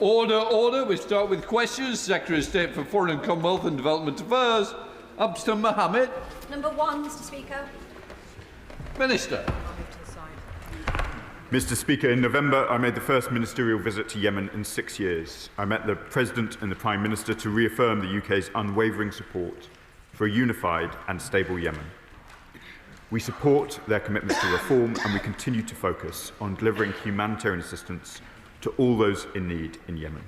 Order, order. We start with questions. Secretary of State for Foreign, Commonwealth and Development Affairs, Abstam Mohammed. Number 1, Mr Speaker. Minister. Mr Speaker, in November I made the first ministerial visit to Yemen in 6 years. I met the President and the Prime Minister to reaffirm the UK's unwavering support for a unified and stable Yemen. We support their commitment to reform and we continue to focus on delivering humanitarian assistance to all those in need in Yemen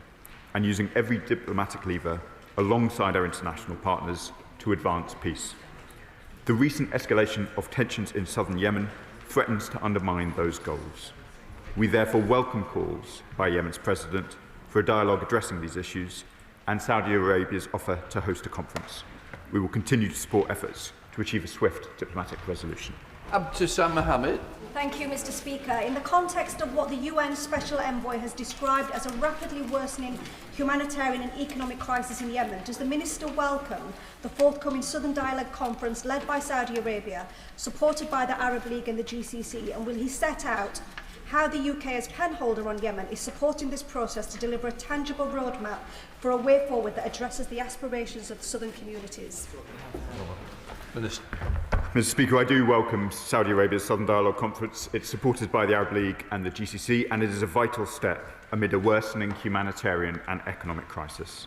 and using every diplomatic lever alongside our international partners to advance peace. The recent escalation of tensions in southern Yemen threatens to undermine those goals. We therefore welcome calls by Yemen's President for a dialogue addressing these issues and Saudi Arabia's offer to host a conference. We will continue to support efforts to achieve a swift diplomatic resolution. Abdusam Mohammed. Thank you, Mr Speaker. In the context of what the UN Special Envoy has described as a rapidly worsening humanitarian and economic crisis in Yemen, does the Minister welcome the forthcoming Southern Dialogue Conference led by Saudi Arabia, supported by the Arab League and the GCC, and will he set out how the UK as penholder on Yemen is supporting this process to deliver a tangible roadmap for a way forward that addresses the aspirations of the southern communities? Minister. Mr Speaker, I do welcome Saudi Arabia's Southern Dialogue Conference. It's supported by the Arab League and the GCC, and it is a vital step amid a worsening humanitarian and economic crisis.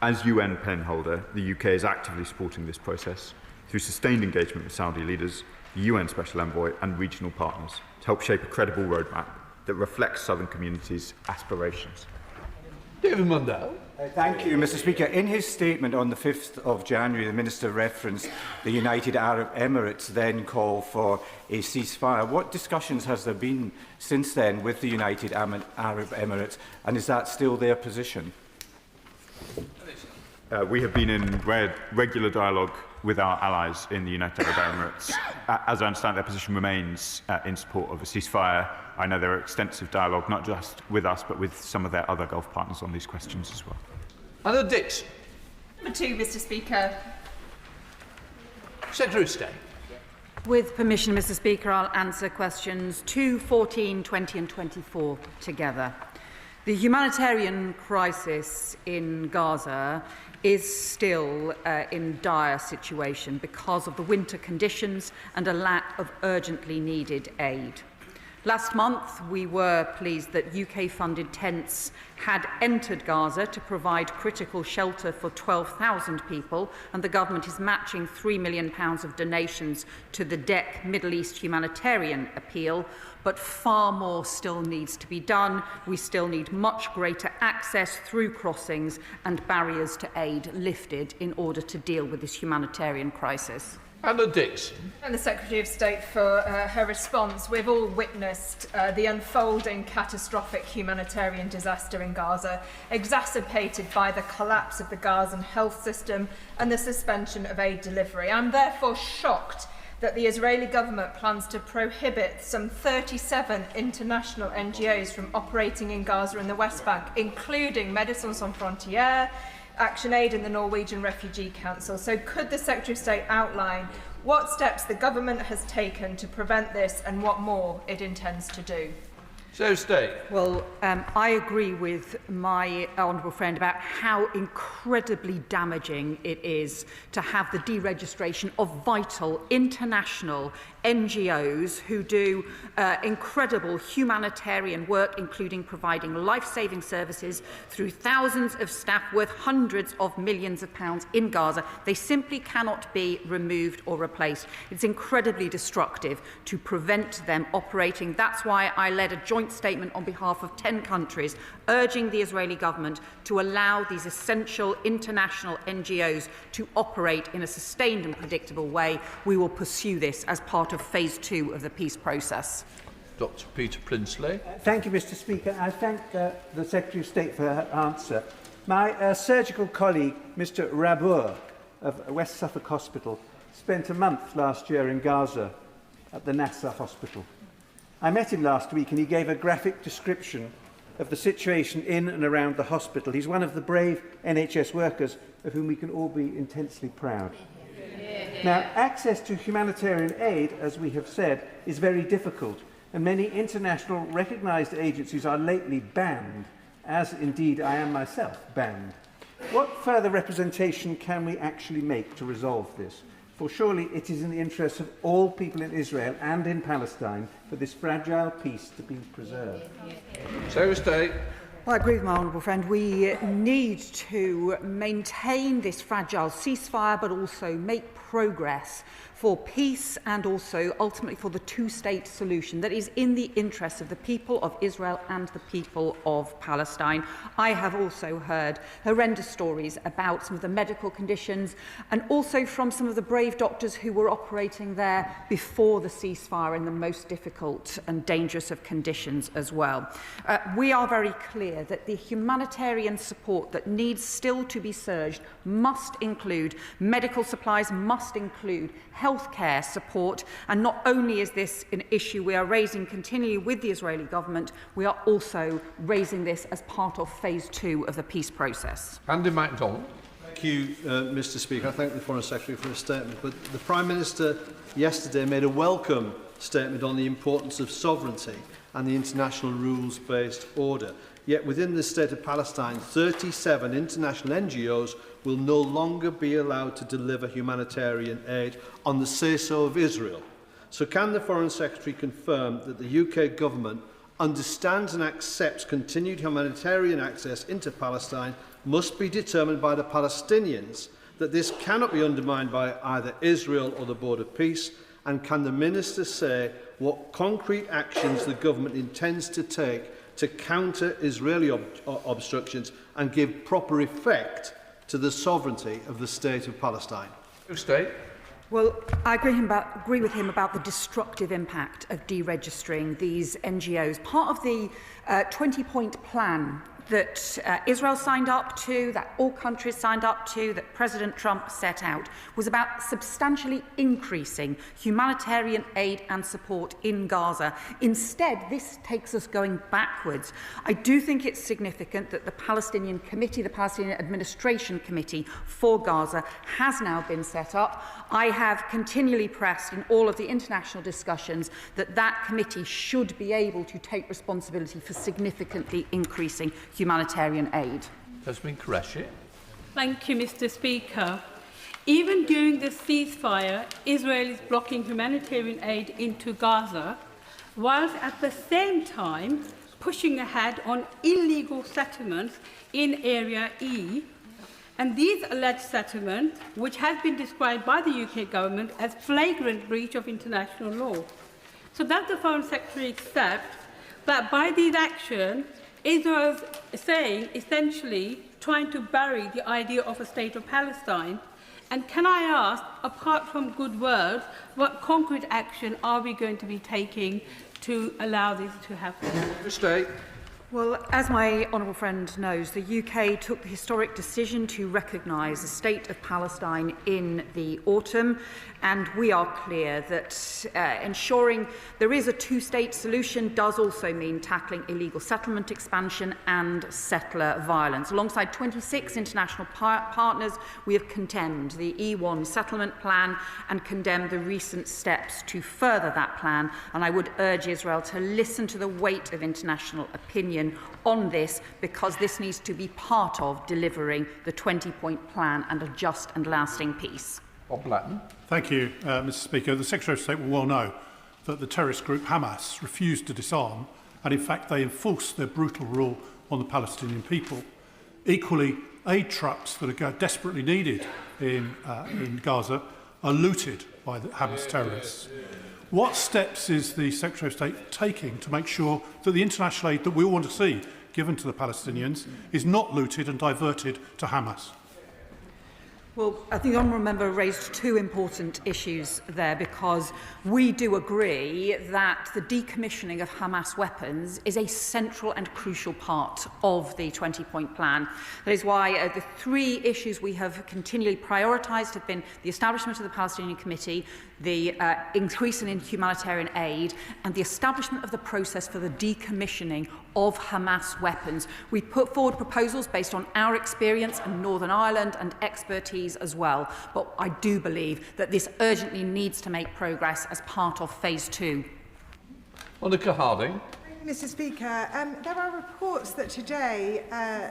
As UN penholder, the UK is actively supporting this process through sustained engagement with Saudi leaders, the UN Special Envoy and regional partners to help shape a credible roadmap that reflects southern communities' aspirations. David Mundell. Thank you, Mr Speaker. In his statement on the 5th of January, the Minister referenced the United Arab Emirates then call for a ceasefire. What discussions has there been since then with the United Arab Emirates, and is that still their position? We have been in regular dialogue with our allies in the United Arab Emirates. As I understand, their position remains in support of a ceasefire. I know there are extensive dialogue, not just with us, but with some of their other Gulf partners on these questions as well. Anna Dixon. Number 2, Mr Speaker. Secretary of State. With permission, Mr Speaker, I'll answer questions 2, 14, 20 and 24 together. The humanitarian crisis in Gaza is still in dire situation because of the winter conditions and a lack of urgently needed aid. Last month, we were pleased that UK-funded tents had entered Gaza to provide critical shelter for 12,000 people, and the government is matching £3 million of donations to the DEC Middle East humanitarian appeal. But far more still needs to be done. We still need much greater access through crossings and barriers to aid lifted in order to deal with this humanitarian crisis. Anna Dixon. And the Secretary of State for her response. We've all witnessed the unfolding catastrophic humanitarian disaster in Gaza, exacerbated by the collapse of the Gazan health system and the suspension of aid delivery. I'm therefore shocked that the Israeli government plans to prohibit some 37 international NGOs from operating in Gaza and the West Bank, including Médecins Sans Frontières, ActionAid and the Norwegian Refugee Council. So could the Secretary of State outline what steps the government has taken to prevent this and what more it intends to do? Secretary of State. Well, I agree with my honourable friend about how incredibly damaging it is to have the deregistration of vital international NGOs who do incredible humanitarian work, including providing life-saving services through thousands of staff worth hundreds of millions of pounds in Gaza. They simply cannot be removed or replaced. It's incredibly destructive to prevent them operating. That's why I led a joint statement on behalf of 10 countries urging the Israeli government to allow these essential international NGOs to operate in a sustained and predictable way. We will pursue this as part of phase 2 of the peace process. Dr. Peter Prinsley. Thank you, Mr Speaker. I thank the Secretary of State for her answer. My surgical colleague, Mr Rabour of West Suffolk Hospital, spent a month last year in Gaza at the Nasser Hospital. I met him last week and he gave a graphic description of the situation in and around the hospital. He's one of the brave NHS workers of whom we can all be intensely proud. Now, access to humanitarian aid, as we have said, is very difficult, and many international recognised agencies are lately banned as indeed I am myself, banned. What further representation can we actually make to resolve this? For surely it is in the interest of all people in Israel and in Palestine for this fragile peace to be preserved. Secretary of State. Well, I agree with my honourable friend. We need to maintain this fragile ceasefire, but also make progress for peace and also ultimately for the two-state solution that is in the interests of the people of Israel and the people of Palestine. I have also heard horrendous stories about some of the medical conditions and also from some of the brave doctors who were operating there before the ceasefire in the most difficult and dangerous of conditions as well. We are very clear that the humanitarian support that needs still to be surged must include medical supplies, must include healthcare support, and not only is this an issue we are raising continually with the Israeli government, we are also raising this as part of phase 2 of the peace process. Andy MacDonald. Thank you, Mr. Speaker. I thank the Foreign Secretary for his statement. But the Prime Minister yesterday made a welcome statement on the importance of sovereignty and the international rules-based order. Yet within the state of Palestine, 37 international NGOs will no longer be allowed to deliver humanitarian aid on the say-so of Israel. So can the Foreign Secretary confirm that the UK government understands and accepts continued humanitarian access into Palestine must be determined by the Palestinians, that this cannot be undermined by either Israel or the Board of Peace, and can the Minister say what concrete actions the government intends to take to counter Israeli obstructions and give proper effect to the sovereignty of the State of Palestine? State. Well, I agree with him about the destructive impact of deregistering these NGOs. Part of the 20-point plan that Israel signed up to, that all countries signed up to, that President Trump set out, was about substantially increasing humanitarian aid and support in Gaza. Instead, this takes us going backwards. I do think it's significant that the Palestinian Committee, the Palestinian Administration Committee for Gaza, has now been set up. I have continually pressed in all of the international discussions that that committee should be able to take responsibility for significantly increasing humanitarian aid. Jasmine Qureshi. Thank you, Mr. Speaker. Even during the ceasefire, Israel is blocking humanitarian aid into Gaza, whilst at the same time pushing ahead on illegal settlements in Area E. And these alleged settlements, which has been described by the UK government as flagrant breach of international law. So does the Foreign Secretary accept that by these actions, Israel is saying, essentially, trying to bury the idea of a state of Palestine? And can I ask, apart from good words, what concrete action are we going to be taking to allow this to happen? State. Well, as my honourable friend knows, the UK took the historic decision to recognise the state of Palestine in the autumn, and we are clear that ensuring there is a two-state solution does also mean tackling illegal settlement expansion and settler violence. Alongside 26 international partners, we have condemned the E1 settlement plan and condemned the recent steps to further that plan, and I would urge Israel to listen to the weight of international opinion on this, because this needs to be part of delivering the 20-point plan and a just and lasting peace. Bob Blatton. Thank you, Mr. Speaker. The Secretary of State will well know that the terrorist group Hamas refused to disarm, and in fact they enforced their brutal rule on the Palestinian people. Equally, aid trucks that are desperately needed in Gaza are looted by the Hamas terrorists. What steps is the Secretary of State taking to make sure that the international aid that we all want to see given to the Palestinians is not looted and diverted to Hamas? Well, I think the honourable member raised two important issues there, because we do agree that the decommissioning of Hamas weapons is a central and crucial part of the 20-point plan. That is why the three issues we have continually prioritised have been the establishment of the Palestinian Committee, the increase in humanitarian aid, and the establishment of the process for the decommissioning of Hamas weapons. We put forward proposals based on our experience in Northern Ireland and expertise as well, but I do believe that this urgently needs to make progress as part of phase 2. Monica Harding. Mr. Speaker, there are reports that today,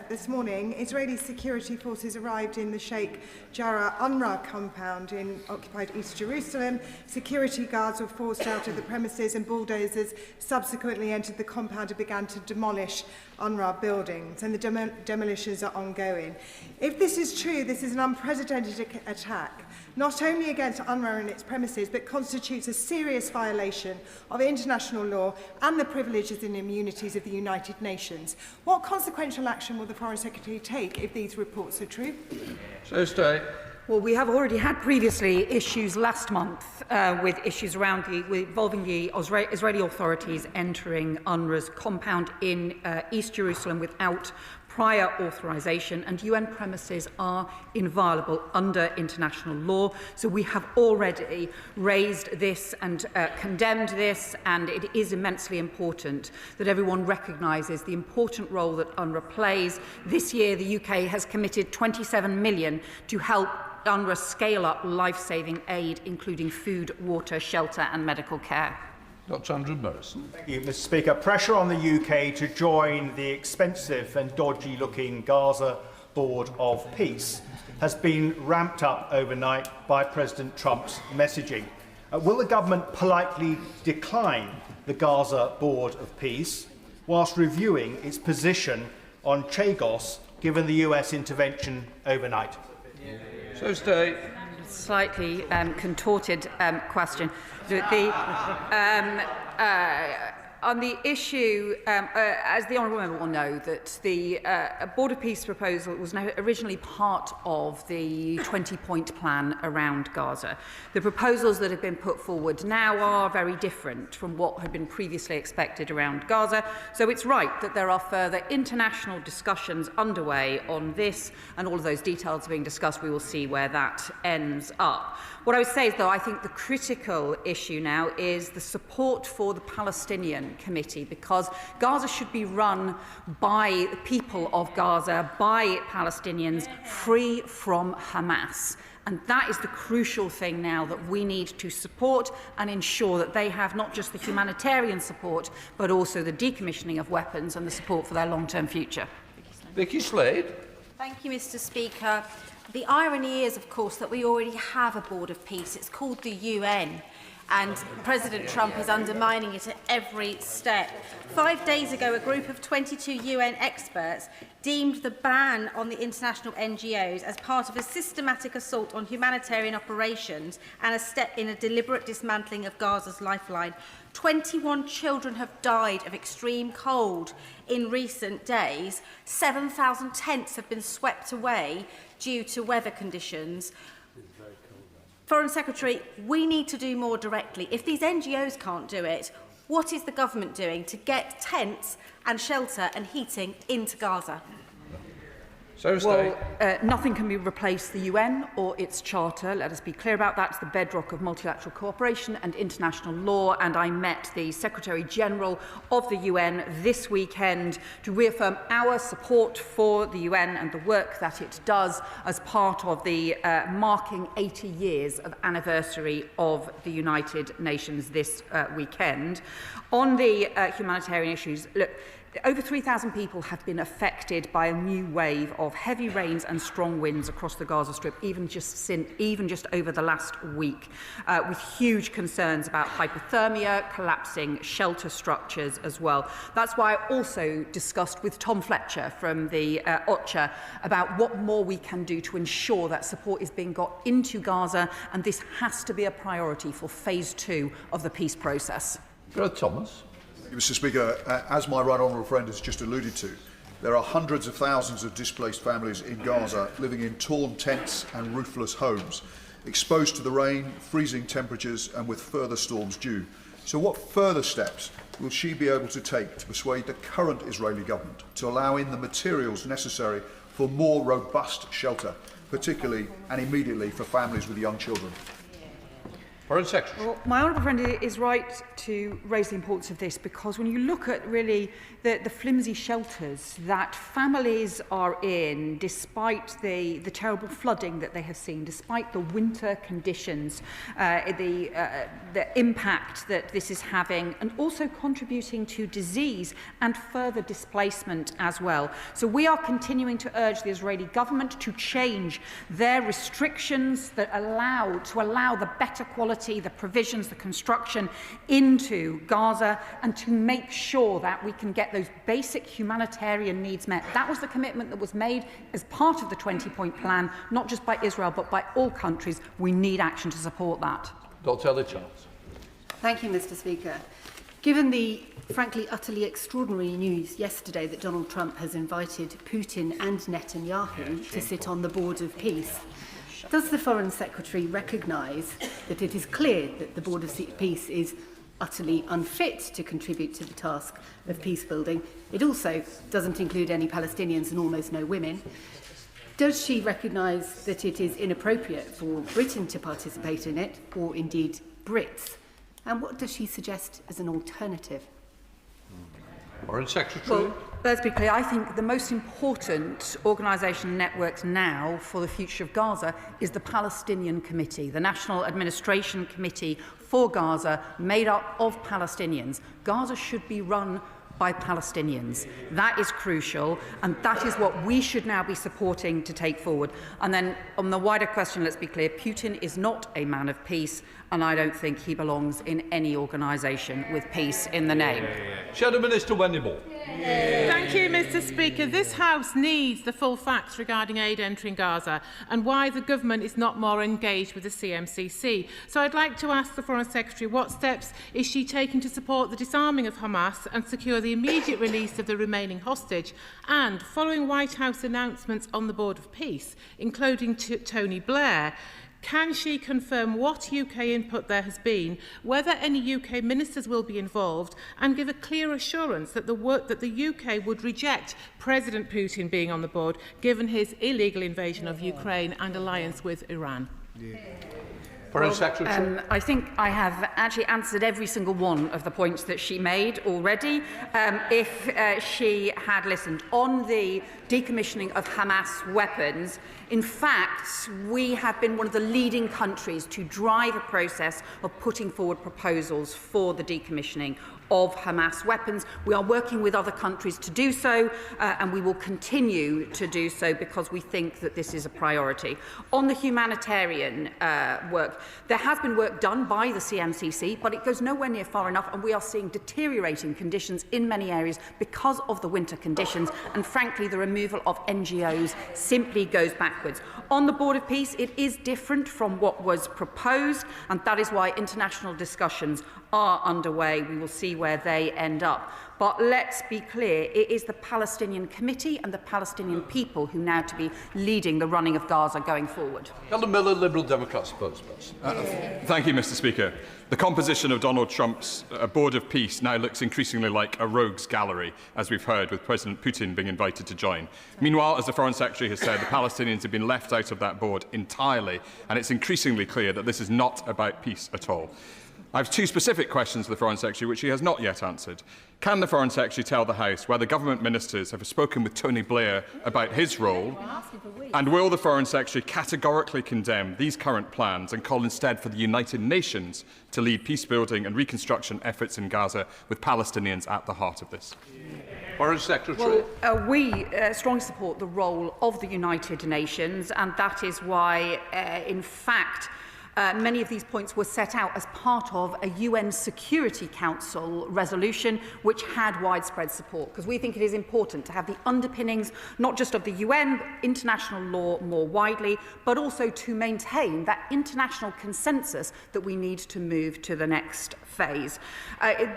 this morning, Israeli security forces arrived in the Sheikh Jarrah UNRWA compound in occupied East Jerusalem. Security guards were forced out of the premises and bulldozers subsequently entered the compound and began to demolish UNRWA buildings, and the demolitions are ongoing. If this is true, this is an unprecedented attack, not only against UNRWA and its premises, but constitutes a serious violation of international law and the privileges and immunities of the United Nations. What consequential action will the Foreign Secretary take if these reports are true? So stay. Well, we have already had previously issues last month with issues involving the Israeli authorities entering UNRWA's compound in East Jerusalem without prior authorization, and UN premises are inviolable under international law. So we have already raised this and condemned this, and it is immensely important that everyone recognises the important role that UNRWA plays. This year, the UK has committed 27 million to help UNRWA scale up life-saving aid, including food, water, shelter and medical care. Dr. Andrew Morrison. Thank you, Mr. Speaker. Pressure on the UK to join the expensive and dodgy-looking Gaza Board of Peace has been ramped up overnight by President Trump's messaging. Will the government politely decline the Gaza Board of Peace whilst reviewing its position on Chagos, given the US intervention overnight? So stay. Slightly contorted question. On the issue, as the Honourable Member will know, that the Board of Peace proposal was originally part of the 20-point plan around Gaza. The proposals that have been put forward now are very different from what had been previously expected around Gaza. So it's right that there are further international discussions underway on this, and all of those details are being discussed. We will see where that ends up. What I would say is, though, I think the critical issue now is the support for the Palestinian Committee, because Gaza should be run by the people of Gaza, by Palestinians, free from Hamas. And that is the crucial thing now that we need to support and ensure that they have not just the humanitarian support, but also the decommissioning of weapons and the support for their long-term future. Vicky Slade. Thank you, Mr. Speaker. The irony is, of course, that we already have a Board of Peace. It's called the UN, and President Trump is undermining it at every step. 5 days ago, a group of 22 UN experts deemed the ban on the international NGOs as part of a systematic assault on humanitarian operations and a step in a deliberate dismantling of Gaza's lifeline. 21 children have died of extreme cold in recent days. 7,000 tents have been swept away due to weather conditions. Foreign Secretary, we need to do more directly. If these NGOs can't do it, what is the government doing to get tents and shelter and heating into Gaza? Well, nothing can replace the UN or its charter. Let us be clear about that. It's the bedrock of multilateral cooperation and international law. And I met the Secretary-General of the UN this weekend to reaffirm our support for the UN and the work that it does as part of the marking 80 years of anniversary of the United Nations this weekend. On the humanitarian issues, look, over 3,000 people have been affected by a new wave of heavy rains and strong winds across the Gaza Strip, even just over the last week, with huge concerns about hypothermia, collapsing shelter structures as well. That's why I also discussed with Tom Fletcher from the OCHA about what more we can do to ensure that support is being got into Gaza, and this has to be a priority for phase 2 of the peace process. Thomas. Mr. Speaker, as my right honourable friend has just alluded to, there are hundreds of thousands of displaced families in Gaza living in torn tents and roofless homes, exposed to the rain, freezing temperatures and with further storms due. So what further steps will she be able to take to persuade the current Israeli government to allow in the materials necessary for more robust shelter, particularly and immediately for families with young children? Foreign Secretary. Well, my honourable friend is right to raise the importance of this, because when you look at really the flimsy shelters that families are in, despite the terrible flooding that they have seen, despite the winter conditions, the impact that this is having, and also contributing to disease and further displacement as well. So we are continuing to urge the Israeli government to change their restrictions that allow the better quality, the provisions, the construction into Gaza, and to make sure that we can get those basic humanitarian needs met. That was the commitment that was made as part of the 20-point plan, not just by Israel, but by all countries. We need action to support that. Dr. Ellis-Charles. Thank you, Mr. Speaker. Given the, frankly, utterly extraordinary news yesterday that Donald Trump has invited Putin and Netanyahu to sit on the Board of Peace, does the Foreign Secretary recognise that it is clear that the Board of Peace is utterly unfit to contribute to the task of peace building? It also doesn't include any Palestinians and almost no women. Does she recognise that it is inappropriate for Britain to participate in it, or indeed Brits? And what does she suggest as an alternative? Foreign Secretary. Well, let's be clear. I think the most important organisation network now for the future of Gaza is the Palestinian Committee, the National Administration Committee for Gaza, made up of Palestinians. Gaza should be run by Palestinians. That is crucial, and that is what we should now be supporting to take forward. And then on the wider question, let's be clear, Putin is not a man of peace, and I don't think he belongs in any organisation with peace in the name. Shadow Minister Wendy Moore. Thank you, Mr. Speaker. This House needs the full facts regarding aid entering Gaza and why the government is not more engaged with the CMCC. So I'd like to ask the Foreign Secretary, what steps is she taking to support the disarming of Hamas and secure the immediate release of the remaining hostage? And following White House announcements on the Board of Peace, including Tony Blair, can she confirm what UK input there has been, whether any UK ministers will be involved, and give a clear assurance that the UK would reject President Putin being on the board, given his illegal invasion of Ukraine and alliance with Iran? Foreign Secretary. I think I have actually answered every single one of the points that she made already. If she had listened on the decommissioning of Hamas weapons, in fact, we have been one of the leading countries to drive a process of putting forward proposals for the decommissioning of Hamas weapons. We are working with other countries to do so, and we will continue to do so because we think that this is a priority. On the humanitarian work, there has been work done by the CMCC, but it goes nowhere near far enough, and we are seeing deteriorating conditions in many areas because of the winter conditions, and frankly, the removal of NGOs simply goes backwards. On the Board of Peace, it is different from what was proposed, and that is why international discussions are underway. We will see where they end up. But let's be clear, it is the Palestinian Committee and the Palestinian people who now to be leading the running of Gaza going forward. Helen Miller, Liberal Democrat spokesperson. Thank you, Mr. Speaker. The composition of Donald Trump's Board of Peace now looks increasingly like a rogues gallery, as we've heard, with President Putin being invited to join. Meanwhile, as the Foreign Secretary has said, the Palestinians have been left out of that board entirely, and it's increasingly clear that this is not about peace at all. I have two specific questions to the Foreign Secretary, which he has not yet answered. Can the Foreign Secretary tell the House whether government ministers have spoken with Tony Blair about his role? And will the Foreign Secretary categorically condemn these current plans and call instead for the United Nations to lead peace-building and reconstruction efforts in Gaza, with Palestinians at the heart of this? Foreign Secretary. Well, we strongly support the role of the United Nations, and that is why, in fact, many of these points were set out as part of a UN Security Council resolution which had widespread support, because we think it is important to have the underpinnings not just of the UN, but international law more widely, but also to maintain that international consensus that we need to move to the next phase.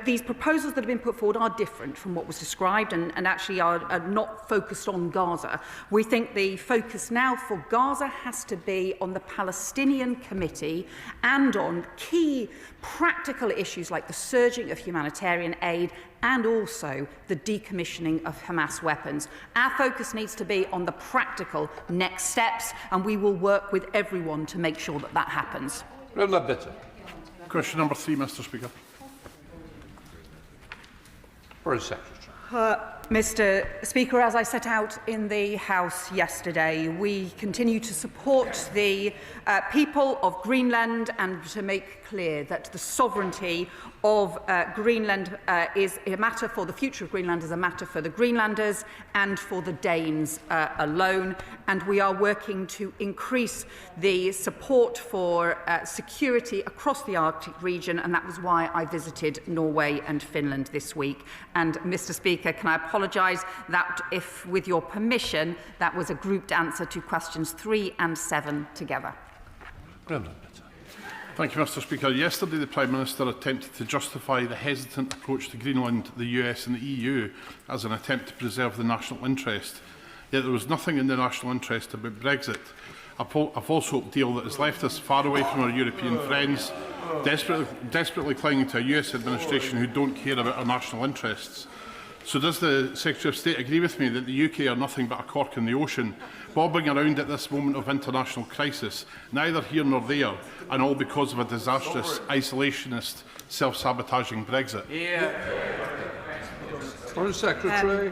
These proposals that have been put forward are different from what was described and actually are not focused on Gaza. We think the focus now for Gaza has to be on the Palestinian Committee and on key practical issues like the surging of humanitarian aid and also the decommissioning of Hamas weapons. Our focus needs to be on the practical next steps, and we will work with everyone to make sure that that happens. Question number 3, Mr Speaker. Foreign Secretary. Mr Speaker, as I set out in the House yesterday, we continue to support the people of Greenland and to make clear that the sovereignty of Greenland is a matter for the future of Greenland, is a matter for the Greenlanders and for the Danes alone. And we are working to increase the support for security across the Arctic region, and that was why I visited Norway and Finland this week. And Mr Speaker, can I apologise that if, with your permission, that was a grouped answer to questions 3 and 7 together. Thank you, Mr Speaker. Yesterday, the Prime Minister attempted to justify the hesitant approach to Greenland, the US and the EU as an attempt to preserve the national interest. Yet there was nothing in the national interest about Brexit, a false hope deal that has left us far away from our European friends, desperately clinging to a US administration who don't care about our national interests. So does the Secretary of State agree with me that the UK are nothing but a cork in the ocean, bobbing around at this moment of international crisis, neither here nor there, and all because of a disastrous, isolationist, self-sabotaging Brexit? Foreign Secretary.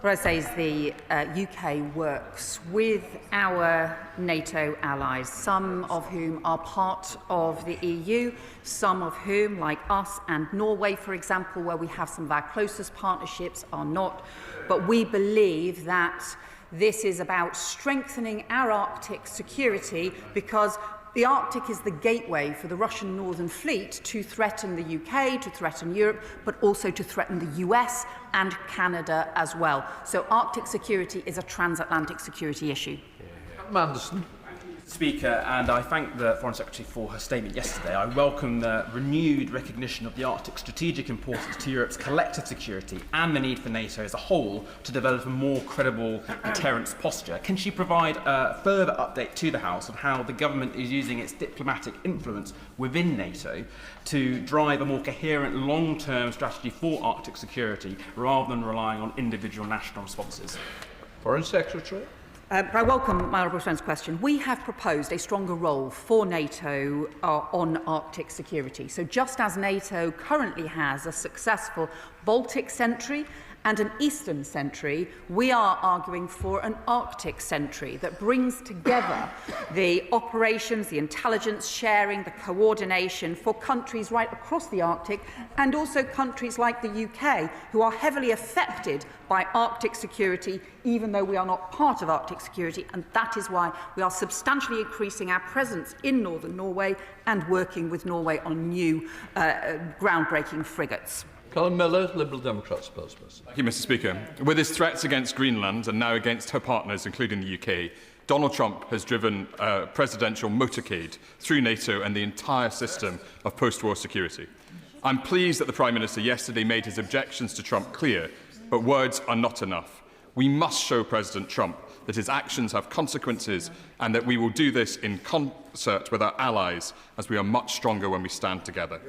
What I say is the UK works with our NATO allies, some of whom are part of the EU, some of whom, like us and Norway, for example, where we have some of our closest partnerships, are not. But we believe that this is about strengthening our Arctic security, because the Arctic is the gateway for the Russian Northern Fleet to threaten the UK, to threaten Europe, but also to threaten the US and Canada as well. So Arctic security is a transatlantic security issue. Manderson. Speaker, and I thank the Foreign Secretary for her statement yesterday. I welcome the renewed recognition of the Arctic's strategic importance to Europe's collective security and the need for NATO as a whole to develop a more credible deterrence posture. Can she provide a further update to the House on how the government is using its diplomatic influence within NATO to drive a more coherent long-term strategy for Arctic security rather than relying on individual national responses? Foreign Secretary. I welcome my honourable friend's question. We have proposed a stronger role for NATO on Arctic security. So just as NATO currently has a successful Baltic sentry and an Eastern sentry, we are arguing for an Arctic sentry that brings together the operations, the intelligence sharing, the coordination for countries right across the Arctic, and also countries like the UK, who are heavily affected by Arctic security, even though we are not part of Arctic security. And that is why we are substantially increasing our presence in northern Norway and working with Norway on new groundbreaking frigates. Colin Miller, Liberal Democrat spokesperson. Thank you, Mr Speaker. With his threats against Greenland and now against her partners, including the UK, Donald Trump has driven a presidential motorcade through NATO and the entire system of post-war security. I'm pleased that the Prime Minister yesterday made his objections to Trump clear, but words are not enough. We must show President Trump that his actions have consequences and that we will do this in concert with our allies, as we are much stronger when we stand together.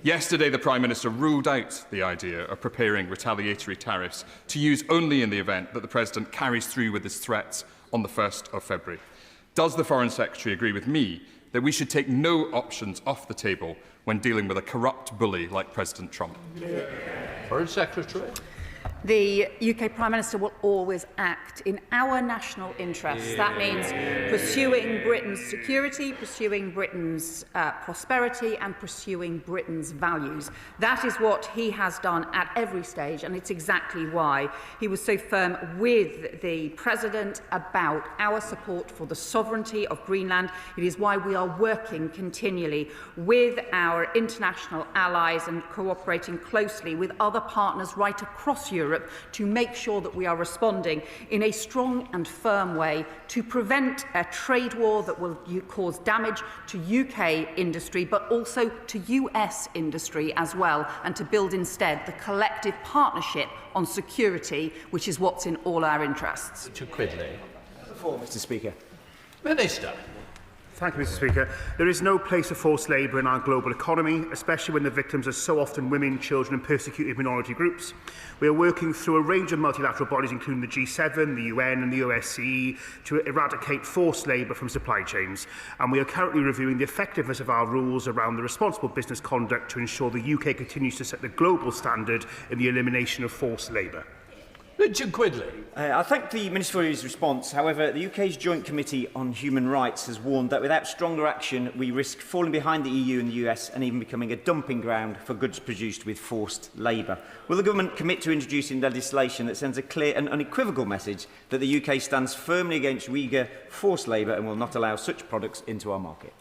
Yesterday, the Prime Minister ruled out the idea of preparing retaliatory tariffs to use only in the event that the President carries through with his threats on the 1st of February. Does the Foreign Secretary agree with me that we should take no options off the table when dealing with a corrupt bully like President Trump? Foreign Secretary. The UK Prime Minister will always act in our national interests. That means pursuing Britain's security, pursuing Britain's prosperity and pursuing Britain's values. That is what he has done at every stage, and it's exactly why he was so firm with the President about our support for the sovereignty of Greenland. It is why we are working continually with our international allies and cooperating closely with other partners right across Europe to make sure that we are responding in a strong and firm way to prevent a trade war that will cause damage to UK industry, but also to US industry as well, and to build instead the collective partnership on security, which is what's in all our interests. Richard Quigley. Mr Speaker. Minister. Thank you, Mr. Speaker. There is no place for forced labour in our global economy, especially when the victims are so often women, children and persecuted minority groups. We are working through a range of multilateral bodies, including the G7, the UN and the OSCE, to eradicate forced labour from supply chains. And we are currently reviewing the effectiveness of our rules around the responsible business conduct to ensure the UK continues to set the global standard in the elimination of forced labour. Richard Quidley. I thank the Minister for his response. However, the UK's Joint Committee on Human Rights has warned that without stronger action, we risk falling behind the EU and the US and even becoming a dumping ground for goods produced with forced labour. Will the government commit to introducing legislation that sends a clear and unequivocal message that the UK stands firmly against Uyghur forced labour and will not allow such products into our market?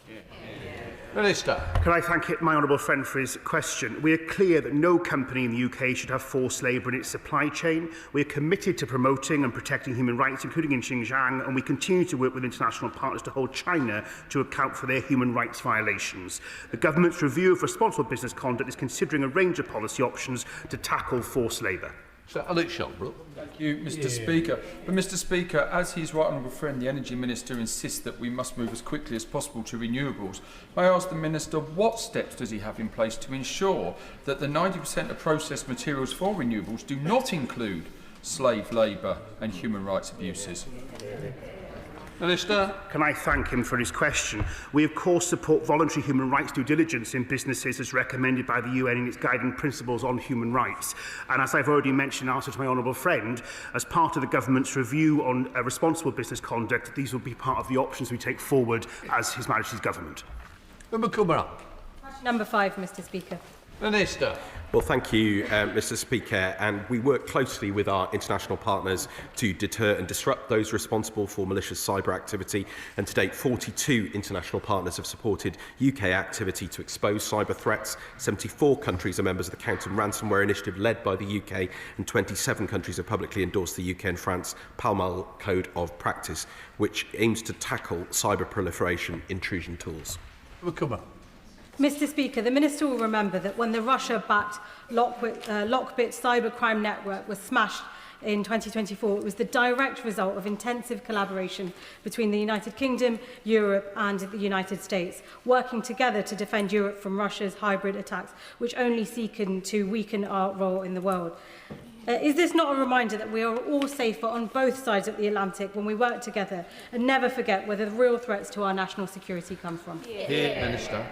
Minister. Can I thank my honourable friend for his question? We are clear that no company in the UK should have forced labour in its supply chain. We are committed to promoting and protecting human rights, including in Xinjiang, and we continue to work with international partners to hold China to account for their human rights violations. The government's review of responsible business conduct is considering a range of policy options to tackle forced labour. Sir Alex Shelbrooke. Thank you, Mr. Speaker. But, Mr. Speaker, as his right honourable friend, the Energy Minister, insists that we must move as quickly as possible to renewables, may I ask the Minister what steps does he have in place to ensure that the 90% of processed materials for renewables do not include slave labour and human rights abuses? Minister. Can I thank him for his question? We, of course, support voluntary human rights due diligence in businesses as recommended by the UN in its guiding principles on human rights. And as I've already mentioned in answer to my honourable friend, as part of the government's review on responsible business conduct, these will be part of the options we take forward as His Majesty's government. Number 5, Mr. Speaker. Minister. Well, thank you, Mr. Speaker. And we work closely with our international partners to deter and disrupt those responsible for malicious cyber activity. And to date, 42 international partners have supported UK activity to expose cyber threats. 74 countries are members of the Counter Ransomware Initiative led by the UK, and 27 countries have publicly endorsed the UK and France Pall Mall Code of Practice, which aims to tackle cyber proliferation intrusion tools. Mr. Speaker, the Minister will remember that when the Russia-backed Lockbit cybercrime network was smashed in 2024, it was the direct result of intensive collaboration between the United Kingdom, Europe and the United States, working together to defend Europe from Russia's hybrid attacks, which only seek to weaken our role in the world. Is this not a reminder that we are all safer on both sides of the Atlantic when we work together and never forget where the real threats to our national security come from? Minister.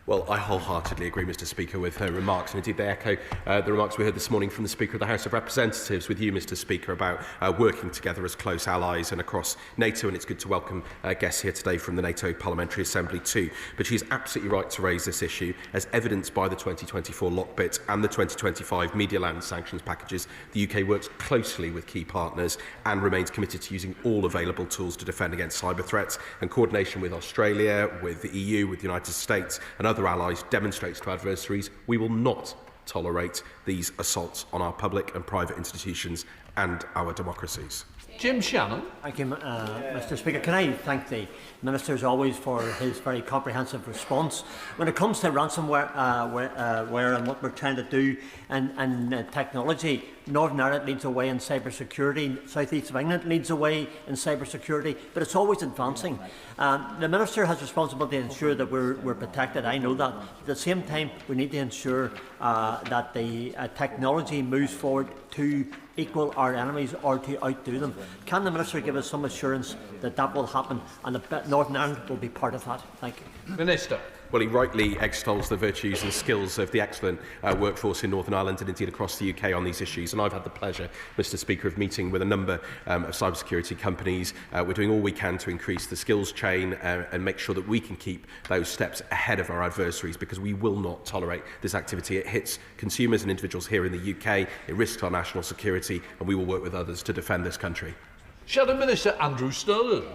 Well, I wholeheartedly agree, Mr. Speaker, with her remarks, and indeed they echo the remarks we heard this morning from the Speaker of the House of Representatives with you, Mr. Speaker, about working together as close allies and across NATO, and it's good to welcome guests here today from the NATO Parliamentary Assembly too. But she's absolutely right to raise this issue, as evidenced by the 2024 Lockbit and the 2025 Media Land sanctions packages. The UK works closely with key partners and remains committed to using all available tools to defend against cyber threats, and coordination with Australia, with the EU, with the United States and other allies demonstrates to adversaries we will not tolerate these assaults on our public and private institutions and our democracies. Jim Shannon. Thank you, Mr. Speaker. Can I thank the Minister as always for his very comprehensive response. When it comes to ransomware and what we're trying to do in technology, Northern Ireland leads the way in cybersecurity, South East of England leads the way in cybersecurity, but it's always advancing. The Minister has responsibility to ensure that we're protected, I know that. At the same time, we need to ensure that the technology moves forward to equal our enemies or to outdo them. Can the Minister give us some assurance that that will happen and that Northern Ireland will be part of that? Thank you. Minister. Well, he rightly extols the virtues and skills of the excellent workforce in Northern Ireland and indeed across the UK on these issues. And I've had the pleasure, Mr. Speaker, of meeting with a number of cybersecurity companies. We're doing all we can to increase the skills chain and make sure that we can keep those steps ahead of our adversaries, because we will not tolerate this activity. It hits consumers and individuals here in the UK, it risks our national security, and we will work with others to defend this country. Shadow Minister Andrew Sterling.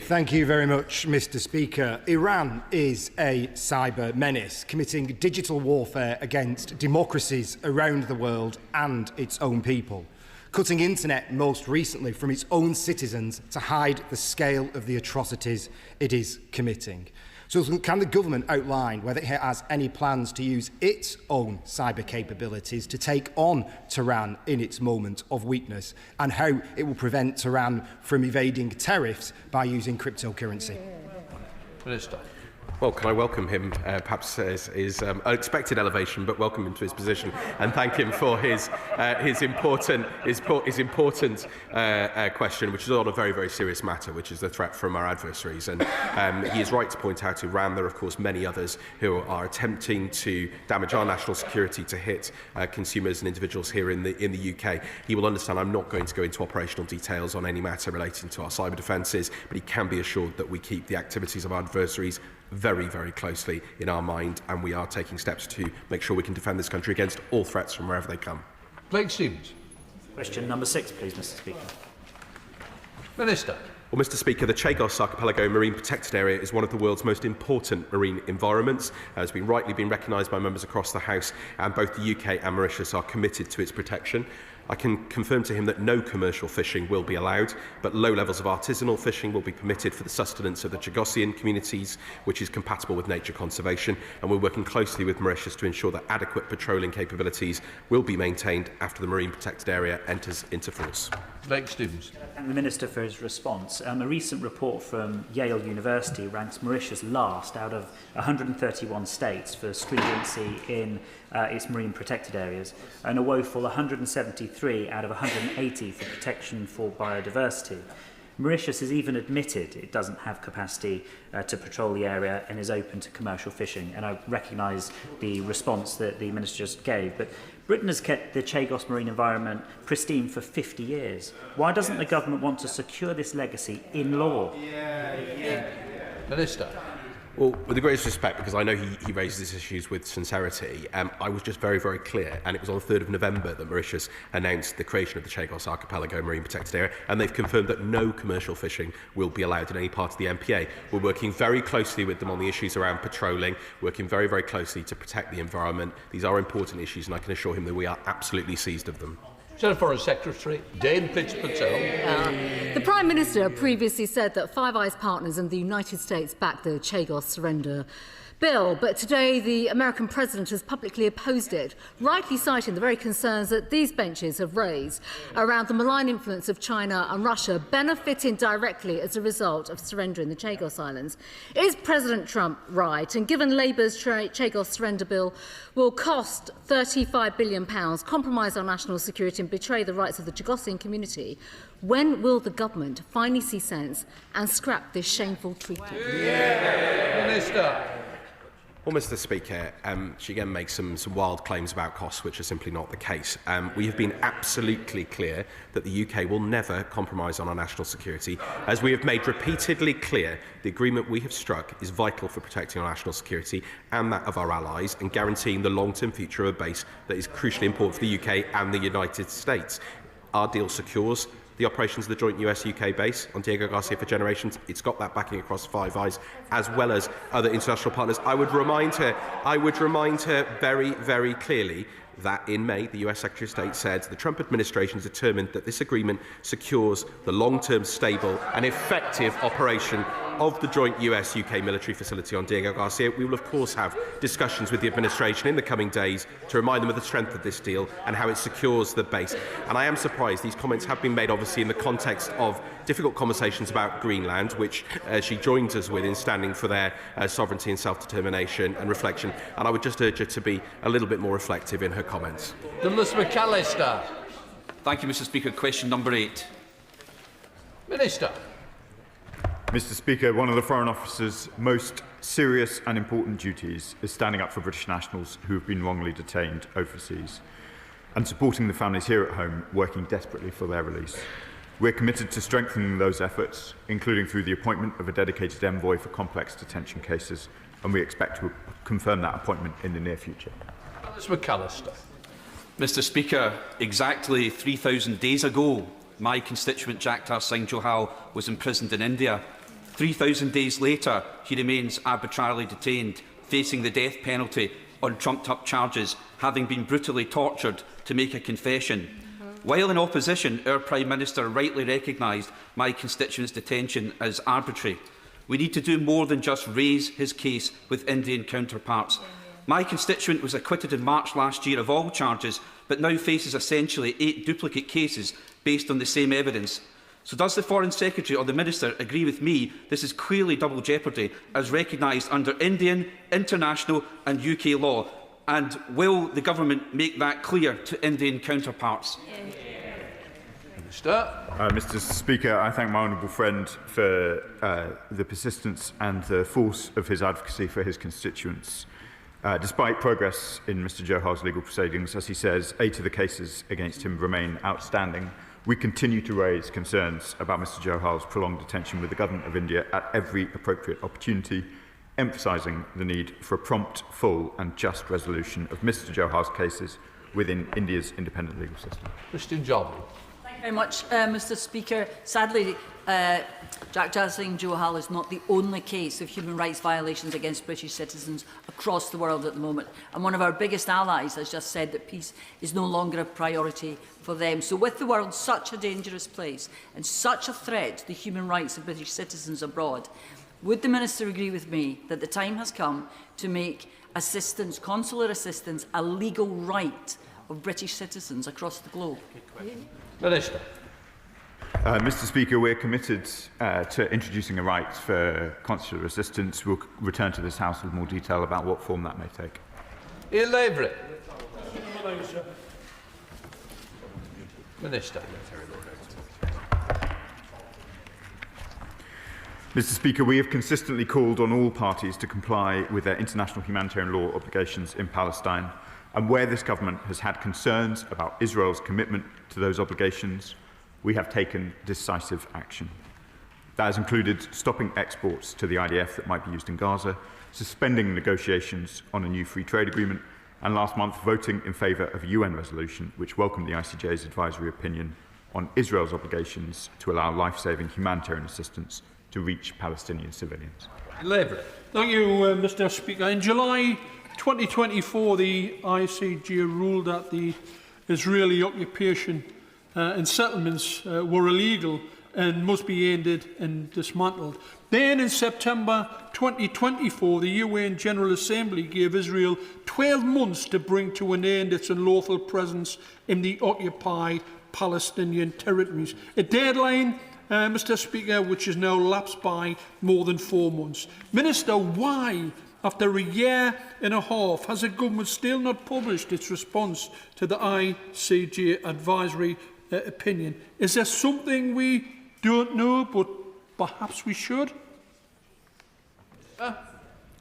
Thank you very much, Mr. Speaker. Iran is a cyber menace, committing digital warfare against democracies around the world and its own people, cutting internet most recently from its own citizens to hide the scale of the atrocities it is committing. So can the government outline whether it has any plans to use its own cyber capabilities to take on Tehran in its moment of weakness, and how it will prevent Tehran from evading tariffs by using cryptocurrency? Minister. Well, can I welcome him, perhaps his unexpected elevation, but welcome him to his position and thank him for his important question, which is on a very, very serious matter, which is the threat from our adversaries. And he is right to point out Iran. There are, of course, many others who are attempting to damage our national security, to hit consumers and individuals here in the UK. He will understand I'm not going to go into operational details on any matter relating to our cyber defences, but he can be assured that we keep the activities of our adversaries very, very closely in our mind, and we are taking steps to make sure we can defend this country against all threats from wherever they come. Blake Stevens. Question number 6, please, Mr. Speaker. Minister. Well, Mr. Speaker, the Chagos Archipelago Marine Protected Area is one of the world's most important marine environments. Has been rightly been recognised by members across the House, and both the UK and Mauritius are committed to its protection. I can confirm to him that no commercial fishing will be allowed, but low levels of artisanal fishing will be permitted for the sustenance of the Chagosian communities, which is compatible with nature conservation, and we're working closely with Mauritius to ensure that adequate patrolling capabilities will be maintained after the Marine Protected Area enters into force. Blake Stevens. Thank the Minister for his response. A recent report from Yale University ranks Mauritius last out of 131 states for stringency in its marine protected areas, and a woeful 173 out of 180 for protection for biodiversity. Mauritius has even admitted it doesn't have capacity to patrol the area and is open to commercial fishing, and I recognise the response that the Minister just gave, but Britain has kept the Chagos marine environment pristine for 50 years. Why doesn't the government want to secure this legacy in law? Minister. Well, with the greatest respect, because I know he raises these issues with sincerity, I was just very, very clear, and it was on the 3rd of November that Mauritius announced the creation of the Chagos Archipelago Marine Protected Area, and they've confirmed that no commercial fishing will be allowed in any part of the MPA. We're working very closely with them on the issues around patrolling, working very, very closely to protect the environment. These are important issues, and I can assure him that we are absolutely seized of them. Senate Foreign Secretary Dame Pitts Patel. The Prime Minister previously said that Five Eyes partners and the United States backed the Chagos surrender bill, but today the American president has publicly opposed it, rightly citing the very concerns that these benches have raised around the malign influence of China and Russia benefiting directly as a result of surrendering the Chagos Islands. Is President Trump right? And given Labour's Chagos surrender bill will cost £35 billion, compromise our national security and betray the rights of the Chagosian community, when will the government finally see sense and scrap this shameful treaty? Minister. Well, Mr. Speaker, she again makes some wild claims about costs, which are simply not the case. We have been absolutely clear that the UK will never compromise on our national security. As we have made repeatedly clear, the agreement we have struck is vital for protecting our national security and that of our allies, and guaranteeing the long-term future of a base that is crucially important for the UK and the United States. Our deal secures the operations of the joint US-UK base on Diego Garcia for generations. It's got that backing across Five Eyes, as well as other international partners. I would remind her very, very clearly that in May, the US Secretary of State said the Trump administration is determined that this agreement secures the long-term, stable and effective operation of the joint US-UK military facility on Diego Garcia. We will, of course, have discussions with the administration in the coming days to remind them of the strength of this deal and how it secures the base. And I am surprised these comments have been made, obviously, in the context of difficult conversations about Greenland, which she joins us with in standing for their sovereignty and self-determination and reflection. And I would just urge her to be a little bit more reflective in her comments. Douglas McAllister. Thank you, Mr. Speaker. Question number 8. Minister. Mr. Speaker, one of the Foreign Office's most serious and important duties is standing up for British nationals who have been wrongly detained overseas and supporting the families here at home working desperately for their release. We're committed to strengthening those efforts, including through the appointment of a dedicated envoy for complex detention cases, and we expect to confirm that appointment in the near future. Douglas McAllister. Mr. Speaker, exactly 3,000 days ago, my constituent Jagtar Singh Johal was imprisoned in India. 3,000 days later, he remains arbitrarily detained, facing the death penalty on trumped-up charges, having been brutally tortured to make a confession. While in opposition, our Prime Minister rightly recognised my constituent's detention as arbitrary. We need to do more than just raise his case with Indian counterparts. My constituent was acquitted in March last year of all charges, but now faces essentially 8 duplicate cases based on the same evidence. So does the Foreign Secretary or the Minister agree with me this is clearly double jeopardy as recognised under Indian, international and UK law? And will the government make that clear to Indian counterparts? Mr. Speaker, I thank my honourable friend for the persistence and the force of his advocacy for his constituents. Despite progress in Mr. Johal's legal proceedings, as he says, 8 of the cases against him remain outstanding. We continue to raise concerns about Mr. Johal's prolonged detention with the Government of India at every appropriate opportunity, emphasising the need for a prompt, full and just resolution of Mr. Johal's cases within India's independent legal system. Mr. Jobber. Thank you very much, Mr. Speaker. Sadly, Jagtar Singh Johal is not the only case of human rights violations against British citizens across the world at the moment. And one of our biggest allies has just said that peace is no longer a priority for them. So with the world such a dangerous place and such a threat to the human rights of British citizens abroad, would the Minister agree with me that the time has come to make assistance, consular assistance, a legal right of British citizens across the globe? Minister. Mr. Speaker, we're committed to introducing a right for consular assistance. We'll return to this House with more detail about what form that may take. Minister. Mr. Speaker, we have consistently called on all parties to comply with their international humanitarian law obligations in Palestine, and where this government has had concerns about Israel's commitment to those obligations, we have taken decisive action. That has included stopping exports to the IDF that might be used in Gaza, suspending negotiations on a new free trade agreement, and last month voting in favour of a UN resolution which welcomed the ICJ's advisory opinion on Israel's obligations to allow life-saving humanitarian assistance to reach Palestinian civilians. Thank you, Mr. Speaker. In July 2024, the ICJ ruled that the Israeli occupation and settlements were illegal and must be ended and dismantled. Then in September 2024, the UN General Assembly gave Israel 12 months to bring to an end its unlawful presence in the occupied Palestinian territories. A deadline, Mr. Speaker, which is now lapsed by more than 4 months. Minister, why, after a year and a half, has the government still not published its response to the ICJ advisory opinion? Is there something we don't know, but perhaps we should?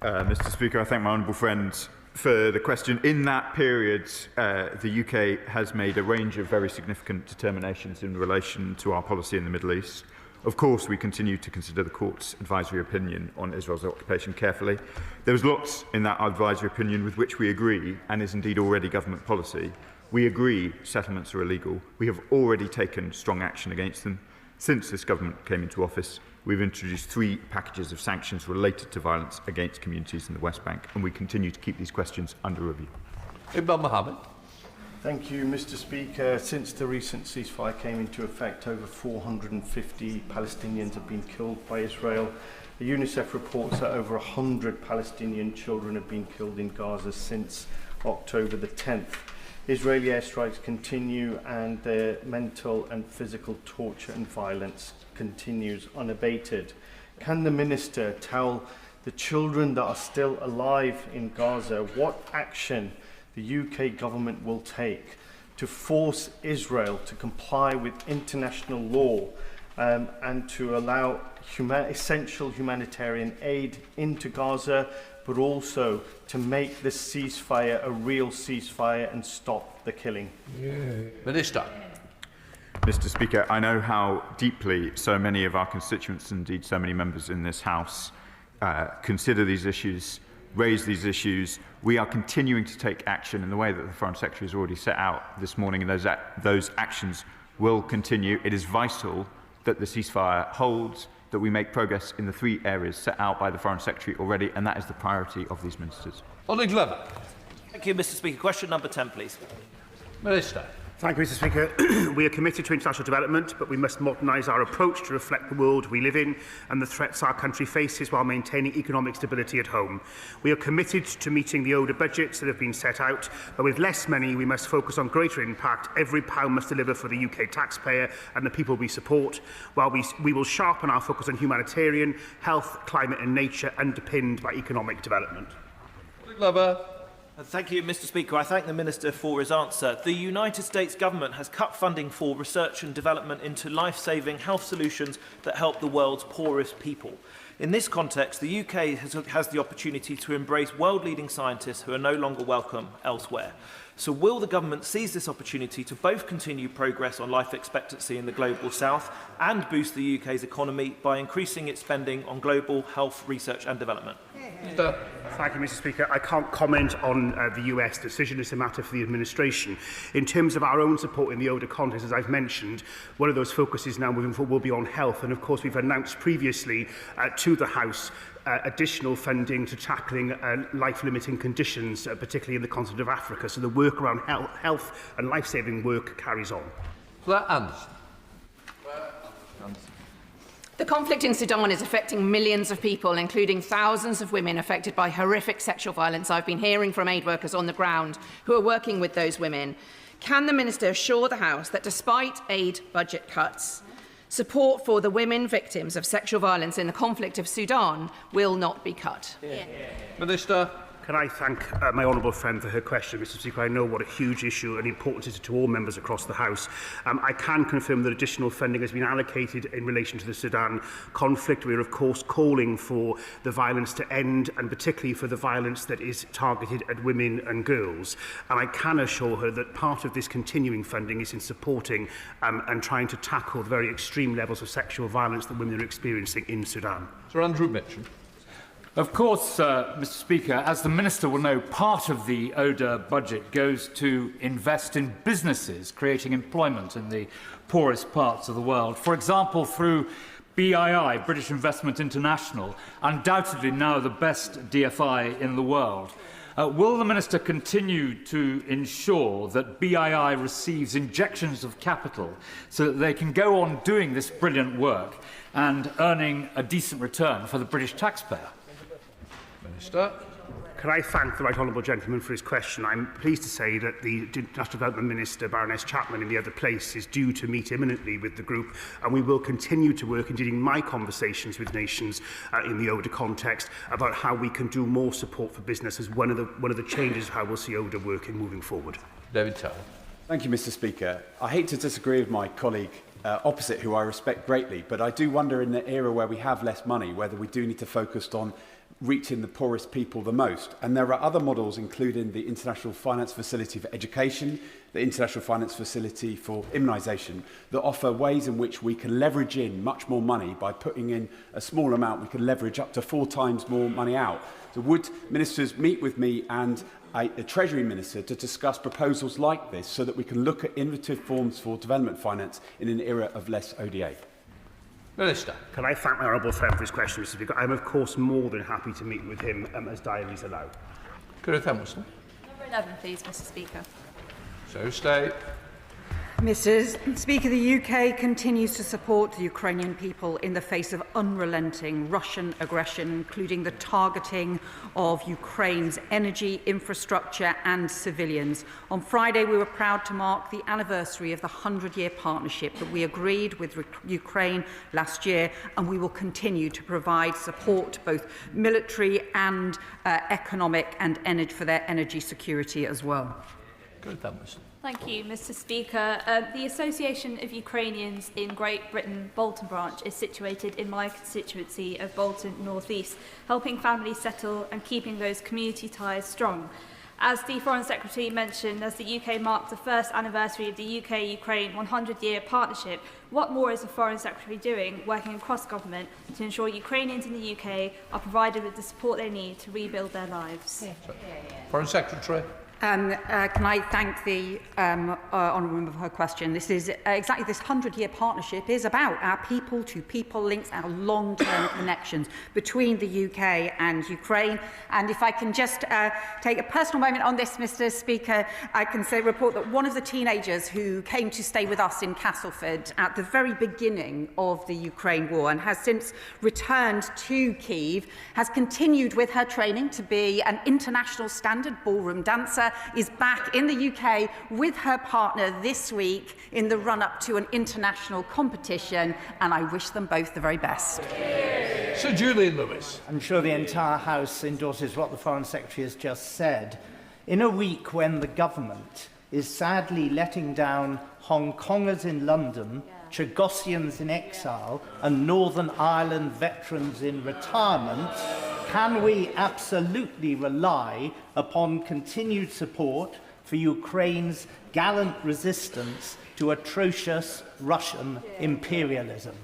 Mr. Speaker, I thank my honourable friend for the question. In that period, the UK has made a range of very significant determinations in relation to our policy in the Middle East. Of course, we continue to consider the Court's advisory opinion on Israel's occupation carefully. There is lots in that advisory opinion with which we agree, and is indeed already government policy. We agree settlements are illegal. We have already taken strong action against them. Since this government came into office, we've introduced 3 packages of sanctions related to violence against communities in the West Bank, and we continue to keep these questions under review. Mohammed. Thank you, Mr. Speaker. Since the recent ceasefire came into effect, over 450 Palestinians have been killed by Israel. The UNICEF reports that over 100 Palestinian children have been killed in Gaza since October the 10th. Israeli airstrikes continue, and the mental and physical torture and violence continues unabated. Can the Minister tell the children that are still alive in Gaza what action the UK government will take to force Israel to comply with international law and to allow essential humanitarian aid into Gaza, but also to make this ceasefire a real ceasefire and stop the killing? Minister. Mr. Speaker, I know how deeply so many of our constituents, indeed so many members in this House, consider these issues, raise these issues. We are continuing to take action in the way that the Foreign Secretary has already set out this morning, and those actions will continue. It is vital that the ceasefire holds, that we make progress in the 3 areas set out by the Foreign Secretary already, and that is the priority of these ministers. Thank you, Mr. Speaker. Question number 10, please. Minister. Thank you, Mr. Speaker. We are committed to international development, but we must modernise our approach to reflect the world we live in and the threats our country faces while maintaining economic stability at home. We are committed to meeting the ODA budgets that have been set out, but with less money we must focus on greater impact. Every pound must deliver for the UK taxpayer and the people we support, while we will sharpen our focus on humanitarian, health, climate and nature, underpinned by economic development. Thank you, Mr. Speaker. I thank the Minister for his answer. The United States government has cut funding for research and development into life-saving health solutions that help the world's poorest people. In this context, the UK has the opportunity to embrace world-leading scientists who are no longer welcome elsewhere. So will the government seize this opportunity to both continue progress on life expectancy in the global south and boost the UK's economy by increasing its spending on global health research and development? Thank you, Mr. Speaker. I can't comment on the US decision. It's a matter for the administration. In terms of our own support in the ODA context, as I've mentioned, one of those focuses now moving forward will be on health. And of course, we've announced previously to the House additional funding to tackling life-limiting conditions, particularly in the continent of Africa. So the work around health and life-saving work carries on. The conflict in Sudan is affecting millions of people, including thousands of women affected by horrific sexual violence. I've been hearing from aid workers on the ground who are working with those women. Can the Minister assure the House that despite aid budget cuts, support for the women victims of sexual violence in the conflict of Sudan will not be cut? Minister. Can I thank my honourable friend for her question, Mr. Speaker? I know what a huge issue and important it is to all members across the House. I can confirm that additional funding has been allocated in relation to the Sudan conflict. We are, of course, calling for the violence to end, and particularly for the violence that is targeted at women and girls. And I can assure her that part of this continuing funding is in supporting and trying to tackle the very extreme levels of sexual violence that women are experiencing in Sudan. Sir Andrew Mitchell. Of course, Mr. Speaker, as the Minister will know, part of the ODA budget goes to invest in businesses creating employment in the poorest parts of the world. For example, through BII, British Investment International, undoubtedly now the best DFI in the world. Will the Minister continue to ensure that BII receives injections of capital so that they can go on doing this brilliant work and earning a decent return for the British taxpayer? Minister. Can I thank the right honourable gentleman for his question? I'm pleased to say that the National Development Minister, Baroness Chapman, in the other place, is due to meet imminently with the group, and we will continue to work, indeed in my conversations with nations in the ODA context, about how we can do more support for business as one of the changes of how we'll see ODA working moving forward. David Tell. Thank you, Mr. Speaker. I hate to disagree with my colleague opposite, who I respect greatly, but I do wonder in the era where we have less money, whether we do need to focus on reaching the poorest people the most. And there are other models, including the International Finance Facility for Education, the International Finance Facility for Immunisation, that offer ways in which we can leverage in much more money by putting in a small amount. We can leverage up to 4 times more money out. So would ministers meet with me and a Treasury Minister to discuss proposals like this so that we can look at innovative forms for development finance in an era of less ODA? Minister. Can I thank my honourable friend for his question, Mr. Speaker? I'm, of course, more than happy to meet with him as diaries allow. Gareth Hamilton. Number 11, please, Mr. Speaker. So stay. Mr. Speaker, the UK continues to support the Ukrainian people in the face of unrelenting Russian aggression, including the targeting of Ukraine's energy, infrastructure and civilians. On Friday, we were proud to mark the anniversary of the 100-year partnership that we agreed with Ukraine last year, and we will continue to provide support, both military and economic, and for their energy security as well. Good, that was. Thank you, Mr. Speaker. The Association of Ukrainians in Great Britain, Bolton branch, is situated in my constituency of Bolton North East, helping families settle and keeping those community ties strong. As the Foreign Secretary mentioned, as the UK marked the first anniversary of the UK-Ukraine 100-year partnership, what more is the Foreign Secretary doing, working across government, to ensure Ukrainians in the UK are provided with the support they need to rebuild their lives? Foreign Secretary. Can I thank the honourable member for her question? This is exactly this 100-year partnership is about our people-to-people links, our long-term connections between the UK and Ukraine. And if I can just take a personal moment on this, Mr. Speaker, I can report that one of the teenagers who came to stay with us in Castleford at the very beginning of the Ukraine war and has since returned to Kyiv has continued with her training to be an international standard ballroom dancer, is back in the UK with her partner this week in the run-up to an international competition, and I wish them both the very best. Sir Julian Lewis. I'm sure the entire House endorses what the Foreign Secretary has just said. In a week when the government is sadly letting down Hong Kongers in London, Chagosians in exile, and Northern Ireland veterans in retirement, can we absolutely rely upon continued support for Ukraine's gallant resistance to atrocious Russian imperialism?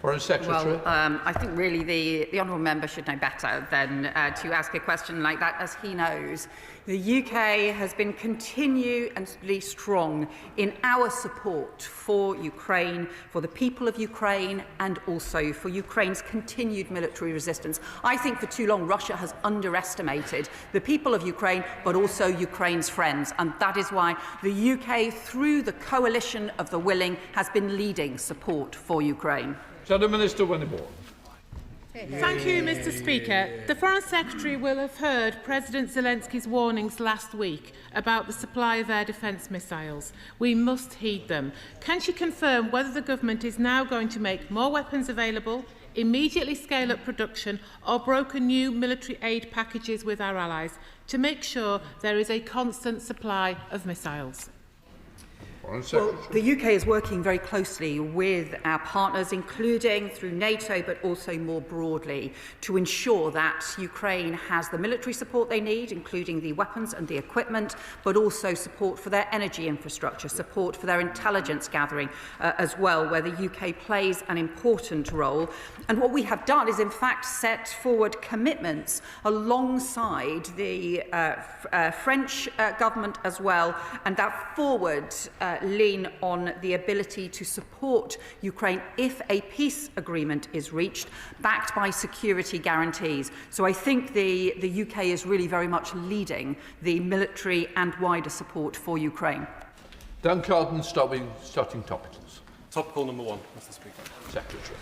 Foreign Secretary. Well, I think really the honourable member should know better than to ask a question like that. As he knows, the UK has been continually strong in our support for Ukraine, for the people of Ukraine, and also for Ukraine's continued military resistance. I think for too long Russia has underestimated the people of Ukraine, but also Ukraine's friends, and that is why the UK, through the coalition of the willing, has been leading support for Ukraine. Shadow Minister Winniborn. Thank you, Mr. Speaker. The Foreign Secretary will have heard President Zelensky's warnings last week about the supply of air defence missiles. We must heed them. Can she confirm whether the government is now going to make more weapons available, immediately scale up production, or broker new military aid packages with our allies to make sure there is a constant supply of missiles? Well, the UK is working very closely with our partners, including through NATO, but also more broadly, to ensure that Ukraine has the military support they need, including the weapons and the equipment, but also support for their energy infrastructure, support for their intelligence gathering as well, where the UK plays an important role. And what we have done is, in fact, set forward commitments alongside the French government as well, and that forward lean on the ability to support Ukraine if a peace agreement is reached, backed by security guarantees. So I think the UK is really very much leading the military and wider support for Ukraine. Dan Carden, starting topicals. Topical number 1, Mr. Speaker. Secretary.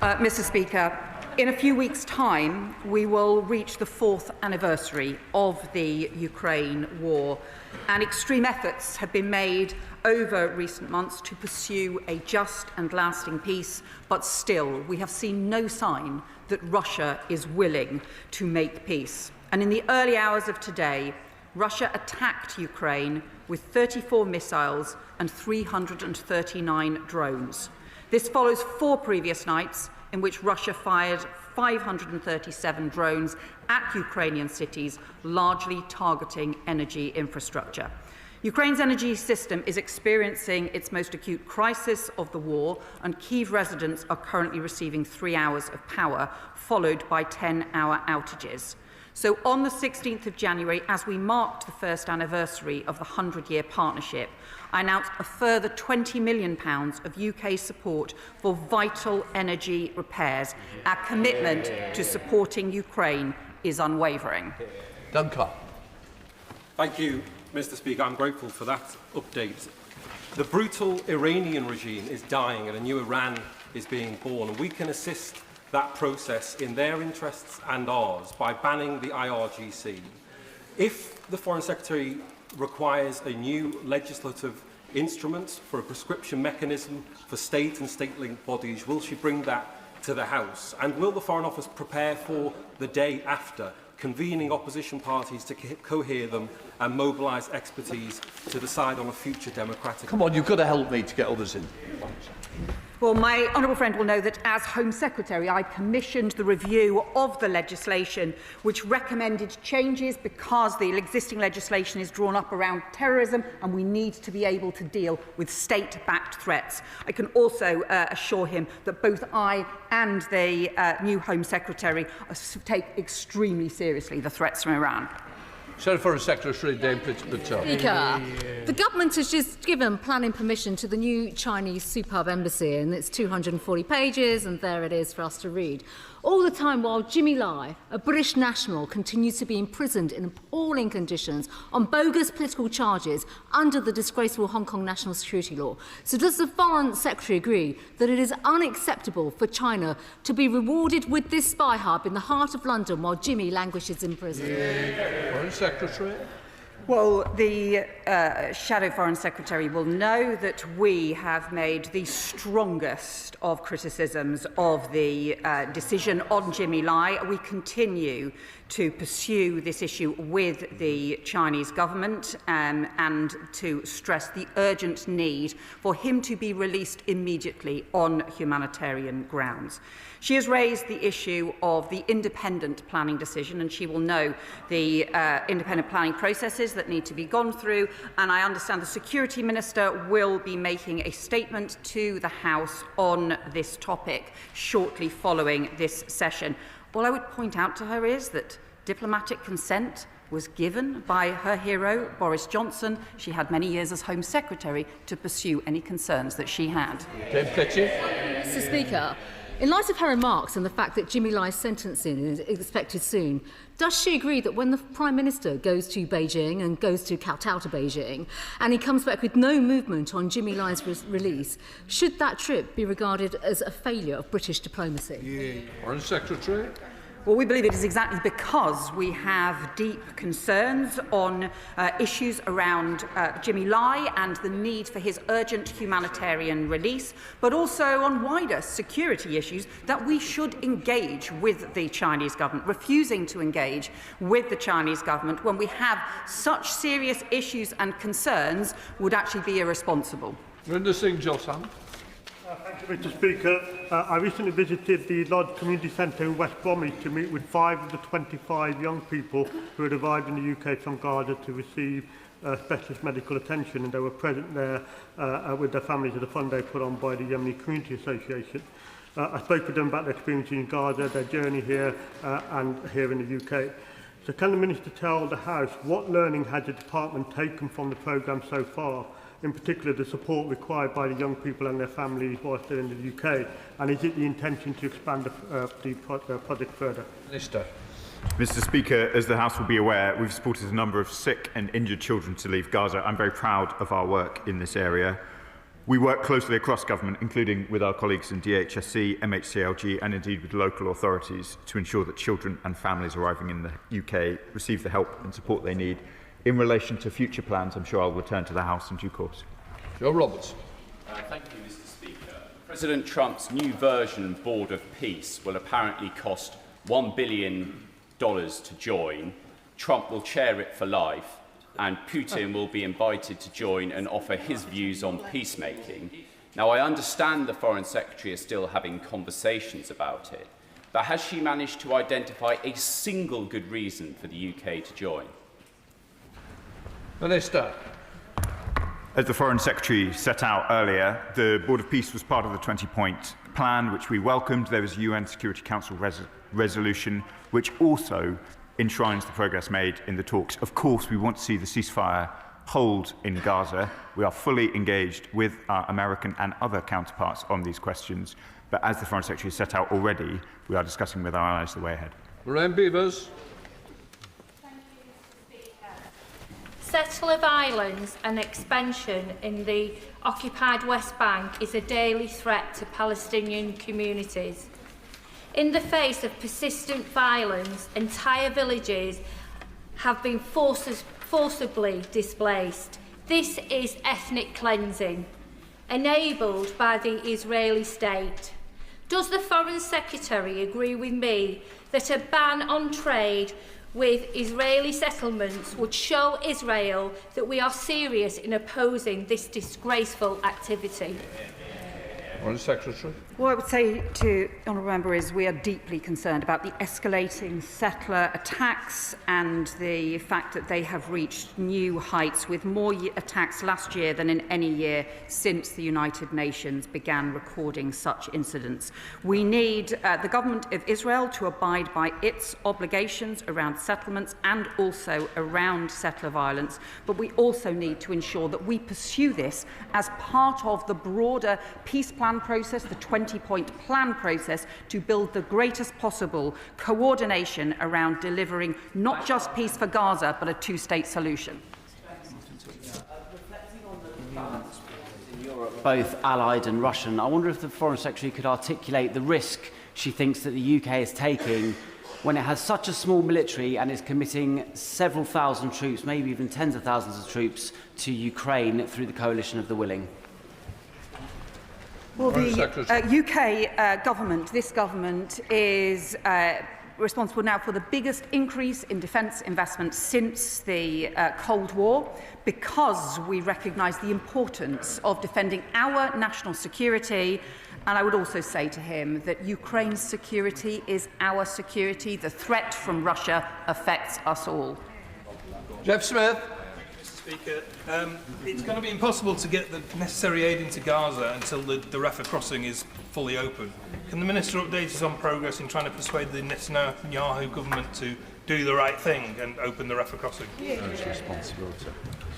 Mr. Speaker, in a few weeks' time, we will reach the 4th anniversary of the Ukraine war, and extreme efforts have been made over recent months to pursue a just and lasting peace, but still we have seen no sign that Russia is willing to make peace. And in the early hours of today, Russia attacked Ukraine with 34 missiles and 339 drones. This follows 4 previous nights in which Russia fired 537 drones at Ukrainian cities, largely targeting energy infrastructure. Ukraine's energy system is experiencing its most acute crisis of the war, and Kyiv residents are currently receiving 3 hours of power, followed by 10-hour outages. So on the 16th of January, as we marked the first anniversary of the 100-year partnership, I announced a further £20 million of UK support for vital energy repairs. Our commitment to supporting Ukraine is unwavering. Duncan. Thank you, Mr. Speaker. I'm grateful for that update. The brutal Iranian regime is dying and a new Iran is being born, and we can assist that process in their interests and ours by banning the IRGC. If the Foreign Secretary requires a new legislative instrument for a prescription mechanism for state and state-linked bodies, will she bring that to the House? And will the Foreign Office prepare for the day after, convening opposition parties to cohere them and mobilise expertise to decide on a future democratic... Come on, you've got to help me to get others in. Well, my honourable friend will know that as Home Secretary, I commissioned the review of the legislation which recommended changes because the existing legislation is drawn up around terrorism and we need to be able to deal with state-backed threats. I can also assure him that both I and the new Home Secretary take extremely seriously the threats from Iran. Foreign Secretary Dame Patel. Speaker, the government has just given planning permission to the new Chinese superb embassy, and it's 240 pages, and there it is for us to read. All the time while Jimmy Lai, a British national, continues to be imprisoned in appalling conditions on bogus political charges under the disgraceful Hong Kong national security law. So does the Foreign Secretary agree that it is unacceptable for China to be rewarded with this spy hub in the heart of London while Jimmy languishes in prison? Foreign Secretary. Well, the Shadow Foreign Secretary will know that we have made the strongest of criticisms of the decision on Jimmy Lai. We continue to pursue this issue with the Chinese government and to stress the urgent need for him to be released immediately on humanitarian grounds. She has raised the issue of the independent planning decision, and she will know the independent planning processes that need to be gone through, and I understand the Security Minister will be making a statement to the House on this topic shortly following this session. All I would point out to her is that diplomatic consent was given by her hero, Boris Johnson. She had many years as Home Secretary to pursue any concerns that she had. Mr. Speaker, in light of her remarks and the fact that Jimmy Lai's sentencing is expected soon, does she agree that when the Prime Minister goes to Beijing and goes to kowtow to Beijing and he comes back with no movement on Jimmy Lai's release, should that trip be regarded as a failure of British diplomacy? Foreign Secretary. Well, we believe it is exactly because we have deep concerns on issues around Jimmy Lai and the need for his urgent humanitarian release, but also on wider security issues that we should engage with the Chinese government. Refusing to engage with the Chinese government when we have such serious issues and concerns would actually be irresponsible. Rinder Singh Josan. Thank you, Mr. Speaker. I recently visited the Lodge Community Centre in West Bromwich to meet with 5 of the 25 young people who had arrived in the UK from Gaza to receive specialist medical attention, and they were present there with their families at a fund day put on by the Yemeni Community Association. I spoke with them about their experience in Gaza, their journey here and here in the UK. So can the Minister tell the House what learning has the Department taken from the programme so far, in particular the support required by the young people and their families whilst they're in the UK, and is it the intention to expand the project further? Minister. Mr. Speaker, as the House will be aware, we've supported a number of sick and injured children to leave Gaza. I'm very proud of our work in this area. We work closely across government, including with our colleagues in DHSC, MHCLG and indeed with local authorities to ensure that children and families arriving in the UK receive the help and support they need. In relation to future plans, I'm sure I'll return to the House in due course. Joe Roberts. Thank you, Mr. Speaker. President Trump's new version Board of Peace will apparently cost $1 billion to join. Trump will chair it for life, and Putin will be invited to join and offer his views on peacemaking. Now, I understand the Foreign Secretary is still having conversations about it, but has she managed to identify a single good reason for the UK to join? Minister. As the Foreign Secretary set out earlier, the Board of Peace was part of the 20-point plan, which we welcomed. There was a UN Security Council resolution, which also enshrines the progress made in the talks. Of course, we want to see the ceasefire hold in Gaza. We are fully engaged with our American and other counterparts on these questions. But as the Foreign Secretary set out already, we are discussing with our allies the way ahead. Lorraine Beavers. Settler violence and expansion in the occupied West Bank is a daily threat to Palestinian communities. In the face of persistent violence, entire villages have been forcibly displaced. This is ethnic cleansing, enabled by the Israeli state. Does the Foreign Secretary agree with me that a ban on trade with Israeli settlements would show Israel that we are serious in opposing this disgraceful activity? Foreign Secretary. What I would say to the Honourable Member is we are deeply concerned about the escalating settler attacks and the fact that they have reached new heights, with more attacks last year than in any year since the United Nations began recording such incidents. We need the government of Israel to abide by its obligations around settlements and also around settler violence, but we also need to ensure that we pursue this as part of the broader peace plan process, the 20-point plan process, to build the greatest possible coordination around delivering not just peace for Gaza, but a two-state solution. Both Allied and Russian, I wonder if the Foreign Secretary could articulate the risk she thinks that the UK is taking when it has such a small military and is committing several thousand troops, maybe even tens of thousands of troops, to Ukraine through the coalition of the willing. Well, the UK government, this government, is responsible now for the biggest increase in defence investment since the Cold War, because we recognise the importance of defending our national security. And I would also say to him that Ukraine's security is our security. The threat from Russia affects us all. Jeff Smith. Speaker, it's going to be impossible to get the necessary aid into Gaza until the Rafah crossing is fully open. Can the Minister update us on progress in trying to persuade the Netanyahu government to do the right thing and open the Rafah crossing?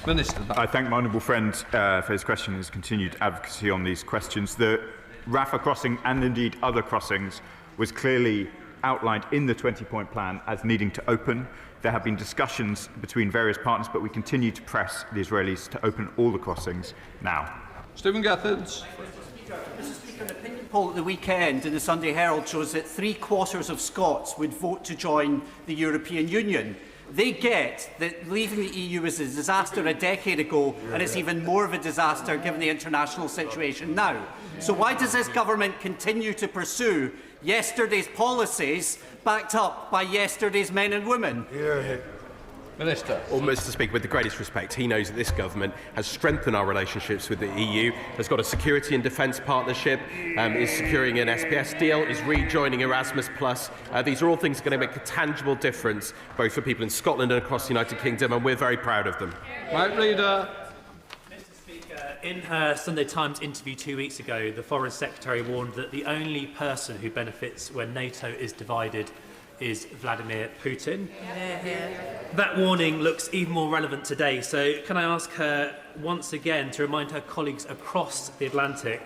Minister. I thank my honourable friend for his question and his continued advocacy on these questions. The Rafah crossing, and indeed other crossings, was clearly outlined in the 20-point plan as needing to open. There have been discussions between various partners, but we continue to press the Israelis to open all the crossings now. Stephen Gathins. Mr. Speaker, an opinion poll at the weekend in the Sunday Herald shows that 3/4 of Scots would vote to join the European Union. They get that leaving the EU was a disaster a decade ago, and it's even more of a disaster given the international situation now. So why does this government continue to pursue yesterday's policies backed up by yesterday's men and women? Minister. Well, Mr. Speaker, with the greatest respect, he knows that this government has strengthened our relationships with the EU, has got a security and defence partnership, is securing an SPS deal, is rejoining Erasmus+. These are all things that are going to make a tangible difference, both for people in Scotland and across the United Kingdom, and we're very proud of them. Right, Leader. In her Sunday Times interview 2 weeks ago, the Foreign Secretary warned that the only person who benefits when NATO is divided is Vladimir Putin. That warning looks even more relevant today, so can I ask her once again to remind her colleagues across the Atlantic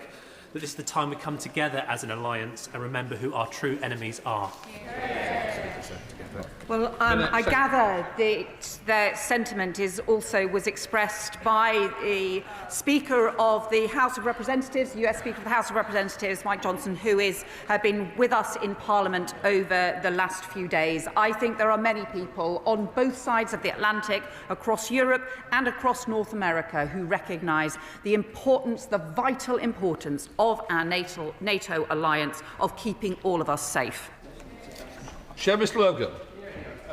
that this is the time we come together as an alliance and remember who our true enemies are? Well, I gather that their sentiment was expressed by the Speaker of the House of Representatives, US Speaker of the House of Representatives, Mike Johnson, who has been with us in Parliament over the last few days. I think there are many people on both sides of the Atlantic, across Europe and across North America, who recognise the importance, the vital importance of our NATO alliance, of keeping all of us safe. Seamus Logan.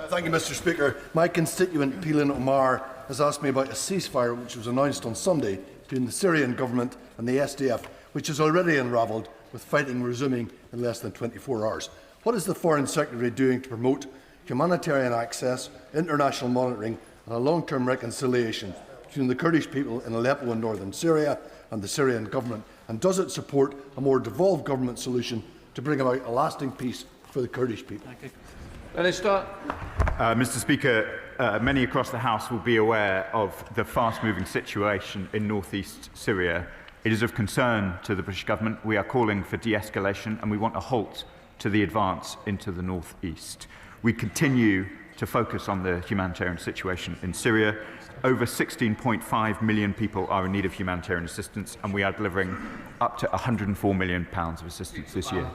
Thank you, Mr. Speaker. My constituent, Peelin Omar, has asked me about a ceasefire which was announced on Sunday between the Syrian government and the SDF, which is already unravelled, with fighting resuming in less than 24 hours. What is the Foreign Secretary doing to promote humanitarian access, international monitoring and a long-term reconciliation between the Kurdish people in Aleppo and northern Syria and the Syrian government? And does it support a more devolved government solution to bring about a lasting peace for the Kurdish people? Minister. Mr. Speaker, many across the House will be aware of the fast-moving situation in north-east Syria. It is of concern to the British government. We are calling for de-escalation and we want a halt to the advance into the north-east. We continue to focus on the humanitarian situation in Syria. Over 16.5 million people are in need of humanitarian assistance, and we are delivering up to £104 million of assistance this year.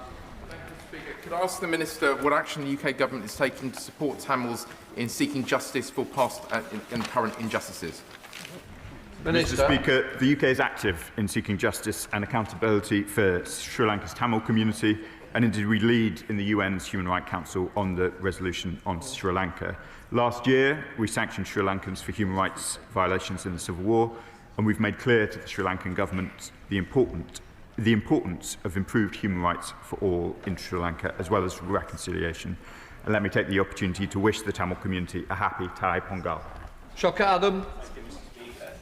Could I ask the Minister what action the UK government is taking to support Tamils in seeking justice for past and current injustices? Mr. Speaker, the UK is active in seeking justice and accountability for Sri Lanka's Tamil community, and indeed we lead in the UN's Human Rights Council on the resolution on Sri Lanka. Last year, we sanctioned Sri Lankans for human rights violations in the civil war, and we've made clear to the Sri Lankan government the importance the importance of improved human rights for all in Sri Lanka, as well as reconciliation. And let me take the opportunity to wish the Tamil community a happy Thai Pongal. Shocker Adam.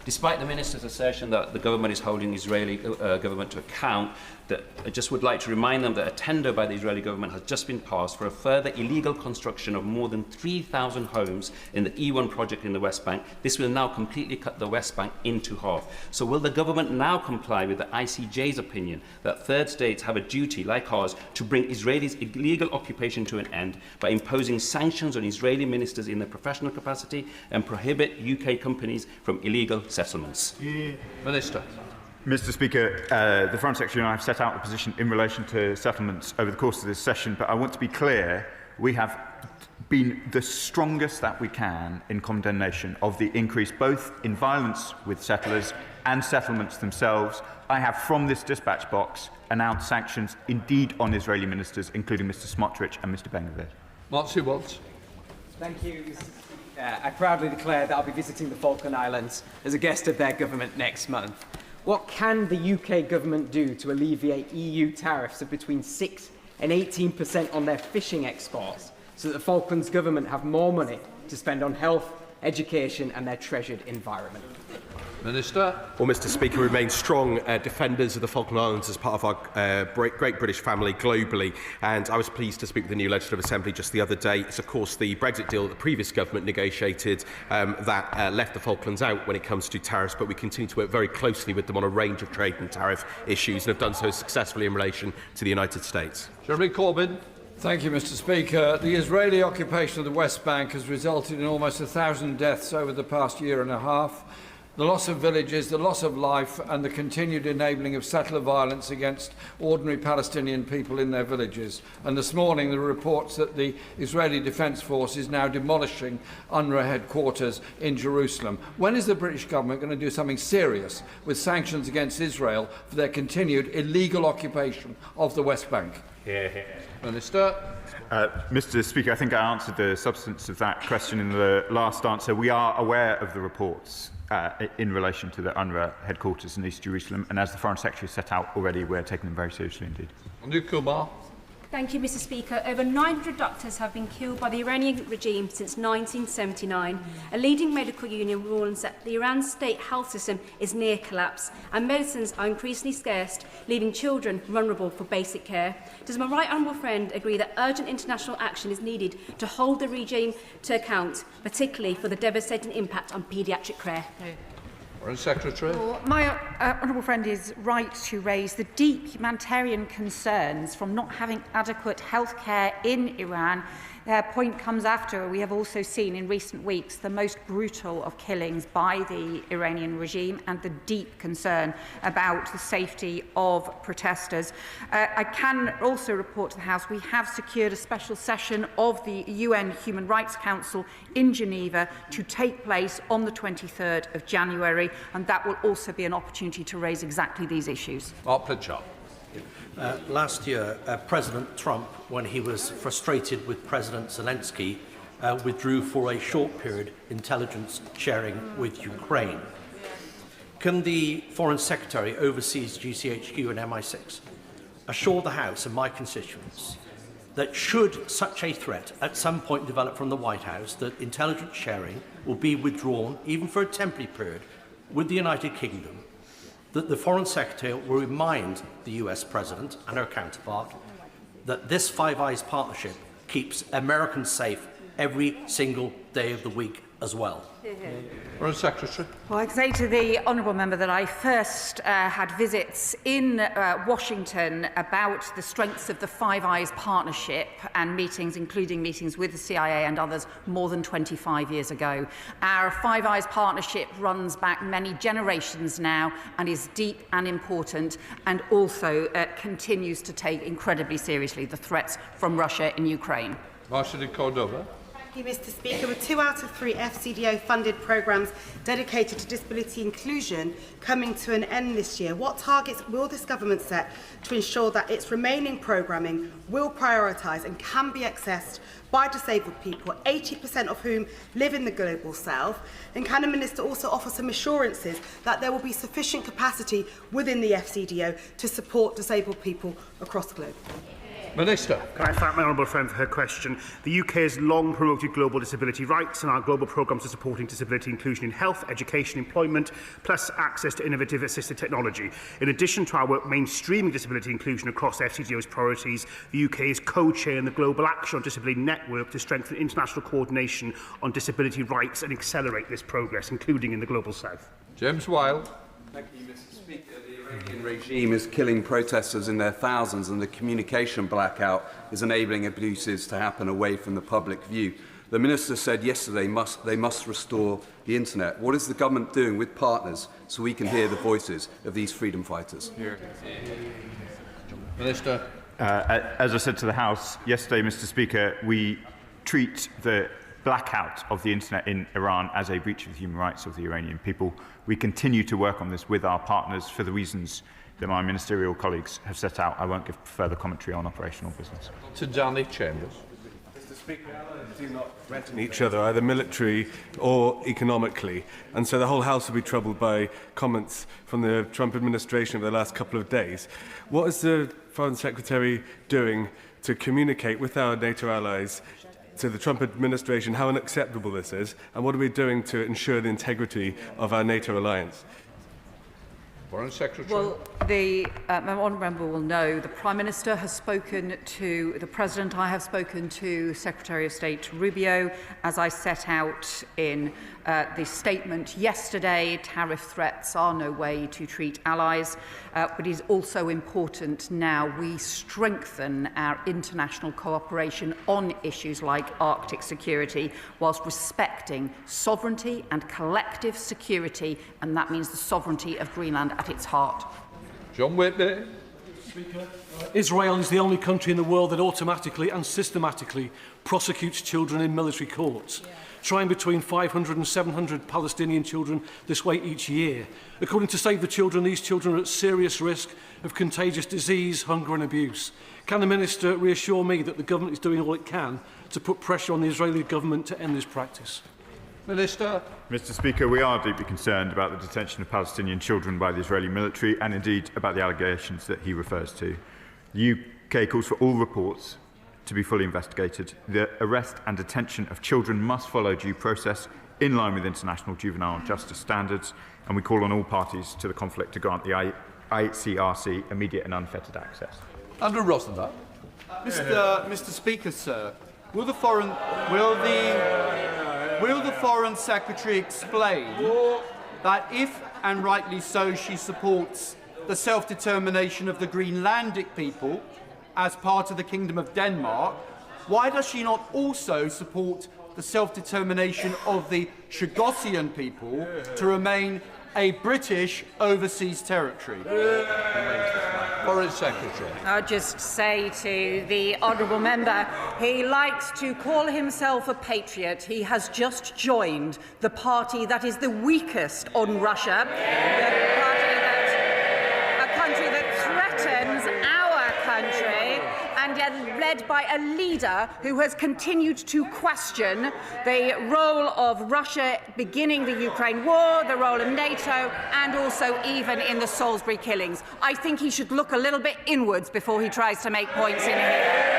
Despite the minister's assertion that the government is holding the Israeli government to account, I just would like to remind them that a tender by the Israeli government has just been passed for a further illegal construction of more than 3,000 homes in the E1 project in the West Bank. This will now completely cut the West Bank into half. So will the government now comply with the ICJ's opinion that third states have a duty, like ours, to bring Israelis' illegal occupation to an end by imposing sanctions on Israeli ministers in their professional capacity and prohibit UK companies from illegal settlements? Minister. Mr. Speaker, the Foreign Secretary and I have set out the position in relation to settlements over the course of this session, but I want to be clear, we have been the strongest that we can in condemnation of the increase both in violence with settlers and settlements themselves. I have, from this dispatch box, announced sanctions indeed on Israeli ministers, including Mr. Smotrich and Mr. Ben-Gvir. Marcy Watts. Thank you, Mr. Speaker. I proudly declare that I'll be visiting the Falkland Islands as a guest of their government next month. What can the UK government do to alleviate EU tariffs of between 6 and 18% on their fishing exports so that the Falklands government have more money to spend on health, education and their treasured environment? Minister. Well, Mr. Speaker, we remain strong defenders of the Falkland Islands as part of our great British family globally. And I was pleased to speak with the new Legislative Assembly just the other day. It's, of course, the Brexit deal that the previous government negotiated that left the Falklands out when it comes to tariffs. But we continue to work very closely with them on a range of trade and tariff issues and have done so successfully in relation to the United States. Jeremy Corbyn. Thank you, Mr. Speaker. The Israeli occupation of the West Bank has resulted in almost 1,000 deaths over the past year and a half. The loss of villages, the loss of life and the continued enabling of settler violence against ordinary Palestinian people in their villages. And this morning there are reports that the Israeli Defence Force is now demolishing UNRWA headquarters in Jerusalem. When is the British government going to do something serious with sanctions against Israel for their continued illegal occupation of the West Bank? Minister. Mr. Speaker, I think I answered the substance of that question in the last answer. We are aware of the reports in relation to the UNRWA headquarters in East Jerusalem, and as the Foreign Secretary set out already, we're taking them very seriously indeed. Thank you, Mr. Speaker. Over 900 doctors have been killed by the Iranian regime since 1979. A leading medical union warns that the Iran state health system is near collapse and medicines are increasingly scarce, leaving children vulnerable for basic care. Does my right honourable friend agree that urgent international action is needed to hold the regime to account, particularly for the devastating impact on paediatric care? Foreign Secretary. Well, my honourable friend is right to raise the deep humanitarian concerns from not having adequate health care in Iran. Their point comes after we have also seen in recent weeks the most brutal of killings by the Iranian regime and the deep concern about the safety of protesters. I can also report to the House we have secured a special session of the UN Human Rights Council in Geneva to take place on the 23rd of January, and that will also be an opportunity to raise exactly these issues. Mark Pritchard. Last year, President Trump, when he was frustrated with President Zelensky, withdrew for a short period intelligence sharing with Ukraine. Can the Foreign Secretary, overseas GCHQ and MI6, assure the House and my constituents that should such a threat at some point develop from the White House, that intelligence sharing will be withdrawn, even for a temporary period, with the United Kingdom, that the Foreign Secretary will remind the US President and her counterpart that this Five Eyes partnership keeps Americans safe every single day of the week as well? Foreign Secretary. Well, I can say to the honourable member that I first had visits in Washington about the strengths of the Five Eyes partnership and meetings, including meetings with the CIA and others, more than 25 years ago. Our Five Eyes partnership runs back many generations now and is deep and important, and also continues to take incredibly seriously the threats from Russia in Ukraine. Marshal de Cordova. Thank you, Mr. Speaker. With 2 out of 3 FCDO funded programmes dedicated to disability inclusion coming to an end this year, what targets will this government set to ensure that its remaining programming will prioritise and can be accessed by disabled people, 80% of whom live in the Global South? And can the Minister also offer some assurances that there will be sufficient capacity within the FCDO to support disabled people across the globe? Minister. Can I thank my honourable friend for her question? The UK has long promoted global disability rights, and our global programmes are supporting disability inclusion in health, education, employment, plus access to innovative assistive technology. In addition to our work mainstreaming disability inclusion across FCDO's priorities, the UK is co-chairing the Global Action on Disability Network to strengthen international coordination on disability rights and accelerate this progress, including in the Global South. James Wilde. Thank you, Mr. Speaker. The Iranian regime is killing protesters in their thousands, and the communication blackout is enabling abuses to happen away from the public view. The Minister said yesterday they must restore the internet. What is the government doing with partners so we can hear the voices of these freedom fighters? Minister. As I said to the House yesterday, Mr. Speaker, we treat the blackout of the internet in Iran as a breach of the human rights of the Iranian people. We continue to work on this with our partners for the reasons that my ministerial colleagues have set out. I won't give further commentary on operational business. To Danny Chambers. Mr. Speaker, allies do not threaten each other, either military or economically, and so the whole House will be troubled by comments from the Trump administration over the last couple of days. What is the Foreign Secretary doing to communicate with our NATO allies to the Trump administration how unacceptable this is, and what are we doing to ensure the integrity of our NATO alliance? Foreign Secretary. Well, the honourable member will know the Prime Minister has spoken to the President. I have spoken to Secretary of State Rubio. As I set out in the statement yesterday, tariff threats are no way to treat allies, but it is also important now we strengthen our international cooperation on issues like Arctic security, whilst respecting sovereignty and collective security, and that means the sovereignty of Greenland at its heart. John Whitby. Speaker, Israel is the only country in the world that automatically and systematically prosecutes children in military courts, trying between 500 and 700 Palestinian children this way each year. According to Save the Children, these children are at serious risk of contagious disease, hunger and abuse. Can the Minister reassure me that the government is doing all it can to put pressure on the Israeli government to end this practice? Minister. Mr. Speaker, we are deeply concerned about the detention of Palestinian children by the Israeli military, and indeed about the allegations that he refers to. The UK calls for all reports to be fully investigated. The arrest and detention of children must follow due process in line with international juvenile justice standards, and we call on all parties to the conflict to grant the ICRC immediate and unfettered access. Andrew Rosenthal. Mr. Speaker, sir, will the Foreign Secretary explain that if, and rightly so, she supports the self-determination of the Greenlandic people as part of the Kingdom of Denmark, why does she not also support the self-determination of the Chagosian people to remain a British overseas territory? Foreign Secretary. I'll just say to the honourable member, he likes to call himself a patriot. He has just joined the party that is the weakest on Russia, the party that, a country that threatens our country, and led by a leader who has continued to question the role of Russia beginning the Ukraine war, the role of NATO, and also even in the Salisbury killings. I think he should look a little bit inwards before he tries to make points in here.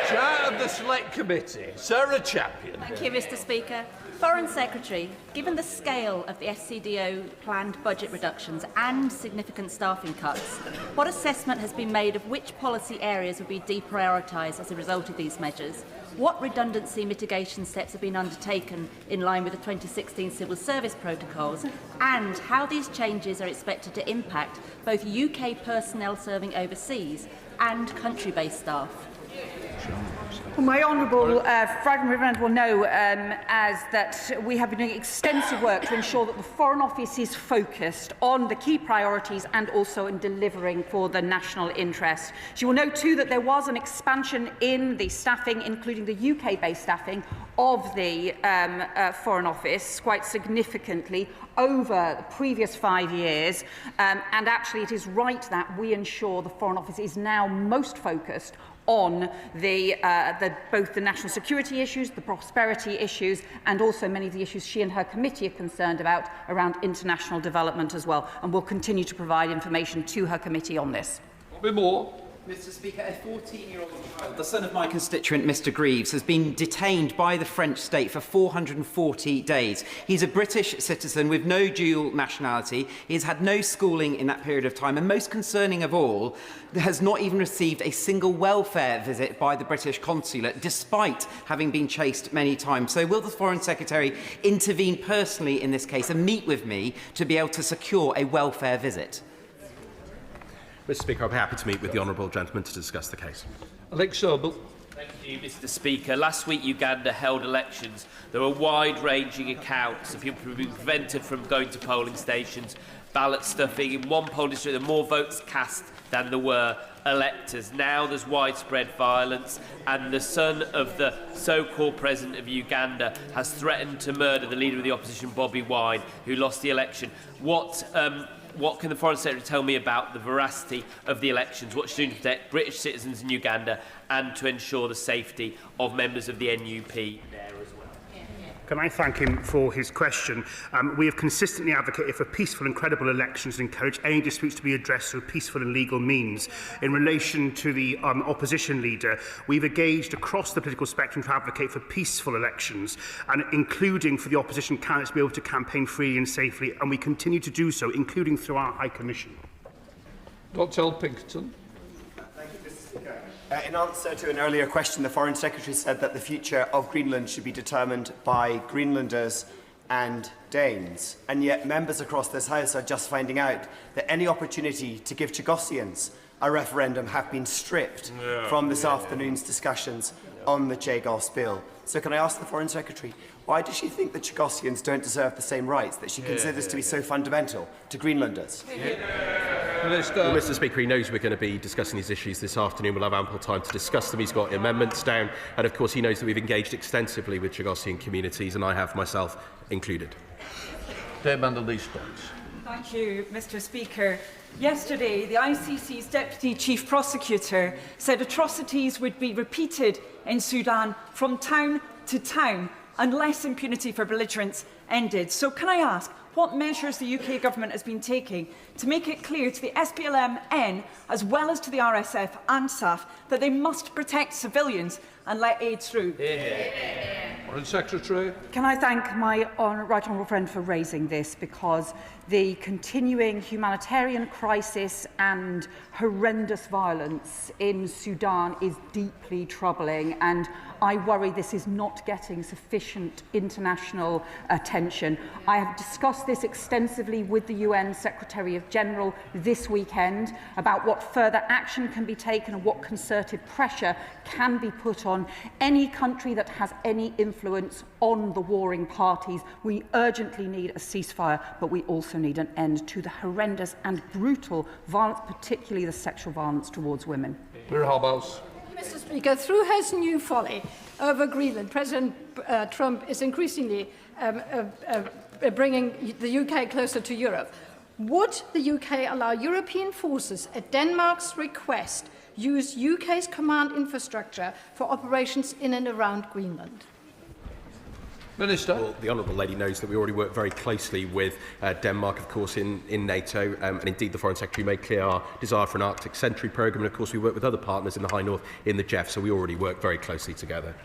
Chair of the Select Committee, Sarah Champion. Thank you, Mr. Speaker. Foreign Secretary, given the scale of the FCDO planned budget reductions and significant staffing cuts, what assessment has been made of which policy areas will be deprioritised as a result of these measures? What redundancy mitigation steps have been undertaken in line with the 2016 civil service protocols? And how these changes are expected to impact both UK personnel serving overseas and country-based staff? Well, my honourable friend will know as that we have been doing extensive work to ensure that the Foreign Office is focused on the key priorities and also in delivering for the national interest. She will know too that there was an expansion in the staffing, including the UK-based staffing of the Foreign Office quite significantly over the previous 5 years, and actually it is right that we ensure the Foreign Office is now most focused on both the national security issues, the prosperity issues, and also many of the issues she and her committee are concerned about around international development as well. And will continue to provide information to her committee on this. More. Mr. Speaker, a 14-year-old child, the son of my constituent, Mr. Greaves, has been detained by the French state for 440 days. He's a British citizen with no dual nationality. He has had no schooling in that period of time, and most concerning of all, has not even received a single welfare visit by the British Consular, despite having been chased many times. So will the Foreign Secretary intervene personally in this case and meet with me to be able to secure a welfare visit? Mr. Speaker, I'll be happy to meet with the honourable gentleman to discuss the case. Alex Sobel. Thank you, Mr. Speaker. Last week, Uganda held elections. There were wide-ranging accounts of people being prevented from going to polling stations, ballot stuffing. In one polling district, there were more votes cast than there were electors. Now there's widespread violence, and the son of the so-called president of Uganda has threatened to murder the leader of the opposition, Bobi Wine, who lost the election. What can the Foreign Secretary tell me about the veracity of the elections, what she's doing to protect British citizens in Uganda and to ensure the safety of members of the NUP there as well? Can I thank him for his question? We have consistently advocated for peaceful and credible elections and encourage any disputes to be addressed through peaceful and legal means. In relation to the opposition leader, we've engaged across the political spectrum to advocate for peaceful elections, and including for the opposition candidates to be able to campaign freely and safely, and we continue to do so, including through our High Commission. Dr. Pinkerton. Thank you, Mr. Speaker. In answer to an earlier question, the Foreign Secretary said that the future of Greenland should be determined by Greenlanders and Danes. And yet members across this House are just finding out that any opportunity to give Chagosians a referendum have been stripped from this afternoon's discussions on the Chagos bill. So can I ask the Foreign Secretary, why does she think that Chagosians don't deserve the same rights that she considers to be so fundamental to Greenlanders? Well, Mr. Speaker, he knows we're going to be discussing these issues this afternoon. We'll have ample time to discuss them. He's got amendments down. And, of course, he knows that we've engaged extensively with Chagosian communities, and I have myself included. Thank you, Mr. Speaker. Yesterday, the ICC's Deputy Chief Prosecutor said atrocities would be repeated in Sudan from town to town unless impunity for belligerents ended. So can I ask, what measures the UK government has been taking to make it clear to the SPLM-N, as well as to the RSF and SAF, that they must protect civilians and let aid through? Foreign Secretary. Can I thank my right honourable friend for raising this, because the continuing humanitarian crisis and horrendous violence in Sudan is deeply troubling, and I worry this is not getting sufficient international attention. I have discussed this extensively with the UN Secretary-General this weekend about what further action can be taken and what concerted pressure can be put on any country that has any influence on the warring parties. We urgently need a ceasefire, but we also need an end to the horrendous and brutal violence, particularly the sexual violence towards women. Mr. Speaker, through his new folly over Greenland, President Trump is increasingly bringing the UK closer to Europe. Would the UK allow European forces, at Denmark's request, use UK's command infrastructure for operations in and around Greenland? Minister. Well, the Honourable Lady knows that we already work very closely with Denmark, of course, in NATO, and indeed the Foreign Secretary made clear our desire for an Arctic Sentry programme, and of course we work with other partners in the High North in the GEF, so we already work very closely together.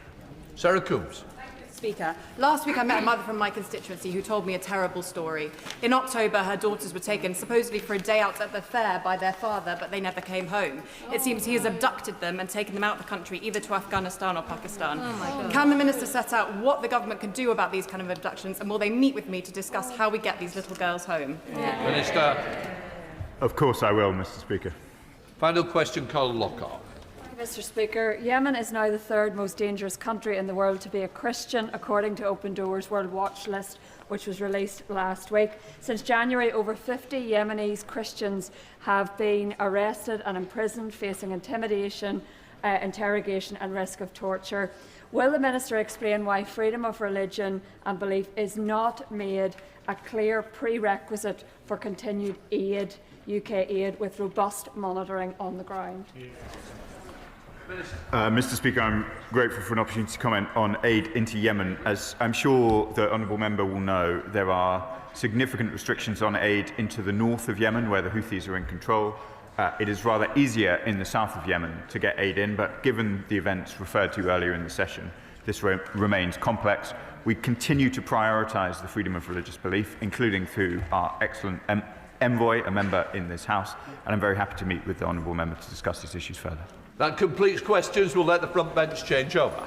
Sarah Coombs. Speaker, last week I met a mother from my constituency who told me a terrible story. In October, her daughters were taken supposedly for a day out at the fair by their father, but they never came home. It seems he has abducted them and taken them out of the country, either to Afghanistan or Pakistan. Can the Minister set out what the government can do about these kind of abductions, and will they meet with me to discuss how we get these little girls home? Minister. Of course I will, Mr. Speaker. Final question, Colin Lockhart. Mr. Speaker, Yemen is now the third most dangerous country in the world to be a Christian, according to Open Doors World Watch List, which was released last week. Since January, over 50 Yemenis Christians have been arrested and imprisoned, facing intimidation, interrogation and risk of torture. Will the Minister explain why freedom of religion and belief is not made a clear prerequisite for continued aid, UK aid, with robust monitoring on the ground? Mr. Speaker, I'm grateful for an opportunity to comment on aid into Yemen. As I'm sure the honourable member will know, there are significant restrictions on aid into the north of Yemen, where the Houthis are in control. It is rather easier in the south of Yemen to get aid in, but given the events referred to earlier in the session, this remains complex. We continue to prioritise the freedom of religious belief, including through our excellent envoy, a member in this House, and I'm very happy to meet with the honourable member to discuss these issues further. That completes questions. We'll let the front bench change over.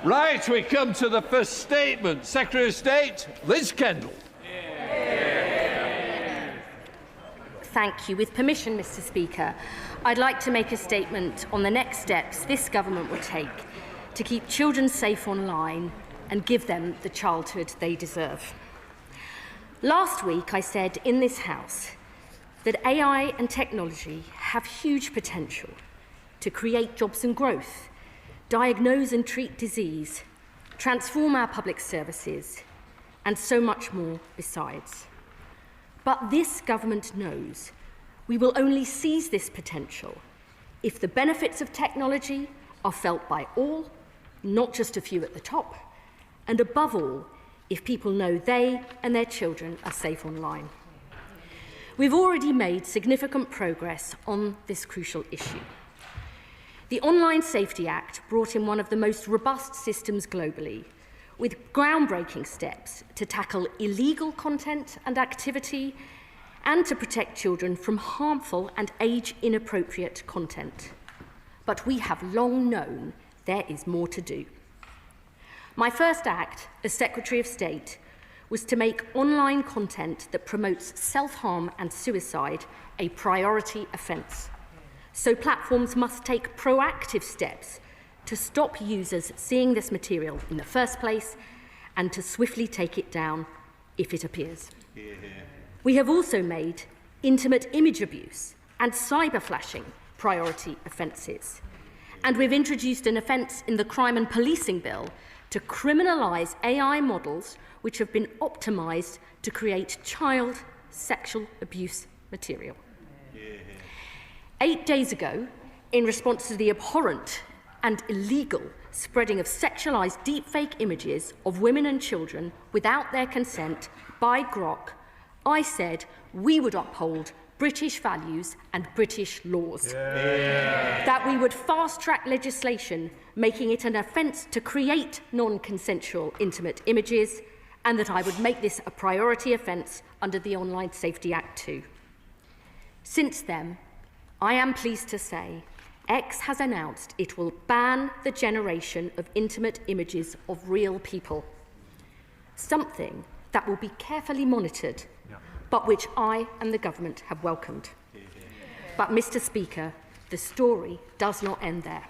Right, we come to the first statement. Secretary of State, Liz Kendall. Thank you. With permission, Mr. Speaker, I'd like to make a statement on the next steps this government will take to keep children safe online and give them the childhood they deserve. Last week, I said in this House that AI and technology have huge potential to create jobs and growth, diagnose and treat disease, transform our public services, and so much more besides. But this government knows we will only seize this potential if the benefits of technology are felt by all, not just a few at the top, and above all, if people know they and their children are safe online. We've already made significant progress on this crucial issue. The Online Safety Act brought in one of the most robust systems globally, with groundbreaking steps to tackle illegal content and activity and to protect children from harmful and age-inappropriate content. But we have long known there is more to do. My first act as Secretary of State was to make online content that promotes self-harm and suicide a priority offence. So platforms must take proactive steps to stop users seeing this material in the first place and to swiftly take it down if it appears. Hear, hear. We have also made intimate image abuse and cyber flashing priority offences. And we've introduced an offence in the Crime and Policing Bill to criminalise AI models which have been optimised to create child sexual abuse material. 8 days ago, in response to the abhorrent and illegal spreading of sexualised deepfake images of women and children without their consent by Grok, I said we would uphold British values and British laws. That we would fast-track legislation making it an offence to create non-consensual intimate images, and that I would make this a priority offence under the Online Safety Act too. Since then, I am pleased to say X has announced it will ban the generation of intimate images of real people, something that will be carefully monitored, but which I and the government have welcomed. But, Mr. Speaker, the story does not end there.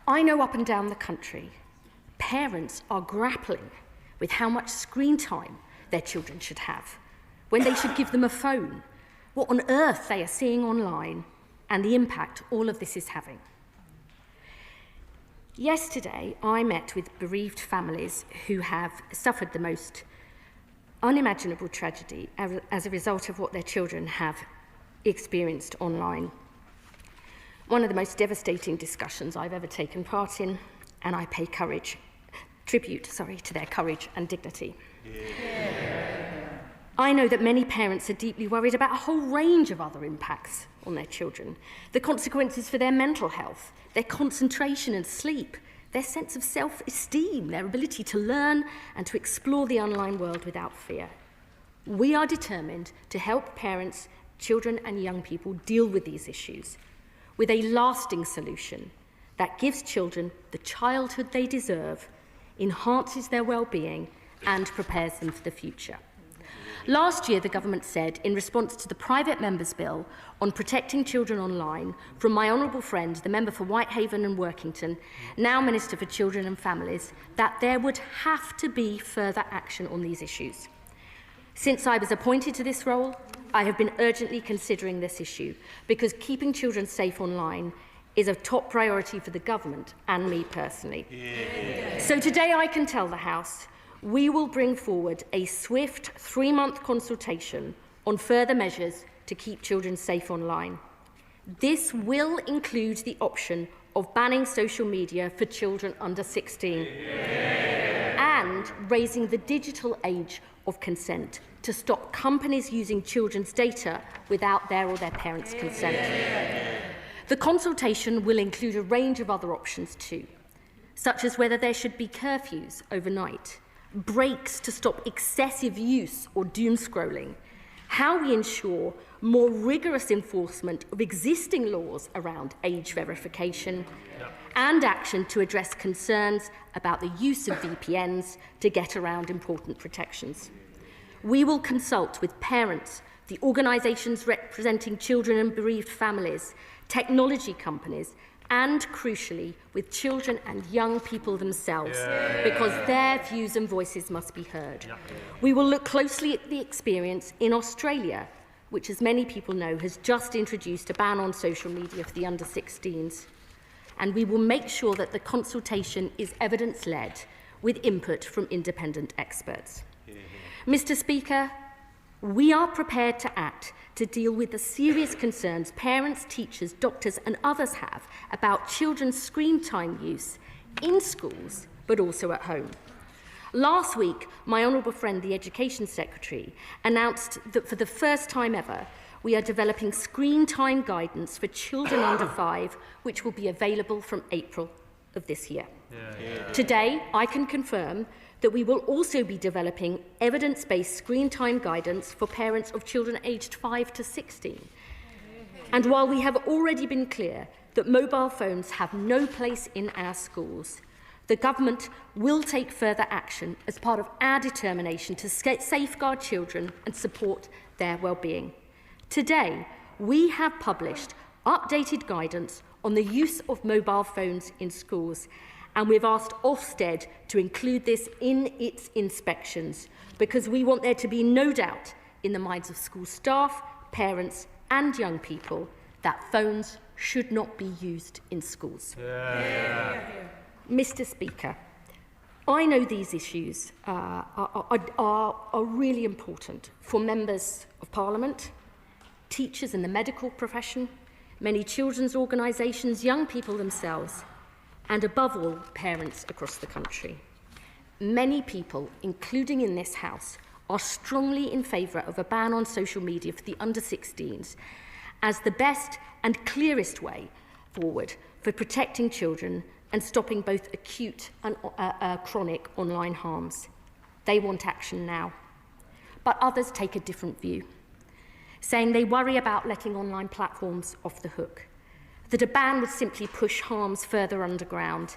I know up and down the country, parents are grappling with how much screen time their children should have, when they should give them a phone, what on earth they are seeing online, and the impact all of this is having. Yesterday, I met with bereaved families who have suffered the most unimaginable tragedy as a result of what their children have experienced online. One of the most devastating discussions I've ever taken part in, and I pay tribute to their courage and dignity. I know that many parents are deeply worried about a whole range of other impacts on their children. The consequences for their mental health, their concentration and sleep, their sense of self-esteem, their ability to learn and to explore the online world without fear. We are determined to help parents, children and young people deal with these issues with a lasting solution that gives children the childhood they deserve, enhances their well-being and prepares them for the future. Last year, the government said, in response to the private member's bill on protecting children online, from my honourable friend, the member for Whitehaven and Workington, now Minister for Children and Families, that there would have to be further action on these issues. Since I was appointed to this role, I have been urgently considering this issue because keeping children safe online is a top priority for the government and me personally. So today I can tell the House we will bring forward a swift 3-month consultation on further measures to keep children safe online. This will include the option of banning social media for children under 16 and raising the digital age of consent to stop companies using children's data without their or their parents' consent. The consultation will include a range of other options too, such as whether there should be curfews overnight, breaks to stop excessive use or doom scrolling, how we ensure more rigorous enforcement of existing laws around age verification, and action to address concerns about the use of VPNs to get around important protections. We will consult with parents, the organisations representing children and bereaved families, technology companies, and, crucially, with children and young people themselves, because their views and voices must be heard. We will look closely at the experience in Australia, which, as many people know, has just introduced a ban on social media for the under-16s. And we will make sure that the consultation is evidence-led, with input from independent experts. Mr. Speaker, we are prepared to act to deal with the serious concerns parents, teachers, doctors and others have about children's screen time use in schools, but also at home. Last week, my honourable friend, the Education Secretary, announced that for the first time ever, we are developing screen time guidance for children under 5, which will be available from April of this year. Today, I can confirm that we will also be developing evidence-based screen time guidance for parents of children aged 5 to 16. And while we have already been clear that mobile phones have no place in our schools, the government will take further action as part of our determination to safeguard children and support their well-being. Today, we have published updated guidance on the use of mobile phones in schools, and we've asked Ofsted to include this in its inspections because we want there to be no doubt in the minds of school staff, parents and young people that phones should not be used in schools. Mr. Speaker, I know these issues are really important for members of Parliament, teachers in the medical profession, many children's organisations, young people themselves, and above all, parents across the country. Many people, including in this House, are strongly in favour of a ban on social media for the under-16s as the best and clearest way forward for protecting children and stopping both acute and chronic online harms. They want action now. But others take a different view, saying they worry about letting online platforms off the hook, that a ban would simply push harms further underground,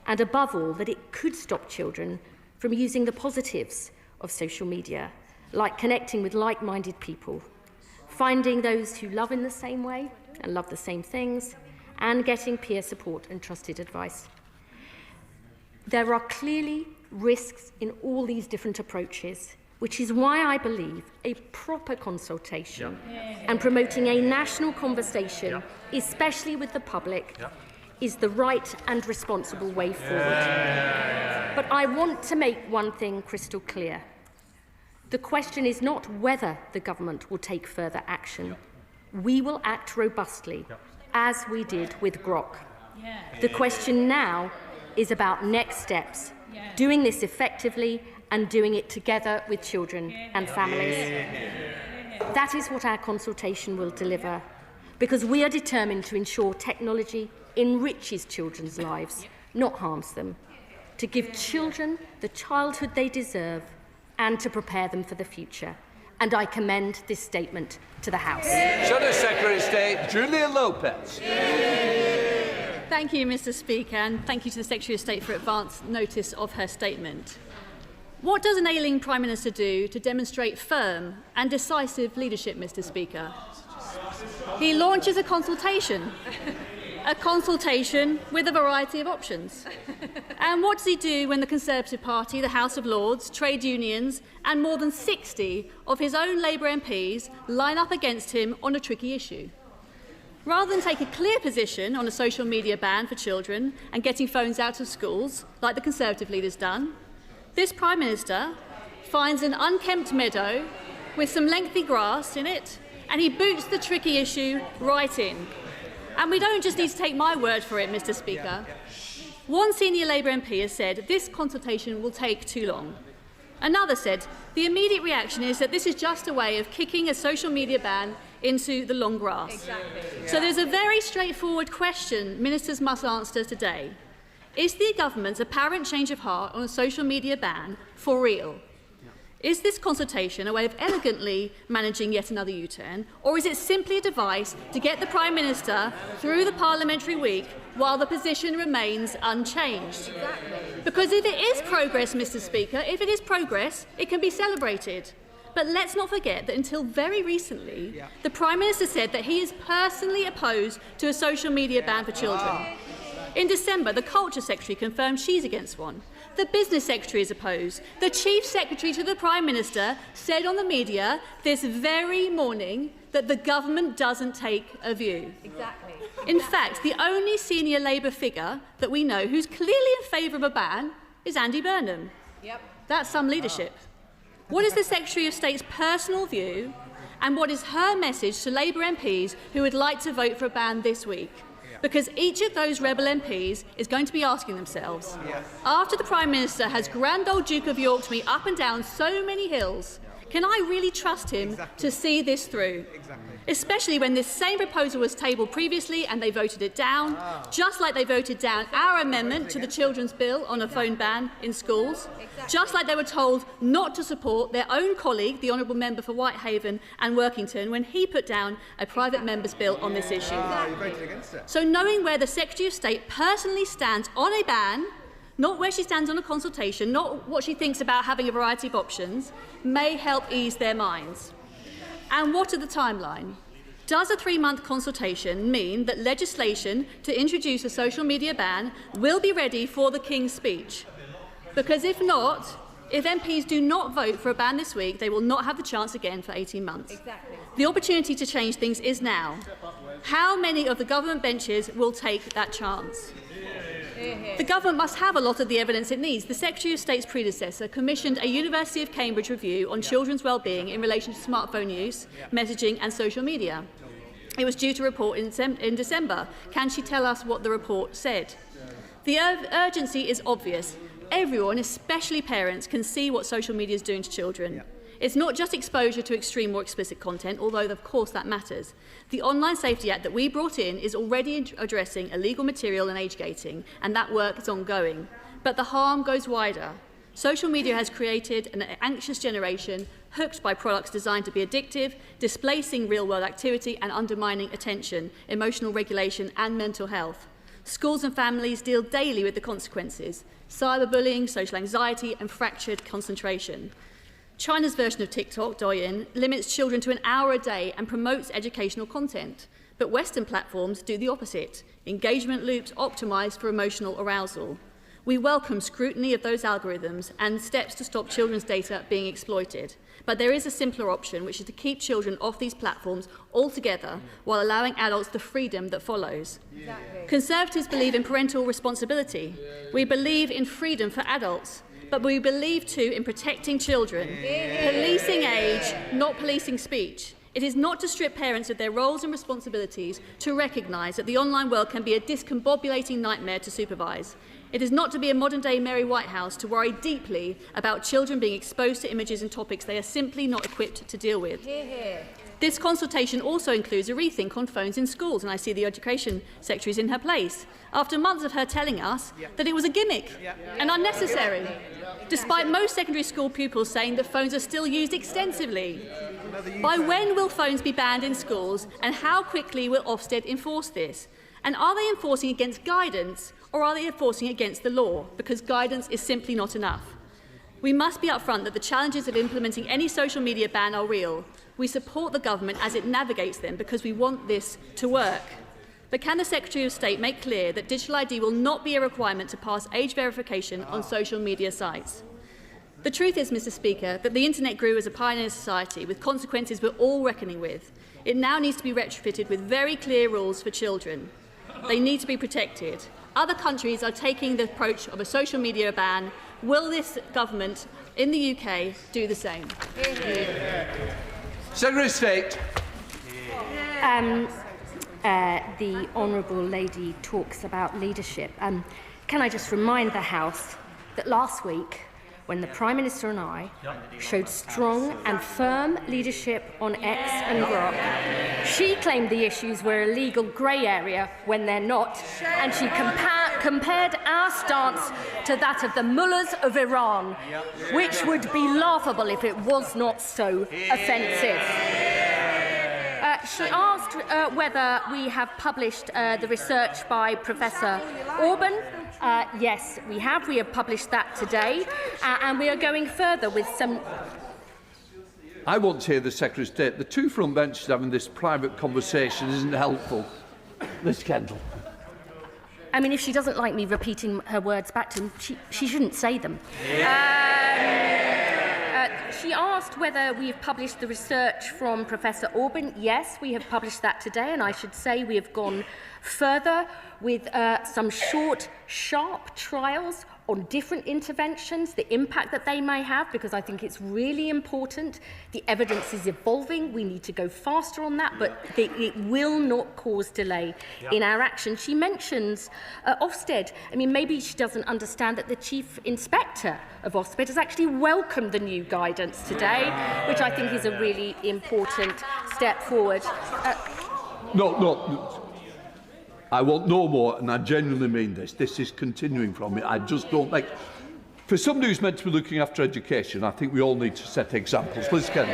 and above all, that it could stop children from using the positives of social media, like connecting with like-minded people, finding those who love in the same way and love the same things, and getting peer support and trusted advice. There are clearly risks in all these different approaches, which is why I believe a proper consultation and promoting a national conversation, especially with the public, is the right and responsible way forward. But I want to make one thing crystal clear. The question is not whether the government will take further action. We will act robustly, as we did with Grok. The question now is about next steps, doing this effectively and doing it together with children and families. That is what our consultation will deliver, because we are determined to ensure technology enriches children's lives, not harms them, to give children the childhood they deserve and to prepare them for the future. And I commend this statement to the House. Shadow Secretary of State Julia Lopez. Thank you, Mr. Speaker, and thank you to the Secretary of State for advance notice of her statement. What does an ailing Prime Minister do to demonstrate firm and decisive leadership, Mr. Speaker? He launches a consultation with a variety of options. And what does he do when the Conservative Party, the House of Lords, trade unions and more than 60 of his own Labour MPs line up against him on a tricky issue? Rather than take a clear position on a social media ban for children and getting phones out of schools, like the Conservative leader's done, this Prime Minister finds an unkempt meadow with some lengthy grass in it, and he boots the tricky issue right in. And we don't just need to take my word for it, Mr. Speaker. One senior Labour MP has said this consultation will take too long. Another said the immediate reaction is that this is just a way of kicking a social media ban into the long grass. Exactly. So there's a very straightforward question ministers must answer today. Is the government's apparent change of heart on a social media ban for real? Is this consultation a way of elegantly managing yet another U-turn, or is it simply a device to get the Prime Minister through the parliamentary week while the position remains unchanged? Exactly. Because if it is progress, Mr. Speaker, if it is progress, it can be celebrated. But let's not forget that until very recently, the Prime Minister said that he is personally opposed to a social media ban for children. In December, the Culture Secretary confirmed she's against one. The Business Secretary is opposed. The Chief Secretary to the Prime Minister said on the media this very morning that the government doesn't take a view. Exactly. In fact, the only senior Labour figure that we know who's clearly in favour of a ban is Andy Burnham. Yep. That's some leadership. What is the Secretary of State's personal view, and what is her message to Labour MPs who would like to vote for a ban this week? Because each of those rebel MPs is going to be asking themselves, after the Prime Minister has grand old Duke of Yorked me up and down so many hills, can I really trust him to see this through? Especially when this same proposal was tabled previously and they voted it down, just like they voted down our amendment to the children's bill on a phone ban in schools, just like they were told not to support their own colleague, the Honourable Member for Whitehaven and Workington, when he put down a private member's bill on this issue. So knowing where the Secretary of State personally stands on a ban, not where she stands on a consultation, not what she thinks about having a variety of options, may help ease their minds. And what are the timeline? Does a 3-month consultation mean that legislation to introduce a social media ban will be ready for the King's speech? Because if not, if MPs do not vote for a ban this week, they will not have the chance again for 18 months. Exactly. The opportunity to change things is now. How many of the government benches will take that chance? The government must have a lot of the evidence it needs. The Secretary of State's predecessor commissioned a University of Cambridge review on children's well-being in relation to smartphone use, messaging and social media. It was due to report in December. Can she tell us what the report said? The urgency is obvious. Everyone, especially parents, can see what social media is doing to children. It's not just exposure to extreme or explicit content, although of course that matters. The Online Safety Act that we brought in is already addressing illegal material and age gating, and that work is ongoing. But the harm goes wider. Social media has created an anxious generation hooked by products designed to be addictive, displacing real-world activity and undermining attention, emotional regulation and mental health. Schools and families deal daily with the consequences: cyberbullying, social anxiety and fractured concentration. China's version of TikTok, Douyin, limits children to an hour a day and promotes educational content. But Western platforms do the opposite: engagement loops optimised for emotional arousal. We welcome scrutiny of those algorithms and steps to stop children's data being exploited. But there is a simpler option, which is to keep children off these platforms altogether while allowing adults the freedom that follows. Exactly. Conservatives believe in parental responsibility. We believe in freedom for adults. But we believe too in protecting children, policing age, not policing speech. It is not to strip parents of their roles and responsibilities to recognise that the online world can be a discombobulating nightmare to supervise. It is not to be a modern-day Mary Whitehouse to worry deeply about children being exposed to images and topics they are simply not equipped to deal with. Hear, hear. This consultation also includes a rethink on phones in schools, and I see the Education Secretary is in her place, after months of her telling us that it was a gimmick and unnecessary, despite most secondary school pupils saying that phones are still used extensively. By when will phones be banned in schools, and how quickly will Ofsted enforce this? And are they enforcing against guidance, or are they enforcing against the law? Because guidance is simply not enough. We must be upfront that the challenges of implementing any social media ban are real. We support the government as it navigates them because we want this to work. But can the Secretary of State make clear that digital ID will not be a requirement to pass age verification on social media sites? The truth is, Mr. Speaker, that the internet grew as a pioneer society with consequences we're all reckoning with. It now needs to be retrofitted with very clear rules for children. They need to be protected. Other countries are taking the approach of a social media ban. Will this government in the UK do the same? Secretary of State. The Honourable Lady talks about leadership. Can I just remind the House that last week, when the Prime Minister and I showed strong and firm leadership on X and Grok, she claimed the issues were a legal grey area when they're not, and she compared our stance to that of the mullahs of Iran, which would be laughable if it was not so offensive. She asked whether we have published the research by Professor Orban. Yes, we have. We have published that today, and we are going further with some... I want to hear the Secretary of State. The two front benches having this private conversation isn't helpful. Ms Kendall. I mean, if she doesn't like me repeating her words back to him, she shouldn't say them. She asked whether we have published the research from Professor Orban. Yes, we have published that today, and I should say we have gone further with some short, sharp trials on different interventions, the impact that they may have, because I think it's really important. The evidence is evolving. We need to go faster on that, but it will not cause delay in our action. She mentions Ofsted. I mean, maybe she doesn't understand that the Chief Inspector of Ofsted has actually welcomed the new guidance today, which I think is a really important step forward. No. I want no more, and I genuinely mean this. This is continuing from it. I just don't like... For somebody who's meant to be looking after education, I think we all need to set examples. Liz Kendall.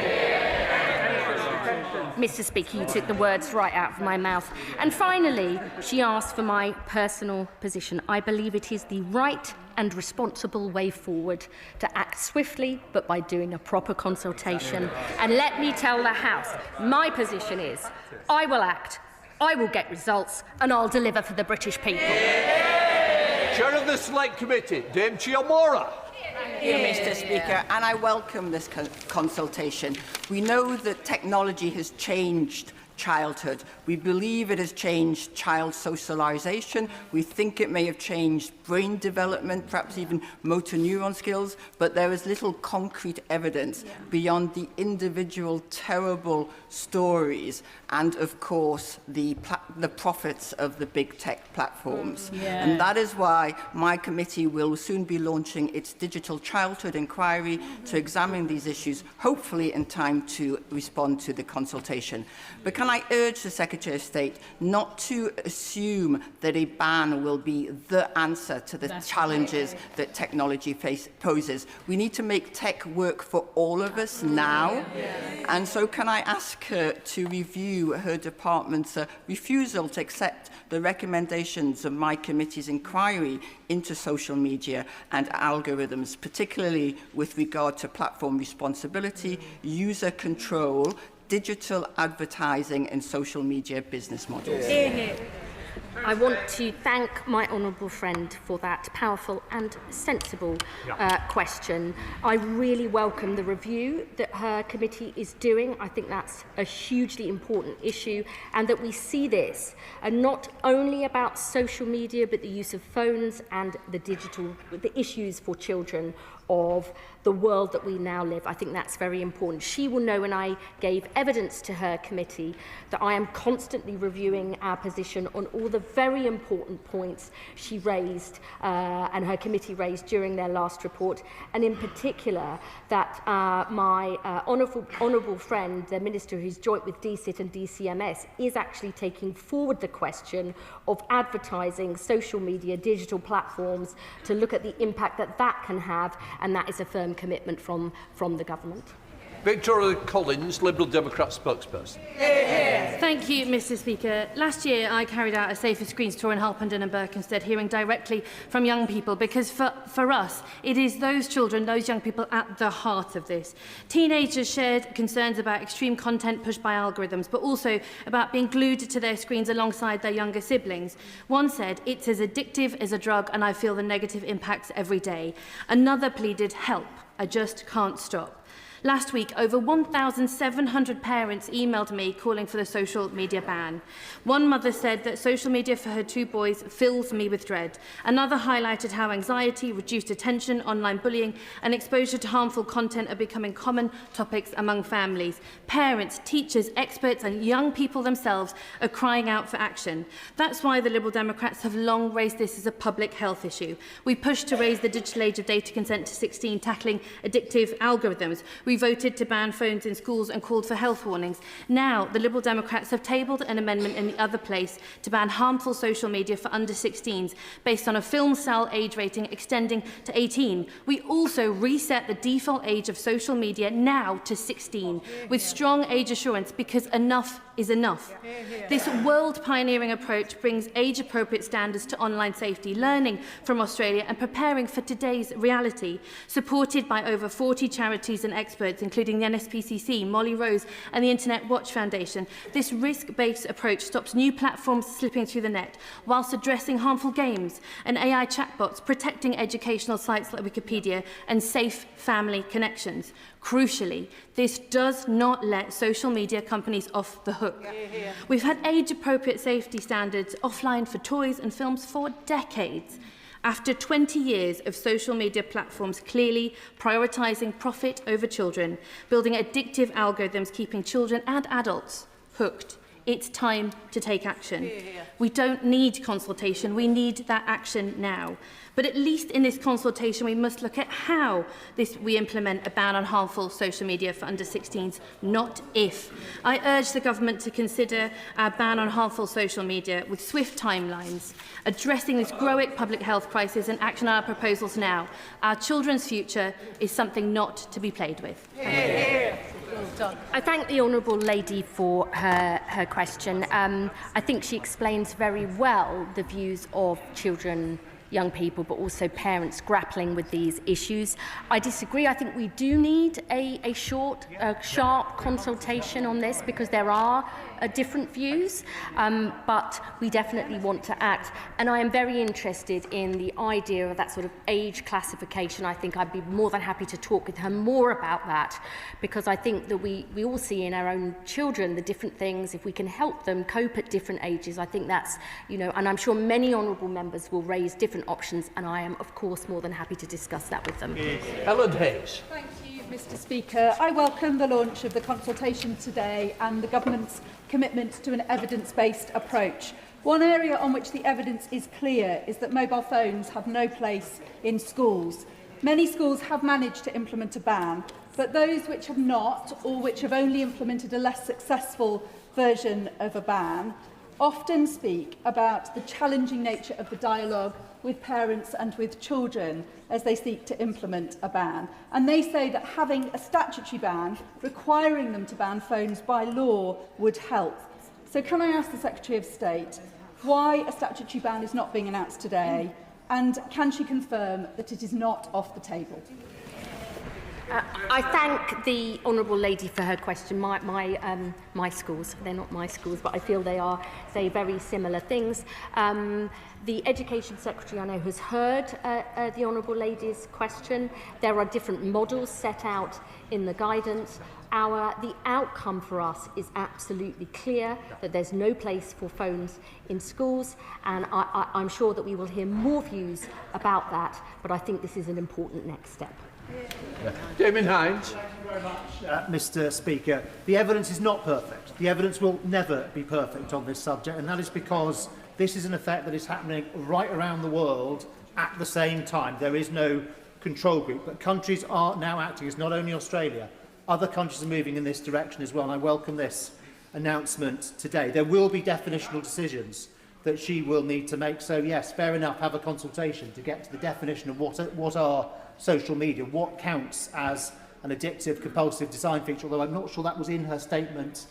Mr. Speaker, you took the words right out of my mouth. And finally, she asked for my personal position. I believe it is the right and responsible way forward to act swiftly, but by doing a proper consultation. And let me tell the House, my position is I will act, I will get results, and I'll deliver for the British people. Chair of the Select Committee, Dame Chiamora. Thank you, Mr. Speaker, and I welcome this consultation. We know that technology has changed childhood. We believe it has changed child socialisation. We think it may have changed brain development, perhaps even motor neuron skills, but there is little concrete evidence beyond the individual terrible stories and, of course, the profits of the big tech platforms. And that is why my committee will soon be launching its digital childhood inquiry to examine these issues, hopefully in time to respond to the consultation. But can I urge the Secretary of State not to assume that a ban will be the answer to the challenges that technology poses. We need to make tech work for all of us now. And so can I ask her to review her department's refusal to accept the recommendations of my committee's inquiry into social media and algorithms, particularly with regard to platform responsibility, user control, digital advertising and social media business models. I want to thank my honourable friend for that powerful and sensible question. I really welcome the review that her committee is doing. I think that's a hugely important issue, and that we see this not only about social media, but the use of phones and the issues for children of the world that we now live. I think that's very important. She will know when I gave evidence to her committee that I am constantly reviewing our position on all the very important points she raised and her committee raised during their last report, and in particular that my honourable friend, the Minister who's joint with DCIT and DCMS, is actually taking forward the question of advertising, social media, digital platforms, to look at the impact that that can have, and that is a firm commitment from the government. Victoria Collins, Liberal Democrat spokesperson. Thank you, Mr. Speaker. Last year, I carried out a Safer Screens tour in Harpenden and Berkhamsted, hearing directly from young people, because for us, it is those children, those young people at the heart of this. Teenagers shared concerns about extreme content pushed by algorithms, but also about being glued to their screens alongside their younger siblings. One said, "It's as addictive as a drug, and I feel the negative impacts every day." Another pleaded, "Help, I just can't stop." Last week, over 1,700 parents emailed me calling for the social media ban. One mother said that social media for her 2 boys fills me with dread. Another highlighted how anxiety, reduced attention, online bullying and exposure to harmful content are becoming common topics among families. Parents, teachers, experts and young people themselves are crying out for action. That's why the Liberal Democrats have long raised this as a public health issue. We pushed to raise the digital age of data consent to 16, tackling addictive algorithms. We voted to ban phones in schools and called for health warnings. Now, the Liberal Democrats have tabled an amendment in the other place to ban harmful social media for under 16s based on a film cell age rating extending to 18. We also reset the default age of social media now to 16 with strong age assurance, because enough is enough. This world-pioneering approach brings age-appropriate standards to online safety, learning from Australia and preparing for today's reality. Supported by over 40 charities and experts, including the NSPCC, Molly Rose and the Internet Watch Foundation, this risk-based approach stops new platforms slipping through the net, whilst addressing harmful games and AI chatbots, protecting educational sites like Wikipedia and safe family connections. Crucially, this does not let social media companies off the hook. We've had age-appropriate safety standards offline for toys and films for decades. After 20 years of social media platforms clearly prioritising profit over children, building addictive algorithms keeping children and adults hooked, it's time to take action. We don't need consultation, we need that action now. But at least in this consultation, we must look at how we implement a ban on harmful social media for under 16s, not if. I urge the government to consider a ban on harmful social media with swift timelines, addressing this growing public health crisis, and action on our proposals now. Our children's future is something not to be played with. I thank the Honourable Lady for her question. I think she explains very well the views of children, young people, but also parents grappling with these issues. I disagree. I think we do need a sharp consultation on this, because there are different views, but we definitely want to act. And I am very interested in the idea of that sort of age classification. I think I'd be more than happy to talk with her more about that, because I think that we all see in our own children the different things. If we can help them cope at different ages, I think that's, and I'm sure many honourable members will raise different options, and I am, of course, more than happy to discuss that with them. Ellen Hayes. Thank you, Mr. Speaker. I welcome the launch of the consultation today and the government's commitment to an evidence-based approach. One area on which the evidence is clear is that mobile phones have no place in schools. Many schools have managed to implement a ban, but those which have not, or which have only implemented a less successful version of a ban, often speak about the challenging nature of the dialogue with parents and with children as they seek to implement a ban. And they say that having a statutory ban, requiring them to ban phones by law, would help. So can I ask the Secretary of State why a statutory ban is not being announced today, and can she confirm that it is not off the table? I thank the Honourable Lady for her question. My schools, they're not my schools, but I feel they say very similar things. The Education Secretary, I know, has heard the Honourable Lady's question. There are different models set out in the guidance. The outcome for us is absolutely clear, that there's no place for phones in schools, and I'm sure that we will hear more views about that, but I think this is an important next step. Damien Hines. Thank you very much, Mr. Speaker. The evidence is not perfect. The evidence will never be perfect on this subject, and that is because This is an effect that is happening right around the world at the same time. There is no control group, but countries are now acting. It's not only Australia. Other countries are moving in this direction as well, and I welcome this announcement today. There will be definitional decisions that she will need to make. So yes, fair enough, have a consultation to get to the definition of what are social media, what counts as an addictive, compulsive design feature, although I'm not sure that was in her statement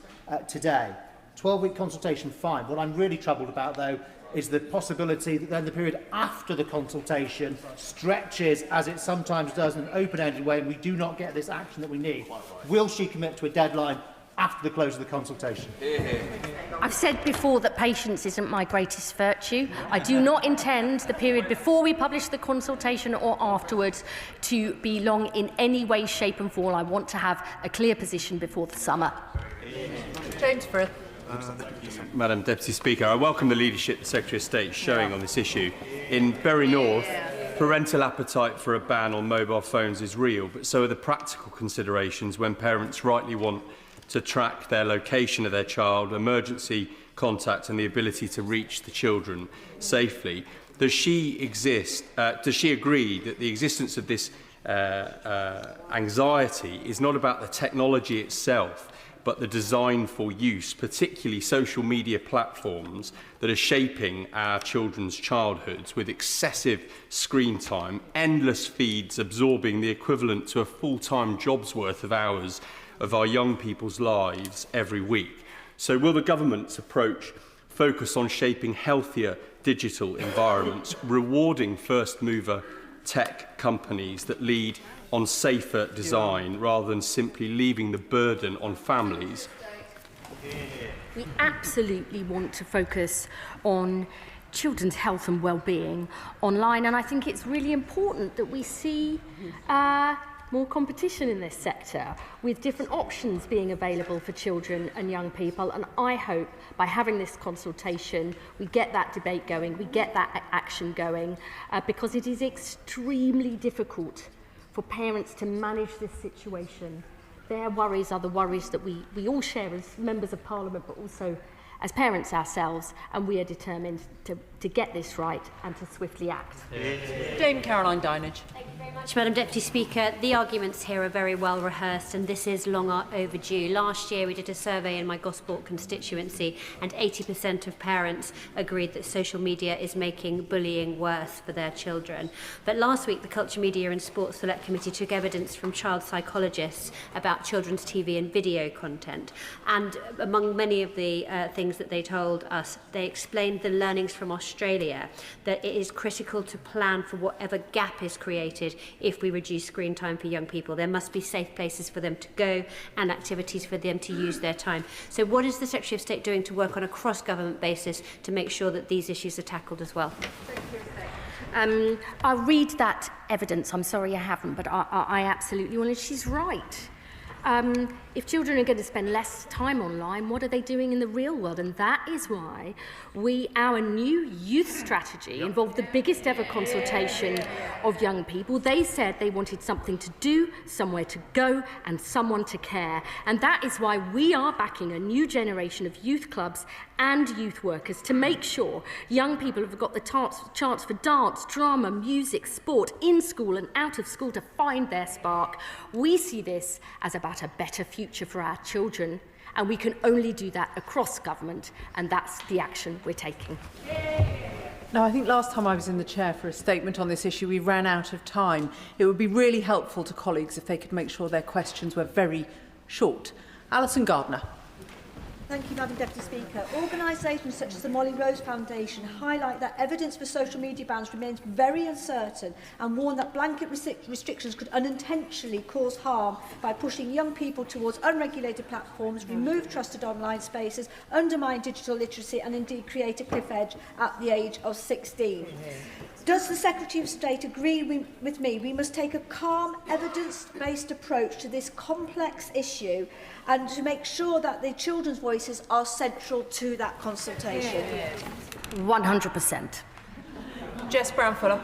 today. 12-week consultation, fine. What I'm really troubled about, though, is the possibility that then the period after the consultation stretches, as it sometimes does, in an open-ended way, and we do not get this action that we need. Will she commit to a deadline after the close of the consultation? I've said before that patience isn't my greatest virtue. I do not intend the period before we publish the consultation or afterwards to be long in any way, shape and form. I want to have a clear position before the summer. James Frith. Madam Deputy Speaker, I welcome the leadership the Secretary of State is showing on this issue. In Bury North, parental appetite for a ban on mobile phones is real, but so are the practical considerations when parents rightly want to track their location of their child, emergency contact and the ability to reach the children safely. Does she agree that the existence of this anxiety is not about the technology itself, but the design for use, particularly social media platforms that are shaping our children's childhoods with excessive screen time, endless feeds absorbing the equivalent to a full-time job's worth of hours of our young people's lives every week? So will the government's approach focus on shaping healthier digital environments, rewarding first-mover tech companies that lead on safer design rather than simply leaving the burden on families? We absolutely want to focus on children's health and well-being online, and I think it's really important that we see more competition in this sector with different options being available for children and young people, and I hope by having this consultation we get that debate going, we get that action going, because it is extremely difficult for parents to manage this situation. Their worries are the worries that we all share as members of Parliament, but also as parents ourselves, and we are determined to get this right and to swiftly act. Dame Caroline Dinage. Thank you very much, Madam Deputy Speaker. The arguments here are very well rehearsed, and this is long overdue. Last year we did a survey in my Gosport constituency, and 80% of parents agreed that social media is making bullying worse for their children. But last week the Culture, Media and Sports Select Committee took evidence from child psychologists about children's TV and video content, and among many of the things that they told us, they explained the learnings from Australia, that it is critical to plan for whatever gap is created if we reduce screen time for young people. There must be safe places for them to go and activities for them to use their time. So what is the Secretary of State doing to work on a cross-government basis to make sure that these issues are tackled as well? I'll read that evidence. I'm sorry I haven't, but I absolutely will, and she's right. If children are going to spend less time online, what are they doing in the real world? And that is why our new youth strategy involved the biggest ever consultation of young people. They said they wanted something to do, somewhere to go, and someone to care. And that is why we are backing a new generation of youth clubs and youth workers to make sure young people have got the chance for dance, drama, music, sport, in school and out of school, to find their spark. We see this as about a better future for our children, and we can only do that across government, and that's the action we're taking. Now, I think last time I was in the chair for a statement on this issue, we ran out of time. It would be really helpful to colleagues if they could make sure their questions were very short. Alison Gardner. Thank you, Madam Deputy Speaker. Organisations such as the Molly Rose Foundation highlight that evidence for social media bans remains very uncertain and warn that blanket restrictions could unintentionally cause harm by pushing young people towards unregulated platforms, remove trusted online spaces, undermine digital literacy and indeed create a cliff edge at the age of 16. Does the Secretary of State agree with me we must take a calm, evidence-based approach to this complex issue and to make sure that the children's voices are central to that consultation? 100%. Jess Brown-Fuller.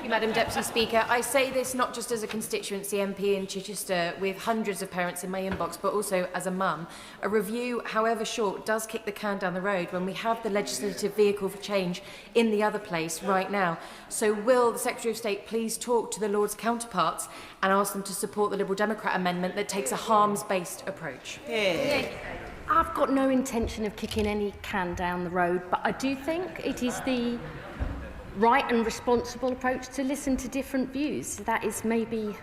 you, Madam Deputy Speaker. I say this not just as a constituency MP in Chichester with hundreds of parents in my inbox, but also as a mum. A review, however short, does kick the can down the road when we have the legislative vehicle for change in the other place right now. So will the Secretary of State please talk to the Lord's counterparts and ask them to support the Liberal Democrat amendment that takes a harms-based approach? I've got no intention of kicking any can down the road, but I do think it is the right and responsible approach to listen to different views. That is maybe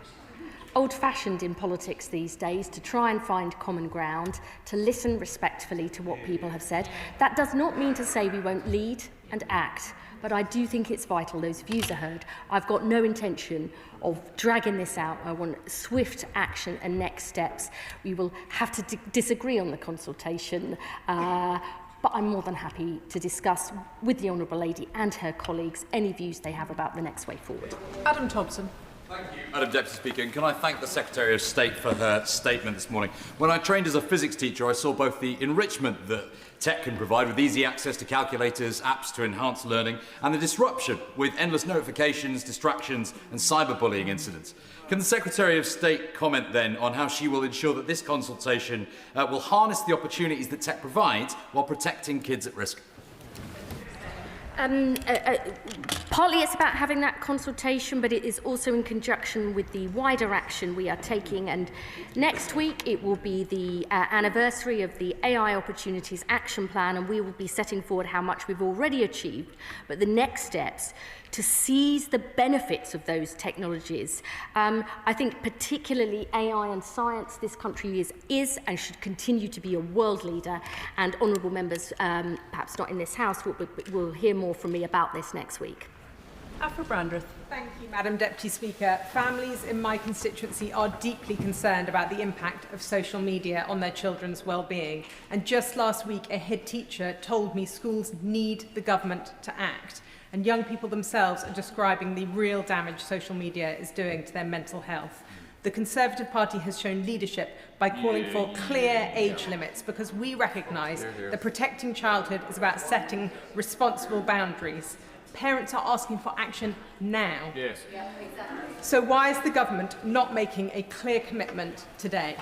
old-fashioned in politics these days, to try and find common ground, to listen respectfully to what people have said. That does not mean to say we won't lead and act, but I do think it's vital those views are heard. I've got no intention of dragging this out. I want swift action and next steps. We will have to disagree on the consultation, but I'm more than happy to discuss with the Honourable Lady and her colleagues any views they have about the next way forward. Adam Thompson. Thank you, Madam Deputy Speaker, and can I thank the Secretary of State for her statement this morning. When I trained as a physics teacher, I saw both the enrichment that tech can provide with easy access to calculators, apps to enhance learning, and the disruption with endless notifications, distractions and cyberbullying incidents. Can the Secretary of State comment then on how she will ensure that this consultation will harness the opportunities that tech provides while protecting kids at risk? Partly it's about having that consultation, but it is also in conjunction with the wider action we are taking. And next week it will be the anniversary of the AI Opportunities Action Plan, and we will be setting forward how much we've already achieved, but the next steps to seize the benefits of those technologies. I think particularly AI and science, this country is and should continue to be a world leader, and honourable members, perhaps not in this House, will hear more from me about this next week. Afra Brandreth. Thank you, Madam Deputy Speaker. Families in my constituency are deeply concerned about the impact of social media on their children's well-being. And just last week, a head teacher told me schools need the government to act. And young people themselves are describing the real damage social media is doing to their mental health. The Conservative Party has shown leadership by calling for clear age limits, because we recognise that protecting childhood is about setting responsible boundaries. Parents are asking for action now. Yes. So why is the government not making a clear commitment today?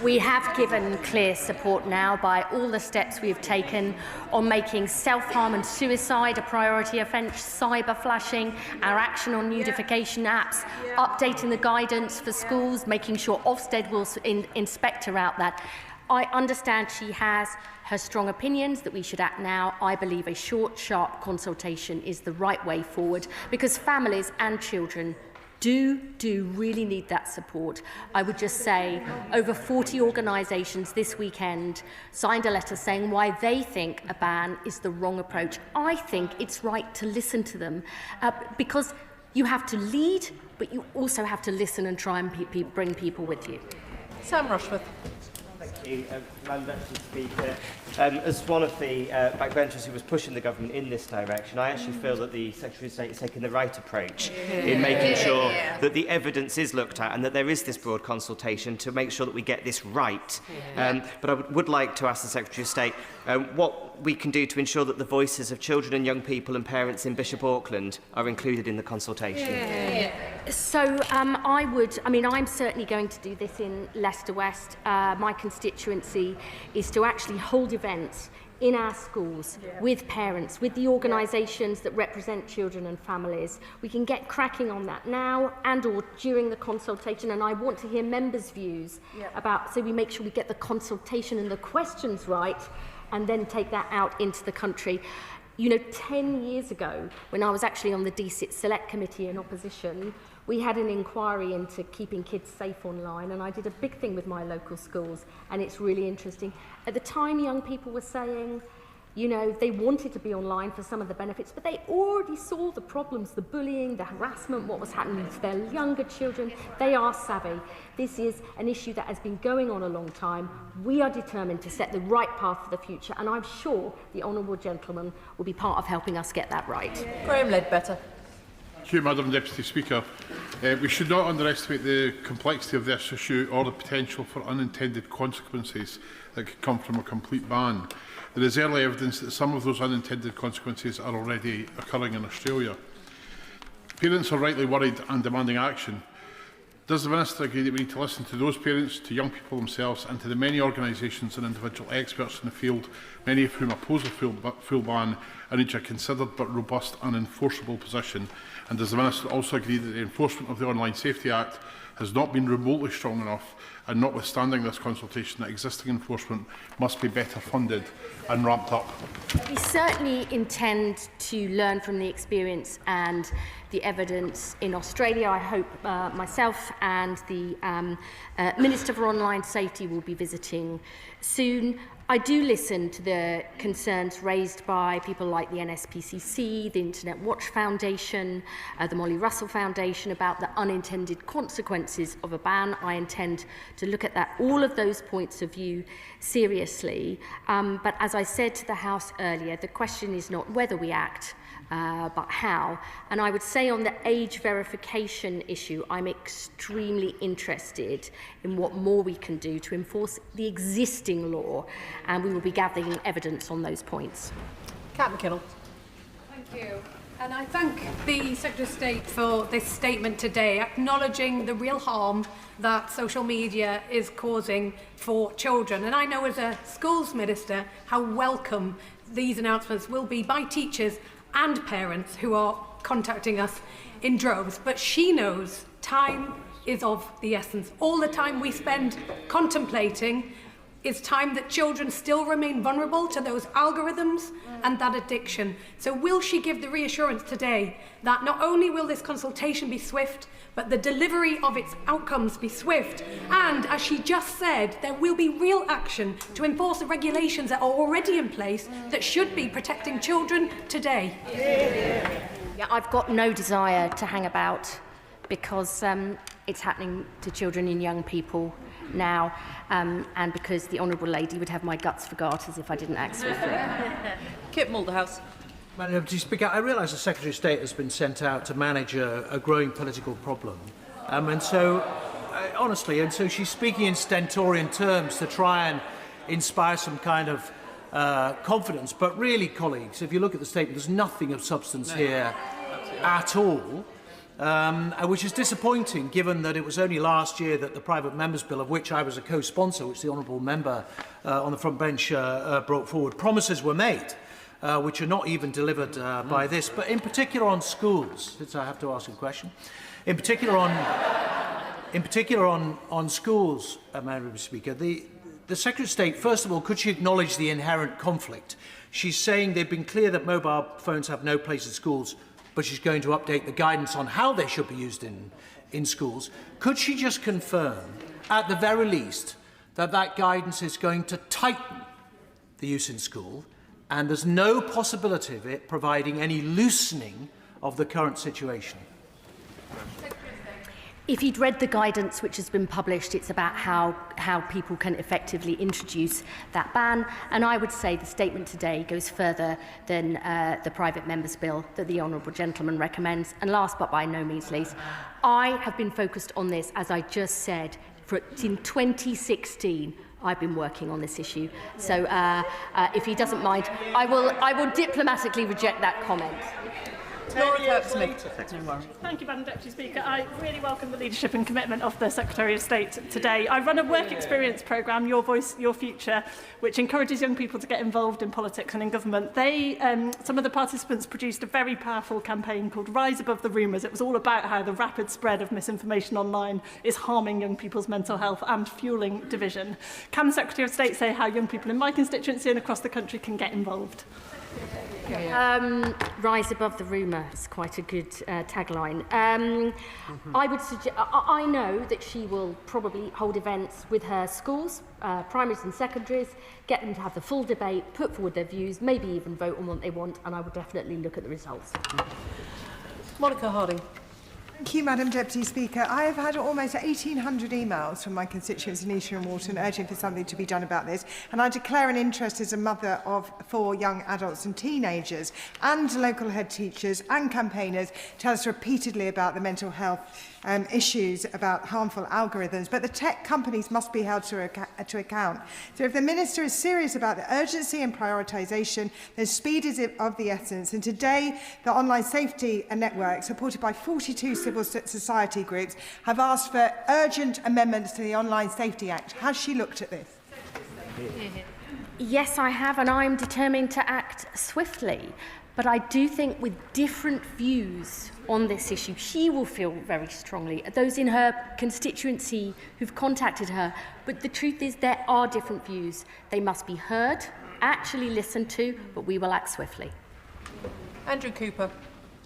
We have given clear support now by all the steps we have taken on making self-harm and suicide a priority offence, cyber flashing, our action on nudification apps, updating the guidance for schools, making sure Ofsted will inspect her out that. I understand she has her strong opinions that we should act now. I believe a short, sharp consultation is the right way forward, because families and children do really need that support. I would just say over 40 organisations this weekend signed a letter saying why they think a ban is the wrong approach. I think it's right to listen to them, because you have to lead, but you also have to listen and try and bring people with you. Sam Rushworth. Thank you, Madam Deputy Speaker. As one of the backbenchers who was pushing the government in this direction, I actually feel that the Secretary of State is taking the right approach in making sure that the evidence is looked at and that there is this broad consultation to make sure that we get this right. But I would like to ask the Secretary of State what we can do to ensure that the voices of children and young people and parents in Bishop Auckland are included in the consultation. So I'm certainly going to do this in Leicester West. My constituency is to actually hold events in our schools with parents, with the organisations that represent children and families. We can get cracking on that now and or during the consultation, and I want to hear members' views about, so we make sure we get the consultation and the questions right and then take that out into the country. You know, 10 years ago, when I was actually on the DSIT Select Committee in opposition, we had an inquiry into keeping kids safe online, and I did a big thing with my local schools, and it's really interesting. At the time, young people were saying, you know, they wanted to be online for some of the benefits, but they already saw the problems, the bullying, the harassment, what was happening to their younger children. They are savvy. This is an issue that has been going on a long time. We are determined to set the right path for the future, and I'm sure the honourable gentleman will be part of helping us get that right. Graham Ledbetter. Thank you, Madam Deputy Speaker. We should not underestimate the complexity of this issue or the potential for unintended consequences that could come from a complete ban. There is early evidence that some of those unintended consequences are already occurring in Australia. Parents are rightly worried and demanding action. Does the Minister agree that we need to listen to those parents, to young people themselves and to the many organisations and individual experts in the field, many of whom oppose a full ban and reach a considered but robust and enforceable position? And does the Minister also agree that the enforcement of the Online Safety Act has not been remotely strong enough, and notwithstanding this consultation, that existing enforcement must be better funded and ramped up? We certainly intend to learn from the experience and the evidence in Australia. I hope myself and the Minister for Online Safety will be visiting soon. I do listen to the concerns raised by people like the NSPCC, the Internet Watch Foundation, the Molly Russell Foundation about the unintended consequences of a ban. I intend to look at all of those points of view seriously. But as I said to the House earlier, the question is not whether we act, but how. And I would say on the age verification issue, I'm extremely interested in what more we can do to enforce the existing law, and we will be gathering evidence on those points. Kat McKinnell. Thank you. And I thank the Secretary of State for this statement today, acknowledging the real harm that social media is causing for children. And I know as a schools minister how welcome these announcements will be by teachers and parents who are contacting us in droves. But she knows time is of the essence. All the time we spend contemplating is time that children still remain vulnerable to those algorithms and that addiction. So will she give the reassurance today that not only will this consultation be swift, but the delivery of its outcomes be swift? And as she just said, there will be real action to enforce the regulations that are already in place that should be protecting children today. Yeah, I've got no desire to hang about because it's happening to children and young people now, and because the Honourable Lady would have my guts for garters if I didn't act swiftly. Kip Mulderhouse. Madam Deputy Speaker, I realise the Secretary of State has been sent out to manage a growing political problem. Honestly, she's speaking in stentorian terms to try and inspire some kind of confidence. But really, colleagues, if you look at the statement, there's nothing of substance here at all. Which is disappointing, given that it was only last year that the Private Members Bill, of which I was a co-sponsor, which the Honourable Member on the front bench brought forward, promises were made, which are not even delivered by this. But in particular on schools, since I have to ask a question, in particular on schools, Madam Speaker, the Secretary of State, first of all, could she acknowledge the inherent conflict? She's saying they've been clear that mobile phones have no place in schools, but she's going to update the guidance on how they should be used in schools. Could she just confirm, at the very least, that that guidance is going to tighten the use in school, and there's no possibility of it providing any loosening of the current situation? If you'd read the guidance which has been published, it's about how people can effectively introduce that ban. And I would say the statement today goes further than the Private Members Bill that the Honourable Gentleman recommends. And last but by no means least, I have been focused on this, as I just said, in 2016. I've been working on this issue. So if he doesn't mind, I will diplomatically reject that comment. Thank you, Madam Deputy Speaker. I really welcome the leadership and commitment of the Secretary of State today. I run a work experience programme, Your Voice, Your Future, which encourages young people to get involved in politics and in government. Some of the participants produced a very powerful campaign called Rise Above the Rumours. It was all about how the rapid spread of misinformation online is harming young people's mental health and fuelling division. Can the Secretary of State say how young people in my constituency and across the country can get involved? Rise above the rumour is quite a good tagline. I would suggest, I know that she will probably hold events with her schools, primaries and secondaries, get them to have the full debate, put forward their views, maybe even vote on what they want, and I would definitely look at the results. Monica Harding. Thank you, Madam Deputy Speaker. I have had almost 1,800 emails from my constituents in Esher and Walton urging for something to be done about this, and I declare an interest as a mother of 4 young adults and teenagers, and local head teachers and campaigners tell us repeatedly about the mental health issues about harmful algorithms, but the tech companies must be held to account. So if the Minister is serious about the urgency and prioritisation, then speed is of the essence. And today, the online safety network, supported by 42 civil society groups, have asked for urgent amendments to the Online Safety Act. Has she looked at this? Yes, I have, and I'm determined to act swiftly. But I do think with different views on this issue, she will feel very strongly. Those in her constituency who've contacted her. But the truth is there are different views. They must be heard, actually listened to, but we will act swiftly. Andrew Cooper.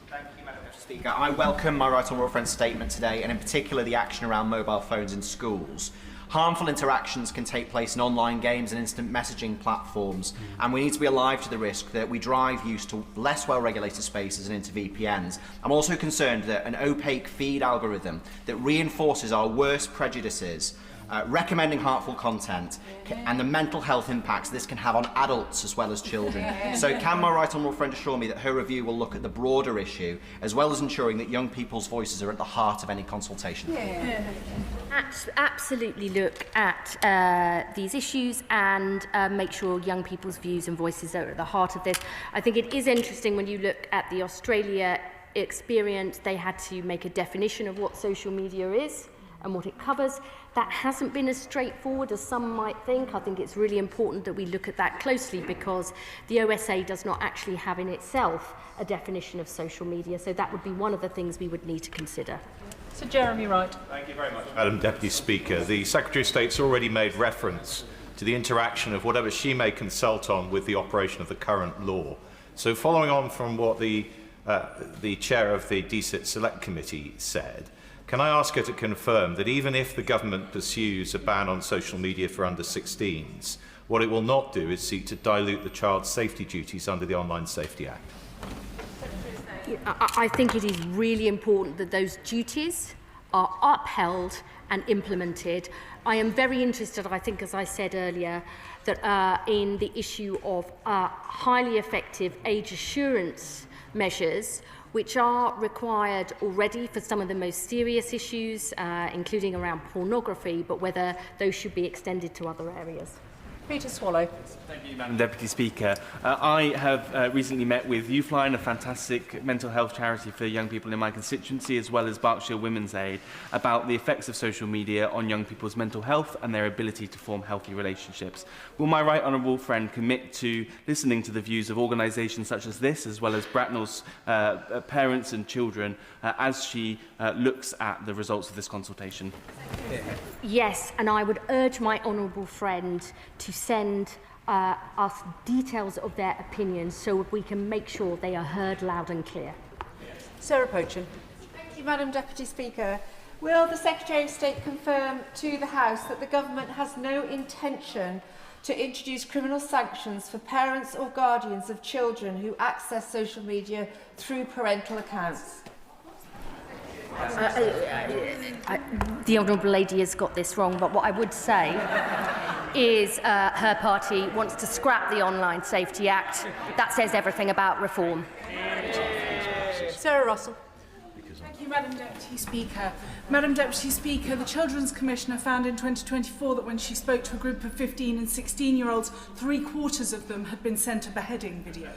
Thank you, Madam Speaker. I welcome my Right Honourable Friend's statement today, and in particular the action around mobile phones in schools. Harmful interactions can take place in online games and instant messaging platforms, and we need to be alive to the risk that we drive use to less well-regulated spaces and into VPNs. I'm also concerned that an opaque feed algorithm that reinforces our worst prejudices, recommending harmful content, and the mental health impacts this can have on adults as well as children. So can my Right Honourable Friend assure me that her review will look at the broader issue, as well as ensuring that young people's voices are at the heart of any consultation? Absolutely look at these issues and make sure young people's views and voices are at the heart of this. I think it is interesting when you look at the Australia experience, they had to make a definition of what social media is and what it covers. That hasn't been as straightforward as some might think. I think it's really important that we look at that closely because the OSA does not actually have in itself a definition of social media, so that would be one of the things we would need to consider. Sir Jeremy Wright. Thank you very much, Madam Deputy Speaker. The Secretary of State's already made reference to the interaction of whatever she may consult on with the operation of the current law. So following on from what the chair of the DSIT Select Committee said, can I ask her to confirm that even if the government pursues a ban on social media for under 16s, what it will not do is seek to dilute the child's safety duties under the Online Safety Act? I think it is really important that those duties are upheld and implemented. I am very interested, I think, as I said earlier, that in the issue of highly effective age assurance measures, which are required already for some of the most serious issues, including around pornography, but whether those should be extended to other areas. Peter Swallow. Thank you, Madam Deputy Speaker. I have recently met with Youthline, a fantastic mental health charity for young people in my constituency, as well as Berkshire Women's Aid, about the effects of social media on young people's mental health and their ability to form healthy relationships. Will my Right Honourable Friend commit to listening to the views of organisations such as this, as well as Bracknell's parents and children, as she looks at the results of this consultation? Yes, and I would urge my honourable friend to send us details of their opinions so we can make sure they are heard loud and clear. Sarah Pochin. Thank you, Madam Deputy Speaker. Will the Secretary of State confirm to the House that the Government has no intention to introduce criminal sanctions for parents or guardians of children who access social media through parental accounts? The Honourable Lady has got this wrong, but what I would say is her party wants to scrap the Online Safety Act. That says everything about reform. Sarah Russell. Thank you, Madam Deputy Speaker. Madam Deputy Speaker, the Children's Commissioner found in 2024 that when she spoke to a group of 15 and 16-year-olds, 3/4 of them had been sent a beheading video.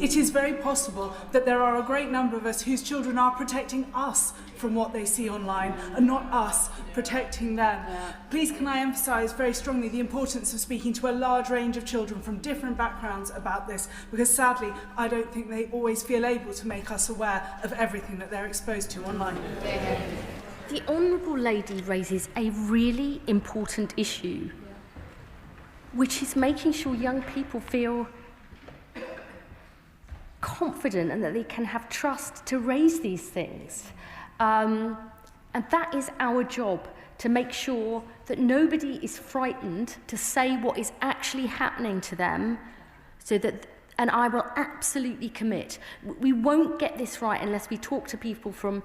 It is very possible that there are a great number of us whose children are protecting us from what they see online and not us protecting them. Please can I emphasise very strongly the importance of speaking to a large range of children from different backgrounds about this, because sadly I don't think they always feel able to make us aware of everything that they're exposed to online. The Honourable Lady raises a really important issue, which is making sure young people feel confident and that they can have trust to raise these things. And that is our job, to make sure that nobody is frightened to say what is actually happening to them, so that, and I will absolutely commit, we won't get this right unless we talk to people from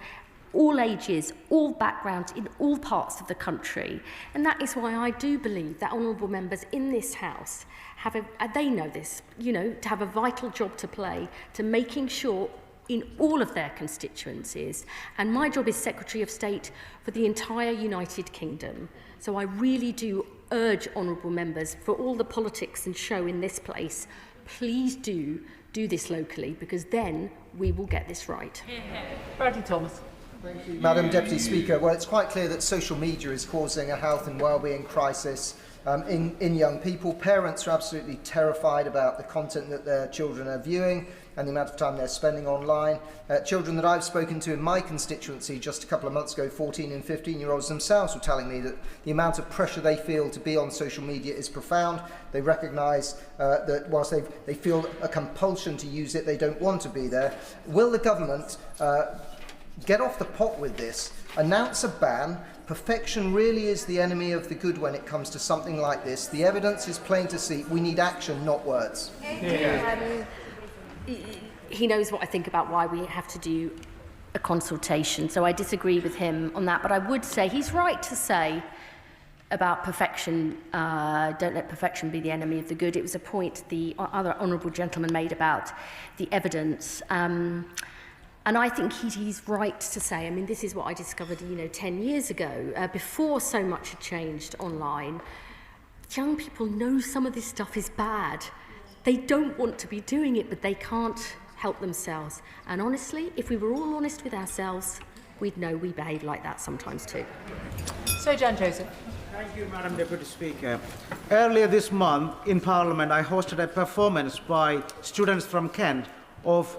all ages, all backgrounds, in all parts of the country. And that is why I do believe that honourable members in this House have they know this, to have a vital job to play to making sure in all of their constituencies, and my job is Secretary of State for the entire United Kingdom. So I really do urge honourable members, for all the politics and show in this place, please do this locally, because then we will get this right. Bradley Thomas. Thank you, Madam Deputy Speaker. Well, it's quite clear that social media is causing a health and well-being crisis in young people. Parents are absolutely terrified about the content that their children are viewing and the amount of time they're spending online. Children that I've spoken to in my constituency just a couple of months ago, 14 and 15-year-olds themselves, were telling me that the amount of pressure they feel to be on social media is profound. They recognise that whilst they feel a compulsion to use it, they don't want to be there. Will the government get off the pot with this, announce a ban? Perfection really is the enemy of the good when it comes to something like this. The evidence is plain to see. We need action, not words. He knows what I think about why we have to do a consultation, so I disagree with him on that. But I would say he's right to say about perfection, don't let perfection be the enemy of the good. It was a point the other honourable gentleman made about the evidence. And I think he's right to say, I mean, this is what I discovered, 10 years ago, before so much had changed online. Young people know some of this stuff is bad. They don't want to be doing it, but they can't help themselves. And honestly, if we were all honest with ourselves, we'd know we behave like that sometimes too. So, Jan Joseph. Thank you, Madam Deputy Speaker. Earlier this month in Parliament, I hosted a performance by students from Kent of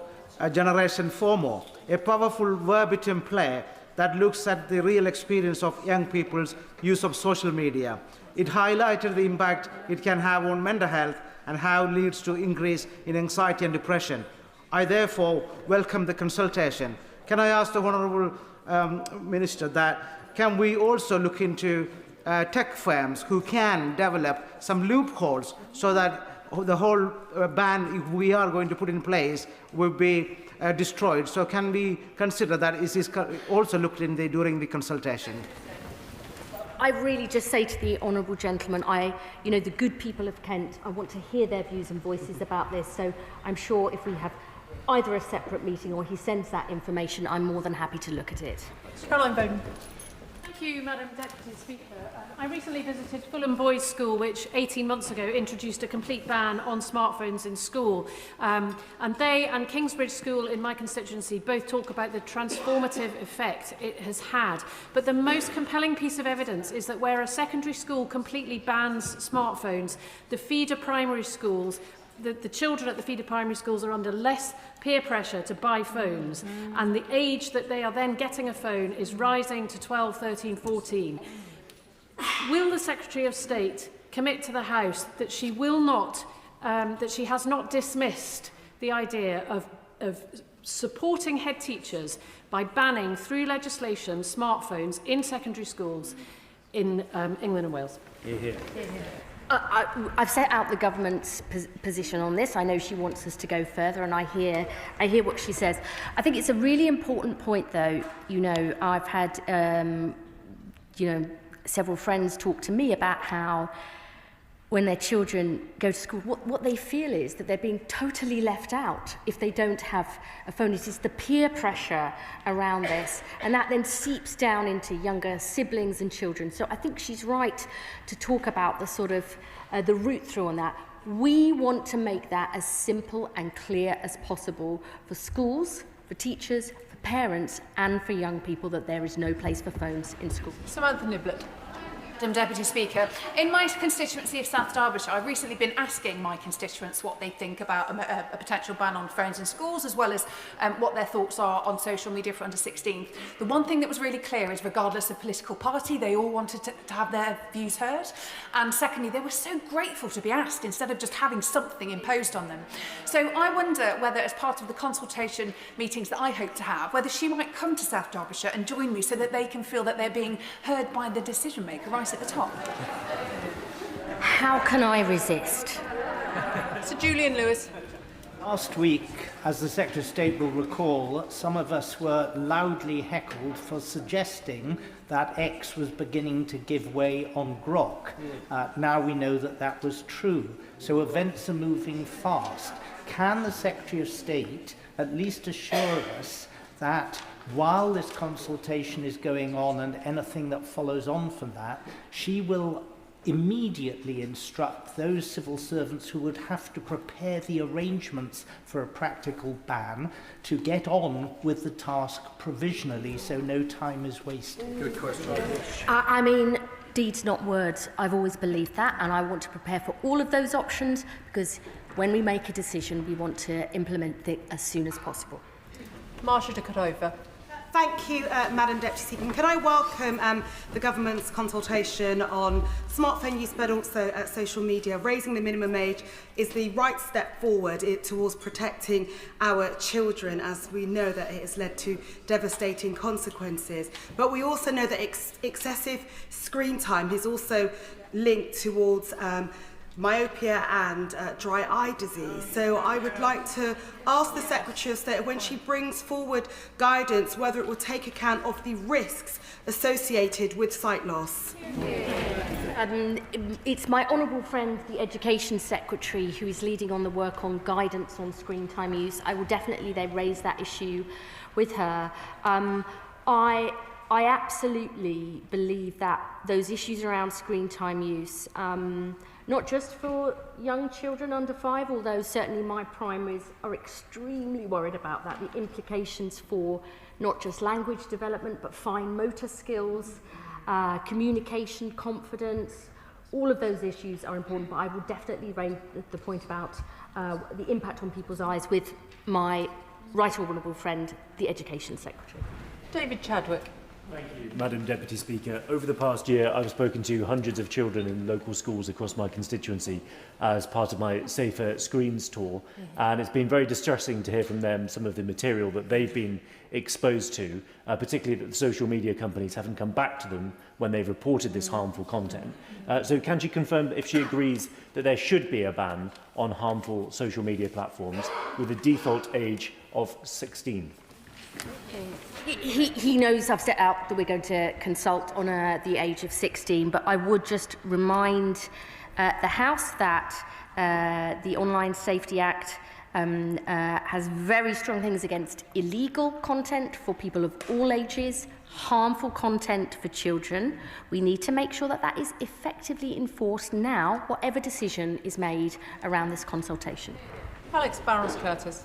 Generation 4 More, a powerful verbatim play that looks at the real experience of young people's use of social media. It highlighted the impact it can have on mental health and how it leads to increase in anxiety and depression. I therefore welcome the consultation. Can I ask the Honourable Minister that can we also look into tech firms who can develop some loopholes so that the whole ban we are going to put in place will be destroyed? So can we consider that is also looked in during the consultation? I really just say to the honourable gentleman, the good people of Kent, I want to hear their views and voices about this. So I'm sure if we have either a separate meeting or he sends that information, I'm more than happy to look at it. Caroline Bowden. Thank you, Madam Deputy Speaker. I recently visited Fulham Boys School, which 18 months ago introduced a complete ban on smartphones in school. And they and Kingsbridge School in my constituency both talk about the transformative effect it has had. But the most compelling piece of evidence is that where a secondary school completely bans smartphones, the feeder primary schools, the children at the feeder primary schools are under less peer pressure to buy phones, and the age that they are then getting a phone is rising to 12, 13, 14. Will the Secretary of State commit to the House that she will not, that she has not dismissed the idea of supporting head teachers by banning, through legislation, smartphones in secondary schools in England and Wales? I've set out the government's position on this. I know she wants us to go further, and I hear what she says. I think it's a really important point, though. I've had several friends talk to me about how when their children go to school, what they feel is that they're being totally left out if they don't have a phone. It is the peer pressure around this, and that then seeps down into younger siblings and children. So I think she's right to talk about the sort of the route through on that. We want to make that as simple and clear as possible for schools, for teachers, for parents, and for young people, that there is no place for phones in school. Samantha Niblett. Madam Deputy Speaker, in my constituency of South Derbyshire, I've recently been asking my constituents what they think about a potential ban on phones in schools, as well as what their thoughts are on social media for under 16. The one thing that was really clear is, regardless of political party, they all wanted to have their views heard. And secondly, they were so grateful to be asked instead of just having something imposed on them. So I wonder whether, as part of the consultation meetings that I hope to have, whether she might come to South Derbyshire and join me so that they can feel that they're being heard by the decision maker right at the top. How can I resist? Sir Julian Lewis. Last week, as the Secretary of State will recall, some of us were loudly heckled for suggesting that X was beginning to give way on Grok. Now we know that that was true. So events are moving fast. can the Secretary of State at least assure us that while this consultation is going on and anything that follows on from that, she will immediately instruct those civil servants who would have to prepare the arrangements for a practical ban to get on with the task provisionally so no time is wasted? Good question. I mean, deeds not words. I've always believed that, and I want to prepare for all of those options, because when we make a decision, we want to implement it as soon as possible. Marsha de Cordova. Thank you, Madam Deputy Speaker. Can I welcome the government's consultation on smartphone use, but also social media. Raising the minimum age is the right step forward towards protecting our children, as we know that it has led to devastating consequences. But we also know that excessive screen time is also linked towards myopia and dry eye disease. So I would like to ask the Secretary of State, when she brings forward guidance, whether it will take account of the risks associated with sight loss. It's my honourable friend, the Education Secretary, who is leading on the work on guidance on screen time use. I will definitely then raise that issue with her. I absolutely believe that those issues around screen time use, not just for young children under 5, although certainly my primaries are extremely worried about that, the implications for not just language development, but fine motor skills, communication, confidence, all of those issues are important, but I will definitely raise the point about the impact on people's eyes with my right honourable friend, the Education Secretary. David Chadwick. Thank you, Madam Deputy Speaker. Over the past year, I've spoken to hundreds of children in local schools across my constituency as part of my Safer Screens tour, and it's been very distressing to hear from them some of the material that they've been exposed to, particularly that the social media companies haven't come back to them when they've reported this harmful content. So can she confirm if she agrees that there should be a ban on harmful social media platforms with a default age of 16? He knows I've set out that we're going to consult on the age of 16, but I would just remind the House that the Online Safety Act has very strong things against illegal content for people of all ages, harmful content for children. We need to make sure that that is effectively enforced now, whatever decision is made around this consultation. Alex Barros-Curtis.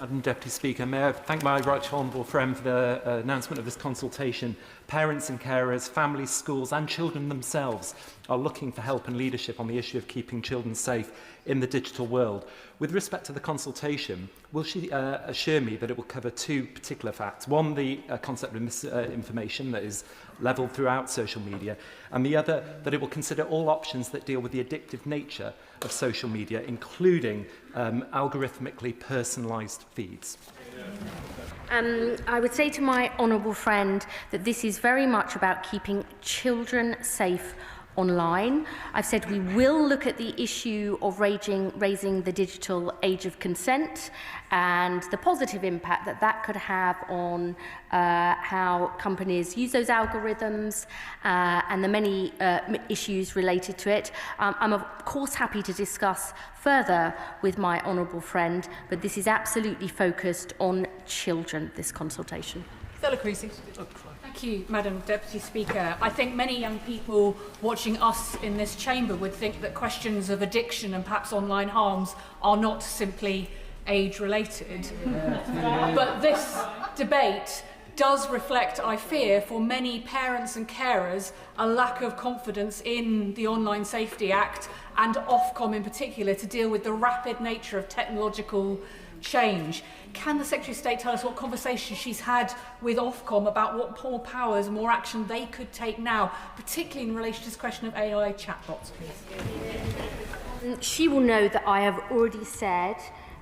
Madam Deputy Speaker, may I thank my right honourable friend for the announcement of this consultation. Parents and carers, families, schools and children themselves are looking for help and leadership on the issue of keeping children safe in the digital world. With respect to the consultation, will she assure me that it will cover two particular facts? One, the concept of misinformation that is levelled throughout social media, and the other, that it will consider all options that deal with the addictive nature of social media, including algorithmically personalised feeds. I would say to my honourable friend that this is very much about keeping children safe online. I've said we will look at the issue of raising the digital age of consent and the positive impact that that could have on how companies use those algorithms and the many issues related to it. I'm of course happy to discuss further with my honourable friend, but this is absolutely focused on children, this consultation. Stella Creasy. Thank you, Madam Deputy Speaker. I think many young people watching us in this chamber would think that questions of addiction and perhaps online harms are not simply age-related. But this debate does reflect, I fear, for many parents and carers, a lack of confidence in the Online Safety Act and Ofcom in particular to deal with the rapid nature of technological change. Can the Secretary of State tell us what conversations she's had with Ofcom about what more powers and more action they could take now, particularly in relation to this question of AI chatbots, please? She will know that I have already said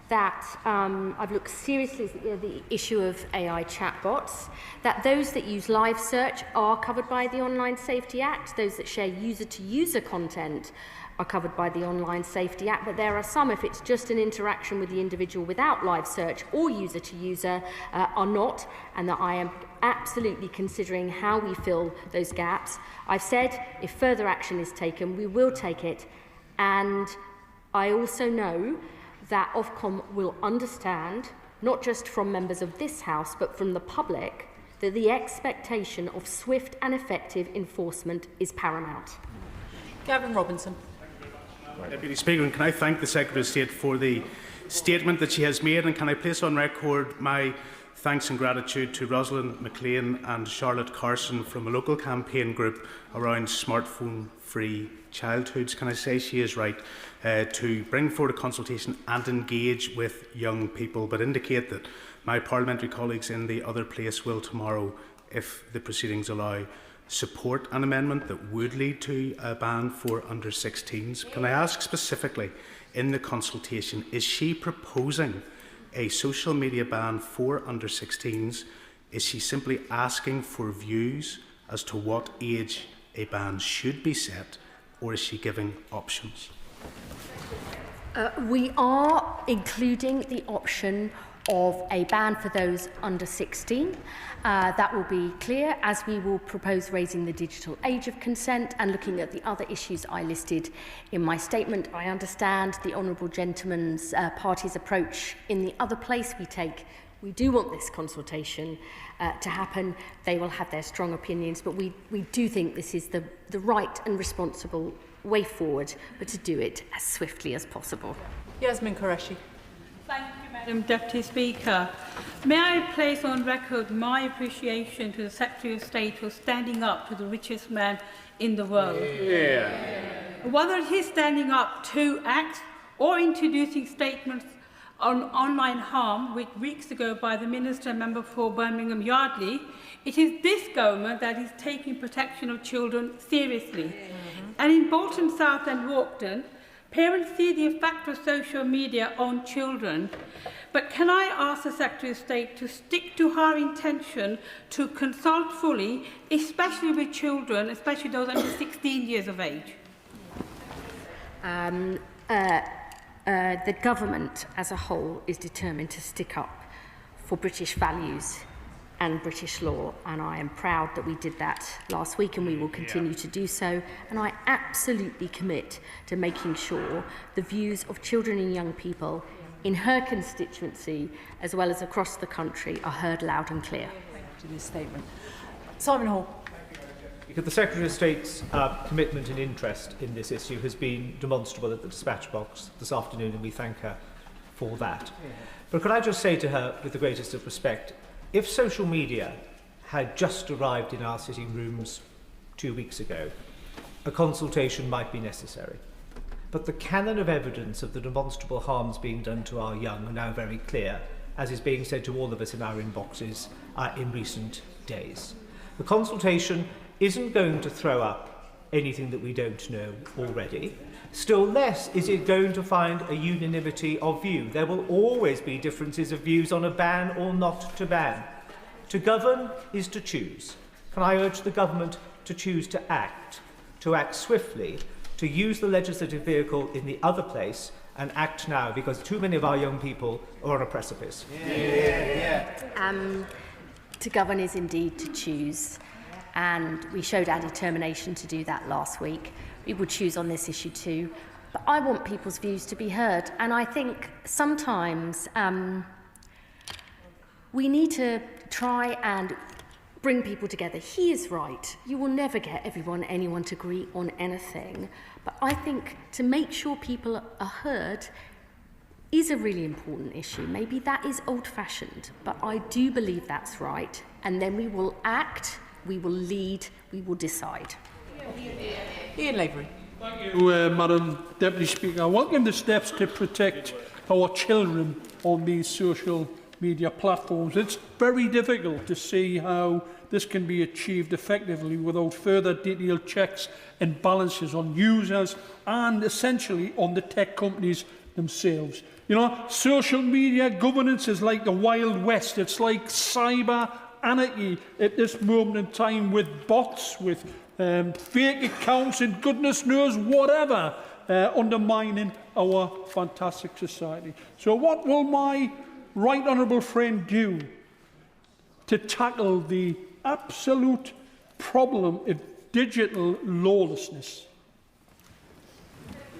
that I've looked seriously at the issue of AI chatbots, that those that use live search are covered by the Online Safety Act, those that share user-to-user content are covered by the Online Safety Act, but there are some, if it's just an interaction with the individual without live search or user-to-user, are not, and that I am absolutely considering how we fill those gaps. I've said if further action is taken, we will take it, and I also know that Ofcom will understand, not just from members of this House, but from the public, that the expectation of swift and effective enforcement is paramount. Gavin Robinson. Deputy Speaker, and can I thank the Secretary of State for the statement that she has made, and can I place on record my thanks and gratitude to Rosalind McLean and Charlotte Carson from a local campaign group around smartphone-free childhoods. Can I say she is right to bring forward a consultation and engage with young people, but indicate that my parliamentary colleagues in the other place will tomorrow, if the proceedings allow, support an amendment that would lead to a ban for under-16s. Can I ask specifically, in the consultation, is she proposing a social media ban for under-16s? Is she simply asking for views as to what age a ban should be set, or is she giving options? We are including the option of a ban for those under 16. That will be clear, as we will propose raising the digital age of consent and looking at the other issues I listed in my statement. I understand the Honourable Gentleman's party's approach in the other place we take. We do want this consultation to happen. They will have their strong opinions, but we do think this is the right and responsible way forward, but to do it as swiftly as possible. Yasmin Qureshi. Thank you, Madam Deputy Speaker. May I place on record my appreciation to the Secretary of State for standing up to the richest man in the world. Whether it is standing up to act or introducing statements on online harm, which weeks ago by the Minister and Member for Birmingham Yardley, it is this government that is taking protection of children seriously. And in Bolton South and Walkden, parents see the effect of social media on children. But can I ask the Secretary of State to stick to her intention to consult fully, especially with children, especially those under 16 years of age? The government as a whole is determined to stick up for British values and British law, and I am proud that we did that last week, and we will continue to do so. And I absolutely commit to making sure the views of children and young people in her constituency, as well as across the country, are heard loud and clear. To this statement. Simon Hall. Because the Secretary of State's commitment and interest in this issue has been demonstrable at the dispatch box this afternoon, and we thank her for that. But could I just say to her, with the greatest of respect, if social media had just arrived in our sitting rooms 2 weeks ago, a consultation might be necessary. But the canon of evidence of the demonstrable harms being done to our young are now very clear, as is being said to all of us in our inboxes in recent days. The consultation isn't going to throw up anything that we don't know already. Still less is it going to find a unanimity of view. There will always be differences of views on a ban or not to ban. To govern is to choose. Can I urge the government to choose to act swiftly, to use the legislative vehicle in the other place and act now, because too many of our young people are on a precipice. To govern is indeed to choose, and we showed our determination to do that last week. We will choose on this issue too, but I want people's views to be heard, and I think sometimes we need to try and bring people together. He is right. You will never get anyone to agree on anything, but I think to make sure people are heard is a really important issue. Maybe that is old-fashioned, but I do believe that's right, and then we will act, we will lead, we will decide. Ian Lavery. Thank you, Madam Deputy Speaker. I welcome the steps to protect our children on these social media platforms. It's very difficult to see how this can be achieved effectively without further detailed checks and balances on users and essentially on the tech companies themselves. You know, social media governance is like the Wild West. It's like cyber anarchy at this moment in time, with bots, with fake accounts and goodness knows whatever undermining our fantastic society. So what will my right honourable friend do to tackle the absolute problem of digital lawlessness?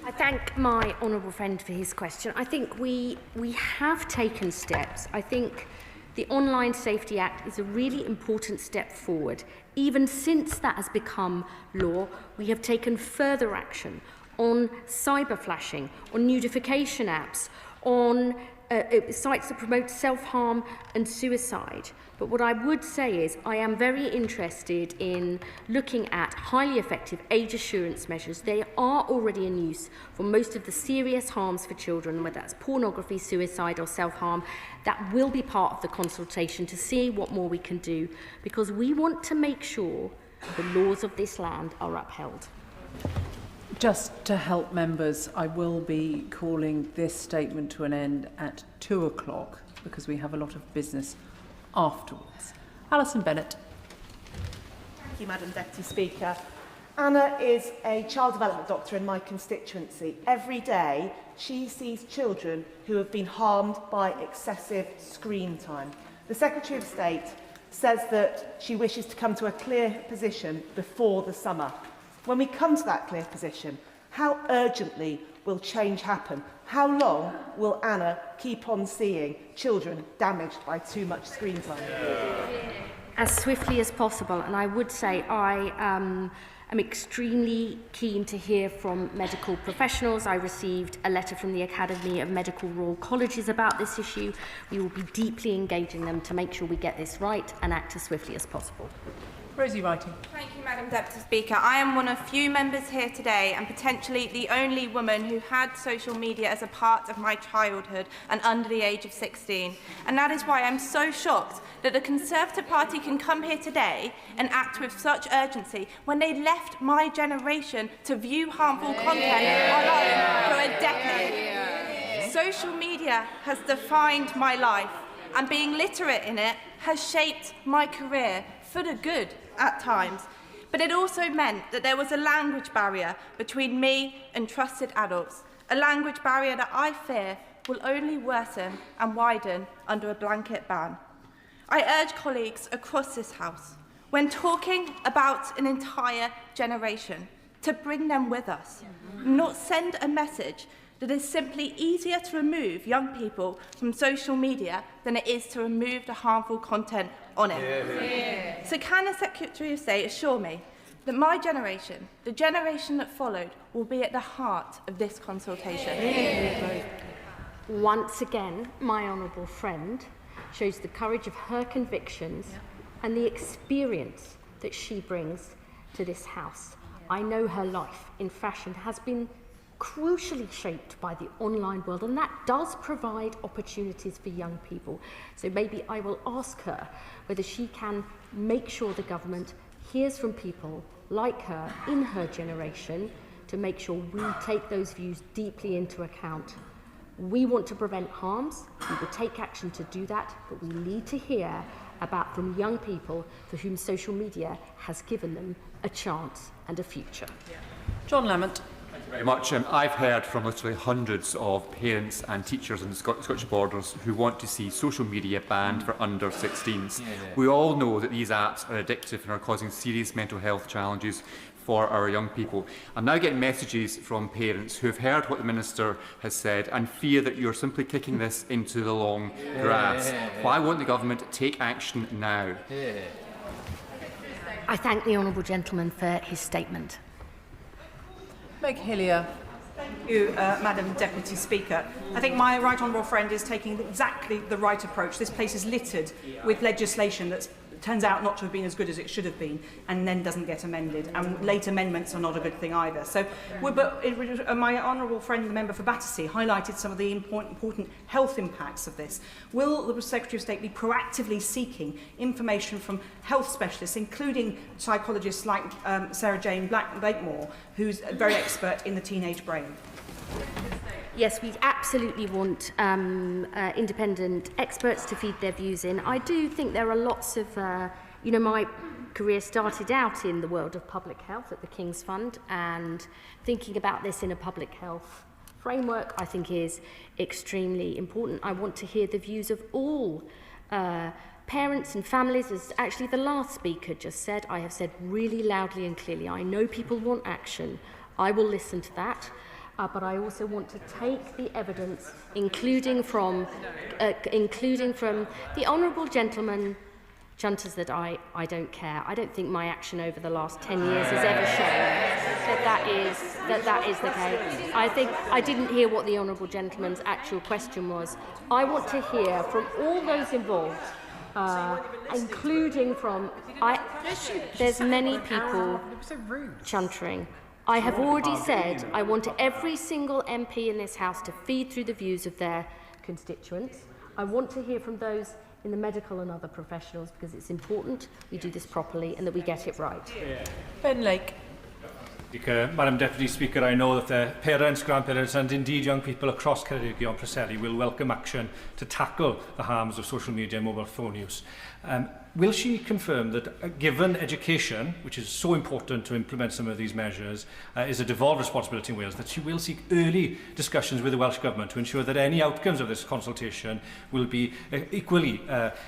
I thank my honourable friend for his question. I think we have taken steps. I think the Online Safety Act is a really important step forward. Even since that has become law, we have taken further action on cyber flashing, on nudification apps, on sites that promote self-harm and suicide. But what I would say is I am very interested in looking at highly effective age assurance measures. They are already in use for most of the serious harms for children, whether that's pornography, suicide or self-harm. That will be part of the consultation to see what more we can do, because we want to make sure the laws of this land are upheld. Just to help members, I will be calling this statement to an end at 2 o'clock because we have a lot of business afterwards. Alison Bennett. Thank you, Madam Deputy Speaker. Anna is a child development doctor in my constituency. Every day, she sees children who have been harmed by excessive screen time. The Secretary of State says that she wishes to come to a clear position before the summer. When we come to that clear position, how urgently will change happen? How long will Anna keep on seeing children damaged by too much screen time? As swiftly as possible, and I would say I am extremely keen to hear from medical professionals. I received a letter from the Academy of Medical Royal Colleges about this issue. We will be deeply engaging them to make sure we get this right and act as swiftly as possible. Rosie Wrighting. Thank you, Madam Deputy Speaker. I am one of few members here today and potentially the only woman who had social media as a part of my childhood and under the age of 16. And that is why I'm so shocked that the Conservative Party can come here today and act with such urgency when they left my generation to view harmful content online for a decade. Social media has defined my life, and being literate in it has shaped my career for the good at times, but it also meant that there was a language barrier between me and trusted adults, a language barrier that I fear will only worsen and widen under a blanket ban. I urge colleagues across this House, when talking about an entire generation, to bring them with us, not send a message that is simply easier to remove young people from social media than it is to remove the harmful content on it. So can the Secretary of State assure me that my generation, the generation that followed, will be at the heart of this consultation? Once again, my honourable friend shows the courage of her convictions and the experience that she brings to this House. I know her life in fashion has been crucially shaped by the online world, and that does provide opportunities for young people. So maybe I will ask her whether she can make sure the government hears from people like her in her generation to make sure we take those views deeply into account. We want to prevent harms, we will take action to do that, but we need to hear about from young people for whom social media has given them a chance and a future. John Lamont. Very much. I've heard from literally hundreds of parents and teachers on the Scottish borders who want to see social media banned for under 16s. We all know that these apps are addictive and are causing serious mental health challenges for our young people. I'm now getting messages from parents who have heard what the Minister has said and fear that you're simply kicking this into the long grass. Why won't the government take action now? I thank the honourable gentleman for his statement. Meg Hillier. Thank you, Madam Deputy Speaker. I think my right honourable friend is taking exactly the right approach. This place is littered with legislation that turns out not to have been as good as it should have been and then doesn't get amended. And late amendments are not a good thing either. So my honourable friend, the member for Battersea, highlighted some of the important health impacts of this. Will the Secretary of State be proactively seeking information from health specialists, including psychologists like Sarah Jane Blakemore, who's a very expert in the teenage brain? Yes, we absolutely want independent experts to feed their views in. I do think there are lots of, my career started out in the world of public health at the King's Fund, and thinking about this in a public health framework I think is extremely important. I want to hear the views of all parents and families, as actually the last speaker just said. I have said really loudly and clearly, I know people want action. I will listen to that. but I also want to take the evidence, including from the honourable gentleman, Chunters, that I don't care. I don't think my action over the last 10 years has ever shown that is the case. I think I didn't hear what the honourable gentleman's actual question was. I want to hear from all those involved, including from... there's many people chuntering. I have already said I want every single MP in this House to feed through the views of their constituents. I want to hear from those in the medical and other professionals, because it's important we do this properly and that we get it right. Ben Lake. Madam Deputy Speaker, I know that the parents, grandparents and indeed young people across Ceredigion and Preseli will welcome action to tackle the harms of social media and mobile phone use. Will she confirm that given education, which is so important to implement some of these measures, is a devolved responsibility in Wales, that she will seek early discussions with the Welsh Government to ensure that any outcomes of this consultation will be equally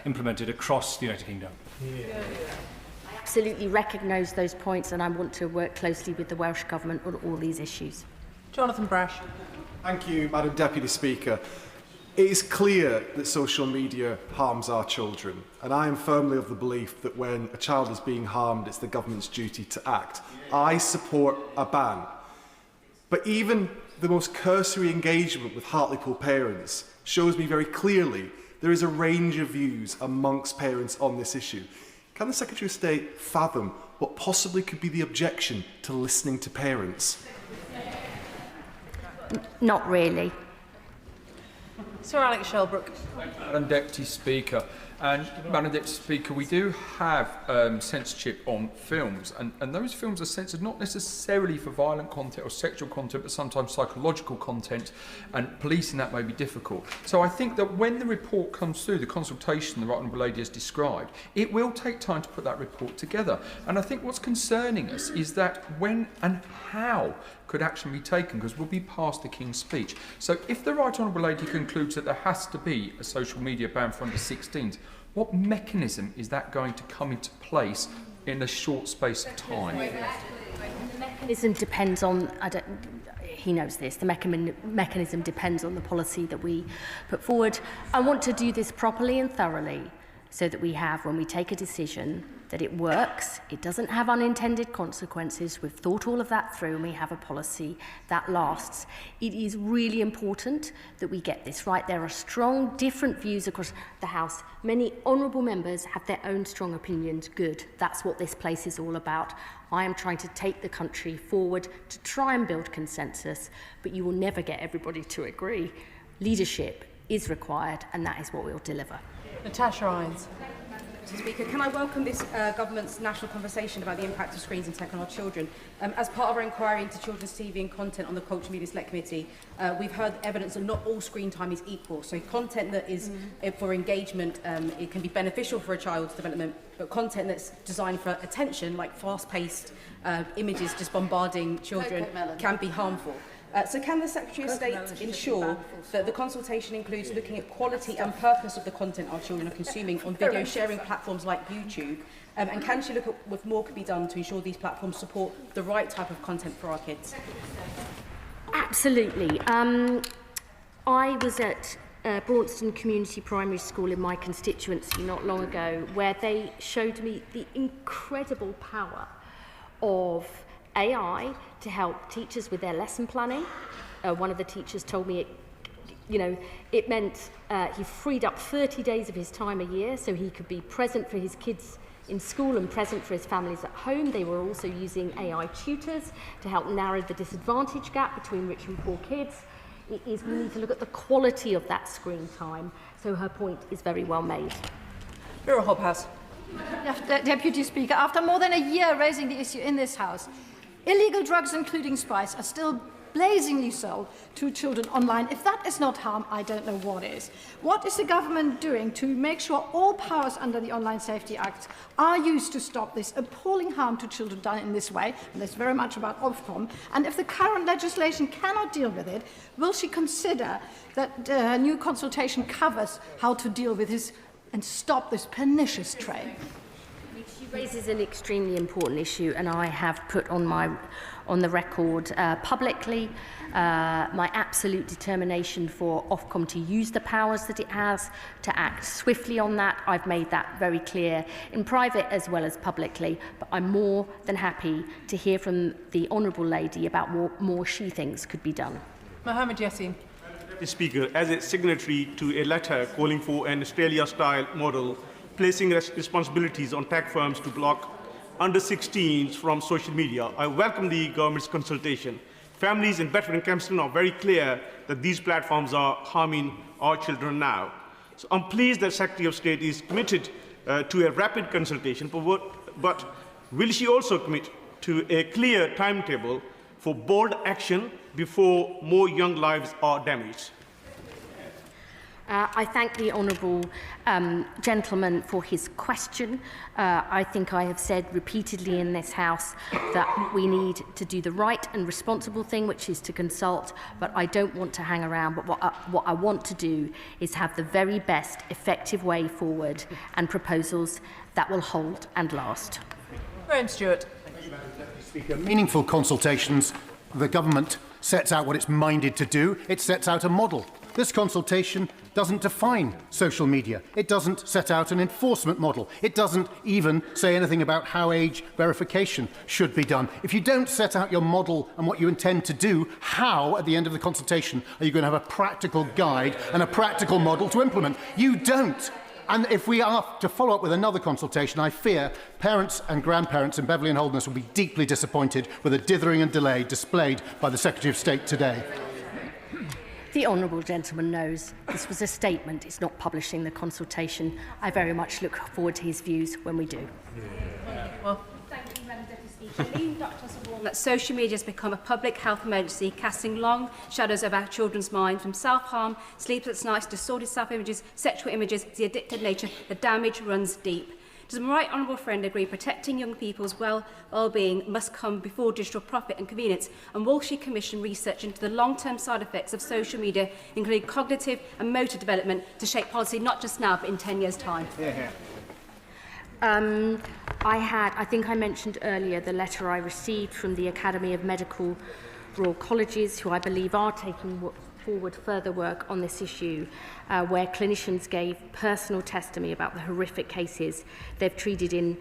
implemented across the United Kingdom? Absolutely recognise those points, and I want to work closely with the Welsh Government on all these issues. Jonathan Brash. Thank you, Madam Deputy Speaker. It is clear that social media harms our children, and I am firmly of the belief that when a child is being harmed, it's the government's duty to act. I support a ban. But even the most cursory engagement with Hartlepool parents shows me very clearly there is a range of views amongst parents on this issue. Can the Secretary of State fathom what possibly could be the objection to listening to parents? Not really. Sir Alex Shelbrooke. Madam Deputy Speaker, and Madam Deputy Speaker, we do have censorship on films, and those films are censored not necessarily for violent content or sexual content, but sometimes psychological content, and policing that may be difficult. So I think that when the report comes through, the consultation the Right Honourable Lady has described, it will take time to put that report together. And I think what's concerning us is that when and how could action be taken, because we'll be past the King's Speech. So if the Right Honourable Lady concludes that there has to be a social media ban for under 16s, what mechanism is that going to come into place in a short space of time? The mechanism depends on, he knows this, the mechanism depends on the policy that we put forward. I want to do this properly and thoroughly so that we have, when we take a decision, that it works, it doesn't have unintended consequences, we've thought all of that through and we have a policy that lasts. It is really important that we get this right. There are strong, different views across the House. Many honourable members have their own strong opinions. Good, that's what this place is all about. I am trying to take the country forward to try and build consensus, but you will never get everybody to agree. Leadership is required, and that is what we'll deliver. Natasha Irons. Mr. Speaker, can I welcome this government's national conversation about the impact of screens and tech on our children? As part of our inquiry into children's TV and content on the Culture Media Select Committee, we've heard evidence that not all screen time is equal. So content that is for engagement, it can be beneficial for a child's development, but content that's designed for attention, like fast-paced images just bombarding children, can be harmful. So can the Secretary of State ensure that the consultation includes looking at quality and purpose of the content our children are consuming on video sharing platforms like YouTube? And can she look at what more could be done to ensure these platforms support the right type of content for our kids? Absolutely. I was at Braunston Community Primary School in my constituency not long ago, where they showed me the incredible power of AI to help teachers with their lesson planning. One of the teachers told me it meant he freed up 30 days of his time a year so he could be present for his kids in school and present for his families at home. They were also using AI tutors to help narrow the disadvantage gap between rich and poor kids. We need to look at the quality of that screen time. So her point is very well made. Vera Hobhouse. Deputy Speaker, after more than a year raising the issue in this House, illegal drugs, including spice, are still blazingly sold to children online. If that is not harm, I don't know what is. What is the government doing to make sure all powers under the Online Safety Act are used to stop this appalling harm to children done in this way? And that's very much about Ofcom. And if the current legislation cannot deal with it, will she consider that a new consultation covers how to deal with this and stop this pernicious trade? She Raises an extremely important issue, and I have put on the record publicly my absolute determination for Ofcom to use the powers that it has to act swiftly on that. I've made that very clear in private as well as publicly, but I'm more than happy to hear from the Honourable Lady about what more she thinks could be done. Mohammed Yassin. Mr. Speaker, as a signatory to a letter calling for an Australia-style model placing responsibilities on tech firms to block under-16s from social media, I welcome the government's consultation. Families in Bedford and Kempston are very clear that these platforms are harming our children now. So I'm pleased that Secretary of State is committed to a rapid consultation, but will she also commit to a clear timetable for bold action before more young lives are damaged? I thank the Honourable gentleman for his question. I think I have said repeatedly in this House that we need to do the right and responsible thing, which is to consult, but I don't want to hang around. But what I want to do is have the very best effective way forward and proposals that will hold and last. Graham Stewart. Speaker, meaningful consultations, the government sets out what it's minded to do. It sets out a model. This consultation doesn't define social media. It doesn't set out an enforcement model. It doesn't even say anything about how age verification should be done. If you don't set out your model and what you intend to do, how, at the end of the consultation, are you going to have a practical guide and a practical model to implement? You don't. And if we are to follow up with another consultation, I fear parents and grandparents in Beverley and Holderness will be deeply disappointed with the dithering and delay displayed by the Secretary of State today. The Honourable gentleman knows this was a statement. It's not publishing the consultation. I very much look forward to his views when we do. Well, thank you, Madam Deputy Speaker. Leading doctors have warned that social media has become a public health emergency, casting long shadows over our children's minds, from self-harm, sleepless nights, distorted self-images, sexual images, the addictive nature. The damage runs deep. Does my right honourable friend agree protecting young people's well-being must come before digital profit and convenience? And will she commission research into the long-term side effects of social media, including cognitive and motor development, to shape policy not just now but in 10 years' time? I think I mentioned earlier the letter I received from the Academy of Medical Royal Colleges, who I believe are taking forward further work on this issue, where clinicians gave personal testimony about the horrific cases they've treated in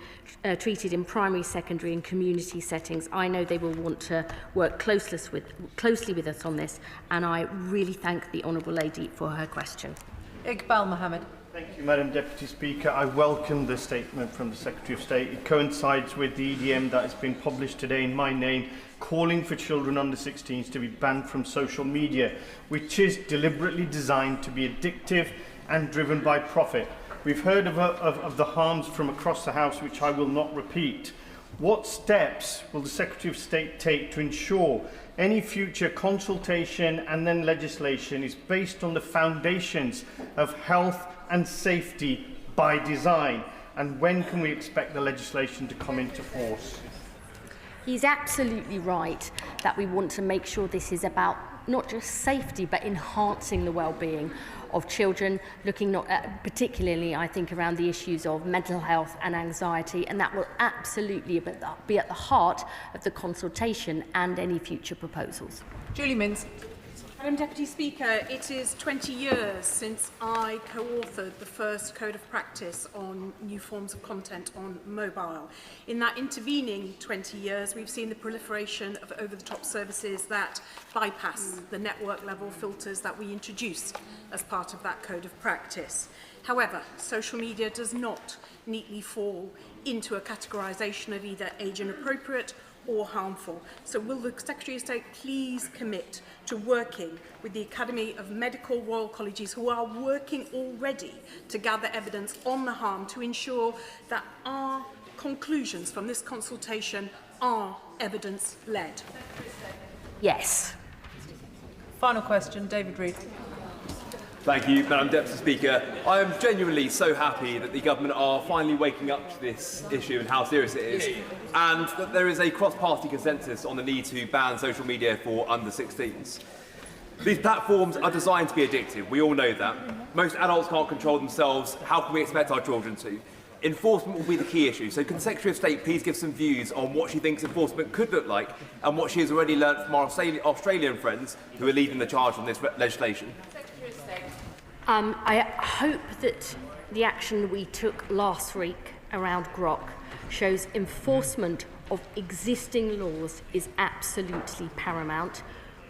primary, secondary and community settings. I know they will want to work closely with us on this, and I really thank the Honourable Lady for her question. Iqbal Mohammed. Thank you, Madam Deputy Speaker. I welcome the statement from the Secretary of State. It coincides with the EDM that has been published today in my name, calling for children under 16s to be banned from social media, which is deliberately designed to be addictive and driven by profit. We've heard of the harms from across the House, which I will not repeat. What steps will the Secretary of State take to ensure any future consultation and then legislation is based on the foundations of health and safety by design? And when can we expect the legislation to come into force? He's absolutely right that we want to make sure this is about not just safety but enhancing the well-being of children, looking not at, particularly, I think, around the issues of mental health and anxiety, and that will absolutely be at the heart of the consultation and any future proposals. Julie Minns. Madam Deputy Speaker, it is 20 years since I co-authored the first Code of Practice on new forms of content on mobile. In that intervening 20 years, we've seen the proliferation of over-the-top services that bypass the network-level filters that we introduced as part of that Code of Practice. However, social media does not neatly fall into a categorisation of either age inappropriate or harmful. So will the Secretary of State please commit to working with the Academy of Medical Royal Colleges, who are working already to gather evidence on the harm, to ensure that our conclusions from this consultation are evidence-led? Yes. Final question, David Reid. Thank you, Madam Deputy Speaker. I am genuinely so happy that the government are finally waking up to this issue and how serious it is, and that there is a cross-party consensus on the need to ban social media for under 16s. These platforms are designed to be addictive, we all know that. Most adults can't control themselves, how can we expect our children to? Enforcement will be the key issue. So can the Secretary of State please give some views on what she thinks enforcement could look like and what she has already learnt from our Australian friends who are leading the charge on this legislation? Secretary of State. I hope that the action we took last week around Grok shows enforcement of existing laws is absolutely paramount.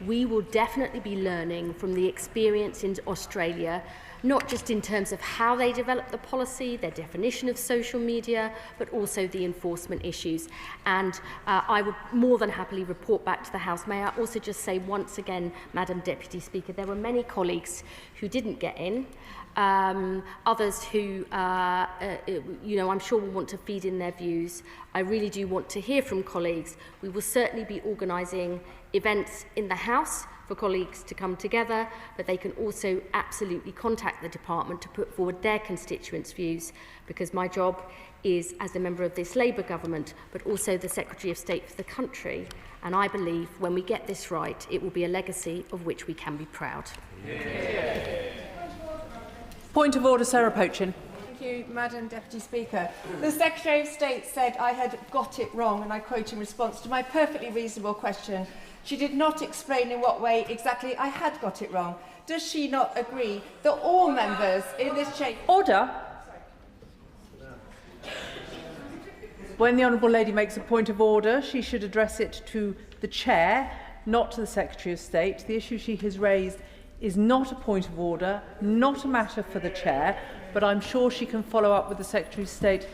We will definitely be learning from the experience in Australia, not just in terms of how they develop the policy, their definition of social media, but also the enforcement issues. And I would more than happily report back to the House. May I also just say once again, Madam Deputy Speaker, there were many colleagues who didn't get in. Others who, I'm sure will want to feed in their views. I really do want to hear from colleagues. We will certainly be organising events in the House for colleagues to come together, but they can also absolutely contact the department to put forward their constituents' views, because my job is as a member of this Labour government, but also the Secretary of State for the country. And I believe when we get this right, it will be a legacy of which we can be proud. Point of order, Sarah Pochin. Thank you, Madam Deputy Speaker. The Secretary of State said I had got it wrong, and I quote in response to my perfectly reasonable question. She did not explain in what way exactly I had got it wrong. Does she not agree that all members in this chamber... Order. When the Honourable Lady makes a point of order, she should address it to the Chair, not to the Secretary of State. The issue she has raised is not a point of order, not a matter for the Chair, but I'm sure she can follow up with the Secretary of State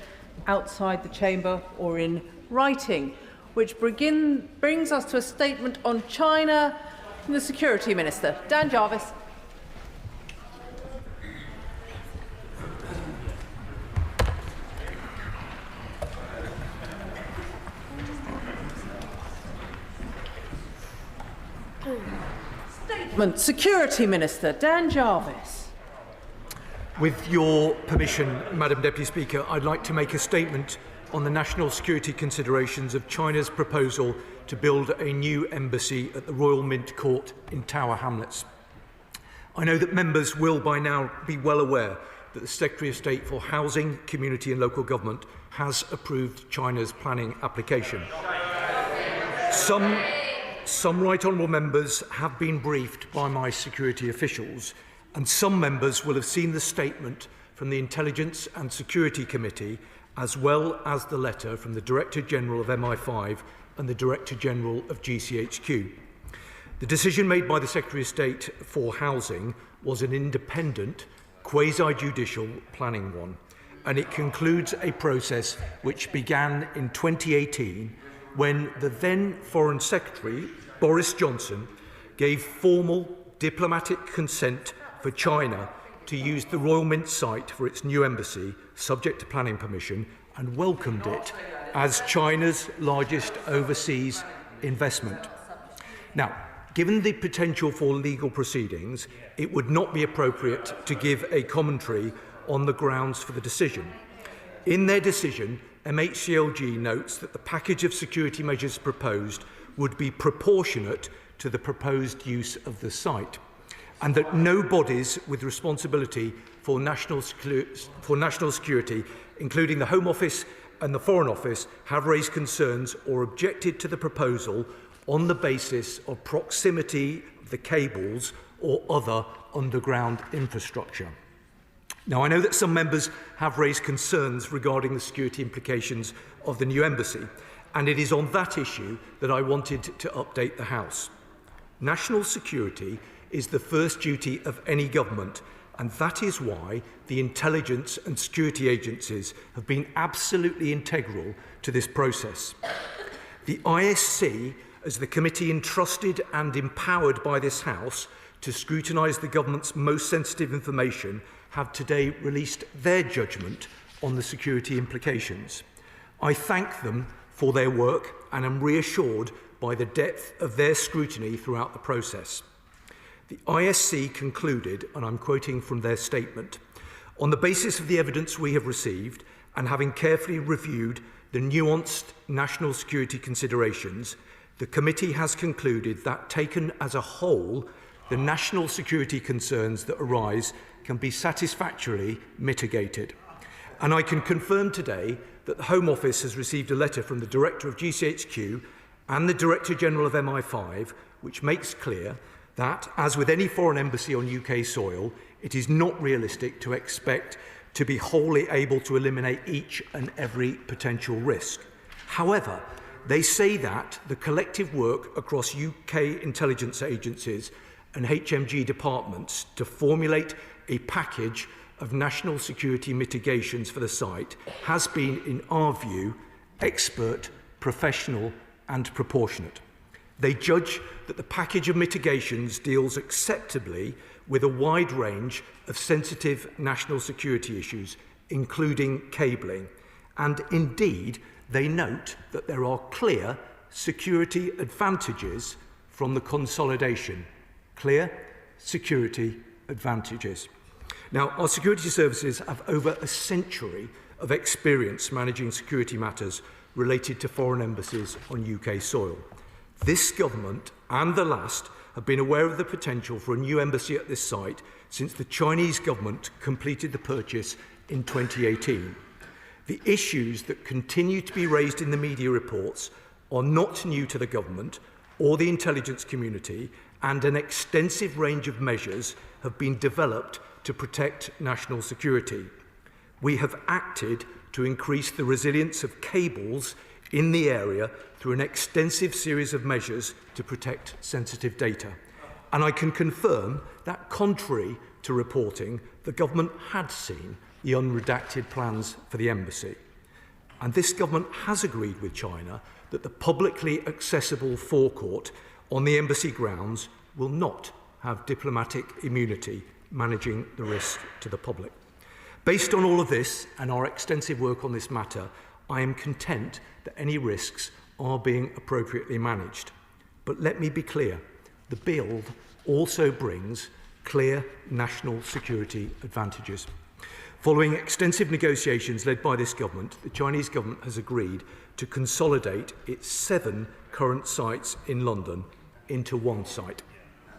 outside the chamber or in writing, which brings us to a statement on China from the Security Minister. Dan Jarvis. Statement, Security Minister Dan Jarvis. With your permission, Madam Deputy Speaker, I'd like to make a statement on the national security considerations of China's proposal to build a new embassy at the Royal Mint Court in Tower Hamlets. I know that members will by now be well aware that the Secretary of State for Housing, Community and Local Government has approved China's planning application. Some right honourable members have been briefed by my security officials, and some members will have seen the statement from the Intelligence and Security Committee, as well as the letter from the Director General of MI5 and the Director General of GCHQ. The decision made by the Secretary of State for Housing was an independent, quasi-judicial planning one, and it concludes a process which began in 2018 when the then Foreign Secretary, Boris Johnson, gave formal diplomatic consent for China to use the Royal Mint site for its new embassy, subject to planning permission, and welcomed it as China's largest overseas investment. Now, given the potential for legal proceedings, it would not be appropriate to give a commentary on the grounds for the decision. In their decision, MHCLG notes that the package of security measures proposed would be proportionate to the proposed use of the site, and that no bodies with responsibility for national security, including the Home Office and the Foreign Office, have raised concerns or objected to the proposal on the basis of proximity of the cables or other underground infrastructure. Now, I know that some members have raised concerns regarding the security implications of the new embassy, and it is on that issue that I wanted to update the House. National security is the first duty of any government, and that is why the intelligence and security agencies have been absolutely integral to this process. The ISC, as the committee entrusted and empowered by this House to scrutinise the government's most sensitive information, have today released their judgment on the security implications. I thank them for their work and am reassured by the depth of their scrutiny throughout the process. The ISC concluded, and I'm quoting from their statement, on the basis of the evidence we have received and having carefully reviewed the nuanced national security considerations, the committee has concluded that, taken as a whole, the national security concerns that arise can be satisfactorily mitigated. And I can confirm today that the Home Office has received a letter from the Director of GCHQ and the Director General of MI5, which makes clear that, as with any foreign embassy on UK soil, it is not realistic to expect to be wholly able to eliminate each and every potential risk. However, they say that the collective work across UK intelligence agencies and HMG departments to formulate a package of national security mitigations for the site has been, in our view, expert, professional and proportionate. They judge that the package of mitigations deals acceptably with a wide range of sensitive national security issues, including cabling, and indeed they note that there are clear security advantages from the consolidation. Clear security advantages. Now, our security services have over a century of experience managing security matters related to foreign embassies on UK soil. This government and the last have been aware of the potential for a new embassy at this site since the Chinese government completed the purchase in 2018. The issues that continue to be raised in the media reports are not new to the government or the intelligence community, and an extensive range of measures have been developed to protect national security. We have acted to increase the resilience of cables in the area through an extensive series of measures to protect sensitive data. And I can confirm that, contrary to reporting, the government had seen the unredacted plans for the embassy. And this government has agreed with China that the publicly accessible forecourt on the embassy grounds will not have diplomatic immunity managing the risk to the public. Based on all of this and our extensive work on this matter, I am content that any risks are being appropriately managed. But let me be clear, the bill also brings clear national security advantages. Following extensive negotiations led by this government, the Chinese government has agreed to consolidate its 7 current sites in London into one site.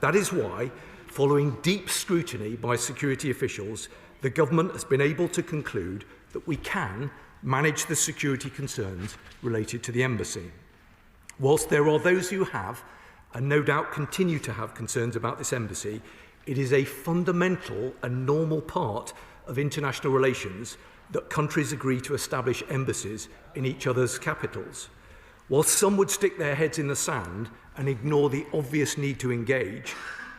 That is why, following deep scrutiny by security officials, the government has been able to conclude that we can manage the security concerns related to the embassy. Whilst there are those who have, and no doubt continue to have, concerns about this embassy, it is a fundamental and normal part of international relations that countries agree to establish embassies in each other's capitals. While some would stick their heads in the sand and ignore the obvious need to engage,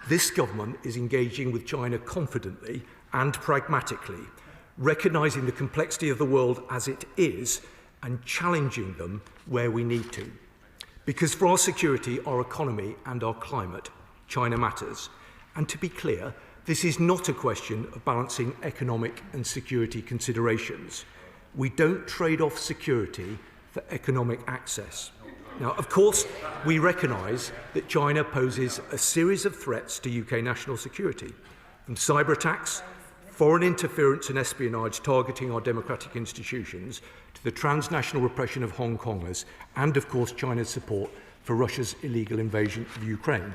this government is engaging with China confidently and pragmatically, recognising the complexity of the world as it is and challenging them where we need to. Because for our security, our economy and our climate, China matters. And to be clear, this is not a question of balancing economic and security considerations. We don't trade off security for economic access. Now, of course, we recognise that China poses a series of threats to UK national security, from cyber attacks, foreign interference and espionage targeting our democratic institutions, to the transnational repression of Hong Kongers, and of course China's support for Russia's illegal invasion of Ukraine.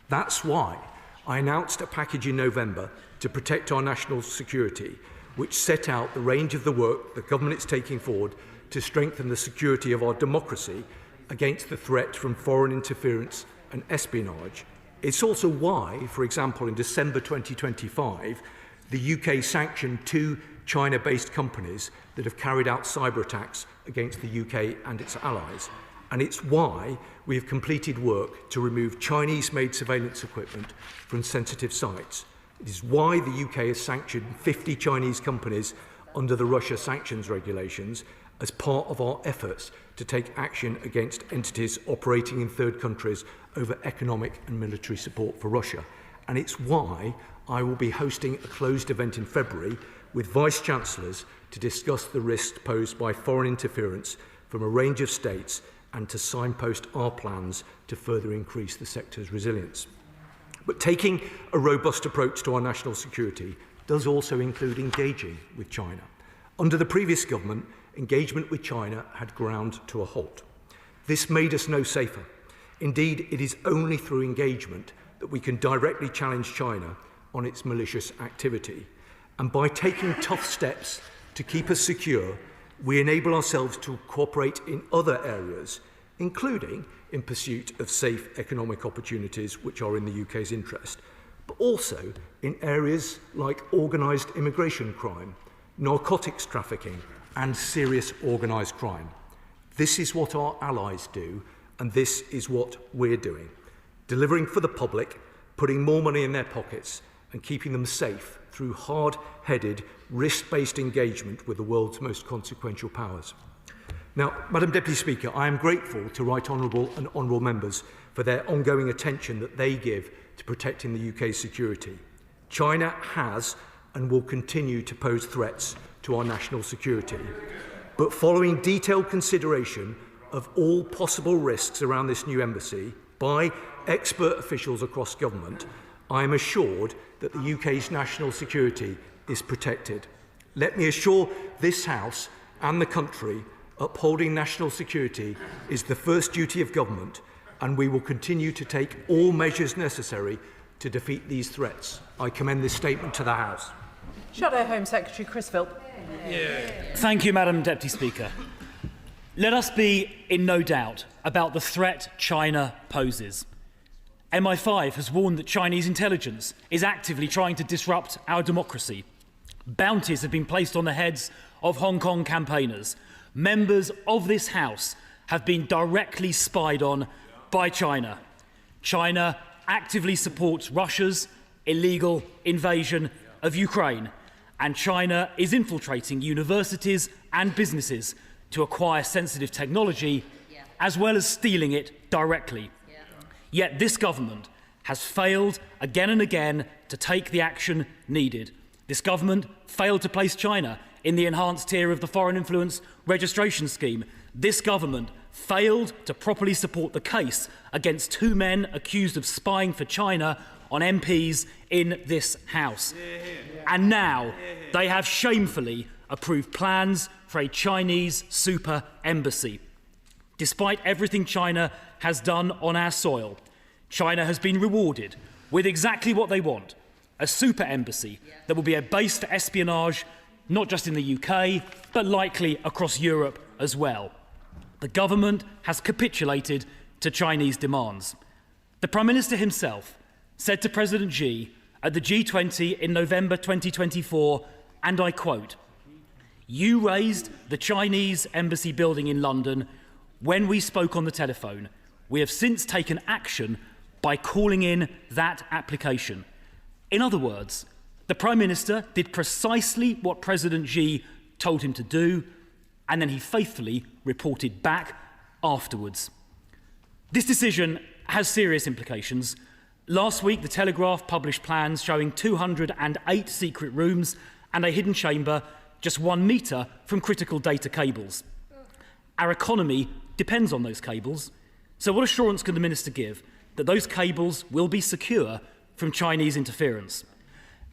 That's why I announced a package in November to protect our national security, which set out the range of the work the government is taking forward to strengthen the security of our democracy against the threat from foreign interference and espionage. It's also why, for example, in December 2025, the UK sanctioned 2 China-based companies that have carried out cyber attacks against the UK and its allies. And it's why we have completed work to remove Chinese-made surveillance equipment from sensitive sites. It is why the UK has sanctioned 50 Chinese companies under the Russia sanctions regulations as part of our efforts to take action against entities operating in third countries over economic and military support for Russia. And it's why I will be hosting a closed event in February with Vice-Chancellors to discuss the risks posed by foreign interference from a range of states and to signpost our plans to further increase the sector's resilience. But taking a robust approach to our national security does also include engaging with China. Under the previous government, engagement with China had ground to a halt. This made us no safer. Indeed, it is only through engagement that we can directly challenge China on its malicious activity. And by taking tough steps to keep us secure, we enable ourselves to cooperate in other areas, including in pursuit of safe economic opportunities which are in the UK's interest, but also in areas like organised immigration crime, narcotics trafficking and serious organised crime. This is what our allies do, and this is what we're doing. Delivering for the public, putting more money in their pockets and keeping them safe through hard-headed, risk-based engagement with the world's most consequential powers. Now, Madam Deputy Speaker, I am grateful to Right Honourable and Honourable Members for their ongoing attention that they give to protecting the UK's security. China has and will continue to pose threats to our national security. But following detailed consideration of all possible risks around this new embassy by expert officials across government, I am assured that the UK's national security is protected. Let me assure this House and the country upholding national security is the first duty of government, and we will continue to take all measures necessary to defeat these threats. I commend this statement to the House. Shadow Home Secretary Chris Philp. Thank you, Madam Deputy Speaker. Let us be in no doubt about the threat China poses. MI5 has warned that Chinese intelligence is actively trying to disrupt our democracy. Bounties have been placed on the heads of Hong Kong campaigners. Members of this House have been directly spied on by China. China actively supports Russia's illegal invasion of Ukraine, and China is infiltrating universities and businesses to acquire sensitive technology, as well as stealing it directly. Yet this government has failed again and again to take the action needed. This government failed to place China in the enhanced tier of the Foreign Influence Registration Scheme. This government failed to properly support the case against two men accused of spying for China on MPs in this House. And now they have shamefully approved plans for a Chinese super embassy. Despite everything China has done on our soil, China has been rewarded with exactly what they want, a super embassy that will be a base for espionage, not just in the UK, but likely across Europe as well. The government has capitulated to Chinese demands. The Prime Minister himself said to President Xi at the G20 in November 2024, and I quote, "You raised the Chinese embassy building in London when we spoke on the telephone. We have since taken action by calling in that application." In other words, the Prime Minister did precisely what President Xi told him to do, and then he faithfully reported back afterwards. This decision has serious implications. Last week, The Telegraph published plans showing 208 secret rooms and a hidden chamber just 1 metre from critical data cables. Our economy depends on those cables, so what assurance can the Minister give that those cables will be secure from Chinese interference?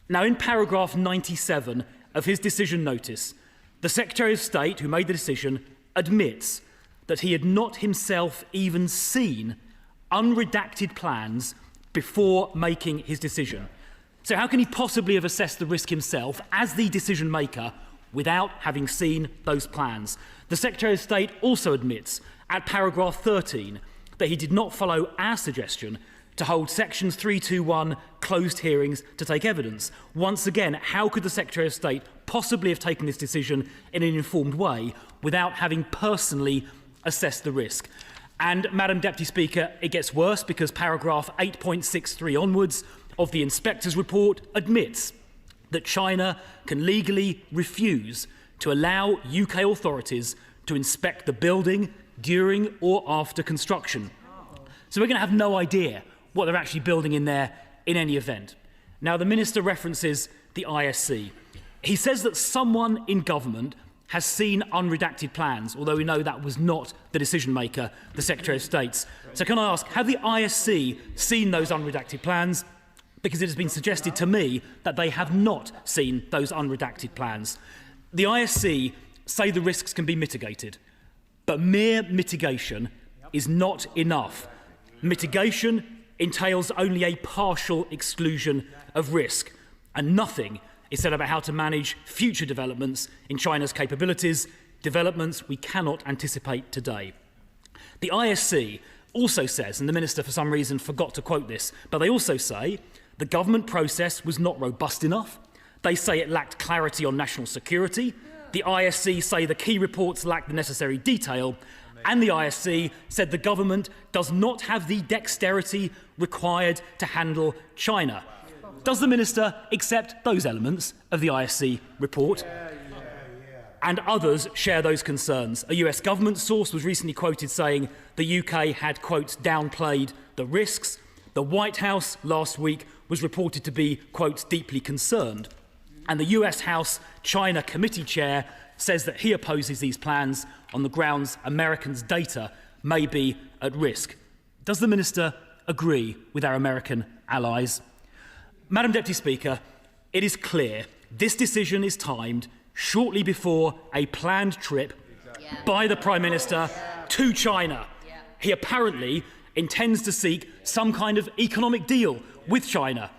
Now, in paragraph 97 of his decision notice, the Secretary of State who made the decision admits that he had not himself even seen unredacted plans before making his decision. So how can he possibly have assessed the risk himself as the decision maker without having seen those plans? The Secretary of State also admits at paragraph 13 that he did not follow our suggestion to hold sections 321 closed hearings to take evidence. Once again, how could the Secretary of State possibly have taken this decision in an informed way without having personally assessed the risk? And, Madam Deputy Speaker, it gets worse because paragraph 8.63 onwards of the Inspector's report admits that China can legally refuse to allow UK authorities to inspect the building during or after construction. So we're going to have no idea what they're actually building in there in any event. Now, the Minister references the ISC. He says that someone in government has seen unredacted plans, although we know that was not the decision maker, the Secretary of State. So can I ask, have the ISC seen those unredacted plans? Because it has been suggested to me that they have not seen those unredacted plans. The ISC say the risks can be mitigated, but mere mitigation is not enough. Mitigation entails only a partial exclusion of risk, and nothing It said about how to manage future developments in China's capabilities, developments we cannot anticipate today. The ISC also says, and the Minister for some reason forgot to quote this, but they also say the government process was not robust enough. They say it lacked clarity on national security. The ISC say the key reports lack the necessary detail. And the ISC said the government does not have the dexterity required to handle China. Does the Minister accept those elements of the ISC report? And others share those concerns. A US government source was recently quoted saying the UK had, quote, downplayed the risks. The White House last week was reported to be, quote, deeply concerned. And the US House China Committee Chair says that he opposes these plans on the grounds Americans' data may be at risk. Does the Minister agree with our American allies? Madam Deputy Speaker, it is clear this decision is timed shortly before a planned trip by the Prime Minister to China. He apparently intends to seek some kind of economic deal with China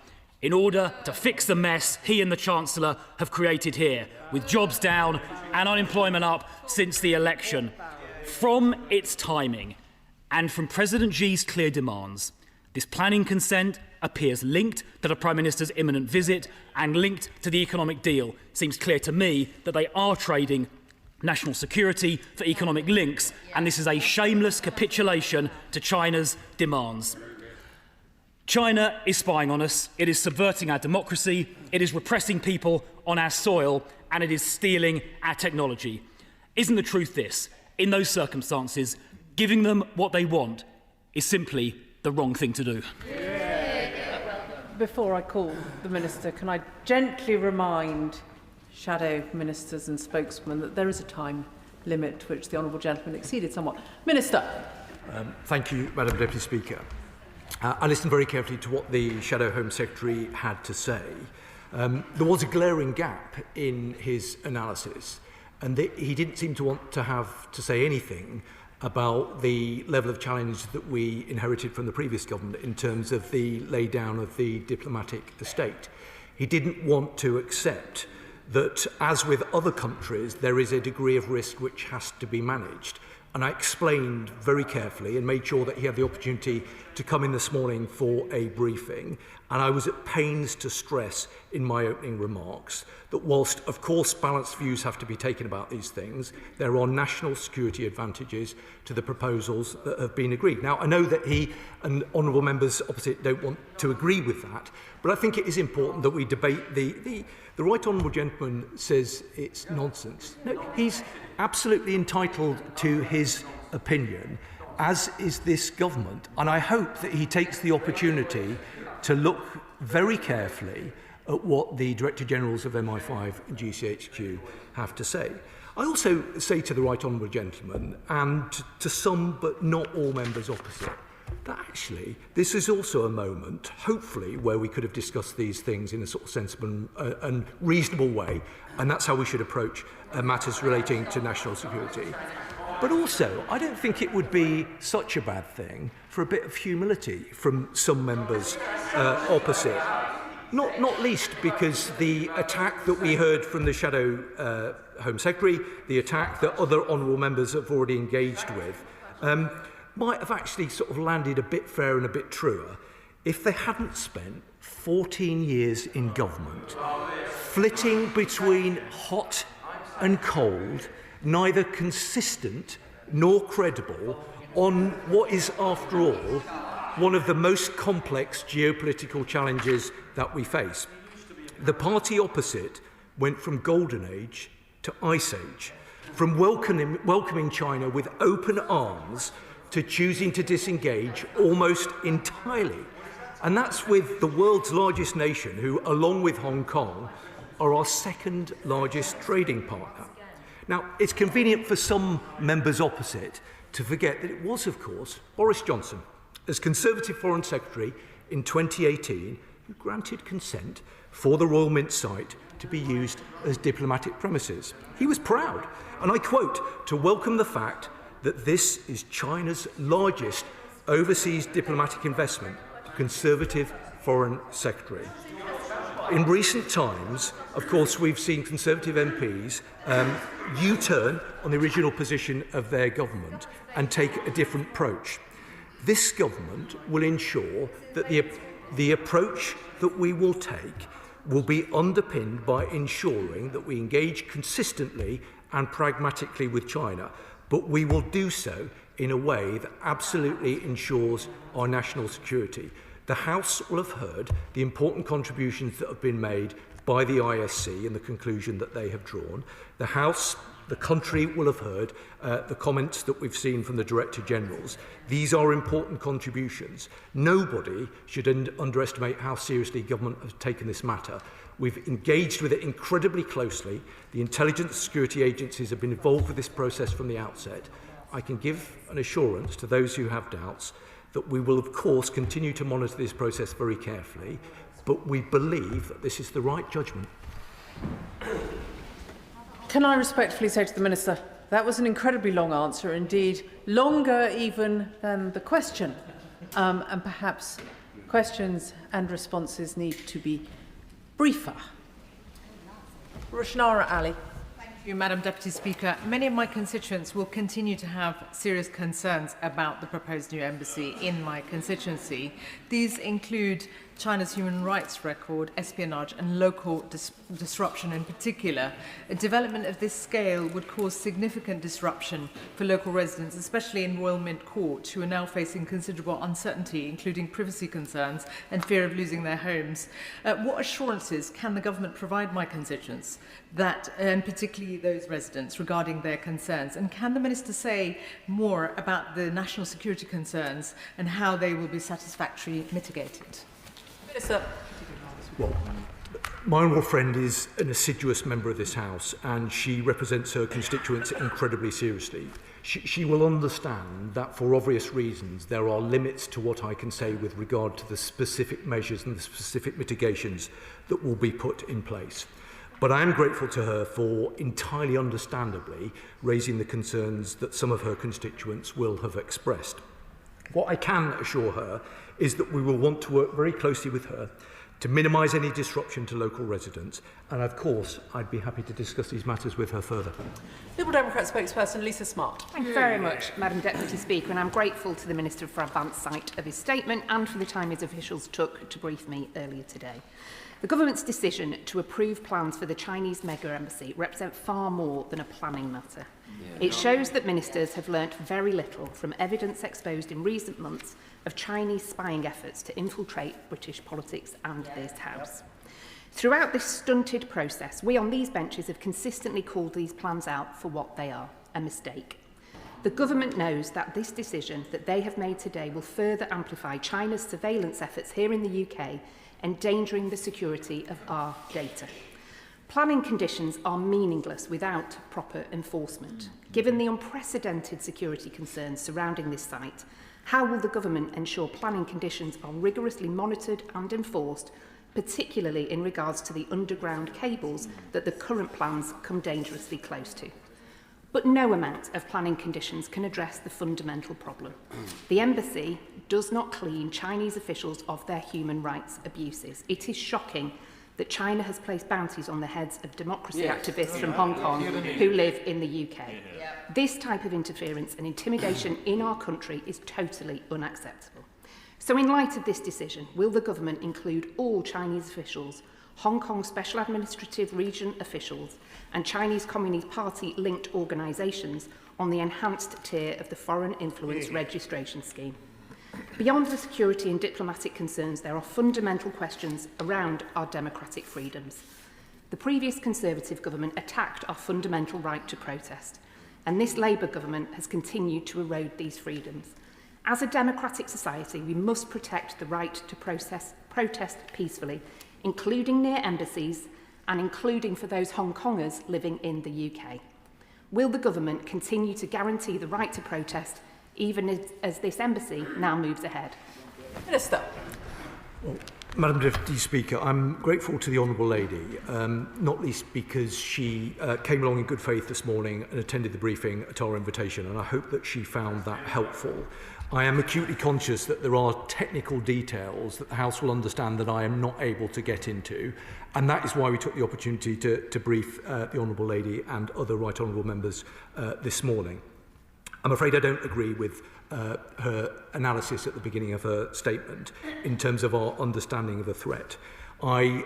in order to fix the mess he and the Chancellor have created here, with jobs down and unemployment up since the election. From its timing and from President Xi's clear demands, this planning consent appears linked to the Prime Minister's imminent visit and linked to the economic deal. It seems clear to me that they are trading national security for economic links, and this is a shameless capitulation to China's demands. China is spying on us, it is subverting our democracy, it is repressing people on our soil, and it is stealing our technology. Isn't the truth this? In those circumstances, giving them what they want is simply the wrong thing to do. Before I call the Minister, can I gently remind shadow ministers and spokesmen that there is a time limit which the honourable gentleman exceeded somewhat. Minister. Thank you, Madam Deputy Speaker. I listened very carefully to what the Shadow Home Secretary had to say. There was a glaring gap in his analysis, and he didn't seem to want to have to say anything about the level of challenge that we inherited from the previous government in terms of the lay-down of the diplomatic estate. He didn't want to accept that, as with other countries, there is a degree of risk which has to be managed. And I explained very carefully and made sure that he had the opportunity to come in this morning for a briefing. And I was at pains to stress in my opening remarks that whilst, of course, balanced views have to be taken about these things, there are national security advantages to the proposals that have been agreed. Now, I know that he and honourable members opposite don't want to agree with that, but I think it is important that we debate the right honourable gentleman says it's nonsense. No, he's absolutely entitled to his opinion, as is this government. And I hope that he takes the opportunity to look very carefully at what the Director Generals of MI5 and GCHQ have to say. I also say to the right honourable gentleman, and to some but not all members opposite, that actually this is also a moment, hopefully, where we could have discussed these things in a sort of sensible and reasonable way, and that's how we should approach matters relating to national security. But also, I don't think it would be such a bad thing for a bit of humility from some members opposite. Not least because the attack that we heard from the Shadow Home Secretary, the attack that other honourable members have already engaged with, might have actually sort of landed a bit fairer and a bit truer if they hadn't spent 14 years in government, flitting between hot and cold, neither consistent nor credible on what is, after all, one of the most complex geopolitical challenges that we face. The party opposite went from golden age to ice age, from welcoming China with open arms to choosing to disengage almost entirely. And that's with the world's largest nation, who, along with Hong Kong, are our second largest trading partner. Now, it's convenient for some members opposite to forget that it was, of course, Boris Johnson, as Conservative Foreign Secretary in 2018, who granted consent for the Royal Mint site to be used as diplomatic premises. He was proud, and I quote, to welcome the fact that this is China's largest overseas diplomatic investment, the Conservative Foreign Secretary. In recent times, of course, we've seen Conservative MPs U-turn on the original position of their government and take a different approach. This government will ensure that the approach that we will take will be underpinned by ensuring that we engage consistently and pragmatically with China, but we will do so in a way that absolutely ensures our national security. The House will have heard the important contributions that have been made by the ISC and the conclusion that they have drawn. The House, the country will have heard the comments that we've seen from the Director Generals. These are important contributions. Nobody should underestimate how seriously government has taken this matter. We've engaged with it incredibly closely. The intelligence security agencies have been involved with this process from the outset. I can give an assurance to those who have doubts that we will, of course, continue to monitor this process very carefully, but we believe that this is the right judgment. Can I respectfully say to the Minister, that was an incredibly long answer, indeed longer even than the question, and perhaps questions and responses need to be briefer. Rushnara Ali. Thank you, Madam Deputy Speaker. Many of my constituents will continue to have serious concerns about the proposed new embassy in my constituency. These include China's human rights record, espionage and local disruption in particular. A development of this scale would cause significant disruption for local residents, especially in Royal Mint Court, who are now facing considerable uncertainty, including privacy concerns and fear of losing their homes. What assurances can the government provide my constituents, that, and particularly those residents, regarding their concerns? And can the Minister say more about the national security concerns and how they will be satisfactorily mitigated? Minister. Well, my honourable friend is an assiduous member of this House and she represents her constituents incredibly seriously. She will understand that for obvious reasons there are limits to what I can say with regard to the specific measures and the specific mitigations that will be put in place. But I am grateful to her for entirely understandably raising the concerns that some of her constituents will have expressed. What I can assure her is that we will want to work very closely with her to minimise any disruption to local residents, and of course I'd be happy to discuss these matters with her further. Liberal Democrat spokesperson Lisa Smart. Thank you very much, Madam Deputy Speaker, and I'm grateful to the Minister for advance sight of his statement and for the time his officials took to brief me earlier today. The government's decision to approve plans for the Chinese mega embassy represent far more than a planning matter. It shows that ministers have learnt very little from evidence exposed in recent months of Chinese spying efforts to infiltrate British politics and this House. Throughout this stunted process, we on these benches have consistently called these plans out for what they are, a mistake. The government knows that this decision that they have made today will further amplify China's surveillance efforts here in the UK, endangering the security of our data. Planning conditions are meaningless without proper enforcement. Given the unprecedented security concerns surrounding this site, how will the government ensure planning conditions are rigorously monitored and enforced, particularly in regards to the underground cables that the current plans come dangerously close to? But no amount of planning conditions can address the fundamental problem. The embassy does not clean Chinese officials of their human rights abuses. It is shocking that China has placed bounties on the heads of democracy activists from Hong Kong who live in the UK. This type of interference and intimidation in our country is totally unacceptable. So in light of this decision, will the government include all Chinese officials, Hong Kong Special Administrative Region officials and Chinese Communist Party-linked organisations on the enhanced tier of the Foreign Influence Registration Scheme? Beyond the security and diplomatic concerns, there are fundamental questions around our democratic freedoms. The previous Conservative government attacked our fundamental right to protest, and this Labour government has continued to erode these freedoms. As a democratic society, we must protect the right to protest peacefully, including near embassies and including for those Hong Kongers living in the UK. Will the government continue to guarantee the right to protest even as this embassy now moves ahead? Minister. Well, Madam Deputy Speaker, I'm grateful to the Honourable Lady, not least because she came along in good faith this morning and attended the briefing at our invitation, and I hope that she found that helpful. I am acutely conscious that there are technical details that the House will understand that I am not able to get into, and that is why we took the opportunity to brief the Honourable Lady and other Right Honourable members this morning. I'm afraid I don't agree with her analysis at the beginning of her statement in terms of our understanding of the threat. I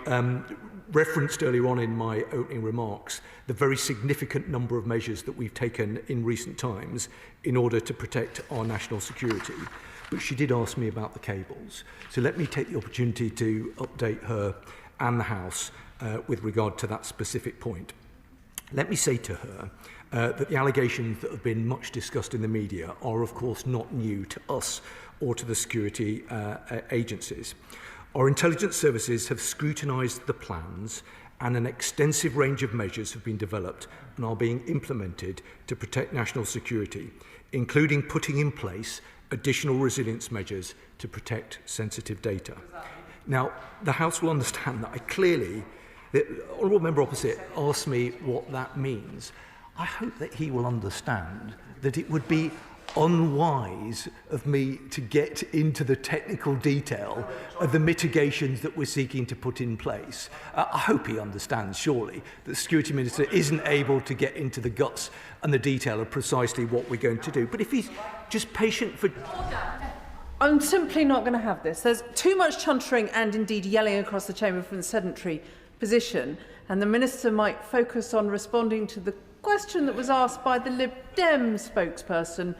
referenced earlier on in my opening remarks the very significant number of measures that we've taken in recent times in order to protect our national security. But she did ask me about the cables. So let me take the opportunity to update her and the House with regard to that specific point. Let me say to her that the allegations that have been much discussed in the media are of course not new to us or to the security agencies. Our intelligence services have scrutinised the plans, and an extensive range of measures have been developed and are being implemented to protect national security, including putting in place additional resilience measures to protect sensitive data. Now, the House will understand that the Honourable Member opposite asked me what that means. I hope that he will understand that it would be unwise of me to get into the technical detail of the mitigations that we're seeking to put in place. I hope he understands, surely, that the Security Minister isn't able to get into the guts and the detail of precisely what we're going to do. But if he's just patient for... I'm simply not going to have this. There's too much chuntering and indeed yelling across the chamber from the sedentary position, and the Minister might focus on responding to the question that was asked by the Lib Dem spokesperson,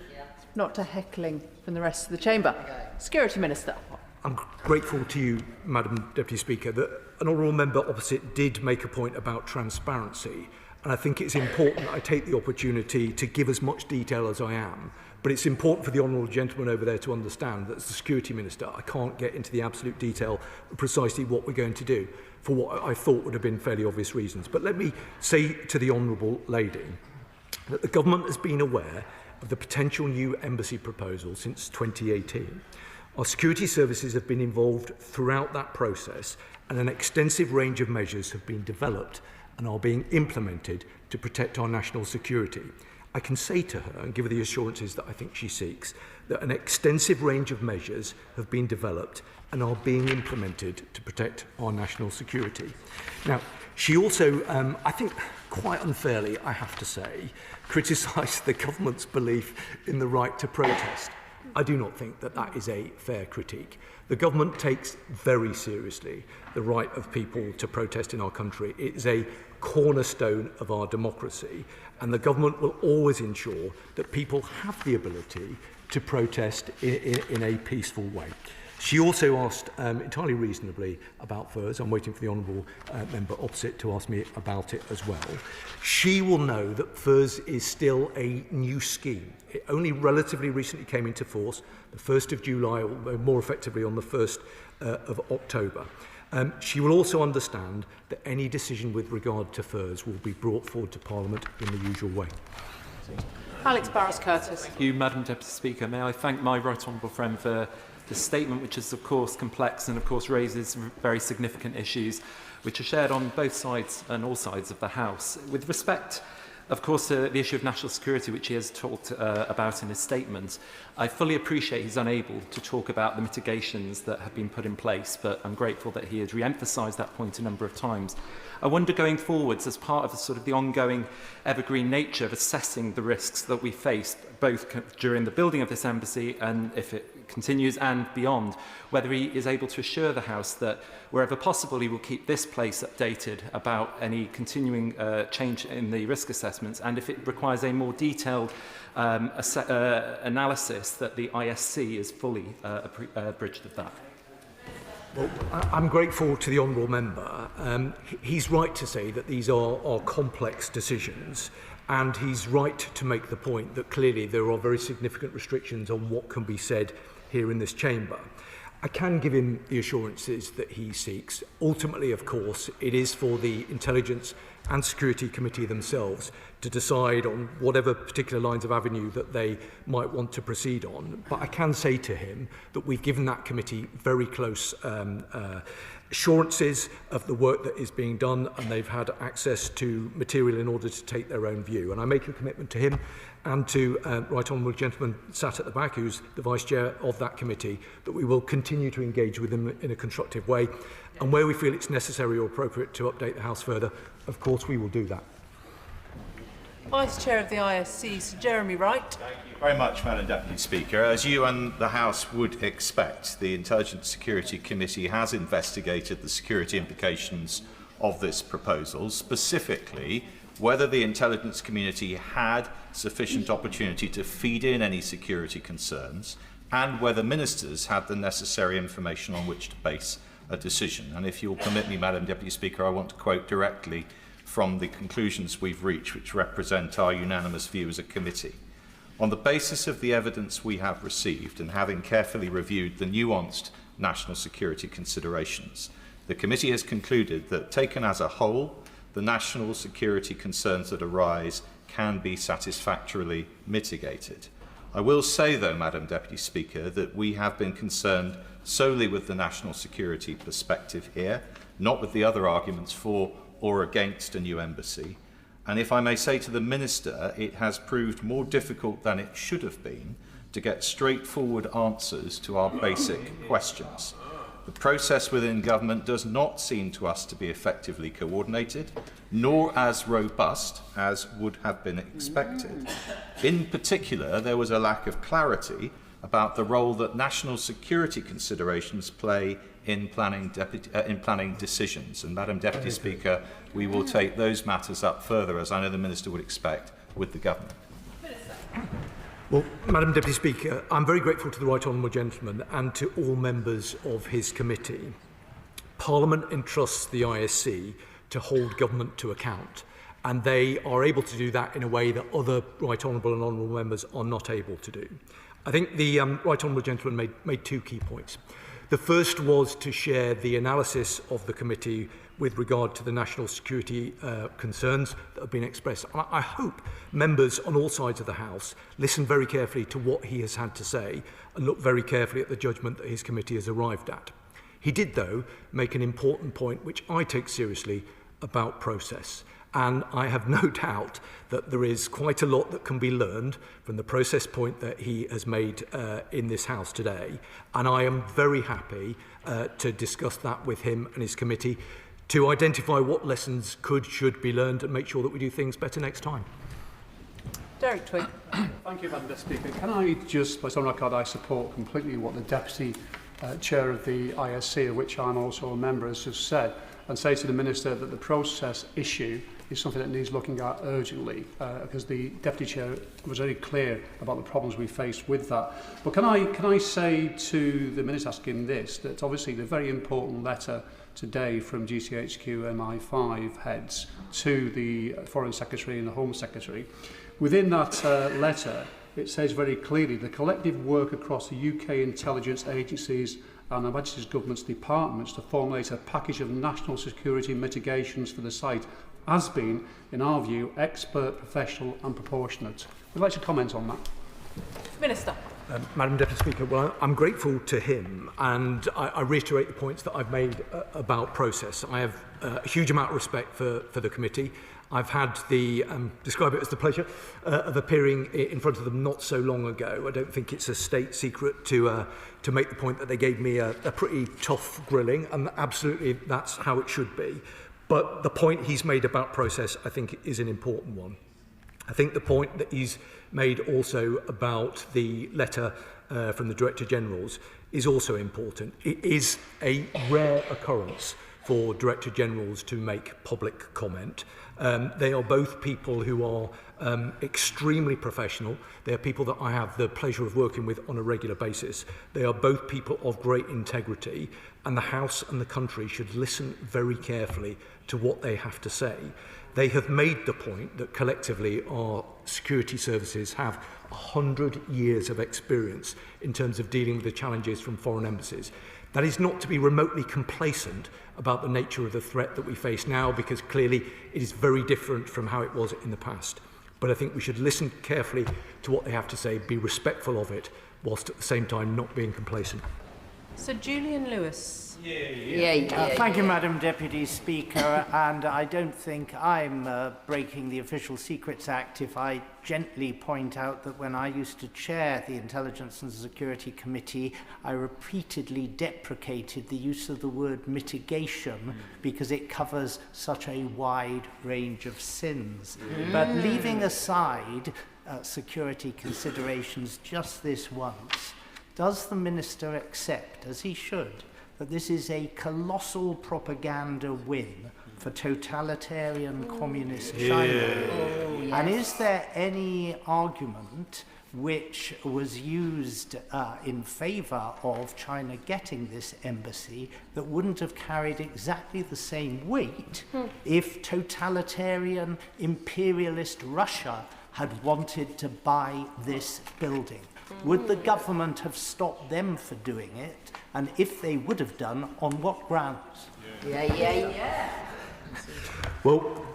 not to heckling from the rest of the chamber. Security Minister. I'm grateful to you, Madam Deputy Speaker, that an honourable member opposite did make a point about transparency, and I think it's important that I take the opportunity to give as much detail as I am. But it's important for the honourable gentleman over there to understand that as the Security Minister, I can't get into the absolute detail of precisely what we're going to do for what I thought would have been fairly obvious reasons. But let me say to the Honourable Lady that the government has been aware of the potential new embassy proposal since 2018. Our security services have been involved throughout that process, and an extensive range of measures have been developed and are being implemented to protect our national security. I can say to her, and give her the assurances that I think she seeks, that an extensive range of measures have been developed and are being implemented to protect our national security. Now, she also, I think quite unfairly, I have to say, criticised the government's belief in the right to protest. I do not think that that is a fair critique. The government takes very seriously the right of people to protest in our country. It is a cornerstone of our democracy, and the government will always ensure that people have the ability to protest in a peaceful way. She also asked entirely reasonably about FERS. I'm waiting for the honourable member opposite to ask me about it as well. She will know that FERS is still a new scheme. It only relatively recently came into force, the 1st of July, or more effectively on the 1st of October. She will also understand that any decision with regard to FERS will be brought forward to Parliament in the usual way. Alex Barras-Curtis. Thank you, Madam Deputy Speaker. May I thank my right honourable friend for the statement, which is of course complex and of course raises very significant issues which are shared on both sides and all sides of the House. With respect, of course, to the issue of national security, which he has talked about in his statement, I fully appreciate he's unable to talk about the mitigations that have been put in place, but I'm grateful that he has re-emphasised that point a number of times. I wonder going forwards, as part of the ongoing evergreen nature of assessing the risks that we face, both during the building of this embassy and if it continues and beyond, whether he is able to assure the House that wherever possible he will keep this place updated about any continuing change in the risk assessments, and if it requires a more detailed analysis, that the ISC is fully abridged of that. Well, I'm grateful to the honourable member. He's right to say that these are complex decisions, and he's right to make the point that clearly there are very significant restrictions on what can be said here in this chamber. I can give him the assurances that he seeks. Ultimately, of course, it is for the Intelligence and Security Committee themselves to decide on whatever particular lines of avenue that they might want to proceed on. But I can say to him that we've given that committee very close assurances of the work that is being done, and they've had access to material in order to take their own view. And I make a commitment to him and to Right Honourable Gentleman sat at the back, who's the Vice Chair of that committee, that we will continue to engage with him in a constructive way. And where we feel it's necessary or appropriate to update the House further, of course we will do that. Vice Chair of the ISC, Sir Jeremy Wright. Thank you very much, Madam Deputy Speaker. As you and the House would expect, the Intelligence Security Committee has investigated the security implications of this proposal, specifically whether the intelligence community had sufficient opportunity to feed in any security concerns, and whether ministers had the necessary information on which to base a decision. And if you'll permit me, Madam Deputy Speaker, I want to quote directly from the conclusions we've reached, which represent our unanimous view as a committee. On the basis of the evidence we have received, and having carefully reviewed the nuanced national security considerations, the committee has concluded that, taken as a whole, the national security concerns that arise can be satisfactorily mitigated. I will say, though, Madam Deputy Speaker, that we have been concerned solely with the national security perspective here, not with the other arguments for or against a new embassy. And if I may say to the Minister, it has proved more difficult than it should have been to get straightforward answers to our basic questions. The process within government does not seem to us to be effectively coordinated, nor as robust as would have been expected. In particular, there was a lack of clarity about the role that national security considerations play in planning decisions. And Madam Deputy Speaker, we will take those matters up further, as I know the Minister would expect, with the government. Well, Madam Deputy Speaker, I'm very grateful to the Right Honourable Gentleman and to all members of his committee. Parliament entrusts the ISC to hold government to account, and they are able to do that in a way that other Right Honourable and Honourable members are not able to do. I think the Right Honourable Gentleman made two key points. The first was to share the analysis of the committee with regard to the national security concerns that have been expressed. I hope members on all sides of the House listen very carefully to what he has had to say and look very carefully at the judgment that his committee has arrived at. He did, though, make an important point, which I take seriously, about process. And I have no doubt that there is quite a lot that can be learned from the process point that he has made in this House today. And I am very happy to discuss that with him and his committee to identify what lessons should be learned and make sure that we do things better next time. Derek Twigg. Thank you, Madam Deputy Speaker. Can I just place on record I support completely what the Deputy Chair of the ISC, of which I'm also a member, has just said, and say to the Minister that the process issue is something that needs looking at urgently, because the Deputy Chair was very clear about the problems we faced with that. But can I say to the Minister asking this, that obviously the very important letter today from GCHQ and MI5 heads to the Foreign Secretary and the Home Secretary, within that letter it says very clearly the collective work across the UK intelligence agencies and Her Majesty's Government's departments to formulate a package of national security mitigations for the site has been, in our view, expert, professional and proportionate. We'd like to comment on that. Minister. Madam Deputy Speaker, well, I'm grateful to him, and I reiterate the points that I've made about process. I have a huge amount of respect for the committee. I've had the, describe it as the pleasure of appearing in front of them not so long ago. I don't think it's a state secret to make the point that they gave me a pretty tough grilling, and absolutely that's how it should be. But the point he's made about process, I think, is an important one. I think the point that he's made also about the letter from the Director Generals is also important. It is a rare occurrence for Director Generals to make public comment. They are both people who are extremely professional. They are people that I have the pleasure of working with on a regular basis. They are both people of great integrity, and the House and the country should listen very carefully to what they have to say. They have made the point that collectively our security services have 100 years of experience in terms of dealing with the challenges from foreign embassies. That is not to be remotely complacent about the nature of the threat that we face now, because clearly it is very different from how it was in the past. But I think we should listen carefully to what they have to say, be respectful of it, whilst at the same time not being complacent. Sir Julian Lewis. Thank you, Madam Deputy Speaker, and I don't think I'm breaking the Official Secrets Act if I gently point out that when I used to chair the Intelligence and Security Committee, I repeatedly deprecated the use of the word mitigation because it covers such a wide range of sins. But leaving aside security considerations just this once, does the Minister accept, as he should, that this is a colossal propaganda win for totalitarian communist China? And is there any argument which was used in favour of China getting this embassy that wouldn't have carried exactly the same weight if totalitarian imperialist Russia had wanted to buy this building? Would the government have stopped them for doing it? And if they would have done, on what grounds? Well,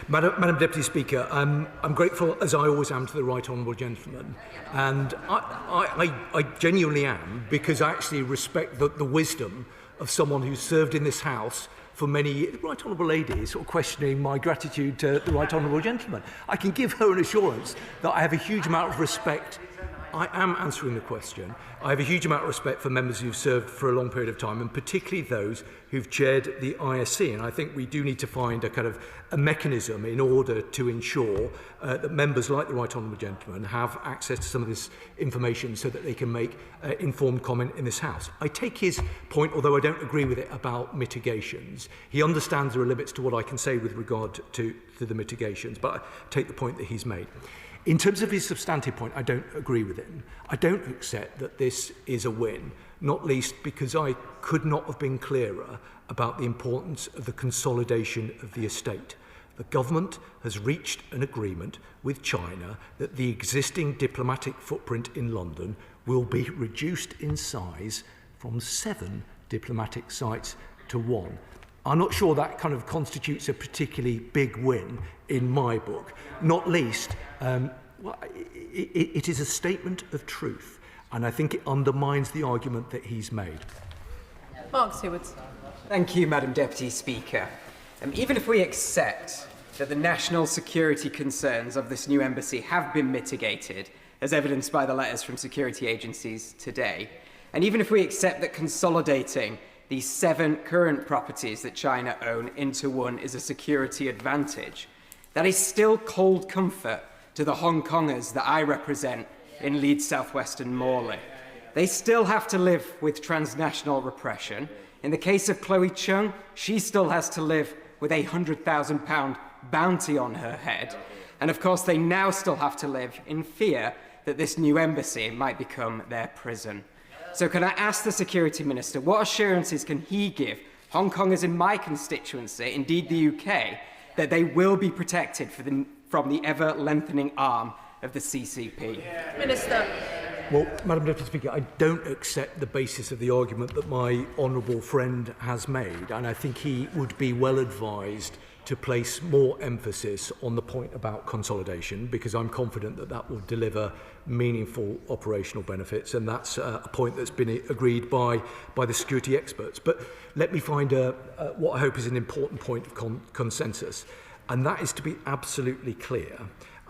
Madam Deputy Speaker, I'm grateful, as I always am, to the Right Honourable Gentleman. And I genuinely am, because I actually respect the wisdom of someone who's served in this House for many years. The Right Honourable Lady is sort of questioning my gratitude to the Right Honourable Gentleman. I can give her an assurance that I have a huge amount of respect. I am answering the question. I have a huge amount of respect for members who've served for a long period of time, and particularly those who've chaired the ISC. And I think we do need to find a kind of a mechanism in order to ensure that members like the Right Honourable Gentleman have access to some of this information so that they can make informed comment in this House. I take his point, although I don't agree with it, about mitigations. He understands there are limits to what I can say with regard to the mitigations, but I take the point that he's made. In terms of his substantive point, I don't agree with him. I don't accept that this is a win, not least because I could not have been clearer about the importance of the consolidation of the estate. The government has reached an agreement with China that the existing diplomatic footprint in London will be reduced in size from 7 diplomatic sites to 1. I'm not sure that kind of constitutes a particularly big win in my book, not least, it is a statement of truth, and I think it undermines the argument that he's made. Mark Sewards. Thank you, Madam Deputy Speaker. Even if we accept that the national security concerns of this new embassy have been mitigated, as evidenced by the letters from security agencies today, and even if we accept that consolidating these 7 current properties that China own into one is a security advantage, that is still cold comfort to the Hong Kongers that I represent in Leeds South-West and Morley. They still have to live with transnational repression. In the case of Chloe Chung, she still has to live with a £100,000 bounty on her head. And of course, they now still have to live in fear that this new embassy might become their prison. So can I ask the Security Minister, what assurances can he give Hong Kongers in my constituency, indeed the UK, that they will be protected from the ever-lengthening arm of the CCP? Minister. Well, Madam Deputy Speaker, I don't accept the basis of the argument that my honourable friend has made, and I think he would be well advised to place more emphasis on the point about consolidation, because I'm confident that that will deliver meaningful operational benefits, and that's a point that's been agreed by the security experts. But let me find what I hope is an important point of consensus, and that is to be absolutely clear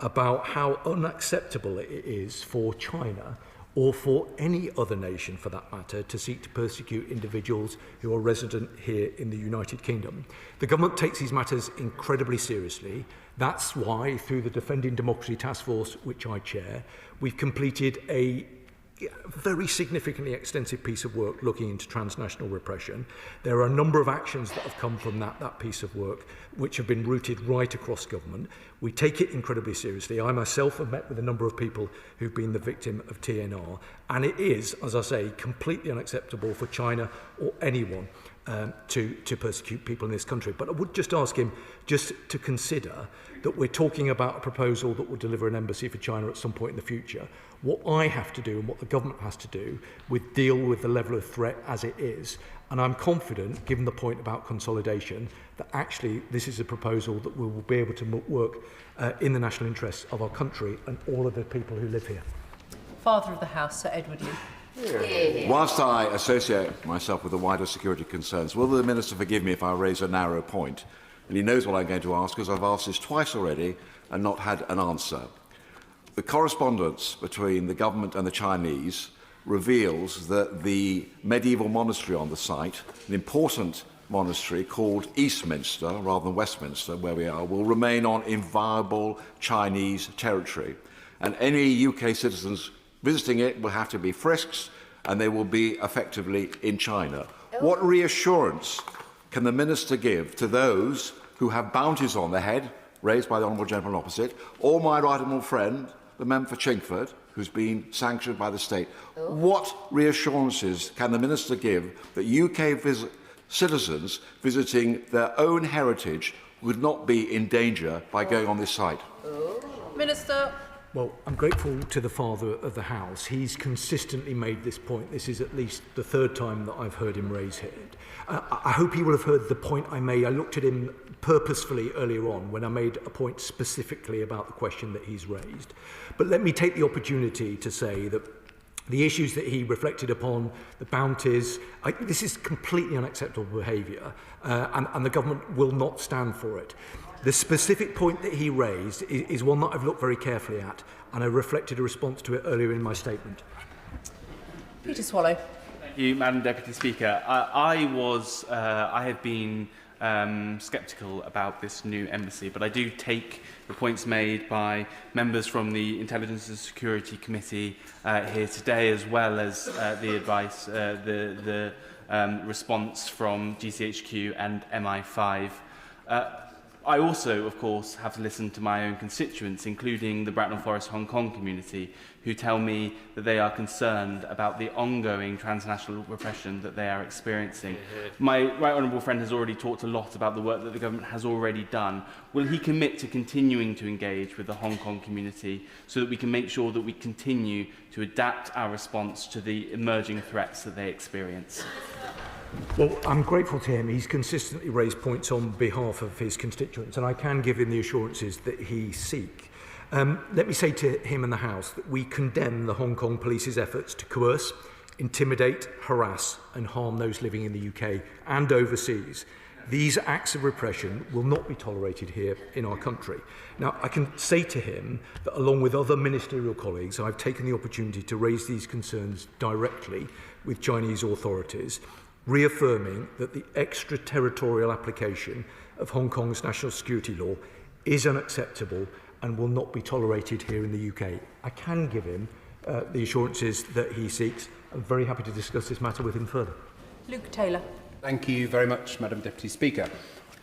about how unacceptable it is for China or for any other nation, for that matter, to seek to persecute individuals who are resident here in the United Kingdom. The government takes these matters incredibly seriously. That's why, through the Defending Democracy Task Force, which I chair, we've completed a very significantly extensive piece of work looking into transnational repression. There are a number of actions that have come from that piece of work which have been rooted right across government. We take it incredibly seriously. I myself have met with a number of people who've been the victim of TNR, and it is, as I say, completely unacceptable for China or anyone to persecute people in this country. But I would just ask him just to consider that we're talking about a proposal that will deliver an embassy for China at some point in the future. What I have to do and what the government has to do with deal with the level of threat as it is. And I'm confident, given the point about consolidation, that actually this is a proposal that we will be able to work in the national interests of our country and all of the people who live here. Father of the House, Sir Edward Lee. Whilst I associate myself with the wider security concerns, will the Minister forgive me if I raise a narrow point? And he knows what I'm going to ask, because I've asked this twice already and not had an answer. The correspondence between the government and the Chinese reveals that the medieval monastery on the site, an important monastery called Eastminster rather than Westminster, where we are, will remain on inviolable Chinese territory. And any UK citizens visiting it will have to be frisked, and they will be effectively in China. What reassurance can the Minister give to those who have bounties on their head, raised by the Honourable Gentleman opposite, or my right honourable friend, the member for Chingford, who's been sanctioned by the state? What reassurances can the Minister give that UK citizens visiting their own heritage would not be in danger by going on this site? Minister. Well, I'm grateful to the Father of the House. He's consistently made this point. This is at least the third time that I've heard him raise it. I hope he will have heard the point I made. I looked at him purposefully earlier on when I made a point specifically about the question that he's raised. But let me take the opportunity to say that the issues that he reflected upon, the bounties, this is completely unacceptable behaviour, and the government will not stand for it. The specific point that he raised is one that I've looked very carefully at, and I reflected a response to it earlier in my statement. Peter Swallow. Thank you, Madam Deputy Speaker. I have been sceptical about this new embassy, but I do take the points made by members from the Intelligence and Security Committee here today, as well as the advice, the response from GCHQ and MI5. I also, of course, have to listen to my own constituents, including the Bracknell Forest Hong Kong community, who tell me that they are concerned about the ongoing transnational repression that they are experiencing. My right honourable friend has already talked a lot about the work that the government has already done. Will he commit to continuing to engage with the Hong Kong community so that we can make sure that we continue to adapt our response to the emerging threats that they experience? Well, I'm grateful to him. He's consistently raised points on behalf of his constituents, and I can give him the assurances that he seeks. Let me say to him and the House that we condemn the Hong Kong police's efforts to coerce, intimidate, harass and harm those living in the UK and overseas. These acts of repression will not be tolerated here in our country. Now, I can say to him that along with other ministerial colleagues, I've taken the opportunity to raise these concerns directly with Chinese authorities, reaffirming that the extraterritorial application of Hong Kong's national security law is unacceptable and will not be tolerated here in the UK. I can give him the assurances that he seeks. I'm very happy to discuss this matter with him further. Luke Taylor. Thank you very much, Madam Deputy Speaker.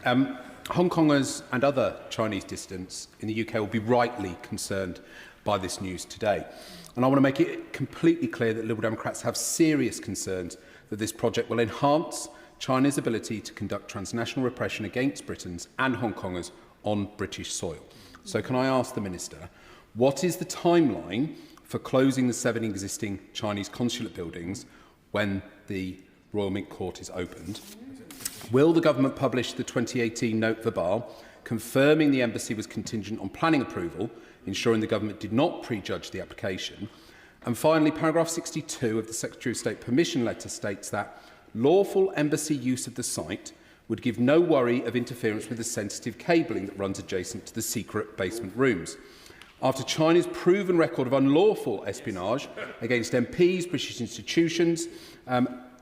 Hong Kongers and other Chinese dissidents in the UK will be rightly concerned by this news today. And I want to make it completely clear that Liberal Democrats have serious concerns that this project will enhance China's ability to conduct transnational repression against Britons and Hong Kongers on British soil. So can I ask the Minister, what is the timeline for closing the 7 existing Chinese consulate buildings when the Royal Mint Court is opened? Will the government publish the 2018 note verbale confirming the embassy was contingent on planning approval, ensuring the government did not prejudge the application? And finally, paragraph 62 of the Secretary of State permission letter states that lawful embassy use of the site would give no worry of interference with the sensitive cabling that runs adjacent to the secret basement rooms. After China's proven record of unlawful espionage against MPs, British institutions,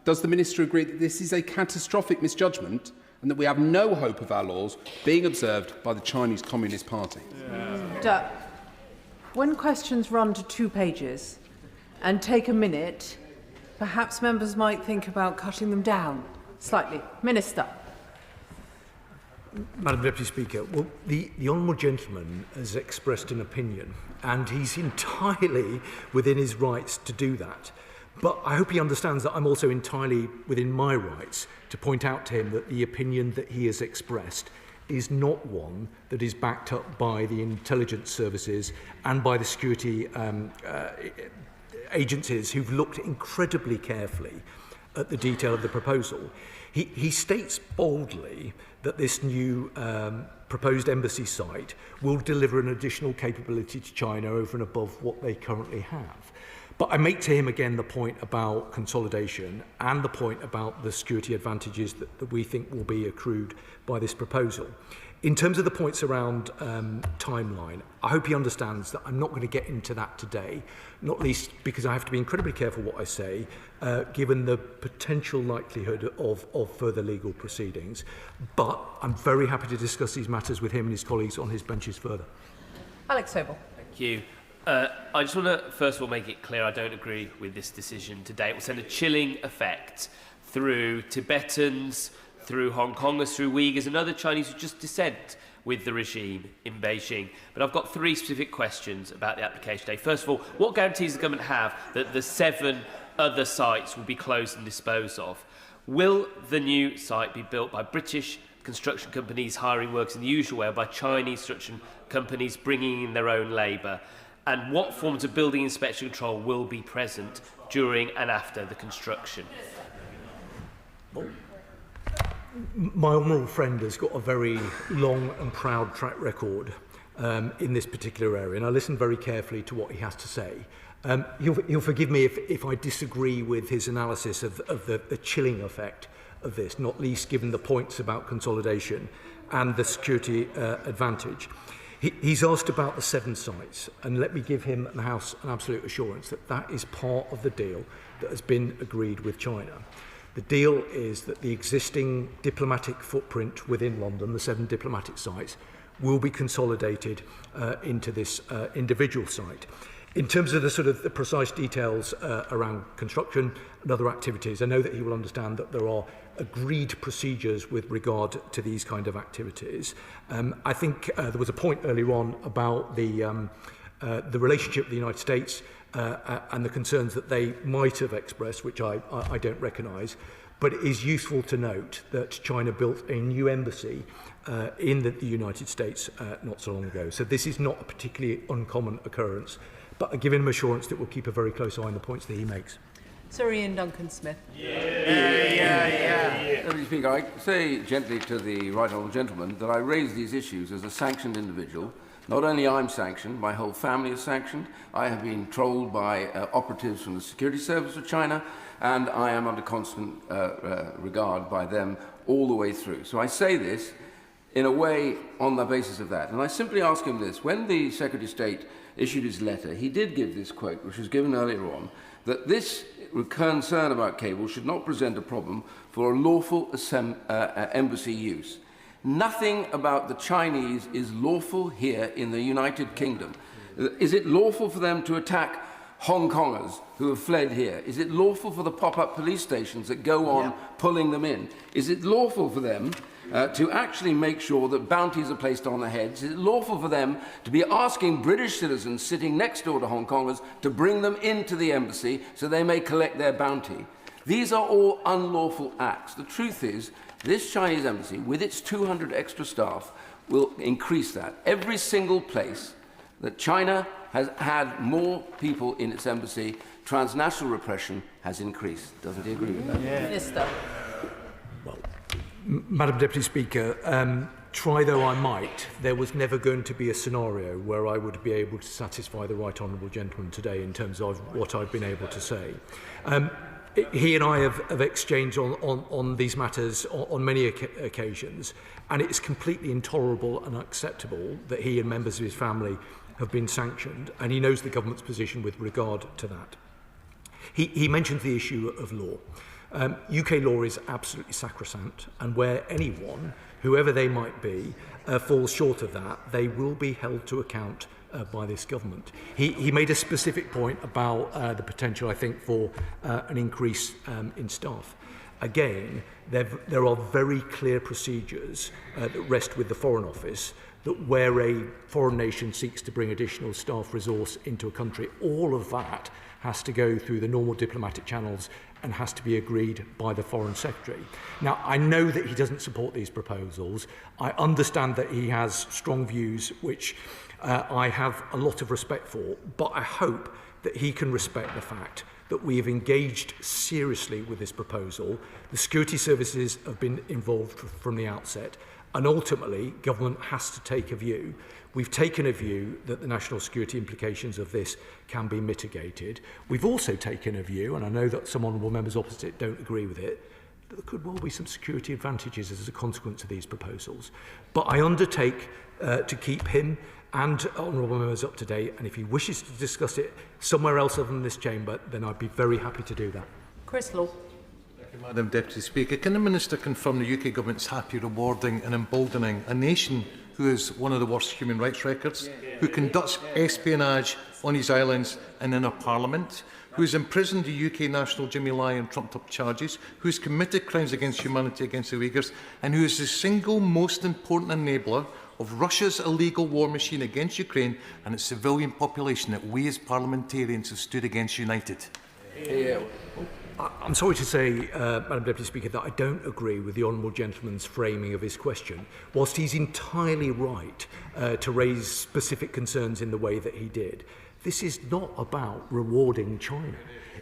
does the Minister agree that this is a catastrophic misjudgment and that we have no hope of our laws being observed by the Chinese Communist Party? When questions run to 2 pages and take a minute, perhaps members might think about cutting them down slightly. Minister. Madam Deputy Speaker, well, the honourable gentleman has expressed an opinion, and he's entirely within his rights to do that. But I hope he understands that I'm also entirely within my rights to point out to him that the opinion that he has expressed is not one that is backed up by the intelligence services and by the security agencies who've looked incredibly carefully at the detail of the proposal. He states boldly that this new proposed embassy site will deliver an additional capability to China over and above what they currently have. But I make to him again the point about consolidation and the point about the security advantages that we think will be accrued by this proposal. In terms of the points around timeline, I hope he understands that I'm not going to get into that today, not least because I have to be incredibly careful what I say, given the potential likelihood of further legal proceedings. But I'm very happy to discuss these matters with him and his colleagues on his benches further. Alex Sobel. Thank you. I just want to first of all make it clear I don't agree with this decision today. It will send a chilling effect through Tibetans, through Hong Kongers, through Uyghurs and other Chinese who just dissent with the regime in Beijing. But I've got three specific questions about the application today. First of all, what guarantees does the government have that the 7 other sites will be closed and disposed of? Will the new site be built by British construction companies hiring workers in the usual way, or by Chinese construction companies bringing in their own labour? And what forms of building inspection control will be present during and after the construction? My honourable friend has got a very long and proud track record in this particular area, and I listened very carefully to what he has to say. He'll forgive me if I disagree with his analysis of the chilling effect of this, not least given the points about consolidation and the security advantage. He's asked about the 7 sites, and let me give him and the House an absolute assurance that that is part of the deal that has been agreed with China. The deal is that the existing diplomatic footprint within London, the 7 diplomatic sites, will be consolidated into this individual site. In terms of the precise details around construction and other activities, I know that he will understand that there are agreed procedures with regard to these kind of activities. I think there was a point earlier on about the relationship with the United States and the concerns that they might have expressed, which I don't recognise. But it is useful to note that China built a new embassy in the United States not so long ago. So this is not a particularly uncommon occurrence. But I give him assurance that we'll keep a very close eye on the points that he makes. Sir Ian Duncan-Smith. Deputy Speaker, I say gently to the right honourable gentleman that I raise these issues as a sanctioned individual. Not only I'm sanctioned, my whole family is sanctioned. I have been trolled by operatives from the security service of China, and I am under constant regard by them all the way through. So I say this in a way on the basis of that. And I simply ask him this. When the Secretary of State issued his letter, he did give this quote, which was given earlier on, that this concern about cable should not present a problem for a lawful embassy use. Nothing about the Chinese is lawful here in the United Kingdom. Is it lawful for them to attack Hong Kongers who have fled here? Is it lawful for the pop-up police stations that go on pulling them in? Is it lawful for them to actually make sure that bounties are placed on their heads? Is it lawful for them to be asking British citizens sitting next door to Hong Kongers to bring them into the embassy so they may collect their bounty? These are all unlawful acts. The truth is, this Chinese embassy, with its 200 extra staff, will increase that. Every single place that China has had more people in its embassy, transnational repression has increased. Doesn't he agree with that? Minister. Madam Deputy Speaker, try though I might, there was never going to be a scenario where I would be able to satisfy the right honourable gentleman today in terms of what I've been able to say. He and I have exchanged on these matters on many occasions, and it's completely intolerable and unacceptable that he and members of his family have been sanctioned, and he knows the government's position with regard to that. He mentions the issue of law. UK law is absolutely sacrosanct, and where anyone whoever they might be, falls short of that, they will be held to account by this government. He made a specific point about the potential, I think, for an increase in staff. Again, there are very clear procedures that rest with the Foreign Office that where a foreign nation seeks to bring additional staff resource into a country, all of that has to go through the normal diplomatic channels and has to be agreed by the Foreign Secretary. Now, I know that he doesn't support these proposals. I understand that he has strong views, which I have a lot of respect for, but I hope that he can respect the fact that we have engaged seriously with this proposal. The security services have been involved from the outset, and ultimately, government has to take a view. We've taken a view that the national security implications of this can be mitigated. We've also taken a view, and I know that some honourable members opposite don't agree with it, that there could well be some security advantages as a consequence of these proposals. But I undertake to keep him and honourable members up to date, and if he wishes to discuss it somewhere else other than this chamber, then I'd be very happy to do that. Chris Law. Madam Deputy Speaker, can the Minister confirm the UK Government is happy rewarding and emboldening a nation who has one of the worst human rights records, who conducts espionage on his islands and in our Parliament, who has imprisoned the UK national Jimmy Lai on trumped-up charges, who has committed crimes against humanity against the Uyghurs, and who is the single most important enabler of Russia's illegal war machine against Ukraine and its civilian population that we as parliamentarians have stood against united? I'm sorry to say, Madam Deputy Speaker, that I don't agree with the honourable gentleman's framing of his question. Whilst he's entirely right to raise specific concerns in the way that he did, this is not about rewarding China.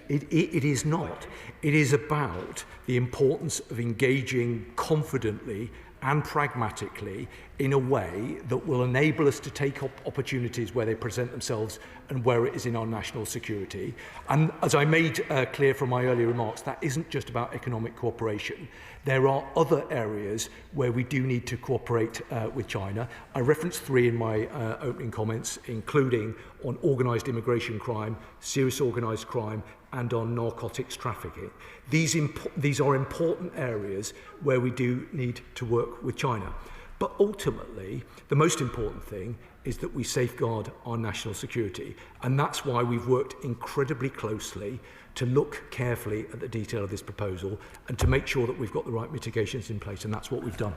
It is not. It is about the importance of engaging confidently and pragmatically in a way that will enable us to take up opportunities where they present themselves and where it is in our national security. And as I made clear from my earlier remarks, that isn't just about economic cooperation. There are other areas where we do need to cooperate with China. I referenced three in my opening comments, including on organised immigration crime, serious organised crime, and on narcotics trafficking. These are important areas where we do need to work with China. But ultimately, the most important thing is that we safeguard our national security. And that's why we've worked incredibly closely to look carefully at the detail of this proposal and to make sure that we've got the right mitigations in place. And that's what we've done.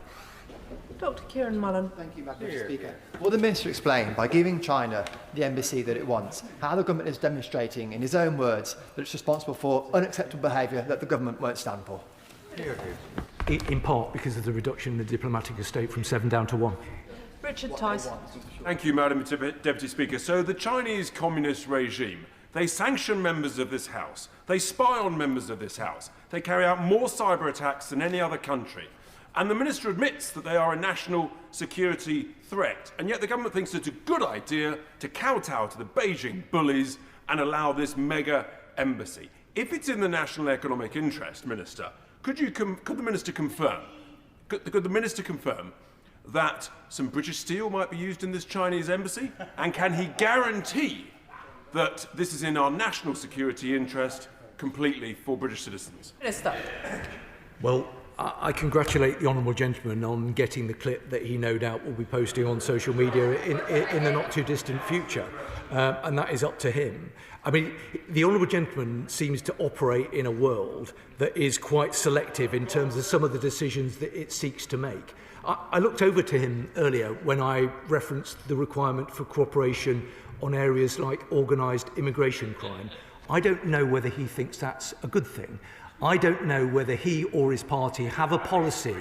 Dr. Kieran Mullen. Thank you, Madam Speaker. Will the Minister explain, by giving China the embassy that it wants, how the government is demonstrating, in his own words, that it's responsible for unacceptable behaviour that the government won't stand for? In part because of the reduction in the diplomatic estate from 7 down to 1. Richard Tice. Thank you, Madam Deputy Speaker. So the Chinese communist regime, they sanction members of this House. They spy on members of this House. They carry out more cyber attacks than any other country. And the Minister admits that they are a national security threat. And yet the government thinks it's a good idea to kowtow to the Beijing bullies and allow this mega embassy. If it's in the national economic interest, Minister, could the Minister confirm that some British steel might be used in this Chinese embassy? And can he guarantee that this is in our national security interest completely for British citizens? Minister. Well, I congratulate the honourable gentleman on getting the clip that he no doubt will be posting on social media in the not too distant future, and that is up to him. I mean, the honourable gentleman seems to operate in a world that is quite selective in terms of some of the decisions that it seeks to make. I looked over to him earlier when I referenced the requirement for cooperation on areas like organised immigration crime. I don't know whether he thinks that's a good thing. I don't know whether he or his party have a policy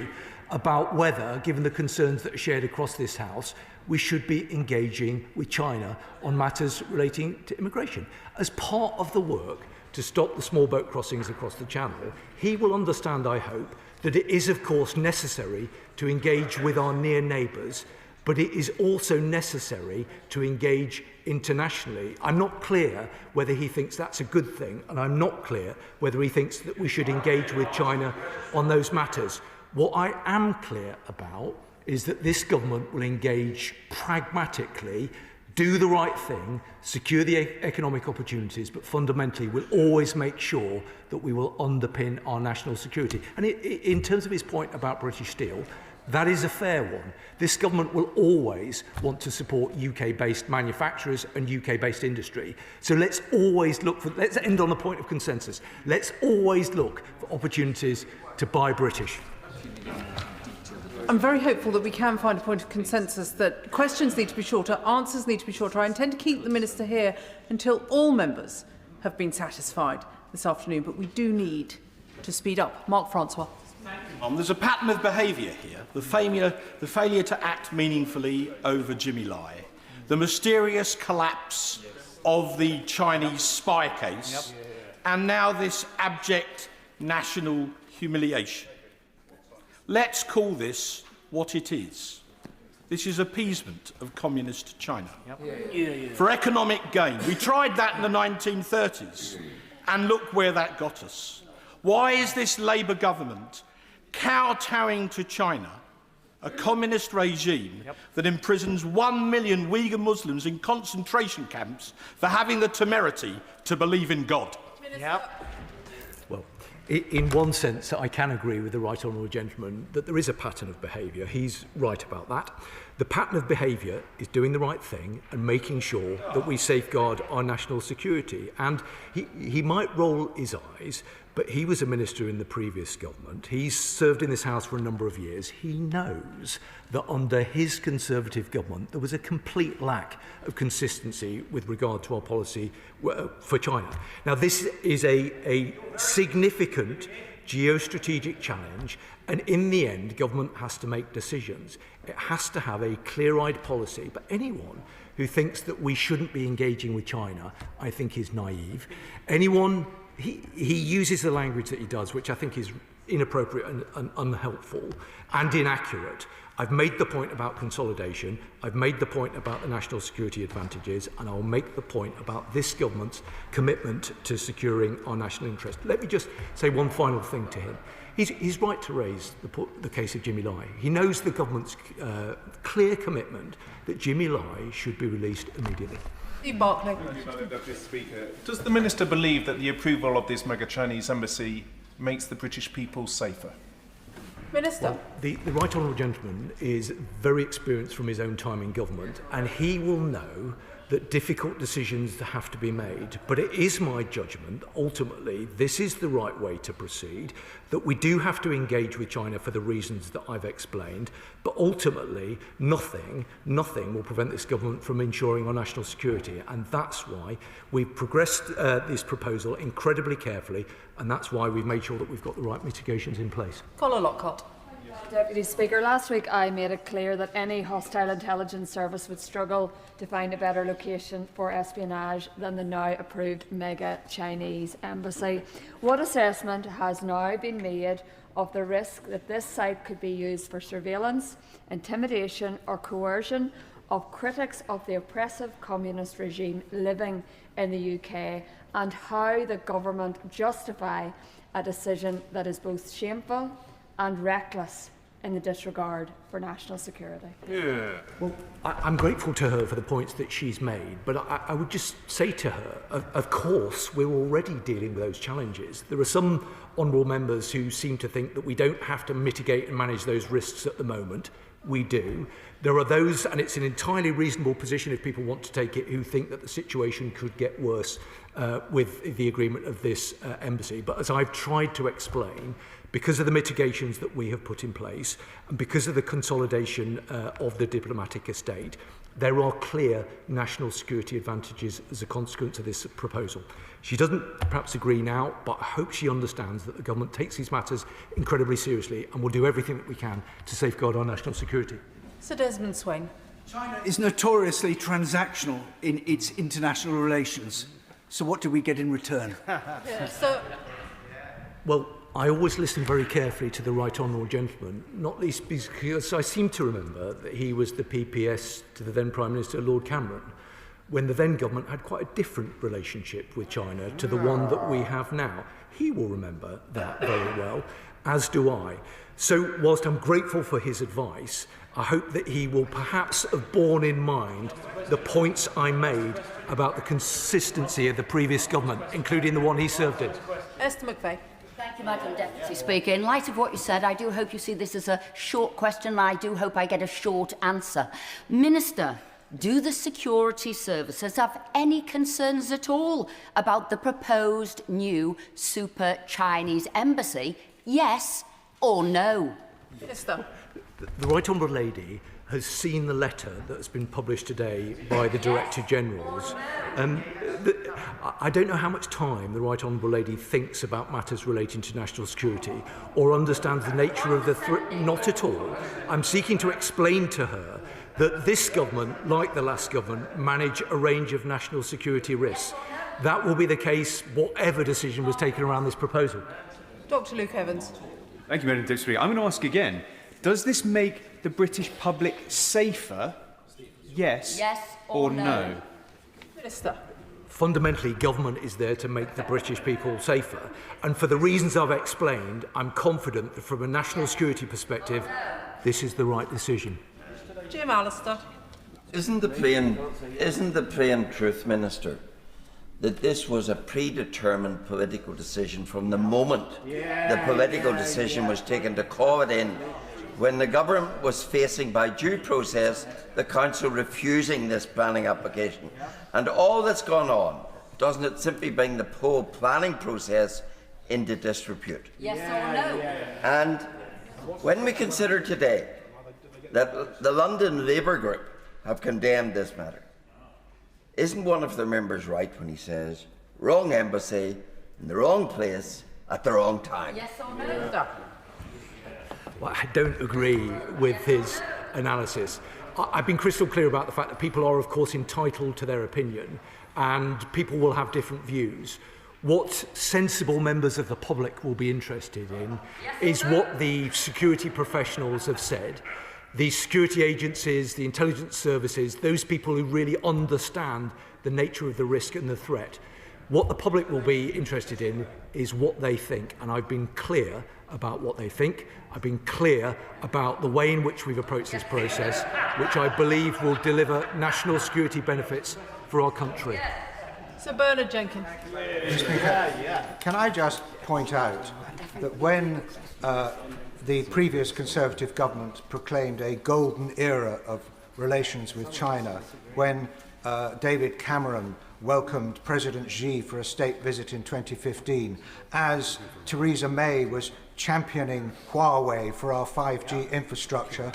about whether, given the concerns that are shared across this House, we should be engaging with China on matters relating to immigration. As part of the work to stop the small boat crossings across the Channel, he will understand, I hope, that it is, of course, necessary to engage with our near neighbours, but it is also necessary to engage internationally. I'm not clear whether he thinks that's a good thing, and I'm not clear whether he thinks that we should engage with China on those matters. What I am clear about is that this government will engage pragmatically, do the right thing, secure the economic opportunities, but fundamentally will always make sure that we will underpin our national security. And in terms of his point about British steel, That is a fair one. This government will always want to support UK-based manufacturers and UK-based industry. So let's always look for, let's end on a point of consensus. Let's always look for opportunities to buy British. I'm very hopeful that we can find a point of consensus that questions need to be shorter, answers need to be shorter. I intend to keep the Minister here until all members have been satisfied this afternoon, but we do need to speed up. Mark Francois. There's a pattern of behaviour here. The failure to act meaningfully over Jimmy Lai, the mysterious collapse of the Chinese spy case, and now this abject national humiliation. Let's call this what it is. This is appeasement of communist China. For economic gain. We tried that in the 1930s, and look where that got us. Why is this Labour government kowtowing to China, a communist regime that imprisons 1 million Uyghur Muslims in concentration camps for having the temerity to believe in God? Well, in one sense, I can agree with the Right Honourable Gentleman that there is a pattern of behaviour. He's right about that. The pattern of behaviour is doing the right thing and making sure that we safeguard our national security. And he might roll his eyes, but he was a minister in the previous government. He's served in this House for a number of years. He knows that under his Conservative government, there was a complete lack of consistency with regard to our policy for China. Now, this is a significant geostrategic challenge, and in the end, government has to make decisions. It has to have a clear-eyed policy, but anyone who thinks that we shouldn't be engaging with China, I think is naive. Anyone, he uses the language that he does, which I think is inappropriate and unhelpful and inaccurate. I've made the point about consolidation, I've made the point about the national security advantages, and I'll make the point about this government's commitment to securing our national interest. Let me just say one final thing to him. He's right to raise the case of Jimmy Lai. He knows the government's clear commitment that Jimmy Lai should be released immediately. Does the Minister believe that the approval of this mega Chinese embassy makes the British people safer? Minister. Well, the Right Honourable Gentleman is very experienced from his own time in government, and he will know that difficult decisions have to be made. But it is my judgment, ultimately, this is the right way to proceed, that we do have to engage with China for the reasons that I've explained, but ultimately, nothing will prevent this government from ensuring our national security. And that's why we've progressed this proposal incredibly carefully, and that's why we've made sure that we've got the right mitigations in place. Colin Lockhart. Deputy Speaker, last week I made it clear that any hostile intelligence service would struggle to find a better location for espionage than the now approved mega Chinese embassy. What assessment has now been made of the risk that this site could be used for surveillance, intimidation or coercion of critics of the oppressive communist regime living in the UK, and how the government justify a decision that is both shameful and reckless in the disregard for national security? Well, I'm grateful to her for the points that she's made, but I would just say to her, of course, we're already dealing with those challenges. There are some honourable members who seem to think that we don't have to mitigate and manage those risks at the moment. We do. There are those, and it's an entirely reasonable position if people want to take it, who think that the situation could get worse with the agreement of this embassy. But as I've tried to explain, because of the mitigations that we have put in place and because of the consolidation of the diplomatic estate, there are clear national security advantages as a consequence of this proposal. She doesn't perhaps agree now, but I hope she understands that the government takes these matters incredibly seriously and will do everything that we can to safeguard our national security. Sir Desmond Swain. China is notoriously transactional in its international relations. So what do we get in return? Well, I always listen very carefully to the Right Honourable Gentleman, not least because I seem to remember that he was the PPS to the then Prime Minister, Lord Cameron, when the then government had quite a different relationship with China to the one that we have now. He will remember that very well, as do I. So whilst I'm grateful for his advice, I hope that he will perhaps have borne in mind the points I made about the consistency of the previous government, including the one he served in. Esther McVeigh. Thank you, Madam Deputy Speaker. In light of what you said, I do hope you see this as a short question, and I do hope I get a short answer. Minister, do the security services have any concerns at all about the proposed new super Chinese embassy? Yes or no? Minister. The Right Honourable Lady has seen the letter that's been published today by the Director Generals. I don't know how much time the Right Honourable Lady thinks about matters relating to national security or understands the nature of the threat. Not at all. I'm seeking to explain to her that this government, like the last government, manage a range of national security risks. That will be the case whatever decision was taken around this proposal. Dr. Luke Evans. Thank you, Madam Deputy Speaker. I'm going to ask again. Does this make the British public safer? Yes, or no? Minister. Fundamentally, government is there to make the British people safer. And for the reasons I've explained, I'm confident that from a national security perspective, this is the right decision. Jim Allister. Isn't the plain truth, Minister, that this was a predetermined political decision from the moment the political decision was taken to call it in, when the government was facing, by due process, the Council refusing this planning application? And all that's gone on, doesn't it simply bring the whole planning process into disrepute? Yes or no? And when we consider today that the London Labour Group have condemned this matter, isn't one of their members right when he says, wrong embassy, in the wrong place, at the wrong time? Yes or no? Well, I don't agree with his analysis. I've been crystal clear about the fact that people are, of course, entitled to their opinion, and people will have different views. What sensible members of the public will be interested in is what the security professionals have said. The security agencies, the intelligence services, those people who really understand the nature of the risk and the threat. What the public will be interested in is what they think, and I've been clear about what they think. I've been clear about the way in which we've approached this process, which I believe will deliver national security benefits for our country. Sir Bernard Jenkins. Can I just point out that when the previous Conservative government proclaimed a golden era of relations with China, when David Cameron welcomed President Xi for a state visit in 2015, as Theresa May was championing Huawei for our 5G infrastructure,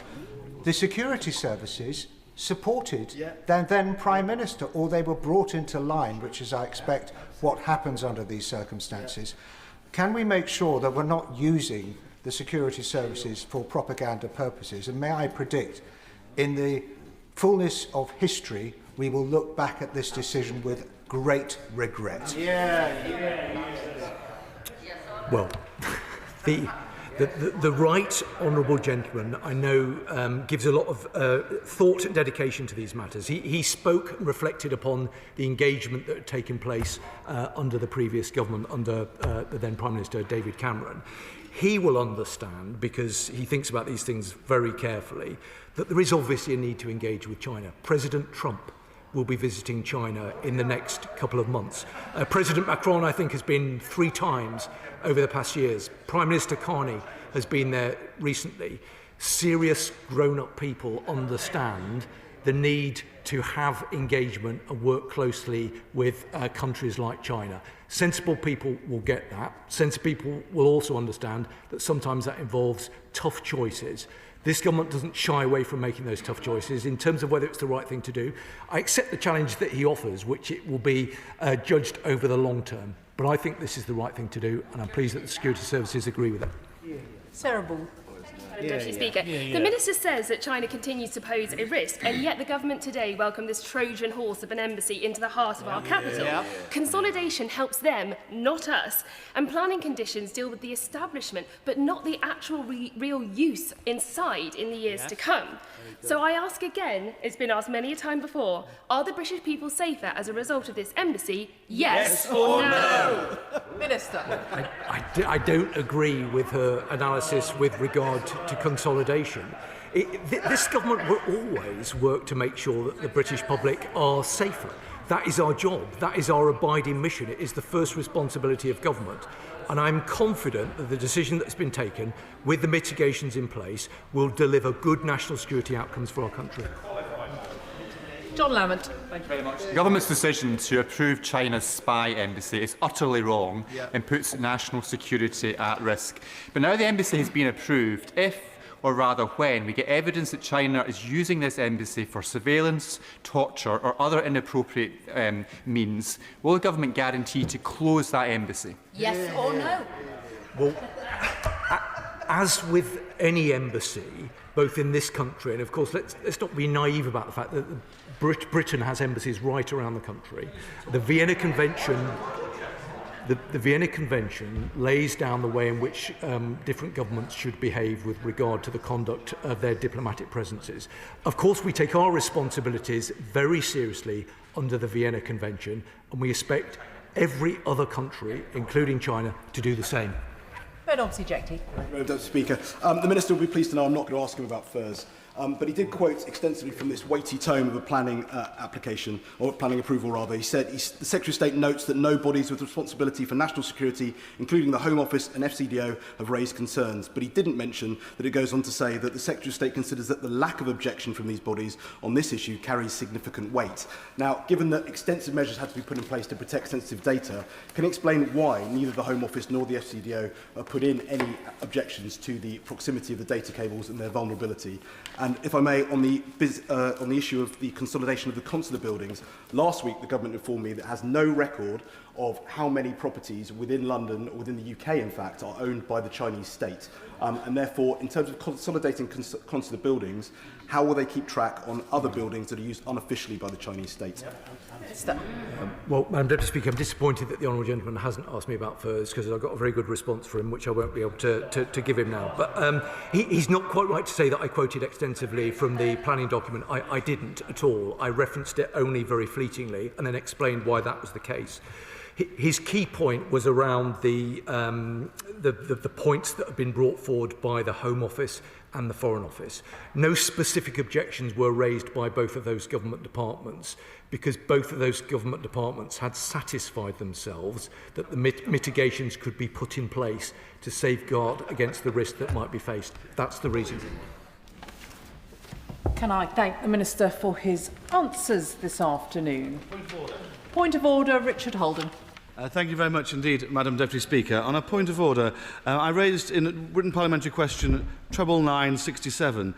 the security services supported the then Prime Minister, or they were brought into line, which is, I expect, what happens under these circumstances. Can we make sure that we're not using the security services for propaganda purposes? And may I predict, in the fullness of history, we will look back at this decision with great regret. Well, the right honourable gentleman, I know, gives a lot of thought and dedication to these matters. He spoke and reflected upon the engagement that had taken place under the previous government, under the then Prime Minister David Cameron. He will understand, because he thinks about these things very carefully, that there is obviously a need to engage with China. President Trump will be visiting China in the next couple of months. President Macron, I think, has been 3 times over the past years. Prime Minister Carney has been there recently. Serious grown-up people understand the need to have engagement and work closely with countries like China. Sensible people will get that. Sensible people will also understand that sometimes that involves tough choices. This government doesn't shy away from making those tough choices in terms of whether it's the right thing to do. I accept the challenge that he offers, which it will be judged over the long term. But I think this is the right thing to do, and I'm pleased that the security services agree with it. Sarah Ball. Deputy Speaker. The Minister says that China continues to pose a risk, and yet the government today welcomed this Trojan horse of an embassy into the heart of our capital. Consolidation helps them, not us, and planning conditions deal with the establishment, but not the actual real use inside in the years to come. So I ask again, it's been asked many a time before, are the British people safer as a result of this embassy? Yes or no? Minister. I don't agree with her analysis with regard to consolidation. This government will always work to make sure that the British public are safer. That is our job. That is our abiding mission. It is the first responsibility of government. And I'm confident that the decision that's been taken, with the mitigations in place, will deliver good national security outcomes for our country. John Lamont. Thank you very much. The government's decision to approve China's spy embassy is utterly wrong and puts national security at risk. But now the embassy has been approved, if, or rather when, we get evidence that China is using this embassy for surveillance, torture or other inappropriate means, will the government guarantee to close that embassy? Yes or no? Well, as with any embassy, both in this country, and of course let's not be naive about the fact that Britain has embassies right around the country. The Vienna Convention lays down the way in which different governments should behave with regard to the conduct of their diplomatic presences. Of course, we take our responsibilities very seriously under the Vienna Convention, and we expect every other country, including China, to do the same. Obviously, Jackie. Mr. Speaker, the Minister will be pleased to know I'm not going to ask him about FIRS. But he did quote extensively from this weighty tome of a planning application, or planning approval rather. He said, the Secretary of State notes that no bodies with responsibility for national security, including the Home Office and FCDO, have raised concerns. But he didn't mention that it goes on to say that the Secretary of State considers that the lack of objection from these bodies on this issue carries significant weight. Now, given that extensive measures had to be put in place to protect sensitive data, can you explain why neither the Home Office nor the FCDO put in any objections to the proximity of the data cables and their vulnerability? And if I may, on the issue of the consolidation of the consular buildings, last week the government informed me that it has no record of how many properties within London, or within the UK in fact, are owned by the Chinese state. And therefore, in terms of consolidating consular buildings, how will they keep track on other buildings that are used unofficially by the Chinese state? Well, Madam Deputy Speaker, I'm disappointed that the honourable gentleman hasn't asked me about FIRS, because I've got a very good response for him, which I won't be able to give him now. But he's not quite right to say that I quoted extensively from the planning document. I didn't at all. I referenced it only very fleetingly and then explained why that was the case. His key point was around the points that have been brought forward by the Home Office and the Foreign Office. No specific objections were raised by both of those government departments, because both of those government departments had satisfied themselves that the mitigations could be put in place to safeguard against the risk that might be faced. That's the reason. Can I thank the Minister for his answers this afternoon? Point of order, Richard Holden. Thank you very much indeed, Madam Deputy Speaker. On a point of order, I raised in written parliamentary question 967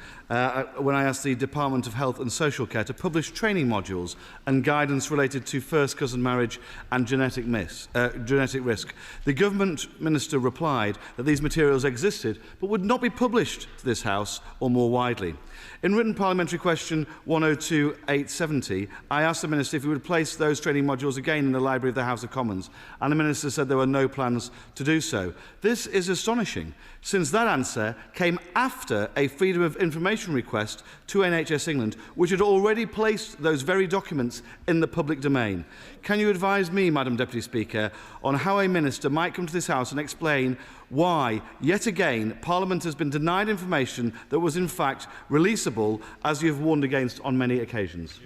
when I asked the Department of Health and Social Care to publish training modules and guidance related to first cousin marriage and genetic risk. The Government Minister replied that these materials existed but would not be published to this House or more widely. In written parliamentary question 102-870, I asked the Minister if he would place those training modules again in the Library of the House of Commons, and the Minister said there were no plans to do so. This is astonishing, since that answer came after a Freedom of Information request to NHS England, which had already placed those very documents in the public domain. Can you advise me, Madam Deputy Speaker, on how a Minister might come to this House and explain why, yet again, Parliament has been denied information that was in fact releasable, as you have warned against on many occasions?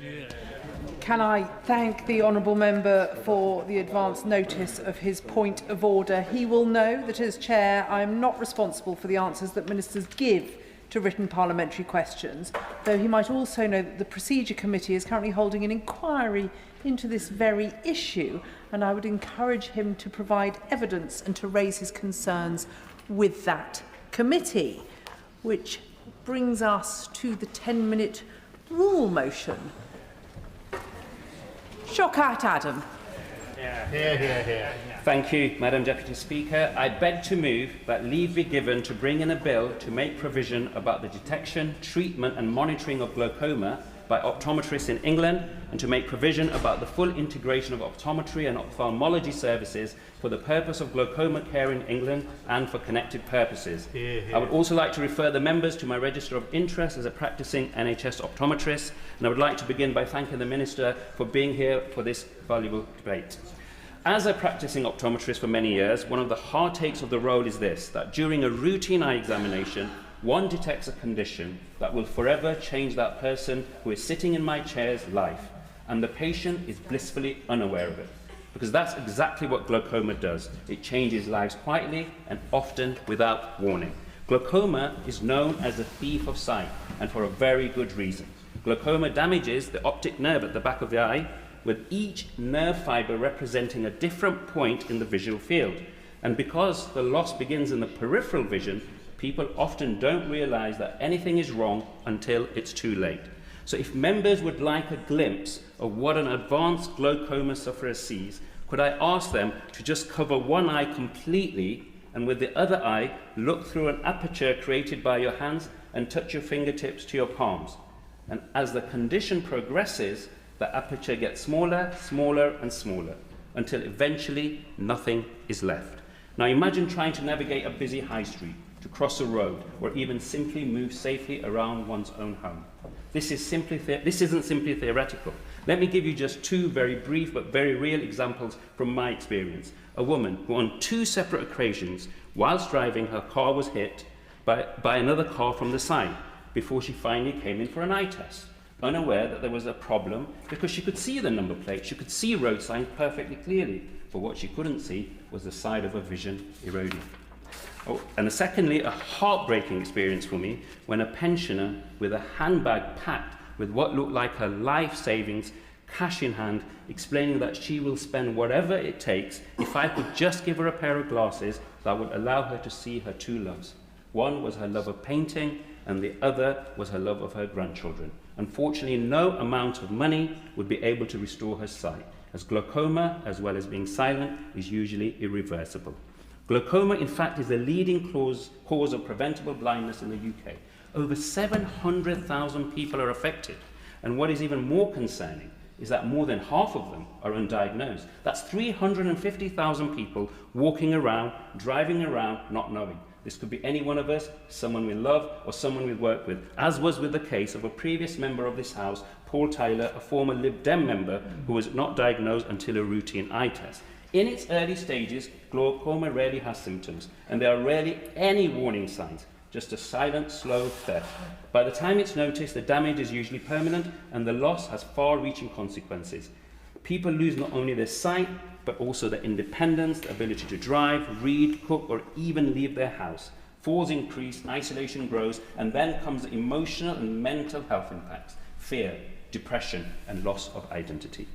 Can I thank the honourable member for the advance notice of his point of order? He will know that as Chair I am not responsible for the answers that ministers give to written parliamentary questions, though he might also know that the Procedure Committee is currently holding an inquiry into this very issue, and I would encourage him to provide evidence and to raise his concerns with that committee. Which brings us to the 10-minute rule motion. Shaukat Adam. Thank you, Madam Deputy Speaker. I beg to move that leave be given to bring in a bill to make provision about the detection, treatment and monitoring of glaucoma by optometrists in England, and to make provision about the full integration of optometry and ophthalmology services for the purpose of glaucoma care in England and for connected purposes. I would also like to refer the members to my register of interest as a practicing NHS optometrist, and I would like to begin by thanking the Minister for being here for this valuable debate. As a practicing optometrist for many years, one of the hard takes of the role is this, that during a routine eye examination, one detects a condition that will forever change that person who is sitting in my chair's life, and the patient is blissfully unaware of it. because that's exactly what glaucoma does. It changes lives quietly and often without warning. Glaucoma is known as the thief of sight, and for a very good reason. Glaucoma damages the optic nerve at the back of the eye, with each nerve fibre representing a different point in the visual field. And because the loss begins in the peripheral vision, people often don't realise that anything is wrong until it's too late. So if members would like a glimpse of what an advanced glaucoma sufferer sees, could I ask them to just cover one eye completely and with the other eye look through an aperture created by your hands and touch your fingertips to your palms. And as the condition progresses, the aperture gets smaller, smaller and smaller until eventually nothing is left. Now imagine trying to navigate a busy high street, to cross a road, or even simply move safely around one's own home. This isn't simply theoretical. Let me give you just two very brief but very real examples from my experience. A woman who on two separate occasions, whilst driving, her car was hit by another car from the side before she finally came in for an eye test, unaware that there was a problem because she could see the number plate, she could see road signs perfectly clearly, but what she couldn't see was the side of her vision eroding. Oh, and secondly, a heartbreaking experience for me when a pensioner with a handbag packed with what looked like her life savings, cash in hand, explaining that she will spend whatever it takes if I could just give her a pair of glasses that would allow her to see her two loves. One was her love of painting, and the other was her love of her grandchildren. Unfortunately, no amount of money would be able to restore her sight, as glaucoma, as well as being silent, is usually irreversible. Glaucoma, in fact, is the leading cause of preventable blindness in the UK. Over 700,000 people are affected, and what is even more concerning is that more than half of them are undiagnosed. That's 350,000 people walking around, driving around, not knowing. This could be any one of us, someone we love, or someone we work with, as was with the case of a previous member of this House, Paul Tyler, a former Lib Dem member who was not diagnosed until a routine eye test. In its early stages, glaucoma rarely has symptoms, and there are rarely any warning signs, just a silent, slow death. By the time it's noticed, the damage is usually permanent, and the loss has far-reaching consequences. People lose not only their sight, but also their independence, the ability to drive, read, cook, or even leave their house. Falls increase, isolation grows, and then comes the emotional and mental health impacts, fear, depression, and loss of identity.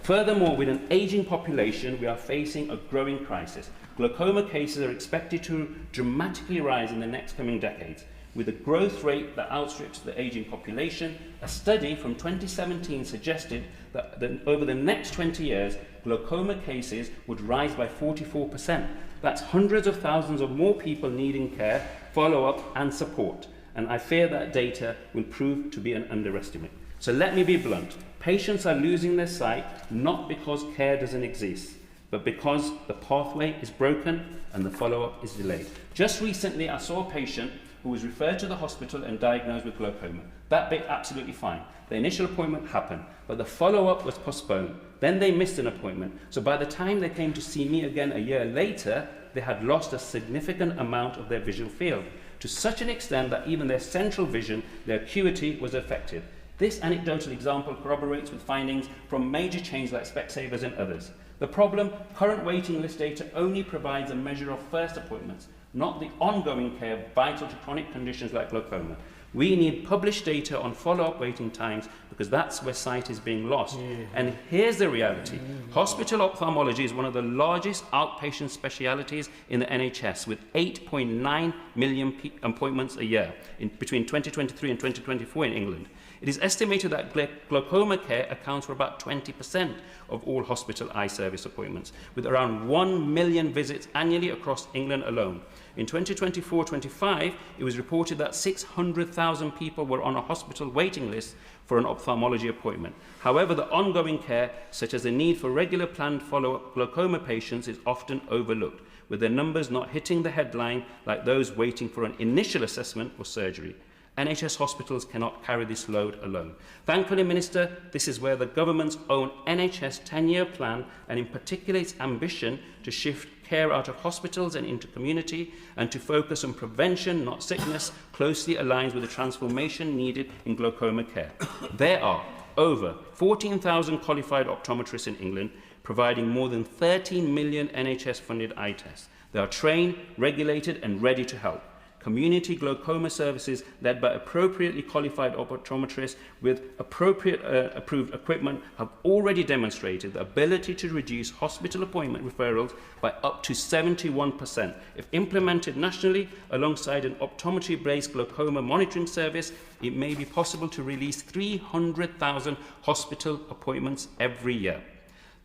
Furthermore, with an aging population, we are facing a growing crisis. Glaucoma cases are expected to dramatically rise in the next coming decades. With a growth rate that outstrips the aging population, a study from 2017 suggested that over the next 20 years, glaucoma cases would rise by 44%. That's hundreds of thousands of more people needing care, follow-up and support. And I fear that data will prove to be an underestimate. So let me be blunt. Patients are losing their sight not because care doesn't exist, but because the pathway is broken and the follow-up is delayed. Just recently, I saw a patient who was referred to the hospital and diagnosed with glaucoma. That bit, absolutely fine. The initial appointment happened, but the follow-up was postponed. Then they missed an appointment. So by the time they came to see me again a year later, they had lost a significant amount of their visual field, to such an extent that even their central vision, their acuity, was affected. This anecdotal example corroborates with findings from major chains like Specsavers and others. The problem, current waiting list data only provides a measure of first appointments, not the ongoing care vital to chronic conditions like glaucoma. We need published data on follow-up waiting times because that's where sight is being lost. And here's the reality. Hospital ophthalmology is one of the largest outpatient specialities in the NHS, with 8.9 million appointments a year between 2023 and 2024 in England. It is estimated that glaucoma care accounts for about 20% of all hospital eye service appointments, with around 1 million visits annually across England alone. In 2024-25, it was reported that 600,000 people were on a hospital waiting list for an ophthalmology appointment. However, the ongoing care, such as the need for regular planned follow-up glaucoma patients, is often overlooked, with their numbers not hitting the headline like those waiting for an initial assessment or surgery. NHS hospitals cannot carry this load alone. Thankfully, Minister, this is where the government's own NHS 10-year plan, and in particular its ambition to shift care out of hospitals and into community and to focus on prevention, not sickness, closely aligns with the transformation needed in glaucoma care. There are over 14,000 qualified optometrists in England, providing more than 13 million NHS-funded eye tests. They are trained, regulated and ready to help. Community glaucoma services led by appropriately qualified optometrists with appropriate approved equipment have already demonstrated the ability to reduce hospital appointment referrals by up to 71%. If implemented nationally alongside an optometry-based glaucoma monitoring service, it may be possible to release 300,000 hospital appointments every year.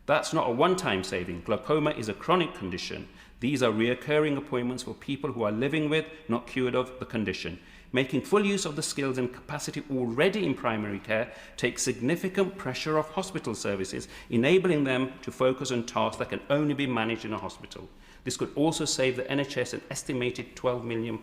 That's not a one-time saving. Glaucoma is a chronic condition. These are recurring appointments for people who are living with, not cured of, the condition. Making full use of the skills and capacity already in primary care takes significant pressure off hospital services, enabling them to focus on tasks that can only be managed in a hospital. This could also save the NHS an estimated £12 million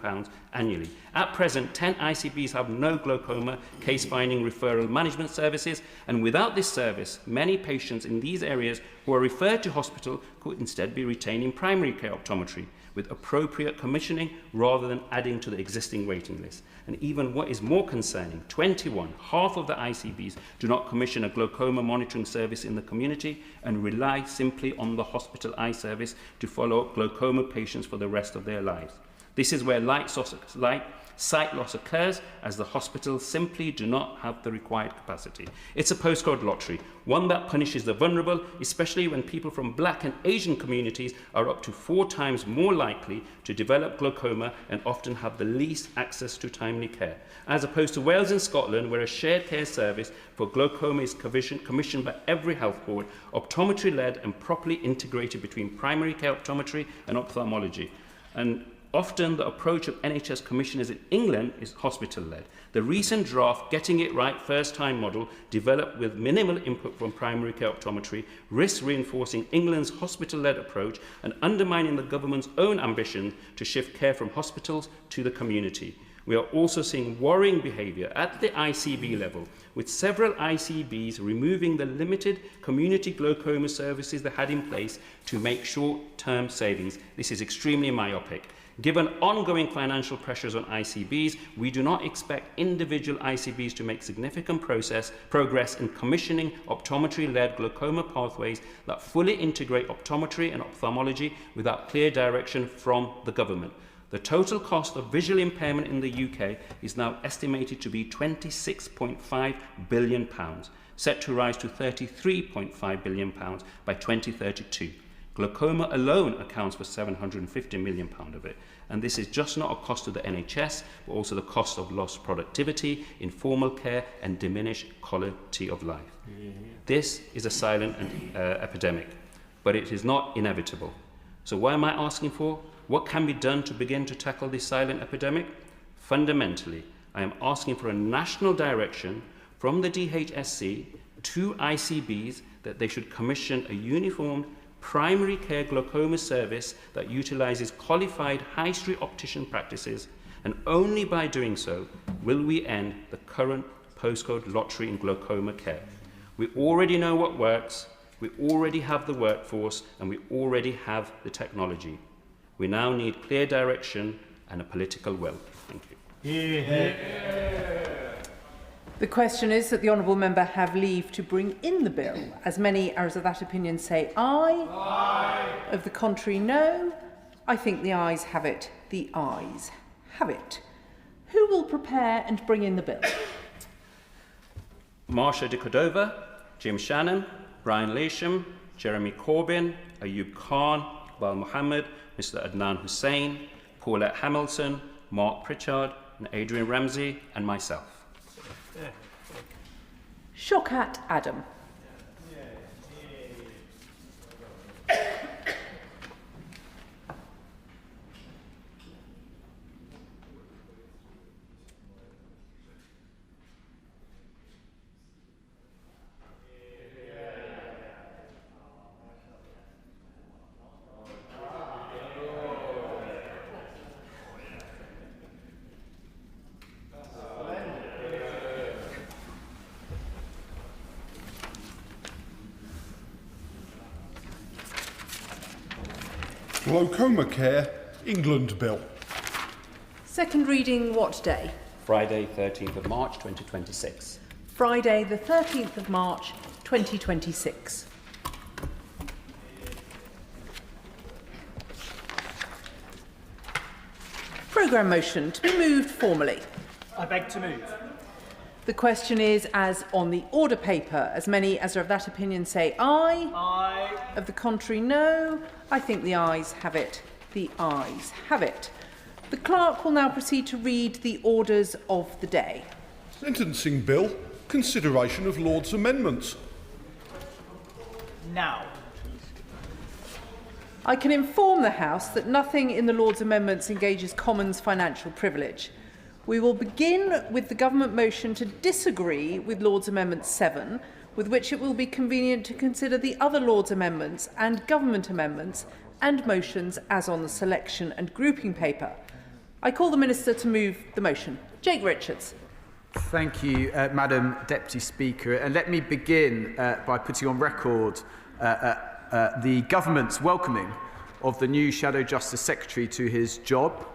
annually. At present, 10 ICBs have no glaucoma case-finding referral management services, and without this service, many patients in these areas who are referred to hospital could instead be retained in primary care optometry with appropriate commissioning rather than adding to the existing waiting list. And even what is more concerning, 21, half of the ICBs, do not commission a glaucoma monitoring service in the community and rely simply on the hospital eye service to follow up glaucoma patients for the rest of their lives. This is where sight loss occurs, as the hospitals simply do not have the required capacity. It's a postcode lottery, one that punishes the vulnerable, especially when people from Black and Asian communities are up to 4 times more likely to develop glaucoma and often have the least access to timely care. As opposed to Wales and Scotland, where a shared care service for glaucoma is commissioned by every health board, optometry-led and properly integrated between primary care optometry and ophthalmology. And often the approach of NHS commissioners in England is hospital-led. The recent draft Getting It Right First Time model, developed with minimal input from primary care optometry, risks reinforcing England's hospital-led approach and undermining the government's own ambition to shift care from hospitals to the community. We are also seeing worrying behaviour at the ICB level, with several ICBs removing the limited community glaucoma services they had in place to make short-term savings. This is extremely myopic. Given ongoing financial pressures on ICBs, we do not expect individual ICBs to make significant progress in commissioning optometry-led glaucoma pathways that fully integrate optometry and ophthalmology without clear direction from the government. The total cost of visual impairment in the UK is now estimated to be £26.5 billion, set to rise to £33.5 billion by 2032. Glaucoma alone accounts for £750 million of it. And this is just not a cost to the NHS, but also the cost of lost productivity, informal care, and diminished quality of life. This is a silent epidemic, but it is not inevitable. So what am I asking for? What can be done to begin to tackle this silent epidemic? Fundamentally, I am asking for a national direction from the DHSC to ICBs that they should commission a uniformed primary care glaucoma service that utilises qualified high street optician practices, and only by doing so will we end the current postcode lottery in glaucoma care. We already know what works, we already have the workforce, and we already have the technology. We now need clear direction and a political will. Thank you. The question is that the honourable member have leave to bring in the bill. As many as of that opinion say aye. Aye. Of the contrary, no. I think the ayes have it. The ayes have it. Who will prepare and bring in the bill? Marsha de Cordova, Jim Shannon, Brian Lesham, Jeremy Corbyn, Ayub Khan, Iqbal Mohammed, Mr Adnan Hussain, Paulette Hamilton, Mark Pritchard, and Adrian Ramsey, and myself. Shaukat Adam. Glaucoma Care, England Bill. Second reading what day? Friday, 13th of March, 2026. Friday, the 13th of March, 2026. Programme motion to be moved formally. I beg to move. The question is as on the order paper. As many as are of that opinion say aye. Aye. Of the contrary, no. I think the ayes have it. The ayes have it. The clerk will now proceed to read the orders of the day. Sentencing Bill. Consideration of Lord's amendments. Now. I can inform the House that nothing in the Lord's amendments engages Commons financial privilege. We will begin with the government motion to disagree with Lord's Amendment 7, with which it will be convenient to consider the other Lord's amendments and government amendments and motions as on the selection and grouping paper. I call the Minister to move the motion. Jake Richards. Thank you, Madam Deputy Speaker. And let me begin by putting on record the government's welcoming of the new Shadow Justice Secretary to his job.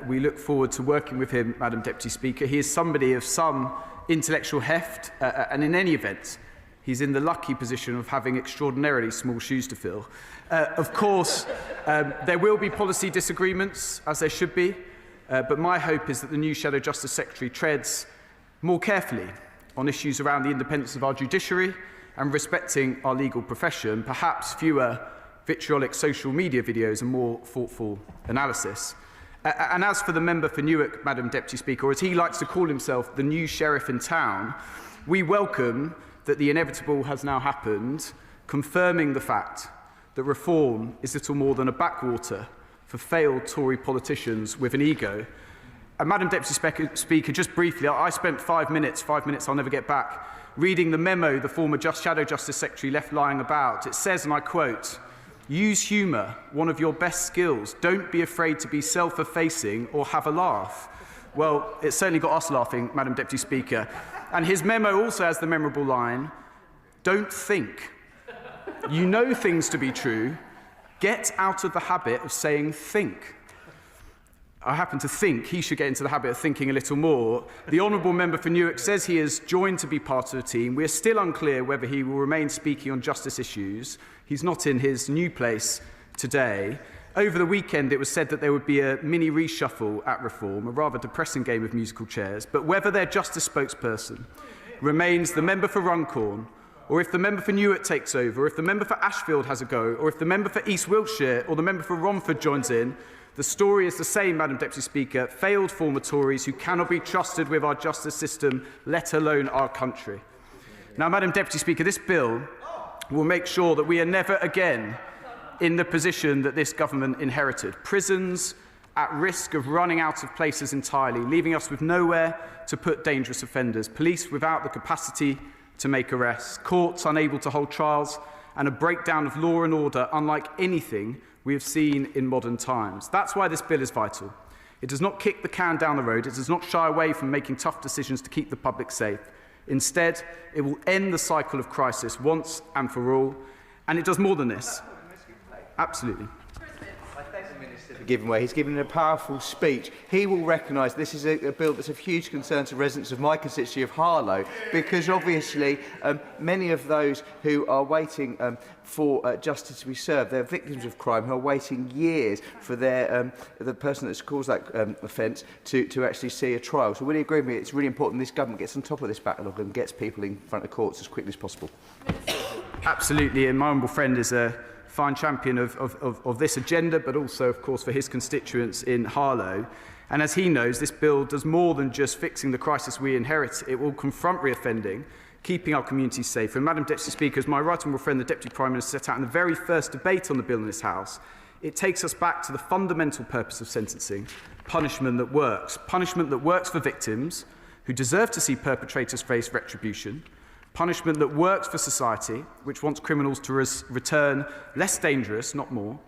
We look forward to working with him, Madam Deputy Speaker. He is somebody of some intellectual heft, and in any event, he's in the lucky position of having extraordinarily small shoes to fill. Of course, there will be policy disagreements, as there should be, but my hope is that the new Shadow Justice Secretary treads more carefully on issues around the independence of our judiciary and respecting our legal profession, perhaps fewer vitriolic social media videos and more thoughtful analysis. And as for the member for Newark, Madam Deputy Speaker, or as he likes to call himself, the new sheriff in town, we welcome that the inevitable has now happened, confirming the fact that reform is little more than a backwater for failed Tory politicians with an ego. And Madam Deputy Speaker, just briefly, I spent 5 minutes I'll never get back, reading the memo the former Shadow Justice Secretary left lying about. It says, and I quote, "Use humour, one of your best skills. Don't be afraid to be self-effacing or have a laugh." Well, it certainly got us laughing, Madam Deputy Speaker. And his memo also has the memorable line, "Don't think. You know things to be true. Get out of the habit of saying think." I happen to think he should get into the habit of thinking a little more. The honourable member for Newark says he is joined to be part of the team. We are still unclear whether he will remain speaking on justice issues. He's not in his new place today. Over the weekend, it was said that there would be a mini reshuffle at Reform, a rather depressing game of musical chairs. But whether their justice spokesperson remains the member for Runcorn, or if the member for Newark takes over, or if the member for Ashfield has a go, or if the member for East Wiltshire or the member for Romford joins in, the story is the same, Madam Deputy Speaker, failed former Tories who cannot be trusted with our justice system, let alone our country. Now, Madam Deputy Speaker, this bill will make sure that we are never again in the position that this government inherited. Prisons at risk of running out of places entirely, leaving us with nowhere to put dangerous offenders, police without the capacity to make arrests, courts unable to hold trials, and a breakdown of law and order unlike anything we have seen in modern times. That's why this bill is vital. It does not kick the can down the road. It does not shy away from making tough decisions to keep the public safe. Instead, it will end the cycle of crisis once and for all. And it does more than this. Absolutely. Given way. He's given a powerful speech. He will recognise this is a bill that's of huge concern to residents of my constituency of Harlow, because obviously many of those who are waiting for justice to be served, they're victims of crime who are waiting years for their the person that's caused that offence to actually see a trial. So will you agree with me? It's really important this government gets on top of this backlog and gets people in front of courts as quickly as possible. Absolutely, and my humble friend is a fine champion of this agenda, but also, of course, for his constituents in Harlow. And as he knows, this bill does more than just fixing the crisis we inherit. It will confront reoffending, keeping our communities safe. And Madam Deputy Speaker, as my right honourable friend, the Deputy Prime Minister, set out in the very first debate on the bill in this House, it takes us back to the fundamental purpose of sentencing, punishment that works. Punishment that works for victims who deserve to see perpetrators face retribution, punishment that works for society, which wants criminals to return less dangerous, not more,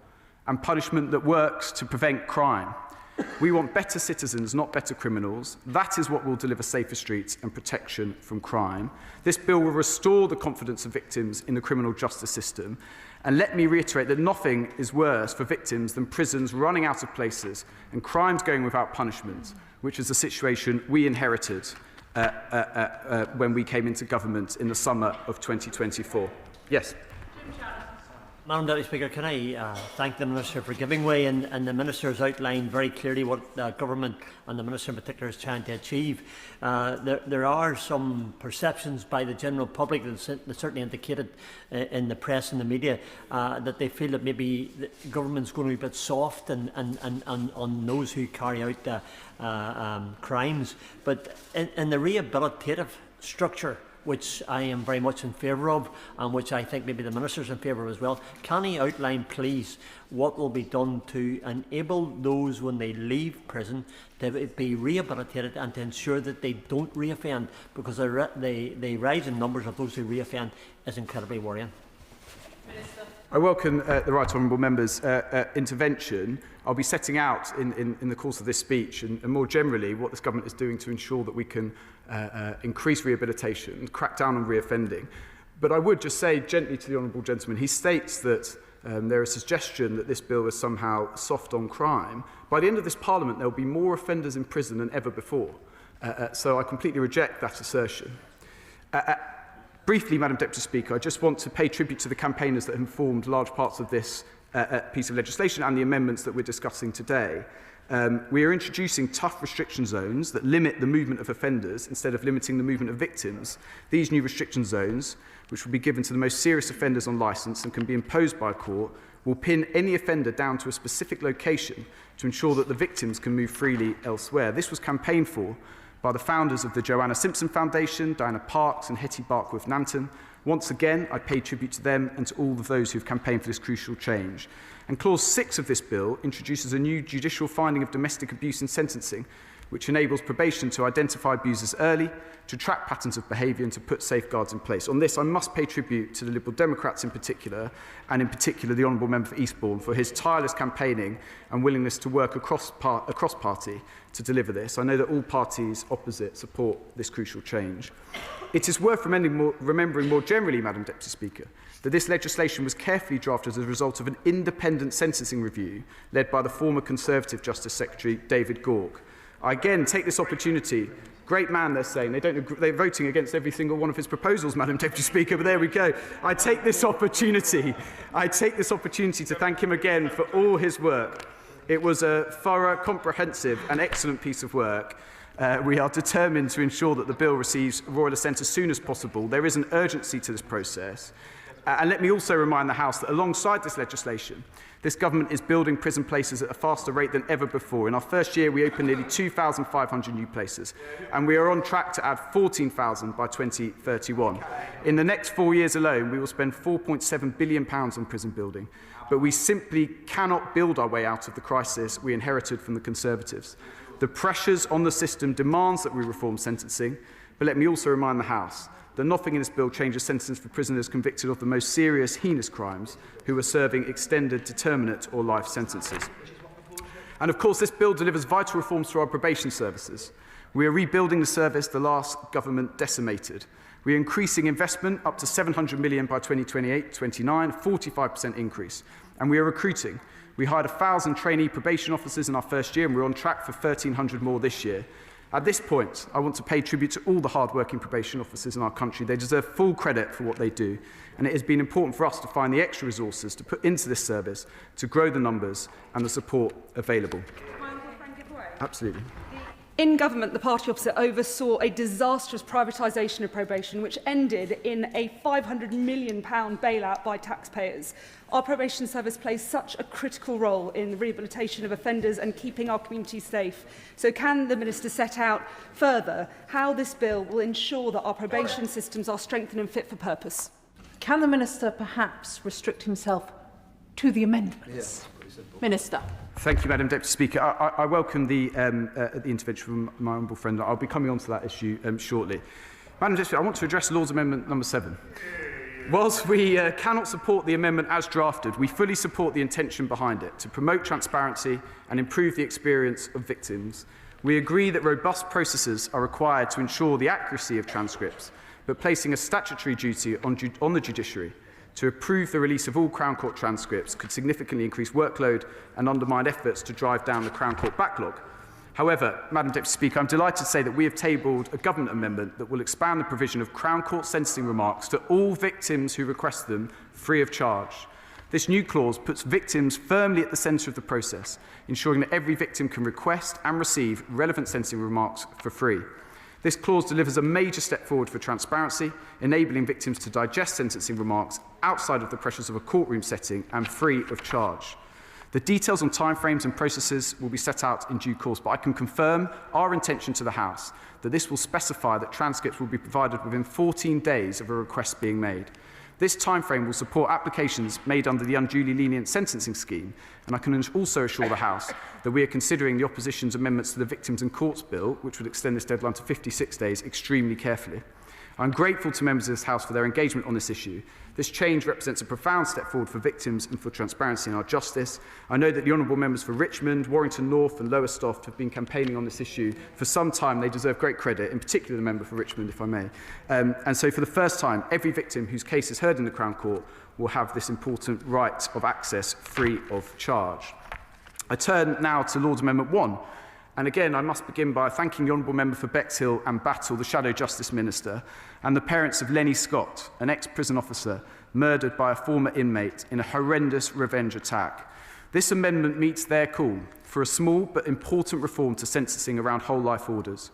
and punishment that works to prevent crime. We want better citizens, not better criminals. That is what will deliver safer streets and protection from crime. This bill will restore the confidence of victims in the criminal justice system. And let me reiterate that nothing is worse for victims than prisons running out of places and crimes going without punishment, which is the situation we inherited when we came into government in the summer of 2024. Yes. Madam Deputy Speaker, can I thank the Minister for giving way, and the Minister has outlined very clearly what the Government and the Minister in particular is trying to achieve. There are some perceptions by the general public that certainly indicated in the press and the media that they feel that maybe the Government's going to be a bit soft on those who carry out crimes. But in the rehabilitative structure, which I am very much in favour of, and which I think maybe the Minister's in favour of as well, can he outline, please, what will be done to enable those when they leave prison to be rehabilitated and to ensure that they don't reoffend, because the rise in numbers of those who reoffend is incredibly worrying. I welcome the Right Honourable Member's intervention. I'll be setting out in the course of this speech and more generally what this government is doing to ensure that we can increase rehabilitation and crack down on reoffending. But I would just say gently to the Honourable Gentleman, he states that there is a suggestion that this bill is somehow soft on crime. By the end of this Parliament, there will be more offenders in prison than ever before. So I completely reject that assertion. Briefly, Madam Deputy Speaker, I just want to pay tribute to the campaigners that have informed large parts of this piece of legislation and the amendments that we're discussing today. We are introducing tough restriction zones that limit the movement of offenders instead of limiting the movement of victims. These new restriction zones, which will be given to the most serious offenders on licence and can be imposed by a court, will pin any offender down to a specific location to ensure that the victims can move freely elsewhere. This was campaigned for by the founders of the Joanna Simpson Foundation, Diana Parks and Hetty Barkworth-Nanton. Once again, I pay tribute to them and to all of those who have campaigned for this crucial change. And Clause 6 of this bill introduces a new judicial finding of domestic abuse in sentencing, which enables probation to identify abusers early, to track patterns of behaviour and to put safeguards in place. On this, I must pay tribute to the Liberal Democrats in particular, and in particular the Honourable Member for Eastbourne, for his tireless campaigning and willingness to work across party to deliver this. I know that all parties opposite support this crucial change. It is worth remembering more generally, Madam Deputy Speaker, that this legislation was carefully drafted as a result of an independent sentencing review led by the former Conservative Justice Secretary David Gork. I again take this opportunity. Great man, they're saying. They're voting against every single one of his proposals, Madam Deputy Speaker, but there we go. I take this opportunity to thank him again for all his work. It was a thorough, comprehensive and excellent piece of work. We are determined to ensure that the bill receives royal assent as soon as possible. There is an urgency to this process. And let me also remind the House that alongside this legislation, this government is building prison places at a faster rate than ever before. In our first year, we opened nearly 2,500 new places, and we are on track to add 14,000 by 2031. In the next 4 years alone, we will spend £4.7 billion on prison building, but we simply cannot build our way out of the crisis we inherited from the Conservatives. The pressures on the system demands that we reform sentencing, but let me also remind the House that nothing in this bill changes sentences for prisoners convicted of the most serious, heinous crimes who are serving extended, determinate or life sentences. And of course, this bill delivers vital reforms to our probation services. We are rebuilding the service the last government decimated. We are increasing investment up to £700 million by 2028-29, a 45% increase. And we are recruiting. We hired 1,000 trainee probation officers in our first year, and we're on track for 1,300 more this year. At this point, I want to pay tribute to all the hard-working probation officers in our country. They deserve full credit for what they do, and it has been important for us to find the extra resources to put into this service to grow the numbers and the support available. Absolutely. In government, the party opposite oversaw a disastrous privatisation of probation, which ended in a £500 million bailout by taxpayers. Our probation service plays such a critical role in the rehabilitation of offenders and keeping our communities safe. So can the Minister set out further how this bill will ensure that our probation systems are strengthened and fit for purpose? Can the Minister perhaps restrict himself to the amendments? Yes. Minister. Thank you, Madam Deputy Speaker. I welcome the intervention from my honourable friend. I'll be coming on to that issue shortly. Madam Deputy Speaker, I want to address Lord's Amendment number 7. Whilst we cannot support the amendment as drafted, we fully support the intention behind it to promote transparency and improve the experience of victims. We agree that robust processes are required to ensure the accuracy of transcripts, but placing a statutory duty on the judiciary to approve the release of all Crown Court transcripts could significantly increase workload and undermine efforts to drive down the Crown Court backlog. However, Madam Deputy Speaker, I'm delighted to say that we have tabled a government amendment that will expand the provision of Crown Court sentencing remarks to all victims who request them free of charge. This new clause puts victims firmly at the centre of the process, ensuring that every victim can request and receive relevant sentencing remarks for free. This clause delivers a major step forward for transparency, enabling victims to digest sentencing remarks outside of the pressures of a courtroom setting and free of charge. The details on timeframes and processes will be set out in due course, but I can confirm our intention to the House that this will specify that transcripts will be provided within 14 days of a request being made. This timeframe will support applications made under the unduly lenient sentencing scheme, and I can also assure the House that we are considering the opposition's amendments to the Victims and Courts Bill, which would extend this deadline to 56 days, extremely carefully. I'm grateful to members of this House for their engagement on this issue. This change represents a profound step forward for victims and for transparency in our justice. I know that the honourable members for Richmond, Warrington North and Lowestoft have been campaigning on this issue for some time. They deserve great credit, in particular the member for Richmond, if I may. And so for the first time, every victim whose case is heard in the Crown Court will have this important right of access free of charge. I turn now to Lord's Amendment 1. And again, I must begin by thanking the Honourable Member for Bexhill and Battle, the Shadow Justice Minister, and the parents of Lenny Scott, an ex-prison officer murdered by a former inmate in a horrendous revenge attack. This amendment meets their call for a small but important reform to sentencing around whole life orders.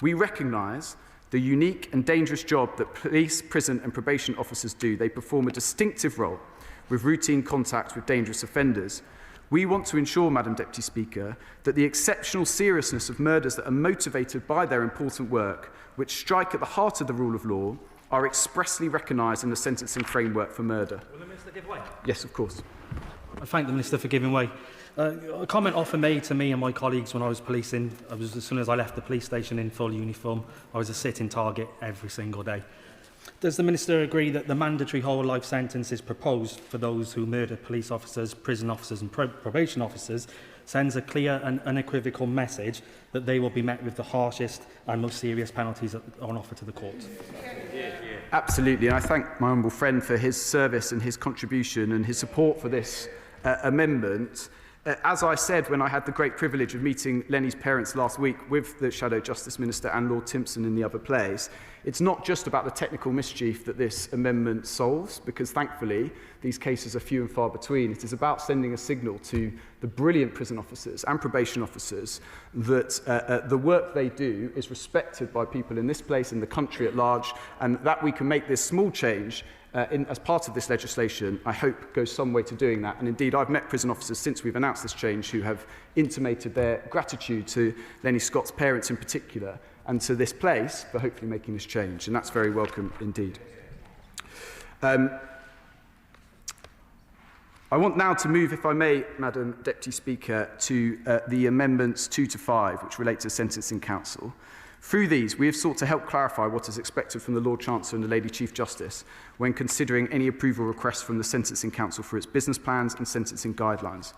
We recognise the unique and dangerous job that police, prison and probation officers do. They perform a distinctive role with routine contact with dangerous offenders. We want to ensure, Madam Deputy Speaker, that the exceptional seriousness of murders that are motivated by their important work, which strike at the heart of the rule of law, are expressly recognised in the sentencing framework for murder. Will the Minister give way? Yes, of course. I thank the Minister for giving way. A comment often made to me and my colleagues when I was policing, as soon as I left the police station in full uniform, I was a sitting target every single day. Does the Minister agree that the mandatory whole life sentence is proposed for those who murder police officers, prison officers and probation officers sends a clear and unequivocal message that they will be met with the harshest and most serious penalties on offer to the court? Absolutely, and I thank my honourable friend for his service and his contribution and his support for this amendment. As I said when I had the great privilege of meeting Lenny's parents last week with the Shadow Justice Minister and Lord Timpson in the other place, it's not just about the technical mischief that this amendment solves, because thankfully these cases are few and far between. It is about sending a signal to the brilliant prison officers and probation officers that the work they do is respected by people in this place, in the country at large, and that we can make this small change as part of this legislation, I hope, goes some way to doing that. And indeed, I've met prison officers since we've announced this change who have intimated their gratitude to Lenny Scott's parents in particular and to this place for hopefully making this change. And that's very welcome indeed. I want now to move, if I may, Madam Deputy Speaker, to the amendments 2 to 5, which relate to Sentencing Council. Through these, we have sought to help clarify what is expected from the Lord Chancellor and the Lady Chief Justice when considering any approval requests from the Sentencing Council for its business plans and sentencing guidelines.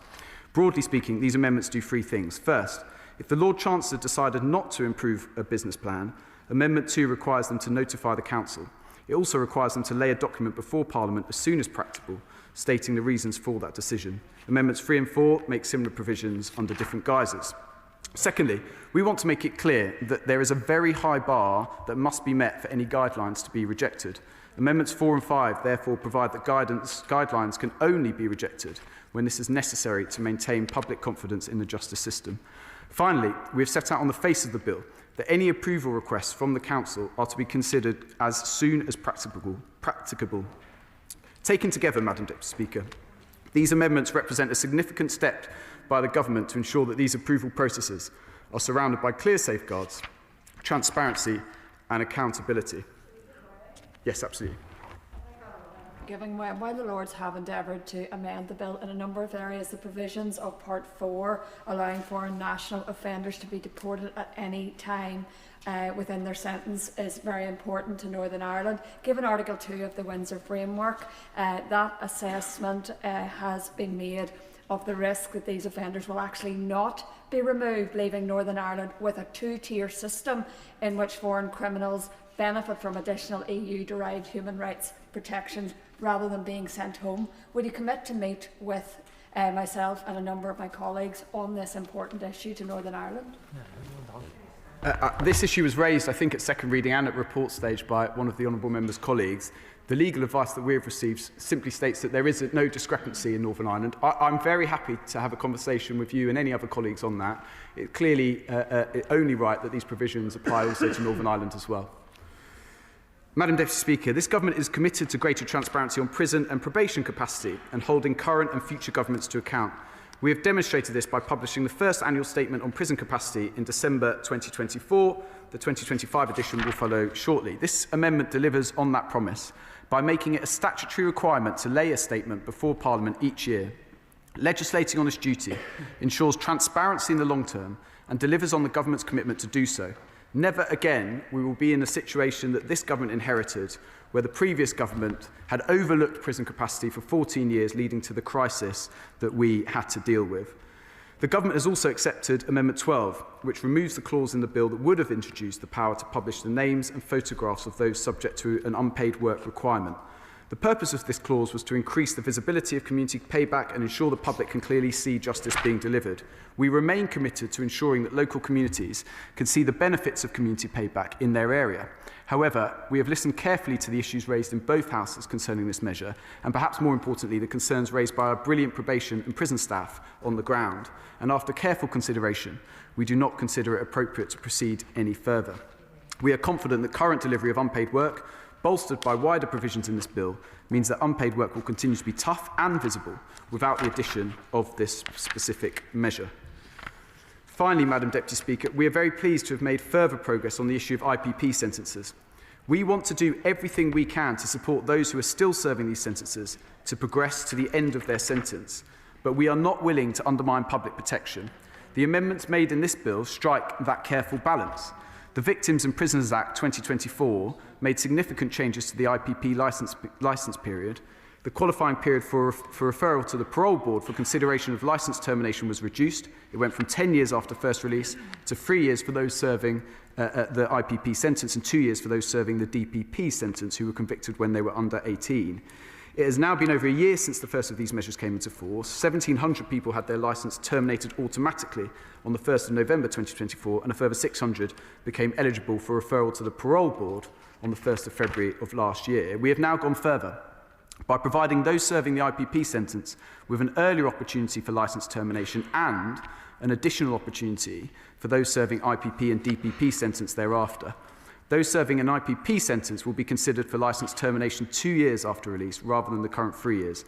Broadly speaking, these amendments do three things. First, if the Lord Chancellor decided not to approve a business plan, Amendment 2 requires them to notify the Council. It also requires them to lay a document before Parliament as soon as practicable, stating the reasons for that decision. Amendments 3 and 4 make similar provisions under different guises. Secondly, we want to make it clear that there is a very high bar that must be met for any guidelines to be rejected. Amendments 4 and 5 therefore provide that guidelines can only be rejected when this is necessary to maintain public confidence in the justice system. Finally, we have set out on the face of the bill that any approval requests from the Council are to be considered as soon as practicable. Taken together, Madam Deputy Speaker, these amendments represent a significant step by the Government to ensure that these approval processes are surrounded by clear safeguards, transparency and accountability. Yes, absolutely. Giving way, while the Lords have endeavoured to amend the bill in a number of areas, the provisions of Part 4 allowing foreign national offenders to be deported at any time within their sentence is very important to Northern Ireland. Given Article 2 of the Windsor Framework, that assessment has been made of the risk that these offenders will actually not be removed, leaving Northern Ireland with a two-tier system in which foreign criminals benefit from additional EU-derived human rights protections rather than being sent home. Would you commit to meet with myself and a number of my colleagues on this important issue to Northern Ireland? This issue was raised, I think, at second reading and at report stage by one of the honourable member's colleagues. The legal advice that we have received simply states that there is no discrepancy in Northern Ireland. I'm very happy to have a conversation with you and any other colleagues on that. It's clearly only right that these provisions apply also to Northern Ireland as well. Madam Deputy Speaker, this government is committed to greater transparency on prison and probation capacity and holding current and future governments to account. We have demonstrated this by publishing the first annual statement on prison capacity in December 2024. The 2025 edition will follow shortly. This amendment delivers on that promise by making it a statutory requirement to lay a statement before Parliament each year. Legislating on this duty ensures transparency in the long term and delivers on the government's commitment to do so. Never again we will be in a situation that this government inherited, where the previous government had overlooked prison capacity for 14 years, leading to the crisis that we had to deal with. The government has also accepted Amendment 12, which removes the clause in the bill that would have introduced the power to publish the names and photographs of those subject to an unpaid work requirement. The purpose of this clause was to increase the visibility of community payback and ensure the public can clearly see justice being delivered. We remain committed to ensuring that local communities can see the benefits of community payback in their area. However, we have listened carefully to the issues raised in both houses concerning this measure, and perhaps more importantly, the concerns raised by our brilliant probation and prison staff on the ground. And after careful consideration, we do not consider it appropriate to proceed any further. We are confident that current delivery of unpaid work, bolstered by wider provisions in this bill, means that unpaid work will continue to be tough and visible without the addition of this specific measure. Finally, Madam Deputy Speaker, we are very pleased to have made further progress on the issue of IPP sentences. We want to do everything we can to support those who are still serving these sentences to progress to the end of their sentence, but we are not willing to undermine public protection. The amendments made in this bill strike that careful balance. The Victims and Prisoners Act 2024 made significant changes to the IPP licence period. The qualifying period for referral to the parole board for consideration of licence termination was reduced. It went from 10 years after first release to 3 years for those serving the IPP sentence and 2 years for those serving the DPP sentence who were convicted when they were under 18. It has now been over a year since the first of these measures came into force. 1,700 people had their licence terminated automatically on the 1st of November 2024, and a further 600 became eligible for referral to the parole board on the 1st of February of last year. We have now gone further by providing those serving the IPP sentence with an earlier opportunity for licence termination and an additional opportunity for those serving IPP and DPP sentence thereafter. Those serving an IPP sentence will be considered for licence termination 2 years after release rather than the current 3 years.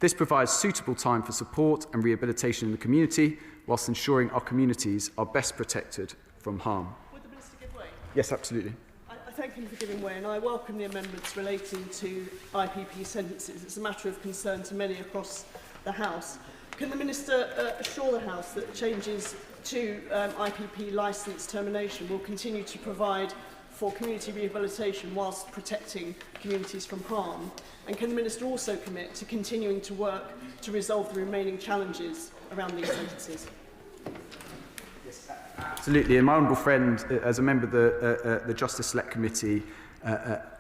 This provides suitable time for support and rehabilitation in the community, whilst ensuring our communities are best protected from harm. Would the Minister give way? Yes, absolutely. I thank him for giving way, and I welcome the amendments relating to IPP sentences. It's a matter of concern to many across the House. Can the Minister assure the House that changes to IPP licence termination will continue to provide for community rehabilitation whilst protecting communities from harm? And can the Minister also commit to continuing to work to resolve the remaining challenges around these sentences? Absolutely, and my honourable friend, as a member of the Justice Select Committee,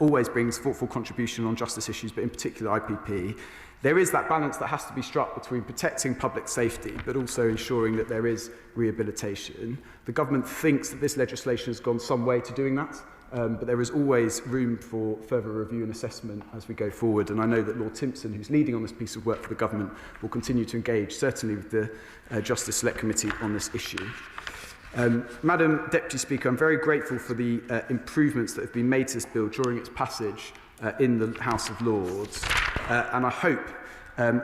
always brings thoughtful contribution on justice issues, but in particular IPP. There is that balance that has to be struck between protecting public safety, but also ensuring that there is rehabilitation. The government thinks that this legislation has gone some way to doing that, but there is always room for further review and assessment as we go forward. And I know that Lord Timpson, who's leading on this piece of work for the government, will continue to engage, certainly with the Justice Select Committee on this issue. Madam Deputy Speaker, I'm very grateful for the improvements that have been made to this bill during its passage in the House of Lords, and I hope,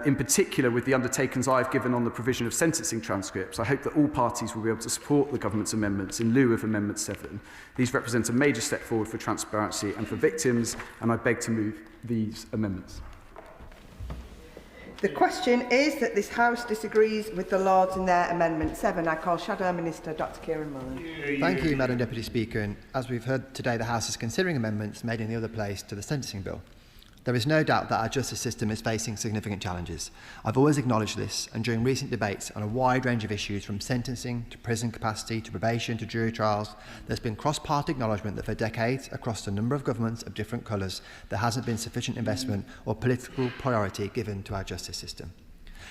in particular with the undertakings I've given on the provision of sentencing transcripts, I hope that all parties will be able to support the government's amendments in lieu of Amendment 7. These represent a major step forward for transparency and for victims, and I beg to move these amendments. The question is that this House disagrees with the Lords in their Amendment 7. I call Shadow Minister Dr Kieran Mullen. Thank you, Madam Deputy Speaker. And as we've heard today, the House is considering amendments made in the other place to the sentencing bill. There is no doubt that our justice system is facing significant challenges. I've always acknowledged this, and during recent debates on a wide range of issues from sentencing to prison capacity to probation to jury trials, there's been cross-party acknowledgement that for decades, across a number of governments of different colours, there hasn't been sufficient investment or political priority given to our justice system.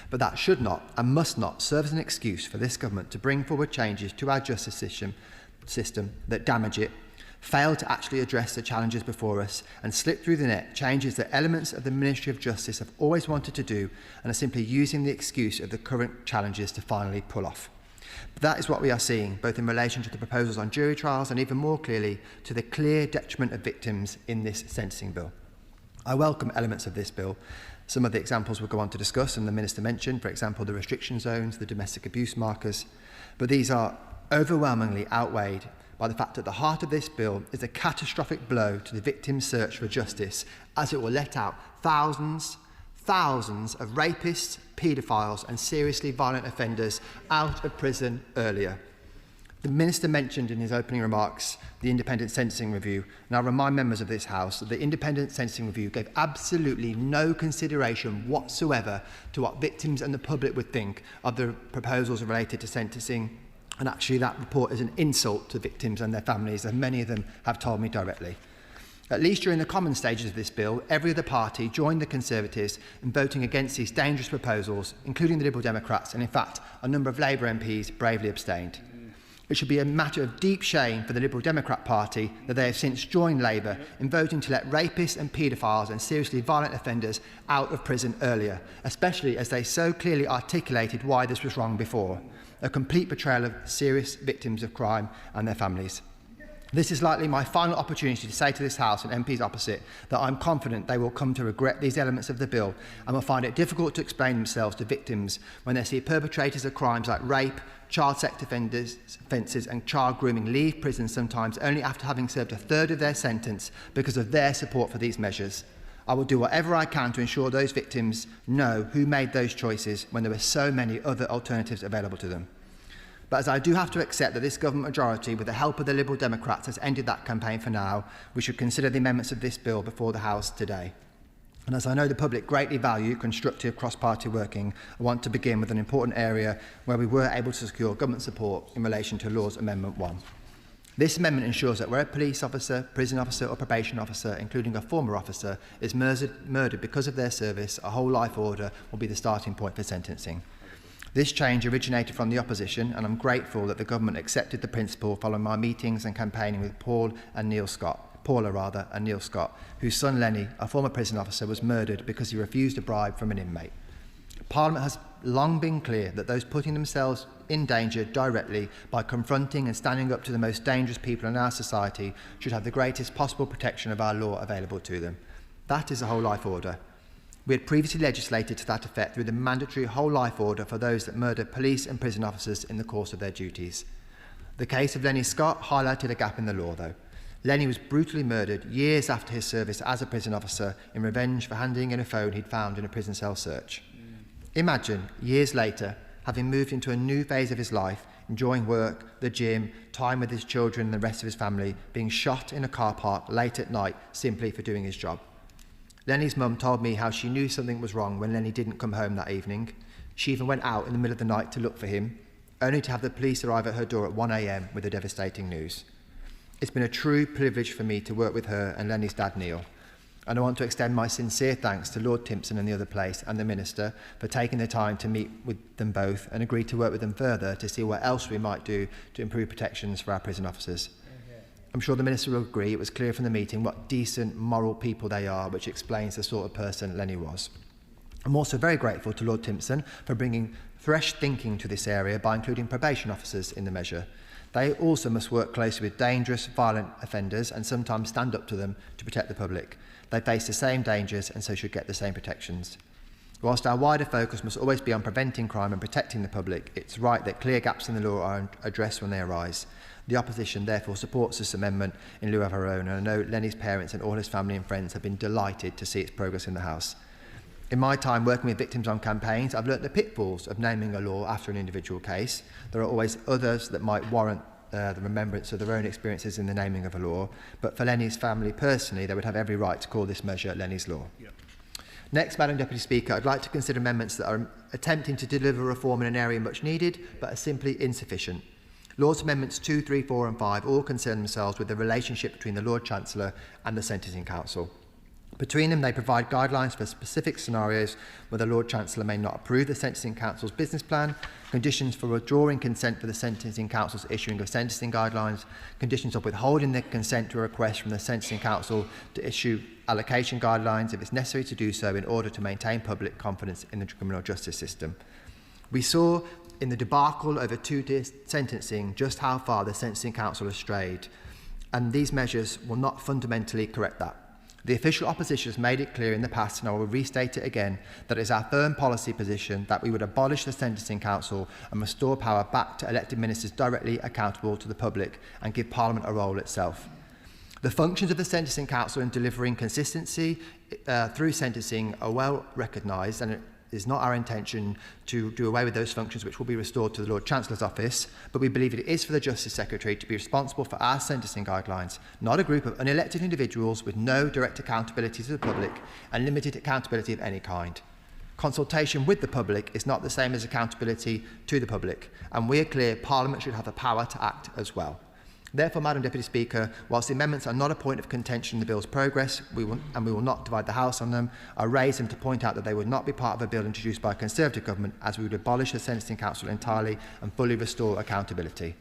But that should not and must not serve as an excuse for this government to bring forward changes to our justice system that damage it, failed to actually address the challenges before us, and slipped through the net changes that elements of the Ministry of Justice have always wanted to do and are simply using the excuse of the current challenges to finally pull off. But that is what we are seeing, both in relation to the proposals on jury trials and even more clearly to the clear detriment of victims in this sentencing bill. I welcome elements of this bill. Some of the examples we'll go on to discuss, and the Minister mentioned, for example, the restriction zones, the domestic abuse markers, but these are overwhelmingly outweighed by the fact that the heart of this bill is a catastrophic blow to the victims' search for justice, as it will let out thousands of rapists, paedophiles and seriously violent offenders out of prison earlier. The Minister mentioned in his opening remarks the independent sentencing review, and I'll remind members of this House that the independent sentencing review gave absolutely no consideration whatsoever to what victims and the public would think of the proposals related to sentencing, and actually that report is an insult to victims and their families, and many of them have told me directly. At least during the common stages of this bill, every other party joined the Conservatives in voting against these dangerous proposals, including the Liberal Democrats, and in fact a number of Labour MPs bravely abstained. It should be a matter of deep shame for the Liberal Democrat Party that they have since joined Labour in voting to let rapists and paedophiles and seriously violent offenders out of prison earlier, especially as they so clearly articulated why this was wrong before. A complete betrayal of serious victims of crime and their families. This is likely my final opportunity to say to this House and MPs opposite that I'm confident they will come to regret these elements of the bill and will find it difficult to explain themselves to victims when they see perpetrators of crimes like rape, child sex offences and child grooming leave prison sometimes only after having served a third of their sentence because of their support for these measures. I will do whatever I can to ensure those victims know who made those choices when there were so many other alternatives available to them. But as I do have to accept that this government majority, with the help of the Liberal Democrats, has ended that campaign for now, we should consider the amendments of this bill before the House today. And as I know the public greatly value constructive cross-party working, I want to begin with an important area where we were able to secure government support in relation to Law's Amendment 1. This amendment ensures that where a police officer, prison officer or probation officer, including a former officer, is murdered because of their service, a whole life order will be the starting point for sentencing. This change originated from the opposition, and I'm grateful that the government accepted the principle following my meetings and campaigning with Paula and Neil Scott, whose son Lenny, a former prison officer, was murdered because he refused a bribe from an inmate. Parliament has long been clear that those putting themselves in danger directly by confronting and standing up to the most dangerous people in our society should have the greatest possible protection of our law available to them. That is a whole life order. We had previously legislated to that effect through the mandatory whole life order for those that murder police and prison officers in the course of their duties. The case of Lenny Scott highlighted a gap in the law, though. Lenny was brutally murdered years after his service as a prison officer in revenge for handing in a phone he'd found in a prison cell search. Imagine, years later, having moved into a new phase of his life, enjoying work, the gym, time with his children and the rest of his family, being shot in a car park late at night simply for doing his job. Lenny's mum told me how she knew something was wrong when Lenny didn't come home that evening. She even went out in the middle of the night to look for him, only to have the police arrive at her door at 1 a.m. with the devastating news. It's been a true privilege for me to work with her and Lenny's dad, Neil. And I want to extend my sincere thanks to Lord Timpson and the other place and the Minister for taking the time to meet with them both and agree to work with them further to see what else we might do to improve protections for our prison officers. I'm sure the Minister will agree it was clear from the meeting what decent, moral people they are, which explains the sort of person Lenny was. I'm also very grateful to Lord Timpson for bringing fresh thinking to this area by including probation officers in the measure. They also must work closely with dangerous, violent offenders and sometimes stand up to them to protect the public. They face the same dangers and so should get the same protections. Whilst our wider focus must always be on preventing crime and protecting the public, it's right that clear gaps in the law are addressed when they arise. The opposition therefore supports this amendment in lieu of her own, and I know Lenny's parents and all his family and friends have been delighted to see its progress in the House. In my time working with victims on campaigns, I've learnt the pitfalls of naming a law after an individual case. There are always others that might warrant the remembrance of their own experiences in the naming of a law, but for Lenny's family personally, they would have every right to call this measure Lenny's Law. Yep. Next, Madam Deputy Speaker, I'd like to consider amendments that are attempting to deliver reform in an area much needed, but are simply insufficient. Lord's Amendments 2, 3, 4 and 5 all concern themselves with the relationship between the Lord Chancellor and the Sentencing Council. Between them, they provide guidelines for specific scenarios where the Lord Chancellor may not approve the Sentencing Council's business plan, conditions for withdrawing consent for the Sentencing Council's issuing of sentencing guidelines, conditions of withholding the consent to a request from the Sentencing Council to issue allocation guidelines if it's necessary to do so in order to maintain public confidence in the criminal justice system. We saw in the debacle over two-tier sentencing just how far the Sentencing Council has strayed, and these measures will not fundamentally correct that. The official opposition has made it clear in the past, and I will restate it again, that it is our firm policy position that we would abolish the Sentencing Council and restore power back to elected ministers directly accountable to the public and give Parliament a role itself. The functions of the Sentencing Council in delivering consistency through sentencing are well recognised, and it is not our intention to do away with those functions, which will be restored to the Lord Chancellor's office, but we believe it is for the Justice Secretary to be responsible for our sentencing guidelines, not a group of unelected individuals with no direct accountability to the public and limited accountability of any kind. Consultation with the public is not the same as accountability to the public, and we are clear Parliament should have the power to act as well. Therefore, Madam Deputy Speaker, whilst the amendments are not a point of contention in the bill's progress, we will not divide the House on them, I raise them to point out that they would not be part of a bill introduced by a Conservative government, as we would abolish the Sentencing Council entirely and fully restore accountability.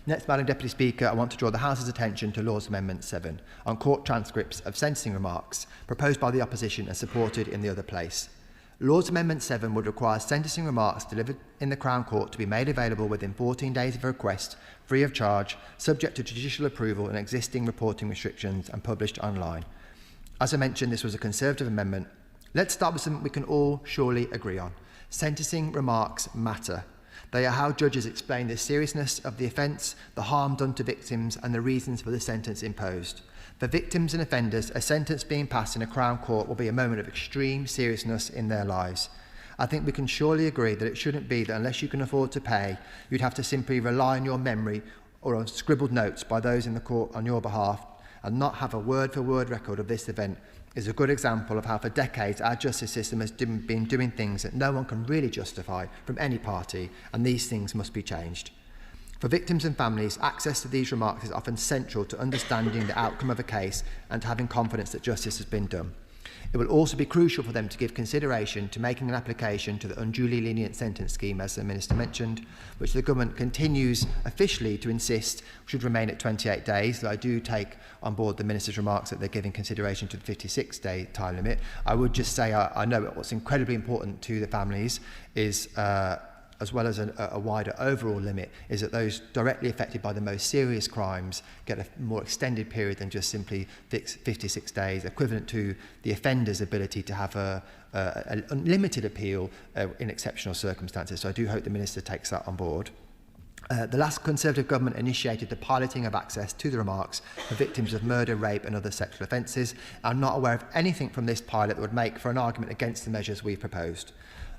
Next, Madam Deputy Speaker, I want to draw the House's attention to Lord's Amendment 7 on court transcripts of sentencing remarks proposed by the opposition and supported in the other place. Lord's Amendment 7 would require sentencing remarks delivered in the Crown Court to be made available within 14 days of a request, free of charge, subject to judicial approval and existing reporting restrictions, and published online. As I mentioned, this was a Conservative amendment. Let's start with something we can all surely agree on. Sentencing remarks matter. They are how judges explain the seriousness of the offence, the harm done to victims, and the reasons for the sentence imposed. For victims and offenders, a sentence being passed in a Crown Court will be a moment of extreme seriousness in their lives. I think we can surely agree that it shouldn't be that unless you can afford to pay, you'd have to simply rely on your memory or on scribbled notes by those in the court on your behalf, and not have a word-for-word record of this event is a good example of how for decades our justice system has been doing things that no one can really justify from any party, and these things must be changed. For victims and families, access to these remarks is often central to understanding the outcome of a case and to having confidence that justice has been done. It will also be crucial for them to give consideration to making an application to the unduly lenient sentence scheme, as the Minister mentioned, which the Government continues officially to insist should remain at 28 days, though I do take on board the Minister's remarks that they're giving consideration to the 56-day time limit. I would just say I know what's incredibly important to the families is as well as a wider overall limit, is that those directly affected by the most serious crimes get a more extended period than just simply 56 days, equivalent to the offender's ability to have a unlimited appeal in exceptional circumstances. So I do hope the Minister takes that on board. The last Conservative government initiated the piloting of access to the remarks for victims of murder, rape and other sexual offences. I'm not aware of anything from this pilot that would make for an argument against the measures we've proposed.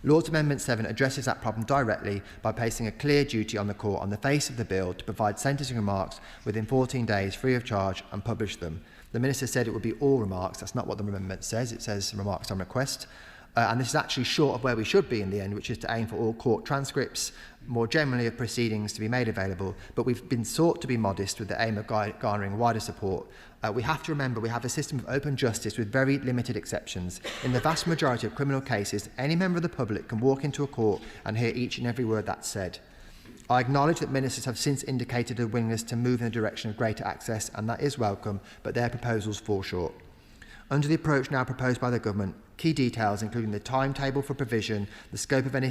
Lord's Amendment 7 addresses that problem directly by placing a clear duty on the court on the face of the bill to provide sentencing remarks within 14 days free of charge and publish them. The Minister said it would be all remarks. That's not what the amendment says. It says remarks on request. And this is actually short of where we should be in the end, which is to aim for all court transcripts, more generally of proceedings to be made available. But we've been sought to be modest with the aim of garnering wider support. We have to remember we have a system of open justice with very limited exceptions. In the vast majority of criminal cases, any member of the public can walk into a court and hear each and every word that's said. I acknowledge that ministers have since indicated a willingness to move in the direction of greater access, and that is welcome, but their proposals fall short. Under the approach now proposed by the Government, key details, including the timetable for provision, the scope of any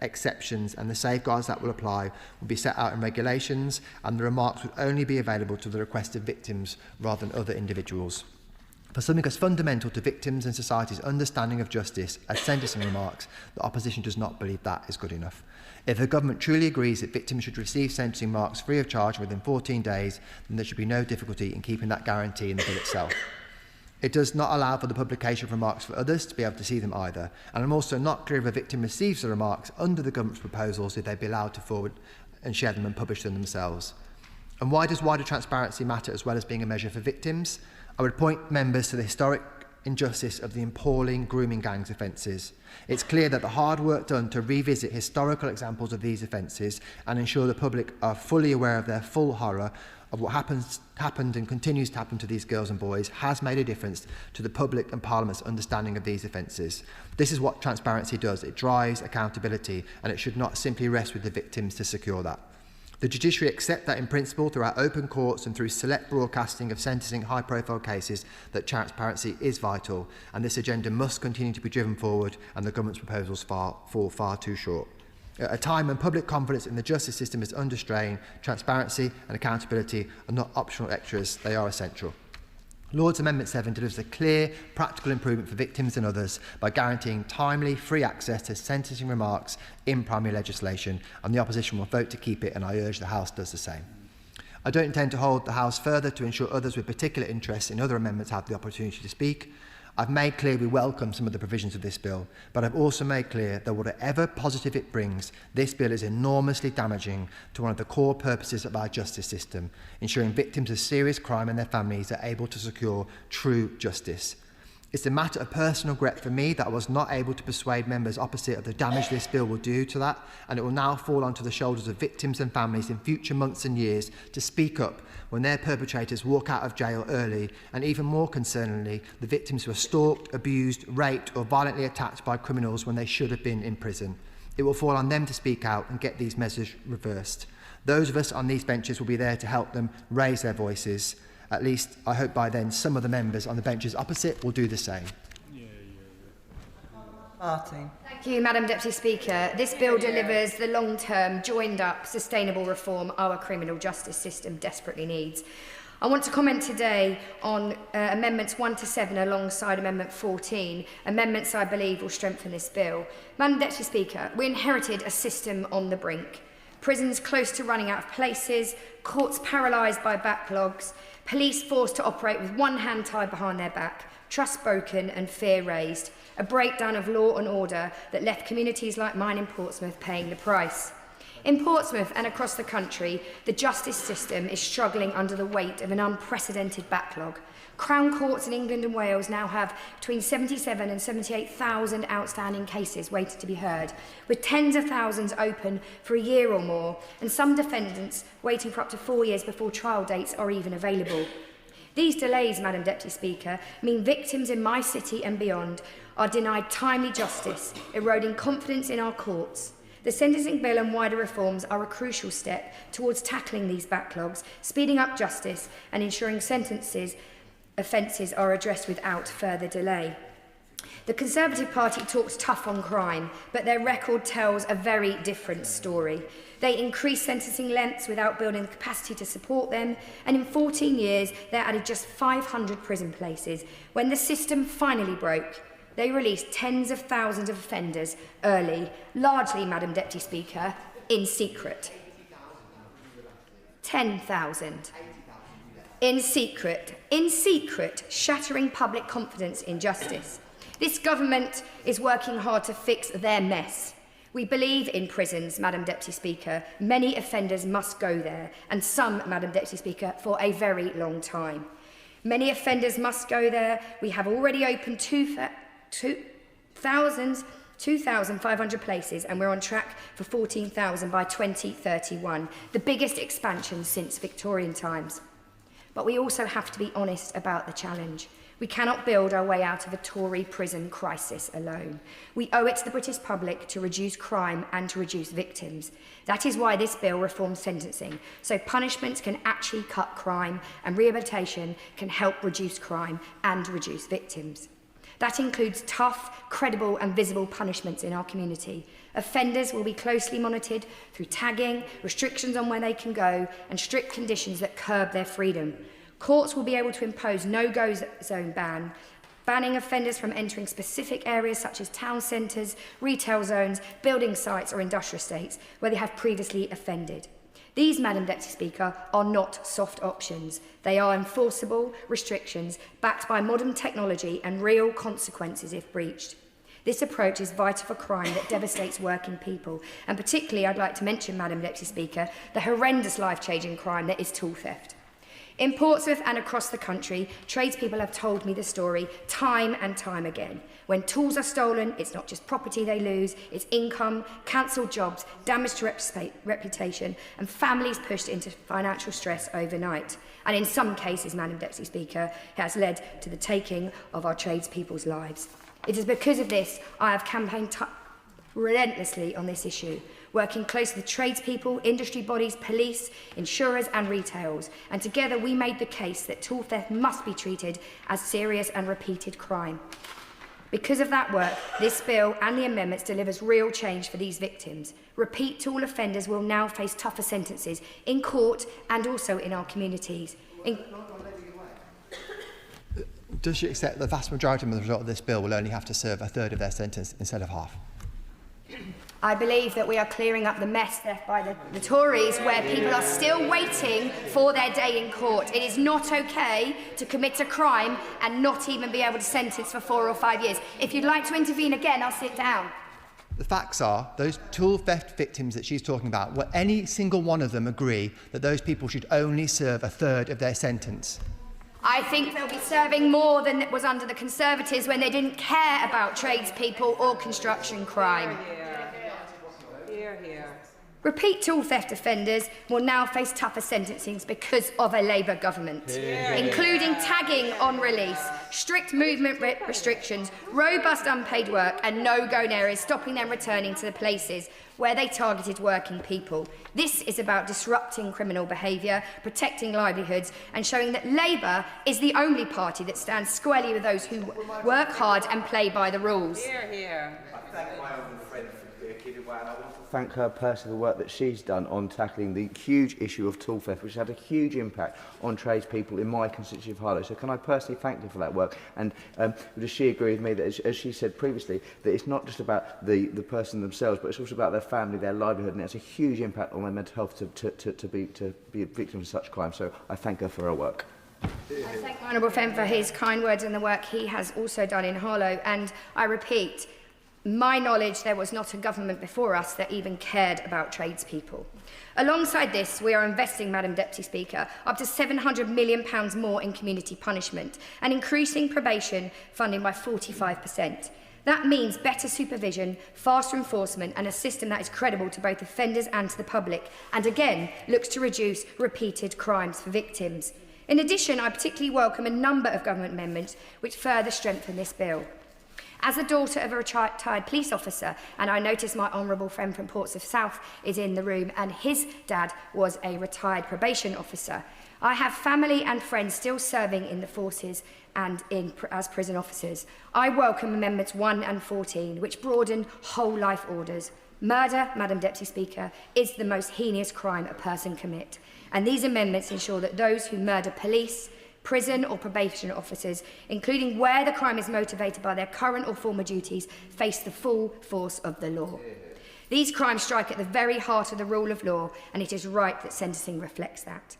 exceptions and the safeguards that will apply, will be set out in regulations, and the remarks would only be available to the request of victims rather than other individuals. For something as fundamental to victims and society's understanding of justice as sentencing remarks, the opposition does not believe that is good enough. If the Government truly agrees that victims should receive sentencing remarks free of charge within 14 days, then there should be no difficulty in keeping that guarantee in the bill itself. It does not allow for the publication of remarks for others to be able to see them either, and I'm also not clear if a victim receives the remarks under the Government's proposals if they'd be allowed to forward and share them and publish them themselves. And why does wider transparency matter as well as being a measure for victims? I would point members to the historic injustice of the appalling grooming gangs offences. It's clear that the hard work done to revisit historical examples of these offences and ensure the public are fully aware of their full horror of what happened and continues to happen to these girls and boys has made a difference to the public and Parliament's understanding of these offences. This is what transparency does. It drives accountability, and it should not simply rest with the victims to secure that. The judiciary accept that in principle through our open courts and through select broadcasting of sentencing high-profile cases that transparency is vital, and this agenda must continue to be driven forward, and the government's proposals fall far too short. At a time when public confidence in the justice system is under strain, transparency and accountability are not optional extras, they are essential. Lord's Amendment 7 delivers a clear, practical improvement for victims and others by guaranteeing timely, free access to sentencing remarks in primary legislation, and the opposition will vote to keep it, and I urge the House does the same. I don't intend to hold the House further to ensure others with particular interests in other amendments have the opportunity to speak. I've made clear we welcome some of the provisions of this bill, but I've also made clear that whatever positive it brings, this bill is enormously damaging to one of the core purposes of our justice system, ensuring victims of serious crime and their families are able to secure true justice. It's a matter of personal regret for me that I was not able to persuade members opposite of the damage this bill will do to that, and it will now fall onto the shoulders of victims and families in future months and years to speak up when their perpetrators walk out of jail early, and even more concerningly, the victims who are stalked, abused, raped or violently attacked by criminals when they should have been in prison. It will fall on them to speak out and get these measures reversed. Those of us on these benches will be there to help them raise their voices. At least, I hope by then some of the members on the benches opposite will do the same. Martin. Thank you, Madam Deputy Speaker. This bill delivers the long-term, joined-up, sustainable reform our criminal justice system desperately needs. I want to comment today on Amendments 1 to 7 alongside Amendment 14, amendments I believe will strengthen this bill. Madam Deputy Speaker, we inherited a system on the brink. Prisons close to running out of places, courts paralysed by backlogs, police forced to operate with one hand tied behind their back, trust broken and fear raised, a breakdown of law and order that left communities like mine in Portsmouth paying the price. In Portsmouth and across the country, the justice system is struggling under the weight of an unprecedented backlog. Crown courts in England and Wales now have between 77 and 78,000 outstanding cases waiting to be heard, with tens of thousands open for a year or more, and some defendants waiting for up to 4 years before trial dates are even available. These delays, Madam Deputy Speaker, mean victims in my city and beyond are denied timely justice, eroding confidence in our courts. The sentencing bill and wider reforms are a crucial step towards tackling these backlogs, speeding up justice and ensuring offences are addressed without further delay. The Conservative Party talks tough on crime, but their record tells a very different story. They increased sentencing lengths without building the capacity to support them, and in 14 years they added just 500 prison places. When the system finally broke, they released tens of thousands of offenders early, largely, Madam Deputy Speaker, in secret. 10,000. In secret, shattering public confidence in justice. This government is working hard to fix their mess. We believe in prisons, Madam Deputy Speaker. Many offenders must go there, and some, Madam Deputy Speaker, for a very long time. Many offenders must go there. We have already opened 2,500 places, and we're on track for 14,000 by 2031, the biggest expansion since Victorian times. But we also have to be honest about the challenge. We cannot build our way out of a Tory prison crisis alone. We owe it to the British public to reduce crime and to reduce victims. That is why this bill reforms sentencing, so punishments can actually cut crime and rehabilitation can help reduce crime and reduce victims. That includes tough, credible and visible punishments in our community. Offenders will be closely monitored through tagging, restrictions on where they can go and strict conditions that curb their freedom. Courts will be able to impose no-go zone banning offenders from entering specific areas such as town centres, retail zones, building sites or industrial estates where they have previously offended. These, Madam Deputy Speaker, are not soft options. They are enforceable restrictions backed by modern technology and real consequences if breached. This approach is vital for crime that devastates working people, and particularly I'd like to mention, Madam Deputy Speaker, the horrendous life-changing crime that is tool theft. In Portsmouth and across the country, tradespeople have told me the story time and time again. When tools are stolen, it's not just property they lose, it's income, cancelled jobs, damage to reputation, and families pushed into financial stress overnight. And in some cases, Madam Deputy Speaker, it has led to the taking of our tradespeople's lives. It is because of this I have campaigned relentlessly on this issue, working closely with tradespeople, industry bodies, police, insurers and retailers, and together we made the case that tool theft must be treated as serious and repeated crime. Because of that work, this bill and the amendments delivers real change for these victims. Repeat tool offenders will now face tougher sentences in court and also in our communities. Does she accept that the vast majority of the result of this bill will only have to serve a third of their sentence instead of half? I believe that we are clearing up the mess left by the Tories, where people are still waiting for their day in court. It is not okay to commit a crime and not even be able to sentence for 4 or 5 years. If you'd like to intervene again, I'll sit down. The facts are, those tool theft victims that she's talking about, will any single one of them agree that those people should only serve a third of their sentence? I think they'll be serving more than was under the Conservatives when they didn't care about tradespeople or construction crime. Repeat tool theft offenders will now face tougher sentencing because of a Labour government, including tagging on release, strict movement restrictions, robust unpaid work and no-go areas, stopping them returning to the places where they targeted working people. This is about disrupting criminal behaviour, protecting livelihoods and showing that Labour is the only party that stands squarely with those who work hard and play by the rules. Thank her personally for the work that she's done on tackling the huge issue of tool theft, which had a huge impact on tradespeople in my constituency of Harlow. So can I personally thank her for that work? And does she agree with me that, as she said previously, that it's not just about the person themselves, but it's also about their family, their livelihood, and it has a huge impact on their mental health to be victims of such crime. So I thank her for her work. I thank the Honourable Friend for his kind words and the work he has also done in Harlow. And I repeat, my knowledge, there was not a government before us that even cared about tradespeople. Alongside this, we are investing, Madam Deputy Speaker, up to £700 million more in community punishment and increasing probation funding by 45%. That means better supervision, faster enforcement and a system that is credible to both offenders and to the public, and again looks to reduce repeated crimes for victims. In addition, I particularly welcome a number of government amendments which further strengthen this bill. As a daughter of a retired police officer, and I notice my honourable friend from Portsmouth South is in the room, and his dad was a retired probation officer, I have family and friends still serving in the forces and as prison officers. I welcome Amendments 1 and 14, which broaden whole life orders. Murder, Madam Deputy Speaker, is the most heinous crime a person commit, and these amendments ensure that those who murder police, prison or probation officers, including where the crime is motivated by their current or former duties, face the full force of the law. These crimes strike at the very heart of the rule of law, and it is right that sentencing reflects that.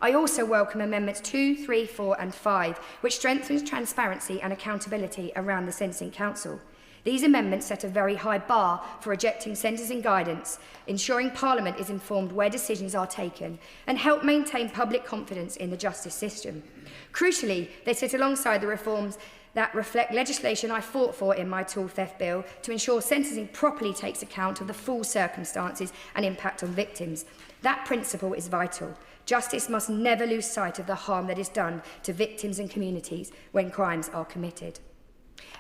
I also welcome Amendments 2, 3, 4 and 5, which strengthens transparency and accountability around the Sentencing Council. These amendments set a very high bar for rejecting sentencing guidance, ensuring Parliament is informed where decisions are taken, and help maintain public confidence in the justice system. Crucially, they sit alongside the reforms that reflect legislation I fought for in my tool theft bill to ensure sentencing properly takes account of the full circumstances and impact on victims. That principle is vital. Justice must never lose sight of the harm that is done to victims and communities when crimes are committed.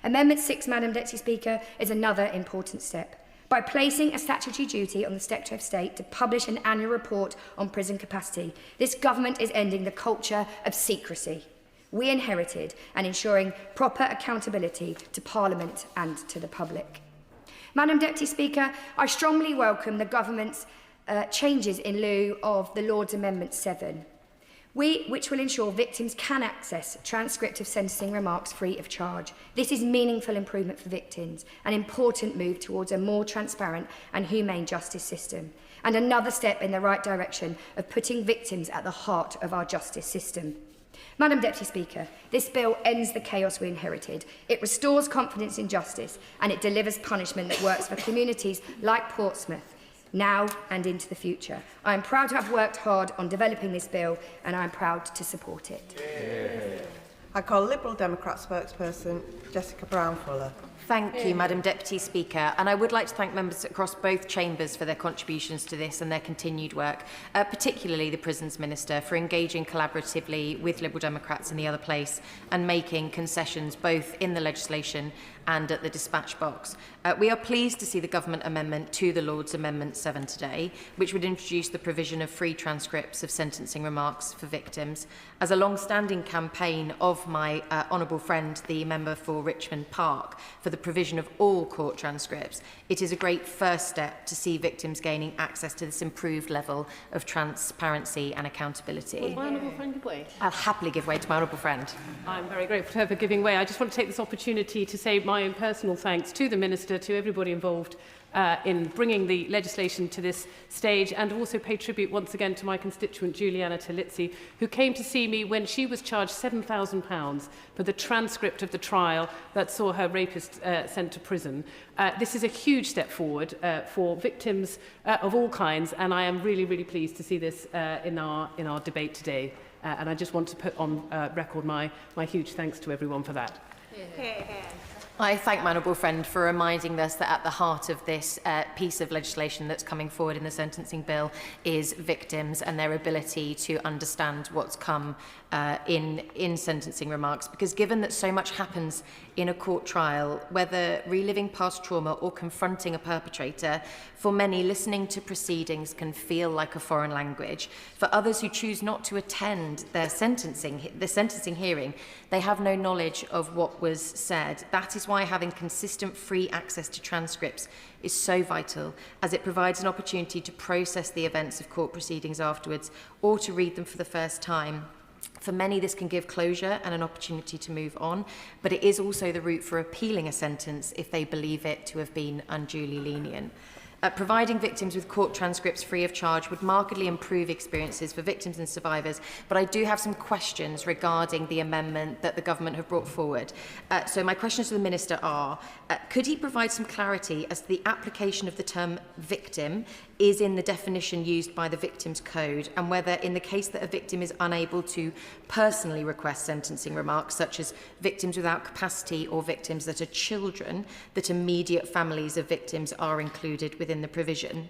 Amendment 6, Madam Deputy Speaker, is another important step. By placing a statutory duty on the Secretary of State to publish an annual report on prison capacity, this government is ending the culture of secrecy we inherited and ensuring proper accountability to Parliament and to the public. Madam Deputy Speaker, I strongly welcome the government's changes in lieu of the Lord's Amendment 7. Which will ensure victims can access transcript of sentencing remarks free of charge. This is meaningful improvement for victims, an important move towards a more transparent and humane justice system, and another step in the right direction of putting victims at the heart of our justice system. Madam Deputy Speaker, this bill ends the chaos we inherited. It restores confidence in justice, and it delivers punishment that works for communities like Portsmouth. now and into the future. I am proud to have worked hard on developing this bill, and I am proud to support it. I call Liberal Democrat spokesperson Jessica Brown-Fuller. Thank you, Madam Deputy Speaker, and I would like to thank members across both chambers for their contributions to this and their continued work, particularly the Prisons Minister for engaging collaboratively with Liberal Democrats in the other place and making concessions both in the legislation and at the dispatch box. We are pleased to see the Government amendment to the Lords Amendment 7 today, which would introduce the provision of free transcripts of sentencing remarks for victims. As a long-standing campaign of my honourable friend, the member for Richmond Park, for the provision of all court transcripts, it is a great first step to see victims gaining access to this improved level of transparency and accountability. Will my honourable friend give way? I'll happily give way to my honourable friend. I'm very grateful to her for giving way. I just want to take this opportunity to say my own personal thanks to the Minister, to everybody involved in bringing the legislation to this stage, and also pay tribute once again to my constituent Juliana Talizzi, who came to see me when she was charged £7,000 for the transcript of the trial that saw her rapist sent to prison. This is a huge step forward for victims of all kinds, and I am really, really pleased to see this in our debate today. And I just want to put on record my huge thanks to everyone for that. I thank my honourable friend for reminding us that at the heart of this piece of legislation that's coming forward in the sentencing bill is victims and their ability to understand what's come in sentencing remarks. Because given that so much happens in a court trial, whether reliving past trauma or confronting a perpetrator, for many, listening to proceedings can feel like a foreign language. For others who choose not to attend the sentencing hearing, they have no knowledge of what was said. That is why having consistent free access to transcripts is so vital, as it provides an opportunity to process the events of court proceedings afterwards or to read them for the first time. For many, this can give closure and an opportunity to move on, but it is also the route for appealing a sentence if they believe it to have been unduly lenient. Providing victims with court transcripts free of charge would markedly improve experiences for victims and survivors, but I do have some questions regarding the amendment that the Government have brought forward. So my questions to the Minister are, could he provide some clarity as to the application of the term victim is in the definition used by the Victims Code, and whether in the case that a victim is unable to personally request sentencing remarks, such as victims without capacity or victims that are children, that immediate families of victims are included within the provision?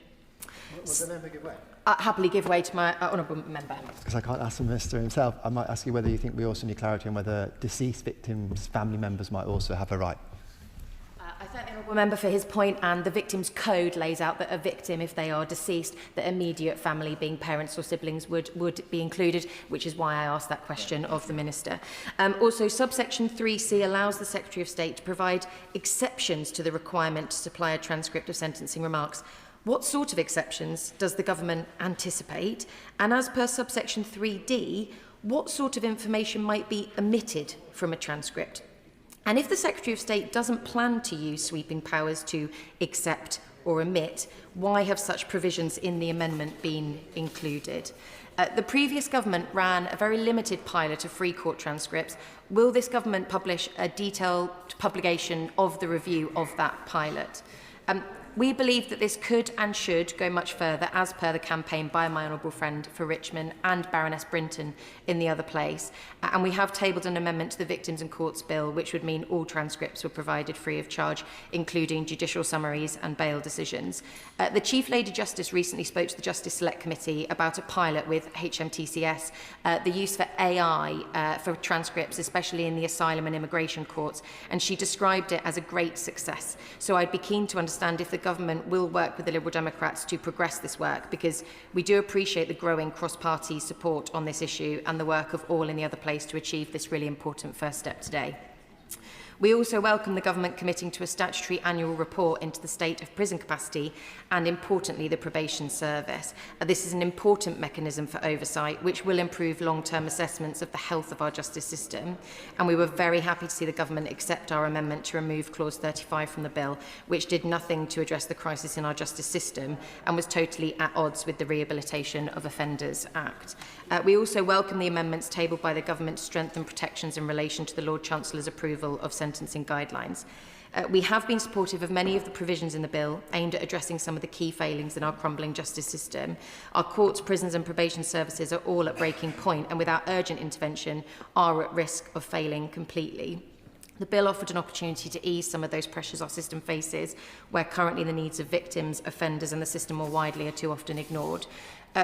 Will the member give way? I'll happily give way to my honourable member. Because I can't ask the Minister himself, I might ask you whether you think we also need clarity on whether deceased victims' family members might also have a right. I thank the honourable member for his point, and the Victims Code lays out that a victim, if they are deceased, the immediate family, being parents or siblings, would be included, which is why I asked that question of the Minister. Also, subsection 3C allows the Secretary of State to provide exceptions to the requirement to supply a transcript of sentencing remarks. What sort of exceptions does the Government anticipate? And as per subsection 3D, what sort of information might be omitted from a transcript? And if the Secretary of State doesn't plan to use sweeping powers to accept or omit, why have such provisions in the amendment been included? The previous Government ran a very limited pilot of free court transcripts. Will this Government publish a detailed publication of the review of that pilot? We believe that this could and should go much further, as per the campaign by my honourable friend for Richmond and Baroness Brinton in the other place. And we have tabled an amendment to the Victims and Courts Bill, which would mean all transcripts were provided free of charge, including judicial summaries and bail decisions. The Chief Lady Justice recently spoke to the Justice Select Committee about a pilot with HMTCS, the use for AI for transcripts, especially in the asylum and immigration courts, and she described it as a great success. So I'd be keen to understand if the Government will work with the Liberal Democrats to progress this work, because we do appreciate the growing cross-party support on this issue and the work of all in the other place to achieve this really important first step today. We also welcome the Government committing to a statutory annual report into the state of prison capacity and, importantly, the probation service. This is an important mechanism for oversight, which will improve long-term assessments of the health of our justice system. And we were very happy to see the Government accept our amendment to remove Clause 35 from the bill, which did nothing to address the crisis in our justice system and was totally at odds with the Rehabilitation of Offenders Act. We also welcome the amendments tabled by the Government to strengthen protections in relation to the Lord Chancellor's approval of sentencing guidelines. We have been supportive of many of the provisions in the bill aimed at addressing some of the key failings in our crumbling justice system. Our courts, prisons and probation services are all at breaking point and without urgent intervention are at risk of failing completely. The bill offered an opportunity to ease some of those pressures our system faces, where currently the needs of victims, offenders and the system more widely are too often ignored.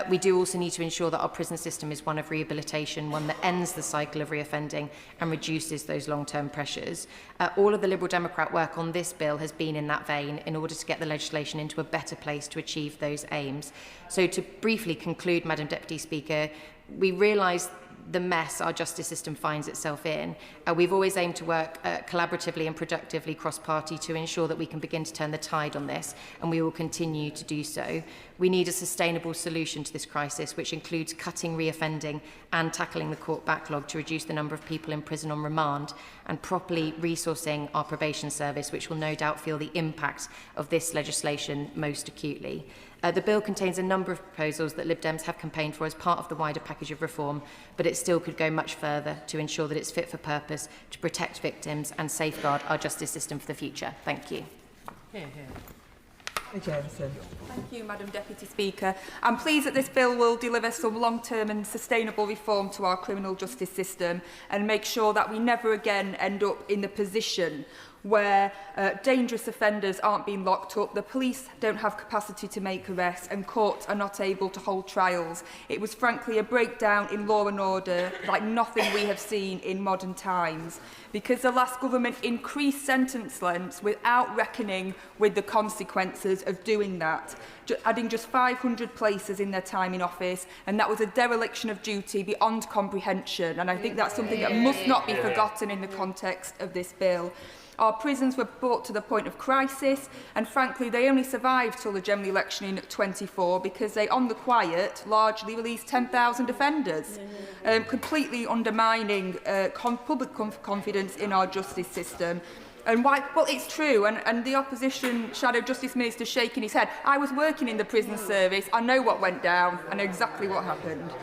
We do also need to ensure that our prison system is one of rehabilitation, one that ends the cycle of reoffending and reduces those long-term pressures. All of the Liberal Democrat work on this bill has been in that vein in order to get the legislation into a better place to achieve those aims. So to briefly conclude, Madam Deputy Speaker, we realise the mess our justice system finds itself in. We've always aimed to work collaboratively and productively cross-party to ensure that we can begin to turn the tide on this, and we will continue to do so. We need a sustainable solution to this crisis, which includes cutting reoffending and tackling the court backlog to reduce the number of people in prison on remand, and properly resourcing our probation service, which will no doubt feel the impact of this legislation most acutely. The bill contains a number of proposals that Lib Dems have campaigned for as part of the wider package of reform, but it still could go much further to ensure that it's fit for purpose to protect victims and safeguard our justice system for the future. Thank you. Thank you, Madam Deputy Speaker. I'm pleased that this bill will deliver some long-term and sustainable reform to our criminal justice system and make sure that we never again end up in the position where dangerous offenders aren't being locked up, the police don't have capacity to make arrests and courts are not able to hold trials. It was frankly a breakdown in law and order like nothing we have seen in modern times, because the last government increased sentence lengths without reckoning with the consequences of doing that, adding just 500 places in their time in office, and that was a dereliction of duty beyond comprehension, and I think that's something that must not be forgotten in the context of this bill. Our prisons were brought to the point of crisis, and frankly they only survived till the general election in 24 because they, on the quiet, largely released 10,000 offenders, completely undermining public confidence in our justice system. And why? Well, it's true, and the opposition Shadow Justice Minister shaking his head. I was working in the prison service, I know what went down, I know exactly what happened.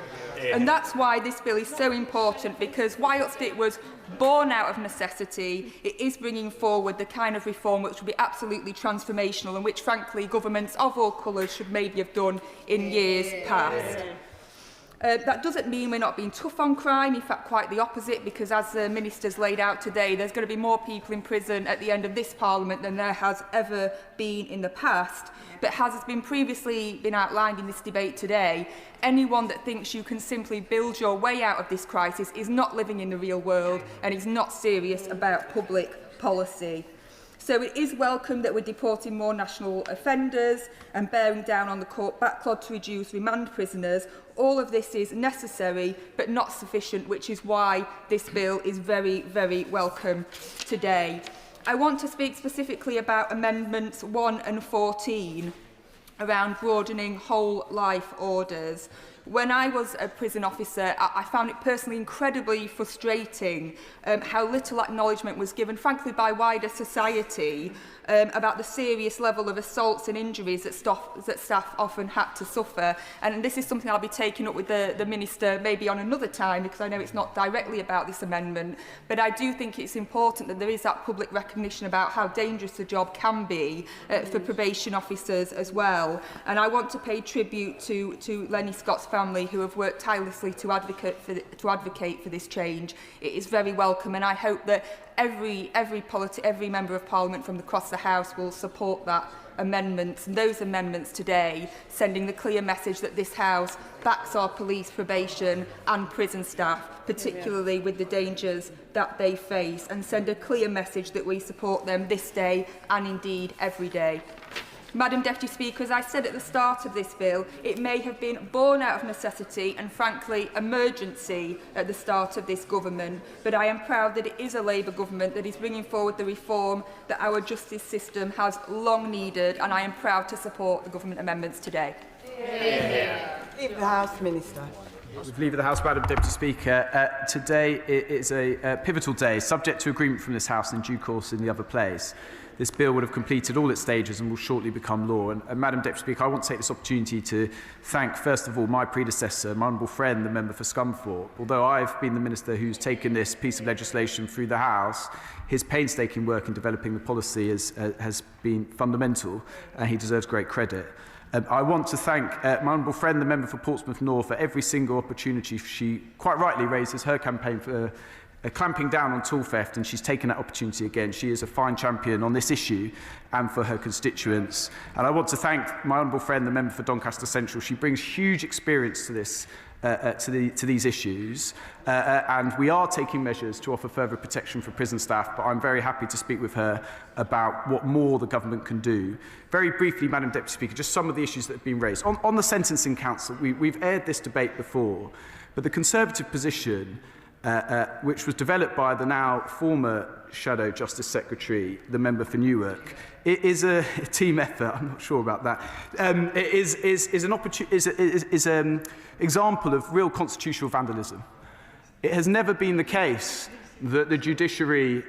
And that's why this bill is so important, because whilst it was born out of necessity, it is bringing forward the kind of reform which will be absolutely transformational and which, frankly, governments of all colours should maybe have done in years past. That doesn't mean we're not being tough on crime, in fact quite the opposite, because as the Minister's laid out today, there's going to be more people in prison at the end of this Parliament than there has ever been in the past. But as has been previously been outlined in this debate today, anyone that thinks you can simply build your way out of this crisis is not living in the real world and is not serious about public policy. So it is welcome that we're deporting more national offenders and bearing down on the court backlog to reduce remand prisoners. All of this is necessary but not sufficient, which is why this bill is very, very welcome today. I want to speak specifically about Amendments 1 and 14 around broadening whole life orders. When I was a prison officer, I found it personally incredibly frustrating how little acknowledgement was given, frankly, by wider society about the serious level of assaults and injuries that staff often had to suffer. And this is something I'll be taking up with the Minister maybe on another time, because I know it's not directly about this amendment. But I do think it's important that there is that public recognition about how dangerous the job can be for probation officers as well. And I want to pay tribute to Lenny Scott's family, who have worked tirelessly to advocate for this change. It is very welcome, and I hope that every member of Parliament from across the House will support that amendments, and those amendments today, sending the clear message that this House backs our police, probation and prison staff, particularly with the dangers that they face, and send a clear message that we support them this day and indeed every day. Madam Deputy Speaker, as I said at the start of this bill, it may have been born out of necessity and, frankly, emergency at the start of this government, but I am proud that it is a Labour government that is bringing forward the reform that our justice system has long needed, and I am proud to support the government amendments today. Leave the House, Minister. With leave of the House, Madam Deputy Speaker, today is a pivotal day, subject to agreement from this House in due course in the other place. this bill would have completed all its stages and will shortly become law. And Madam Deputy Speaker, I want to take this opportunity to thank, first of all, my predecessor, my honourable friend, the member for Scunthorpe. Although I've been the minister who's taken this piece of legislation through the House, his painstaking work in developing the policy has been fundamental, and he deserves great credit. I want to thank my honourable friend, the member for Portsmouth North, for every single opportunity she quite rightly raises her campaign for clamping down on tool theft, and she's taken that opportunity again. She is a fine champion on this issue and for her constituents. And I want to thank my honourable friend, the member for Doncaster Central. She brings huge experience to this. To these issues, and we are taking measures to offer further protection for prison staff, but I'm very happy to speak with her about what more the government can do. Very briefly, Madam Deputy Speaker, just some of the issues that have been raised. On the Sentencing Council, we've aired this debate before, but the Conservative position, which was developed by the now former Shadow Justice Secretary, the member for Newark, it is a team effort. I'm not sure about that. It is an example of real constitutional vandalism. It has never been the case that the judiciary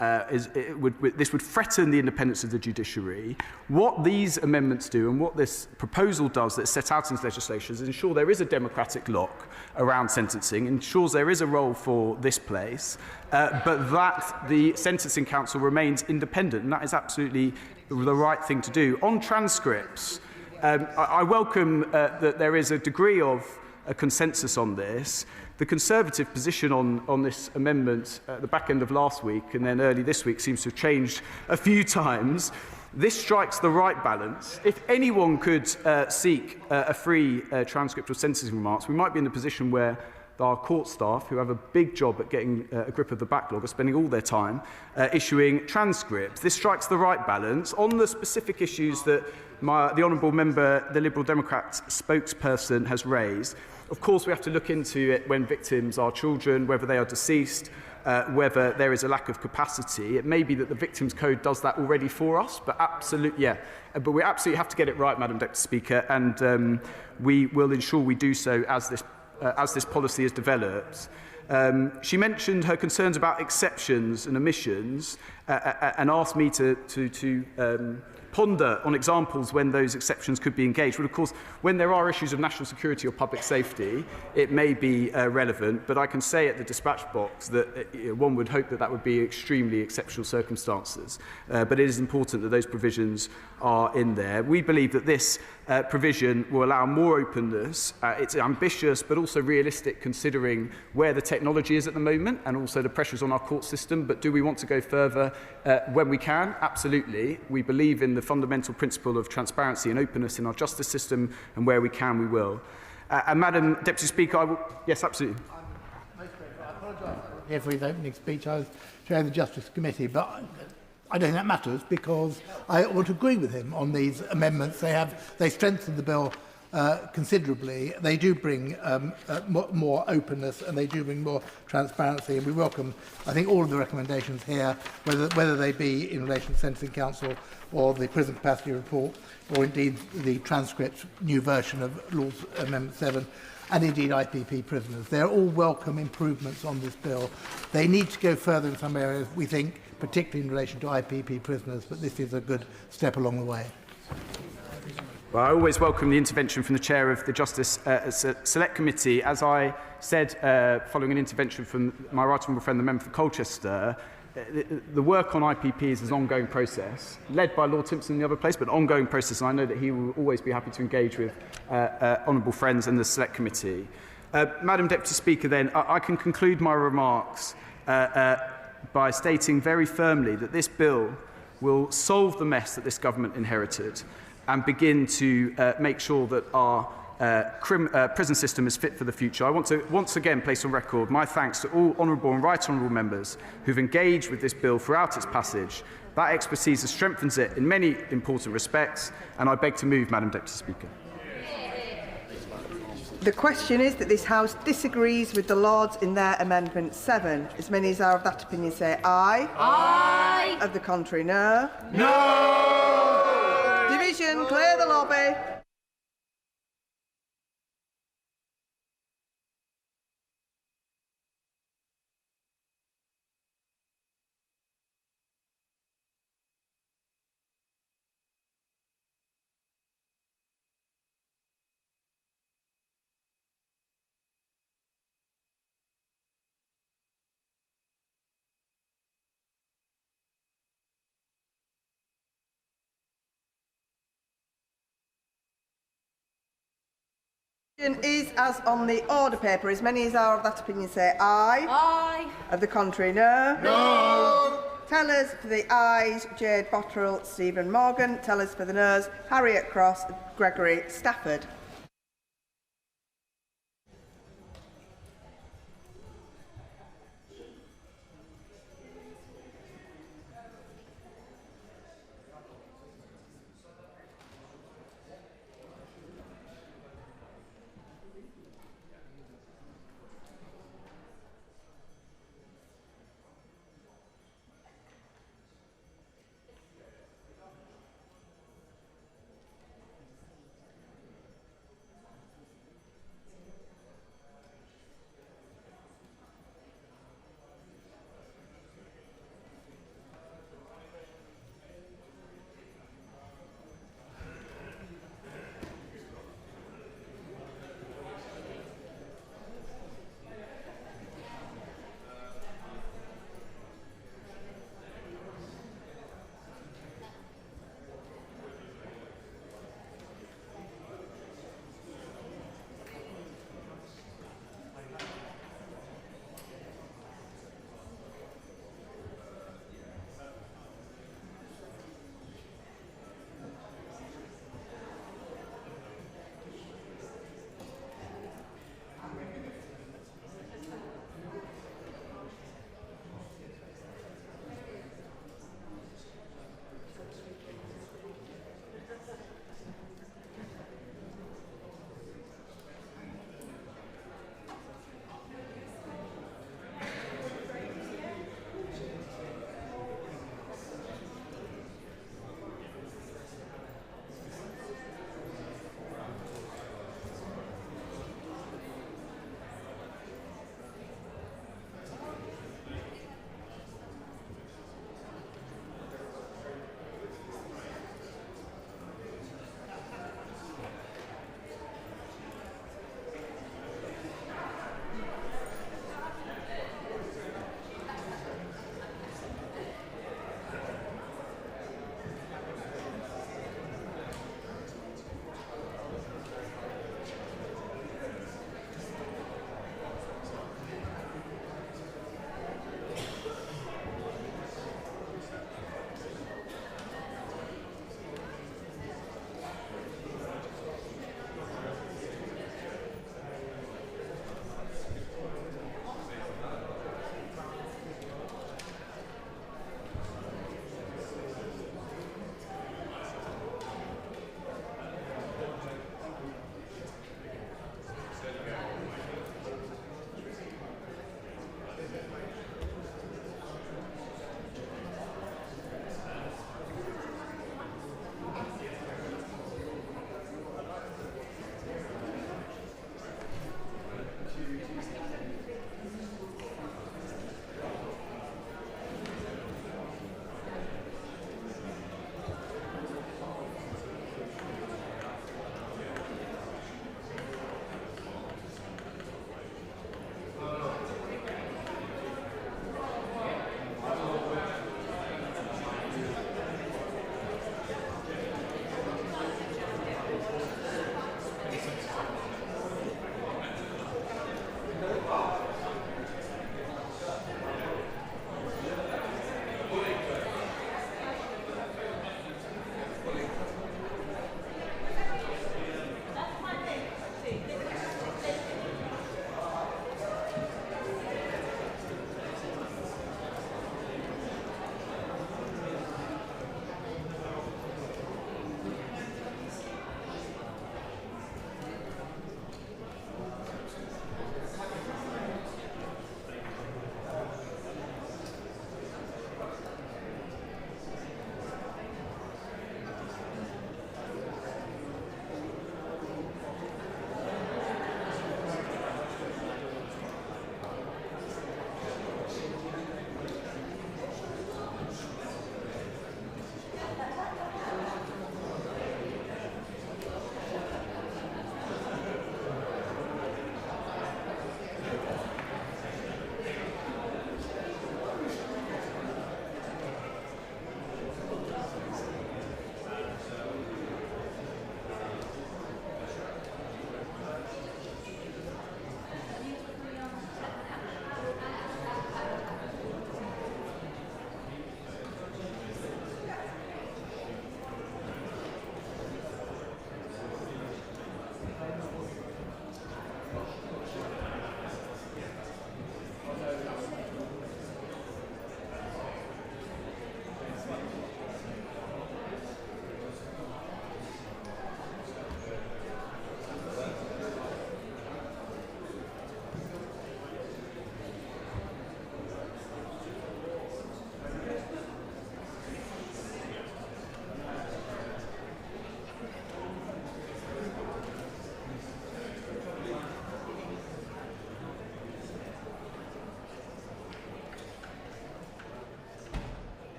this would threaten the independence of the judiciary. What these amendments do and what this proposal does that's set out in this legislation is ensure there is a democratic lock around sentencing, ensures there is a role for this place, but that the Sentencing Council remains independent, and that is absolutely the right thing to do. On transcripts, I welcome that there is a degree of a consensus on this. The Conservative position on this amendment at the back end of last week and then early this week seems to have changed a few times. This strikes the right balance. If anyone could seek a free transcript of sentencing remarks, we might be in a position where our court staff, who have a big job at getting a grip of the backlog, are spending all their time issuing transcripts. This strikes the right balance. On the specific issues that the honourable member, the Liberal Democrat spokesperson, has raised, of course, we have to look into it when victims are children, whether they are deceased, whether there is a lack of capacity. It may be that the Victims Code does that already for us, but absolutely, yeah. But we absolutely have to get it right, Madam Deputy Speaker, and we will ensure we do so as this policy is developed. She mentioned her concerns about exceptions and omissions and asked me to ponder on examples when those exceptions could be engaged. But of course, when there are issues of national security or public safety, it may be relevant, but I can say at the dispatch box that one would hope that that would be extremely exceptional circumstances. But it is important that those provisions are in there. We believe that this provision will allow more openness. It's ambitious but also realistic considering where the technology is at the moment and also the pressures on our court system. But do we want to go further when we can? Absolutely. We believe in the fundamental principle of transparency and openness in our justice system, and where we can, we will. And Madam Deputy Speaker, I will... Yes, absolutely. I apologise here for his opening speech. I was chairing the Justice Committee, but I don't think that matters because I want to agree with him on these amendments. They strengthen the bill considerably. They do bring more openness and they do bring more transparency, and we welcome, I think, all of the recommendations here, whether they be in relation to the Sentencing Council or the Prison Capacity Report, or indeed the transcript new version of Laws Amendment 7, and indeed IPP prisoners. They're all welcome improvements on this bill. They need to go further in some areas, we think, particularly in relation to IPP prisoners, but this is a good step along the way. Well, I always welcome the intervention from the chair of the Justice Select Committee. As I said, following an intervention from my right honourable friend, the member for Colchester, the work on IPPs is an ongoing process, led by Lord Timpson in the other place, but an ongoing process, and I know that he will always be happy to engage with honourable friends in the Select Committee. Madam Deputy Speaker, then, I can conclude my remarks by stating very firmly that this bill will solve the mess that this government inherited and begin to make sure that our prison system is fit for the future. I want to once again place on record my thanks to all honourable and right honourable members who've engaged with this bill throughout its passage. That expertise strengthens it in many important respects, and I beg to move, Madam Deputy Speaker. The question is that this House disagrees with the Lords in their Amendment 7. As many as are of that opinion say aye. Aye. Of the contrary, no. No. Division, clear the lobby. Is as on the order paper. As many as are of that opinion say aye. Aye. Of the contrary, no. No. Tellers for the ayes, Jade Botterill, Stephen Morgan. Tellers for the noes, Harriet Cross, Gregory Stafford.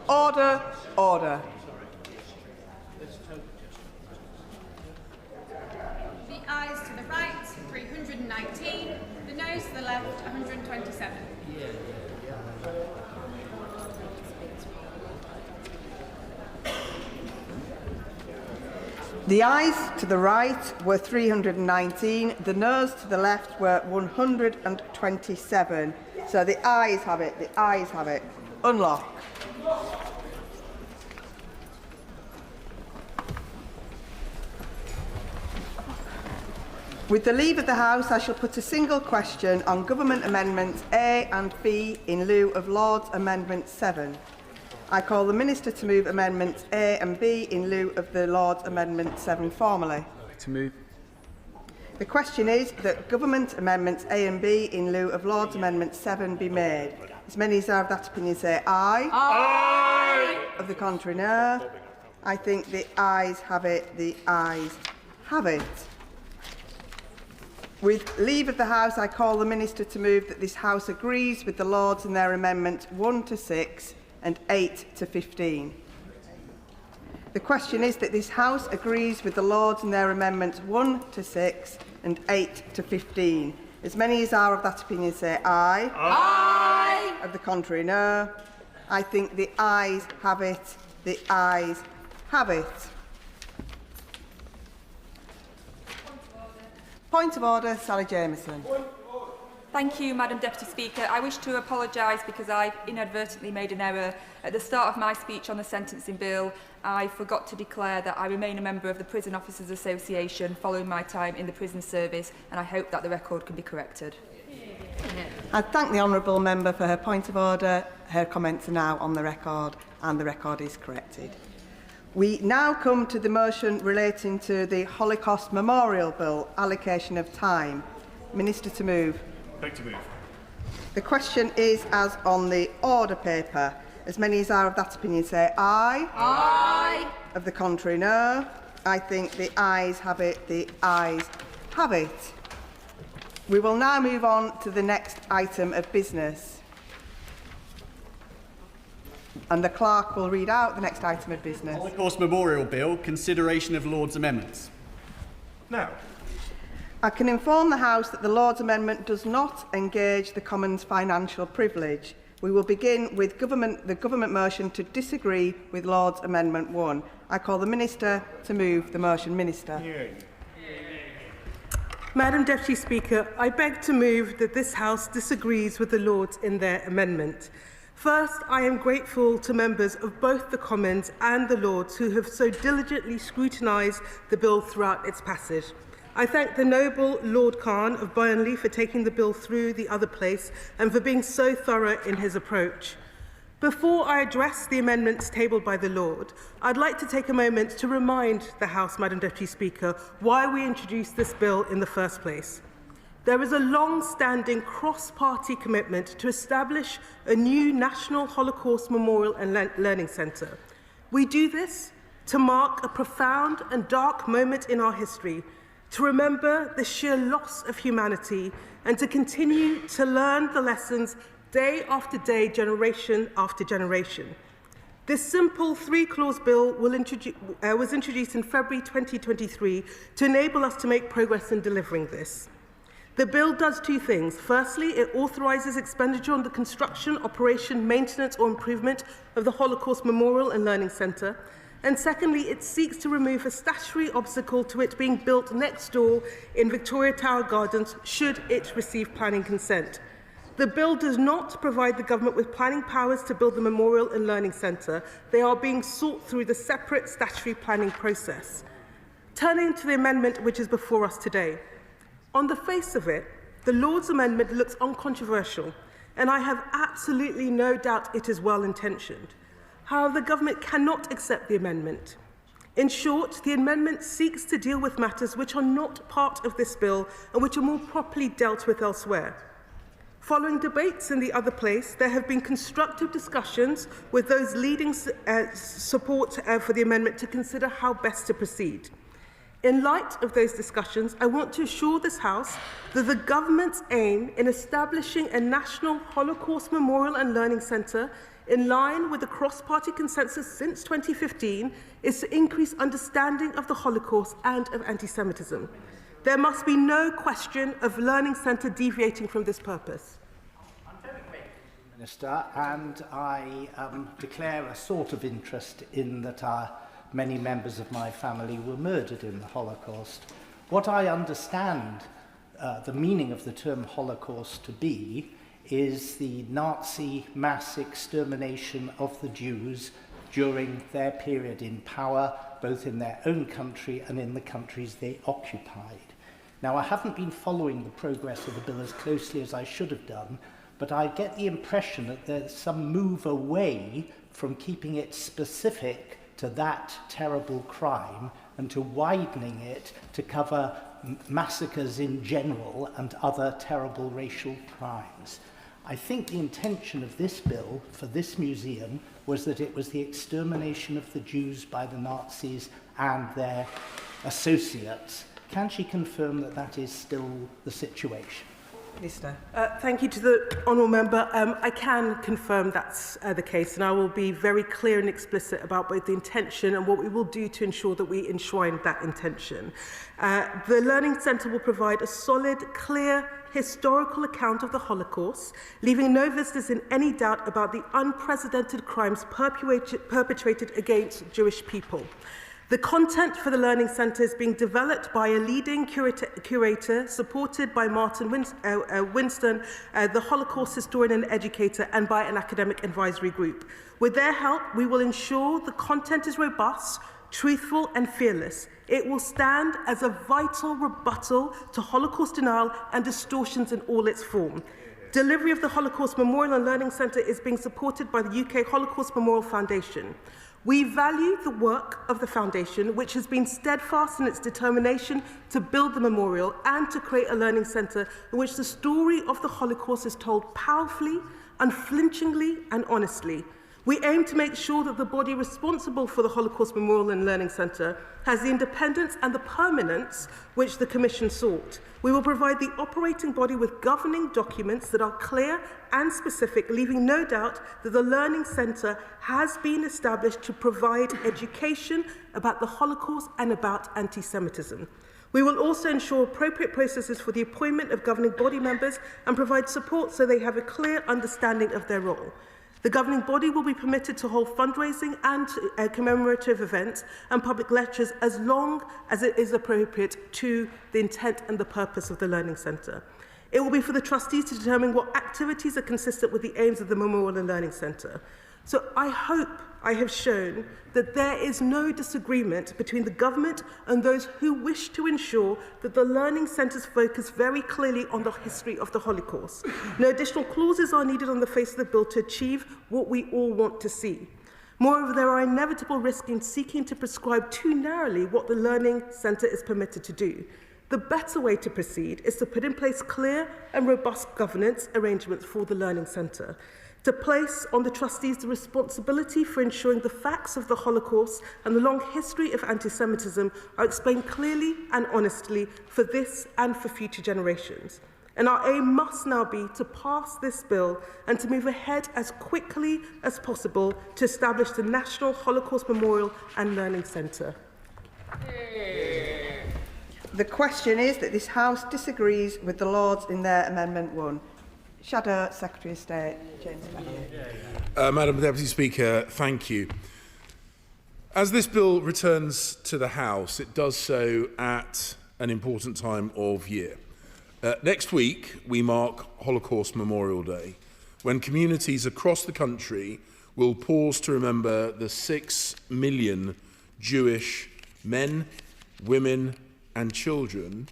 Order, order. The ayes to the right, 319. The noes to the left, 127. The ayes to the right were 319. The noes to the left were 127. So the ayes have it. The ayes have it. Unlock. With the leave of the House, I shall put a single question on Government Amendments A and B in lieu of Lord's Amendment 7. I call the Minister to move Amendments A and B in lieu of the Lord's Amendment 7 formally. To move. The question is that Government Amendments A and B in lieu of Lord's Amendment 7 be made. As many as are of that opinion say aye. Aye. Of the contrary, no. I think the ayes have it. The ayes have it. With leave of the House, I call the Minister to move that this House agrees with the Lords in their amendments 1 to 6 and 8 to 15. The question is that this House agrees with the Lords in their amendments 1 to 6 and 8 to 15. As many as are of that opinion say aye. Aye. Of the contrary, no. I think the ayes have it. The ayes have it. Point of order, Sally Jameson. Thank you, Madam Deputy Speaker. I wish to apologise because I inadvertently made an error. At the start of my speech on the sentencing bill, I forgot to declare that I remain a member of the Prison Officers Association following my time in the prison service, and I hope that the record can be corrected. I thank the honourable member for her point of order. Her comments are now on the record, and the record is corrected. We now come to the motion relating to the Holocaust Memorial Bill, allocation of time. Minister to move. Beg to move. The question is as on the order paper. As many as are of that opinion say aye. Aye. Of the contrary, no. I think the ayes have it. The ayes have it. We will now move on to the next item of business. And the clerk will read out the next item of business. Holocaust Memorial Bill, consideration of Lord's amendments. Now, I can inform the House that the Lord's amendment does not engage the Commons' financial privilege. We will begin with the government motion to disagree with Lord's Amendment 1. I call the Minister to move the motion. Minister. Madam Deputy Speaker, I beg to move that this House disagrees with the Lords in their amendment. First, I am grateful to members of both the Commons and the Lords who have so diligently scrutinised the bill throughout its passage. I thank the noble Lord Khan of Burnley for taking the bill through the other place and for being so thorough in his approach. Before I address the amendments tabled by the Lord, I'd like to take a moment to remind the House, Madam Deputy Speaker, why we introduced this bill in the first place. There is a long-standing cross-party commitment to establish a new National Holocaust Memorial and Learning Centre. We do this to mark a profound and dark moment in our history, to remember the sheer loss of humanity, and to continue to learn the lessons day after day, generation after generation. This simple three-clause bill was introduced in February 2023 to enable us to make progress in delivering this. The bill does two things. Firstly, it authorises expenditure on the construction, operation, maintenance or improvement of the Holocaust Memorial and Learning Centre. And secondly, it seeks to remove a statutory obstacle to it being built next door in Victoria Tower Gardens should it receive planning consent. The bill does not provide the government with planning powers to build the Memorial and Learning Centre. They are being sought through the separate statutory planning process. Turning to the amendment which is before us today. On the face of it, the Lord's amendment looks uncontroversial, and I have absolutely no doubt it is well-intentioned. However, the government cannot accept the amendment. In short, the amendment seeks to deal with matters which are not part of this bill and which are more properly dealt with elsewhere. Following debates in the other place, there have been constructive discussions with those leading support for the amendment to consider how best to proceed. In light of those discussions, I want to assure this House that the government's aim in establishing a National Holocaust Memorial and Learning Centre in line with the cross-party consensus since 2015, is to increase understanding of the Holocaust and of anti-Semitism. There must be no question of Learning Centre deviating from this purpose. Minister, and I declare a sort of interest in that many members of my family were murdered in the Holocaust. What I understand the meaning of the term Holocaust to be is the Nazi mass extermination of the Jews during their period in power, both in their own country and in the countries they occupied. Now, I haven't been following the progress of the bill as closely as I should have done, but I get the impression that there's some move away from keeping it specific to that terrible crime and to widening it to cover massacres in general and other terrible racial crimes. I think the intention of this bill for this museum was that it was the extermination of the Jews by the Nazis and their associates. Can she confirm that that is still the situation? Minister. Thank you to the honourable member. I can confirm that's the case, and I will be very clear and explicit about both the intention and what we will do to ensure that we enshrine that intention. The Learning Centre will provide a solid, clear, historical account of the Holocaust, leaving no visitors in any doubt about the unprecedented crimes perpetrated against Jewish people. The content for the Learning Centre is being developed by a leading curator supported by Martin Winston, the Holocaust historian and educator, and by an academic advisory group. With their help, we will ensure the content is robust, truthful and fearless. It will stand as a vital rebuttal to Holocaust denial and distortions in all its form. Delivery of the Holocaust Memorial and Learning Centre is being supported by the UK Holocaust Memorial Foundation. We value the work of the Foundation, which has been steadfast in its determination to build the memorial and to create a learning centre in which the story of the Holocaust is told powerfully, unflinchingly and honestly. We aim to make sure that the body responsible for the Holocaust Memorial and Learning Centre has the independence and the permanence which the Commission sought. We will provide the operating body with governing documents that are clear and specific, leaving no doubt that the Learning Centre has been established to provide education about the Holocaust and about anti-Semitism. We will also ensure appropriate processes for the appointment of governing body members and provide support so they have a clear understanding of their role. The governing body will be permitted to hold fundraising and commemorative events and public lectures as long as it is appropriate to the intent and the purpose of the Learning Centre. It will be for the trustees to determine what activities are consistent with the aims of the Memorial and Learning Centre. So I hope I have shown that there is no disagreement between the government and those who wish to ensure that the Learning Centres focus very clearly on the history of the Holocaust. No additional clauses are needed on the face of the bill to achieve what we all want to see. Moreover, there are inevitable risks in seeking to prescribe too narrowly what the Learning Centre is permitted to do. The better way to proceed is to put in place clear and robust governance arrangements for the Learning Centre, to place on the trustees the responsibility for ensuring the facts of the Holocaust and the long history of anti-Semitism are explained clearly and honestly for this and for future generations. And our aim must now be to pass this bill and to move ahead as quickly as possible to establish the National Holocaust Memorial and Learning Centre. The question is that this House disagrees with the Lords in their Amendment 1. Shadow Secretary of State, James Barnier. Madam Deputy Speaker, thank you. As this bill returns to the House, it does so at an important time of year. Next week, we mark Holocaust Memorial Day, when communities across the country will pause to remember the 6 million Jewish men, women and children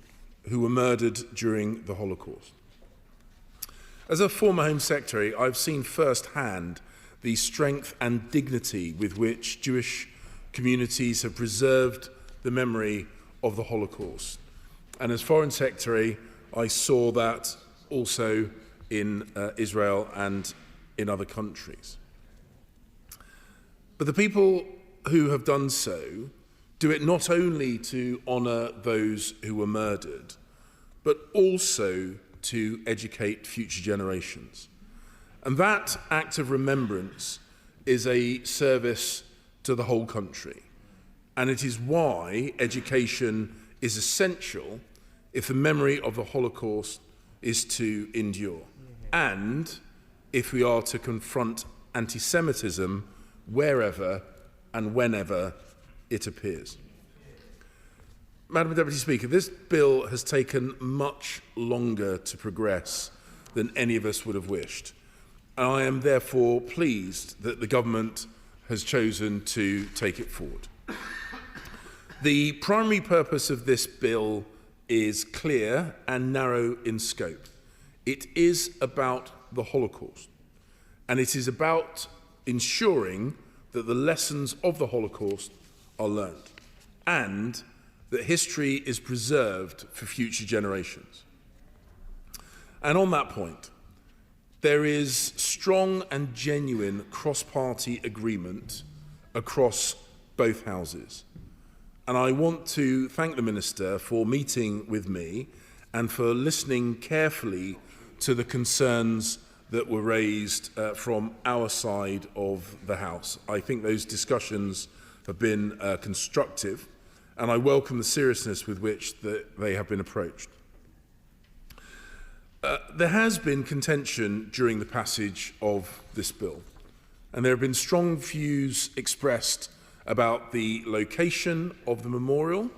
who were murdered during the Holocaust. As a former Home Secretary, I've seen firsthand the strength and dignity with which Jewish communities have preserved the memory of the Holocaust. And as Foreign Secretary, I saw that also in Israel and in other countries. But the people who have done so do it not only to honour those who were murdered, but also to educate future generations. And that act of remembrance is a service to the whole country, and it is why education is essential if the memory of the Holocaust is to endure, and if we are to confront anti-Semitism wherever and whenever it appears. Madam Deputy Speaker, this bill has taken much longer to progress than any of us would have wished. I am therefore pleased that the government has chosen to take it forward. The primary purpose of this bill is clear and narrow in scope. It is about the Holocaust, and it is about ensuring that the lessons of the Holocaust are learned and that history is preserved for future generations. And on that point, there is strong and genuine cross-party agreement across both houses. And I want to thank the Minister for meeting with me and for listening carefully to the concerns that were raised from our side of the House. I think those discussions have been constructive, and I welcome the seriousness with which they have been approached. There has been contention during the passage of this bill, and there have been strong views expressed about the location of the memorial,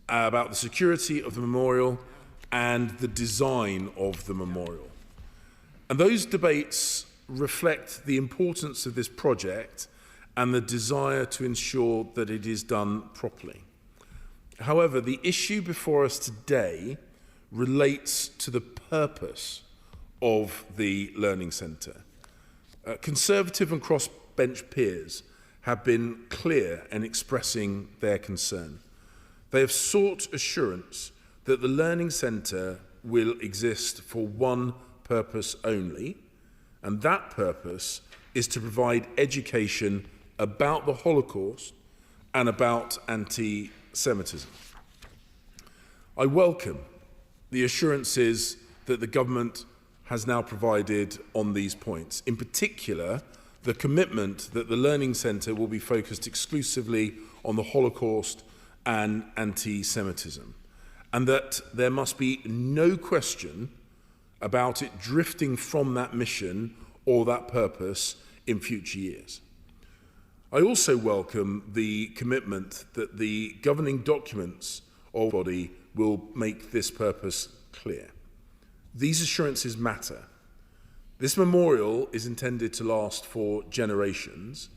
about the security of the memorial, and the design of the memorial. And those debates reflect the importance of this project and the desire to ensure that it is done properly. However, the issue before us today relates to the purpose of the Learning Centre. Conservative and cross-bench peers have been clear in expressing their concern. They have sought assurance that the Learning Centre will exist for one purpose only, and that purpose is to provide education about the Holocaust and about anti-Semitism. I welcome the assurances that the government has now provided on these points, in particular the commitment that the Learning Centre will be focused exclusively on the Holocaust and anti-Semitism, and that there must be no question about it drifting from that mission or that purpose in future years. I also welcome the commitment that the governing documents of the body will make this purpose clear. These assurances matter. This memorial is intended to last for generations,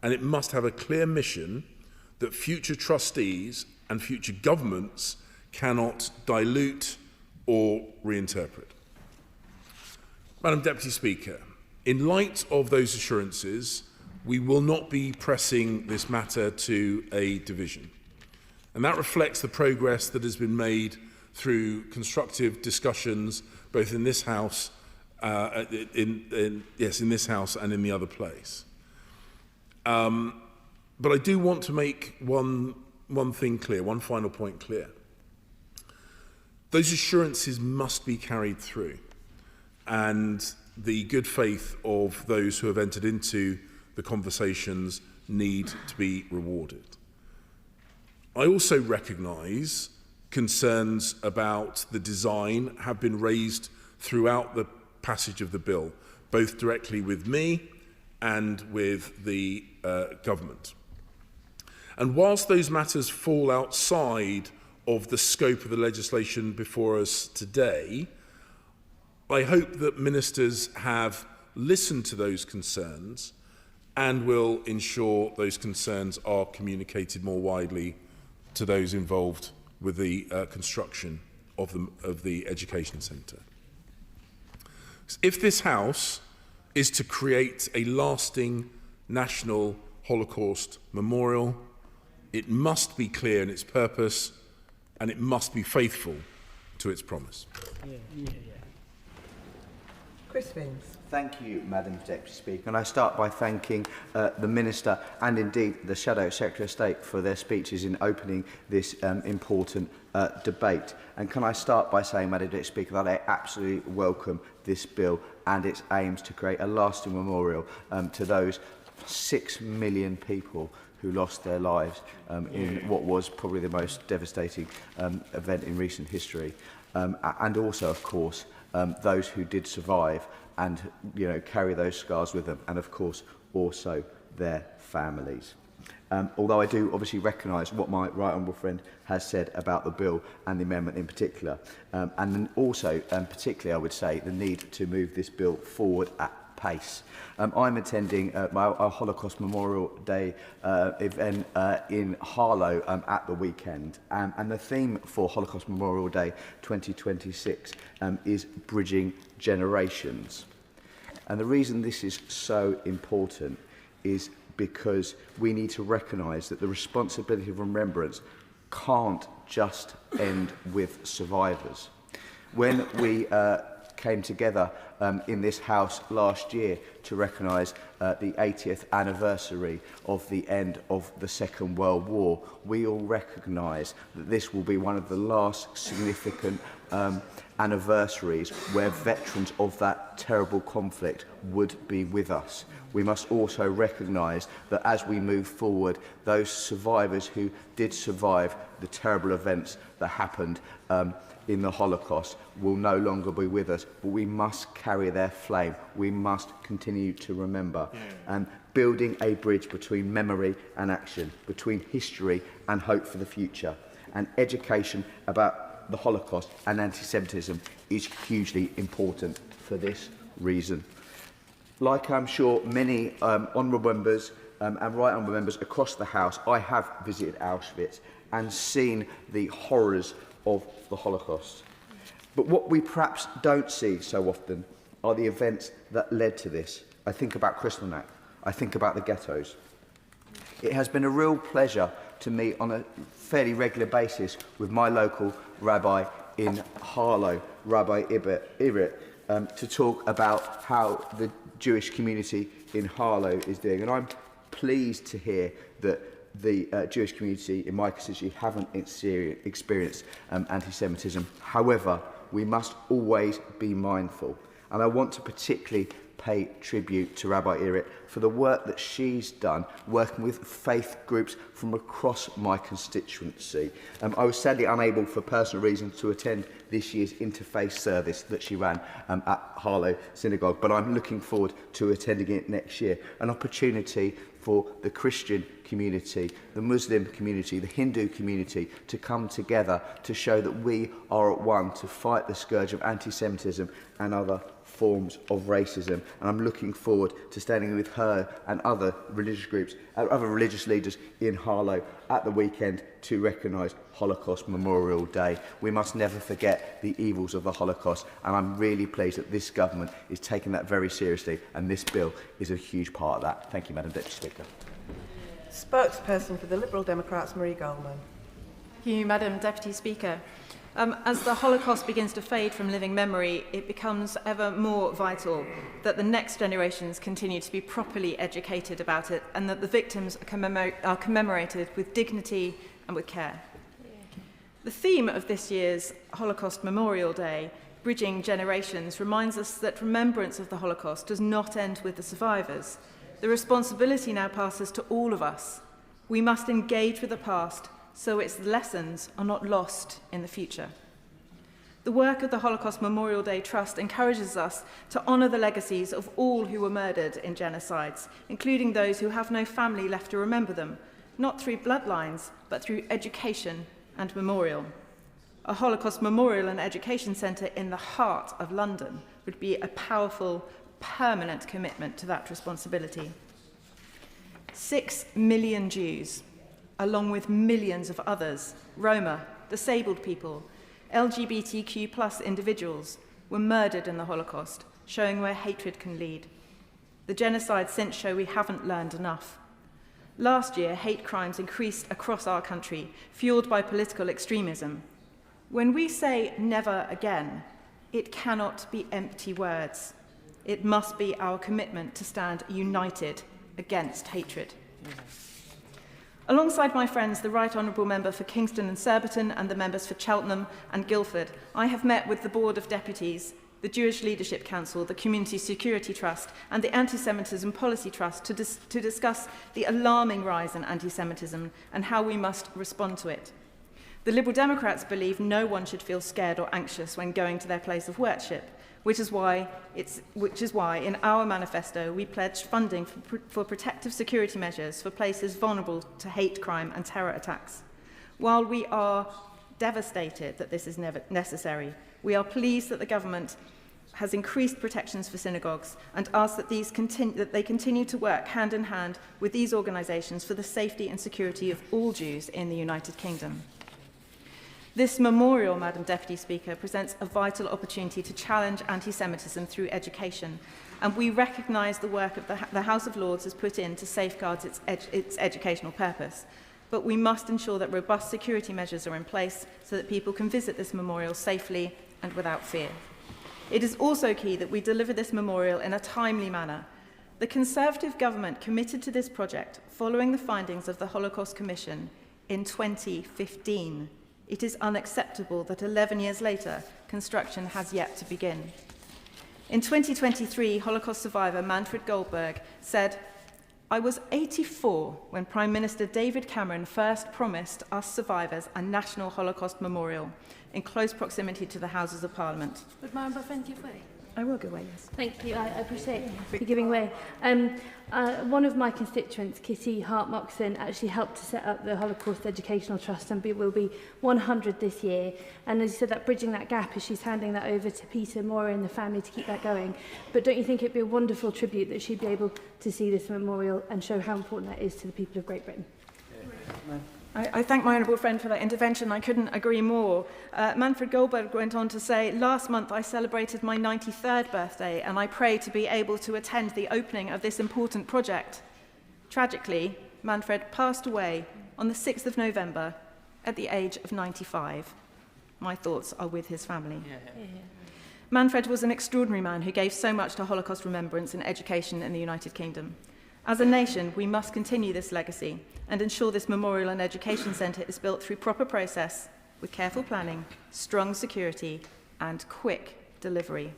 and it must have a clear mission that future trustees and future governments cannot dilute or reinterpret. Madam Deputy Speaker, in light of those assurances, we will not be pressing this matter to a division. And that reflects the progress that has been made through constructive discussions both in this House, in this House and in the other place. But I do want to make one thing clear, one final point clear. Those assurances must be carried through, and the good faith of those who have entered into the conversations need to be rewarded. I also recognise concerns about the design have been raised throughout the passage of the bill, both directly with me and with the government. And whilst those matters fall outside of the scope of the legislation before us today, I hope that ministers have listened to those concerns and will ensure those concerns are communicated more widely to those involved with the construction of the Education Centre. If this House is to create a lasting national Holocaust memorial, it must be clear in its purpose and it must be faithful to its promise. Chris Vins. Thank you, Madam Deputy Speaker. And I start by thanking the Minister and indeed the Shadow Secretary of State for their speeches in opening this important debate. And can I start by saying, Madam Deputy Speaker, that I absolutely welcome this bill and its aims to create a lasting memorial to those 6 million people who lost their lives in what was probably the most devastating event in recent history. And also, of course, those who did survive and carry those scars with them, and of course also their families. Although I do obviously recognise what my right honourable friend has said about the bill and the amendment in particular, and then also particularly I would say the need to move this bill forward at pace. I'm attending our Holocaust Memorial Day event in Harlow at the weekend, and the theme for Holocaust Memorial Day 2026 is bridging generations. And the reason this is so important is because we need to recognise that the responsibility of remembrance can't just end with survivors. When we came together in this house last year to recognise the 80th anniversary of the end of the Second World War, we all recognise that this will be one of the last significant anniversaries where veterans of that terrible conflict would be with us. We must also recognise that as we move forward, those survivors who did survive the terrible events that happened in the Holocaust will no longer be with us, but we must carry their flame. We must continue to remember. And building a bridge between memory and action, between history and hope for the future, and education about the Holocaust and anti-Semitism is hugely important for this reason. Like I'm sure many honourable members and right honourable members across the House, I have visited Auschwitz and seen the horrors of the Holocaust. But what we perhaps don't see so often are the events that led to this. I think about Kristallnacht. I think about the ghettos. It has been a real pleasure to meet on a fairly regular basis with my local rabbi in Harlow, Rabbi Irit, to talk about how the Jewish community in Harlow is doing. And I'm pleased to hear that the Jewish community in my constituency haven't experienced anti-Semitism. However, we must always be mindful. And I want to particularly pay tribute to Rabbi Irit for the work that she's done working with faith groups from across my constituency. I was sadly unable for personal reasons to attend this year's interfaith service that she ran at Harlow Synagogue, but I'm looking forward to attending it next year. An opportunity for the Christian community, the Muslim community, the Hindu community to come together to show that we are at one to fight the scourge of anti-Semitism and other forms of racism. And I'm looking forward to standing with her and other religious groups, other religious leaders in Harlow at the weekend to recognise Holocaust Memorial Day. We must never forget the evils of the Holocaust, and I'm really pleased that this government is taking that very seriously, and this bill is a huge part of that. Thank you, Madam Deputy Speaker. Spokesperson for the Liberal Democrats, Marie Goldman. Thank you, Madam Deputy Speaker. As the Holocaust begins to fade from living memory, it becomes ever more vital that the next generations continue to be properly educated about it and that the victims are commemorated with dignity and with care. The theme of this year's Holocaust Memorial Day, Bridging Generations, reminds us that remembrance of the Holocaust does not end with the survivors. The responsibility now passes to all of us. We must engage with the past so its lessons are not lost in the future. The work of the Holocaust Memorial Day Trust encourages us to honour the legacies of all who were murdered in genocides, including those who have no family left to remember them, not through bloodlines, but through education and memorial. A Holocaust Memorial and Education Centre in the heart of London would be a powerful, permanent commitment to that responsibility. 6 million Jews, along with millions of others, Roma, disabled people, LGBTQ+ individuals, were murdered in the Holocaust, showing where hatred can lead. The genocide since show we haven't learned enough. Last year, hate crimes increased across our country, fueled by political extremism. When we say never again, it cannot be empty words. It must be our commitment to stand united against hatred. Alongside my friends, the Right Honourable Member for Kingston and Surbiton and the members for Cheltenham and Guildford, I have met with the Board of Deputies the Jewish Leadership Council, the Community Security Trust, and the Anti-Semitism Policy Trust to discuss the alarming rise in anti-Semitism and how we must respond to it. The Liberal Democrats believe no one should feel scared or anxious when going to their place of worship, which is why in our manifesto we pledge funding for protective security measures for places vulnerable to hate crime and terror attacks. While we are devastated that this is necessary, we are pleased that the government has increased protections for synagogues and ask that they continue to work hand in hand with these organisations for the safety and security of all Jews in the United Kingdom. This memorial, Madam Deputy Speaker, presents a vital opportunity to challenge anti-Semitism through education, and we recognise the work of the House of Lords has put in to safeguard its educational purpose. But we must ensure that robust security measures are in place so that people can visit this memorial safely and without fear. It is also key that we deliver this memorial in a timely manner. The Conservative government committed to this project following the findings of the Holocaust Commission in 2015. It is unacceptable that 11 years later, construction has yet to begin. In 2023, Holocaust survivor Manfred Goldberg said, "I was 84 when Prime Minister David Cameron first promised us survivors a national Holocaust memorial in close proximity to the Houses of Parliament." Would Member Friend give way? I will give way, yes. Thank you. I appreciate you giving way. One of my constituents, Kitty Hart-Moxon, actually helped to set up the Holocaust Educational Trust and will be 100 this year. And as you said, that bridging that gap as she's handing that over to Peter Moore and the family to keep that going. But don't you think it'd be a wonderful tribute that she'd be able to see this memorial and show how important that is to the people of Great Britain? I thank my honourable friend for that intervention. I couldn't agree more. Manfred Goldberg went on to say, "Last month I celebrated my 93rd birthday and I pray to be able to attend the opening of this important project." Tragically, Manfred passed away on the 6th of November at the age of 95. My thoughts are with his family. Manfred was an extraordinary man who gave so much to Holocaust remembrance and education in the United Kingdom. As a nation, we must continue this legacy and ensure this memorial and education centre is built through proper process, with careful planning, strong security and quick delivery.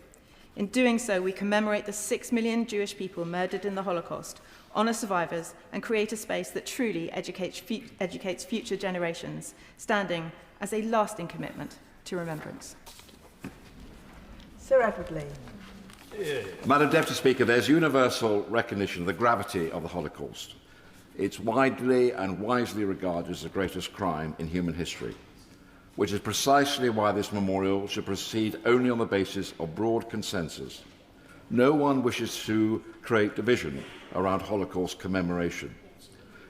In doing so, we commemorate the 6 million Jewish people murdered in the Holocaust, honour survivors and create a space that truly educates future generations, standing as a lasting commitment to remembrance. Sir Edward Lee. Madam Deputy Speaker, there's universal recognition of the gravity of the Holocaust. It's widely and wisely regarded as the greatest crime in human history, which is precisely why this memorial should proceed only on the basis of broad consensus. No one wishes to create division around Holocaust commemoration.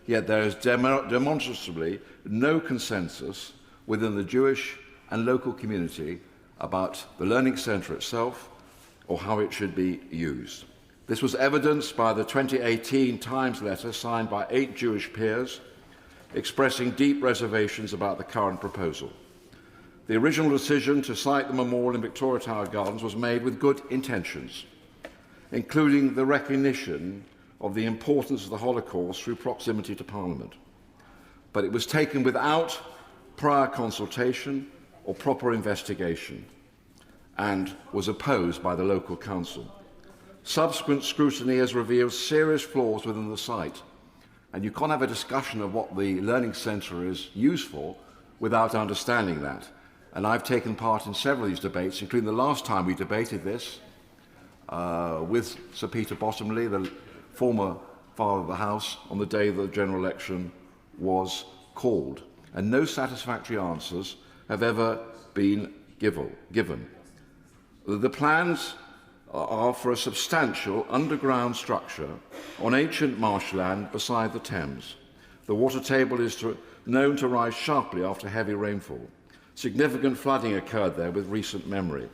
Yet there is demonstrably no consensus within the Jewish and local community about the Learning Centre itself or how it should be used. This was evidenced by the 2018 Times letter signed by 8 Jewish peers expressing deep reservations about the current proposal. The original decision to site the memorial in Victoria Tower Gardens was made with good intentions, including the recognition of the importance of the Holocaust through proximity to Parliament. But it was taken without prior consultation or proper investigation, and was opposed by the local council. Subsequent scrutiny has revealed serious flaws within the site, and you can't have a discussion of what the Learning Centre is used for without understanding that. And I've taken part in several of these debates, including the last time we debated this with Sir Peter Bottomley, the former Father of the House, on the day the general election was called. And no satisfactory answers have ever been given. The plans are for a substantial underground structure on ancient marshland beside the Thames. The water table is known to rise sharply after heavy rainfall. Significant flooding occurred there with recent memory.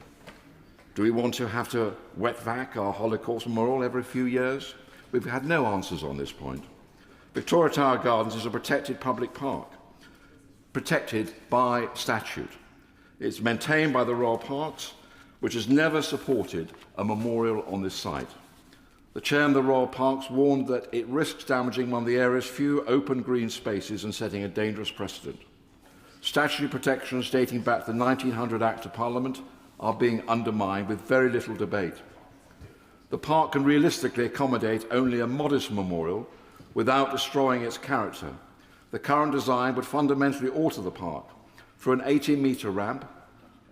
Do we want to have to wet vac our Holocaust memorial every few years? We've had no answers on this point. Victoria Tower Gardens is a protected public park, protected by statute. It's maintained by the Royal Parks, which has never supported a memorial on this site. The chair of the Royal Parks warned that it risks damaging one of the area's few open green spaces and setting a dangerous precedent. Statutory protections dating back to the 1900 Act of Parliament are being undermined with very little debate. The park can realistically accommodate only a modest memorial without destroying its character. The current design would fundamentally alter the park through an 80-metre ramp,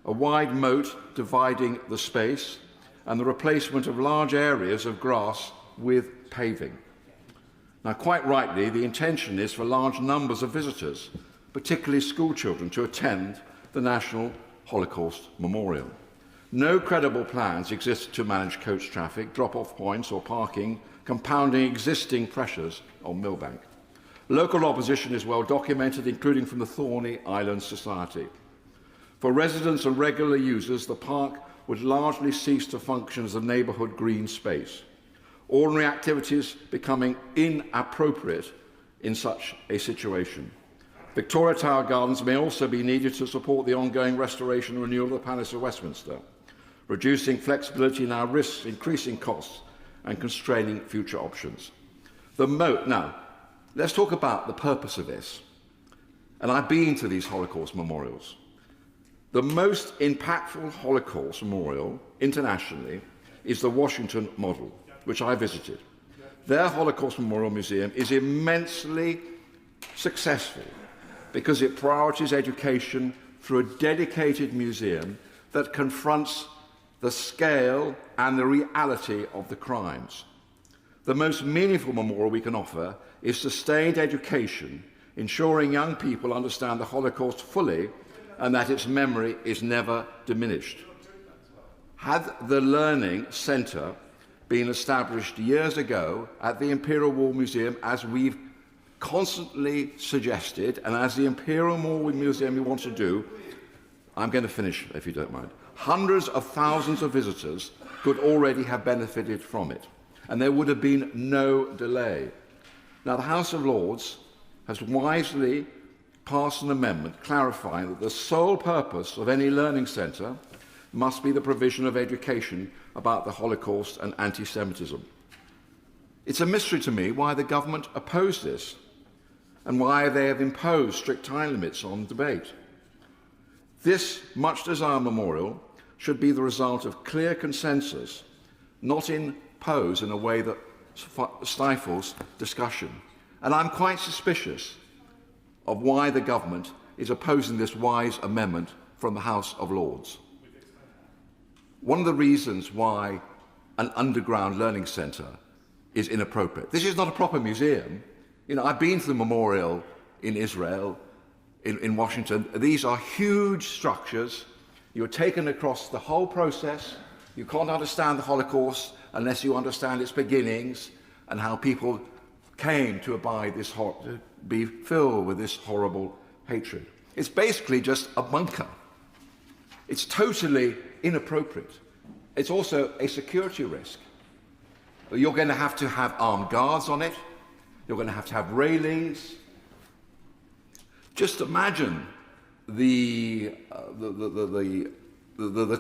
a wide moat dividing the space, and the replacement of large areas of grass with paving. Now, quite rightly, the intention is for large numbers of visitors, particularly school children, to attend the National Holocaust Memorial. No credible plans exist to manage coach traffic, drop-off points or parking, compounding existing pressures on Millbank. Local opposition is well documented, including from the Thorney Islands Society. For residents and regular users, the park would largely cease to function as a neighbourhood green space, ordinary activities becoming inappropriate in such a situation. Victoria Tower Gardens may also be needed to support the ongoing restoration and renewal of the Palace of Westminster. Reducing flexibility now risks increasing costs and constraining future options. The moat. Now, let's talk about the purpose of this. And I've been to these Holocaust memorials. The most impactful Holocaust memorial internationally is the Washington model, which I visited. Their Holocaust Memorial Museum is immensely successful because it prioritises education through a dedicated museum that confronts the scale and the reality of the crimes. The most meaningful memorial we can offer is sustained education, ensuring young people understand the Holocaust fully and that its memory is never diminished. Had the Learning Centre been established years ago at the Imperial War Museum, as we've constantly suggested, and as the Imperial War Museum wants to do, I'm going to finish, if you don't mind. Hundreds of thousands of visitors could already have benefited from it, and there would have been no delay. Now, the House of Lords has wisely passed an amendment clarifying that the sole purpose of any learning centre must be the provision of education about the Holocaust and anti-Semitism. It's a mystery to me why the government opposed this and why they have imposed strict time limits on debate. This much-desired memorial should be the result of clear consensus, not imposed in a way that stifles discussion. And I'm quite suspicious of why the government is opposing this wise amendment from the House of Lords. One of the reasons why an underground learning centre is inappropriate. This is not a proper museum. You know, I've been to the memorial in Israel, in Washington. These are huge structures. You're taken across the whole process. You can't understand the Holocaust unless you understand its beginnings and how people came to abide this to be filled with this horrible hatred. It's basically just a bunker. It's totally inappropriate. It's also a security risk. You're going to have armed guards on it. You're going to have railings. Just imagine the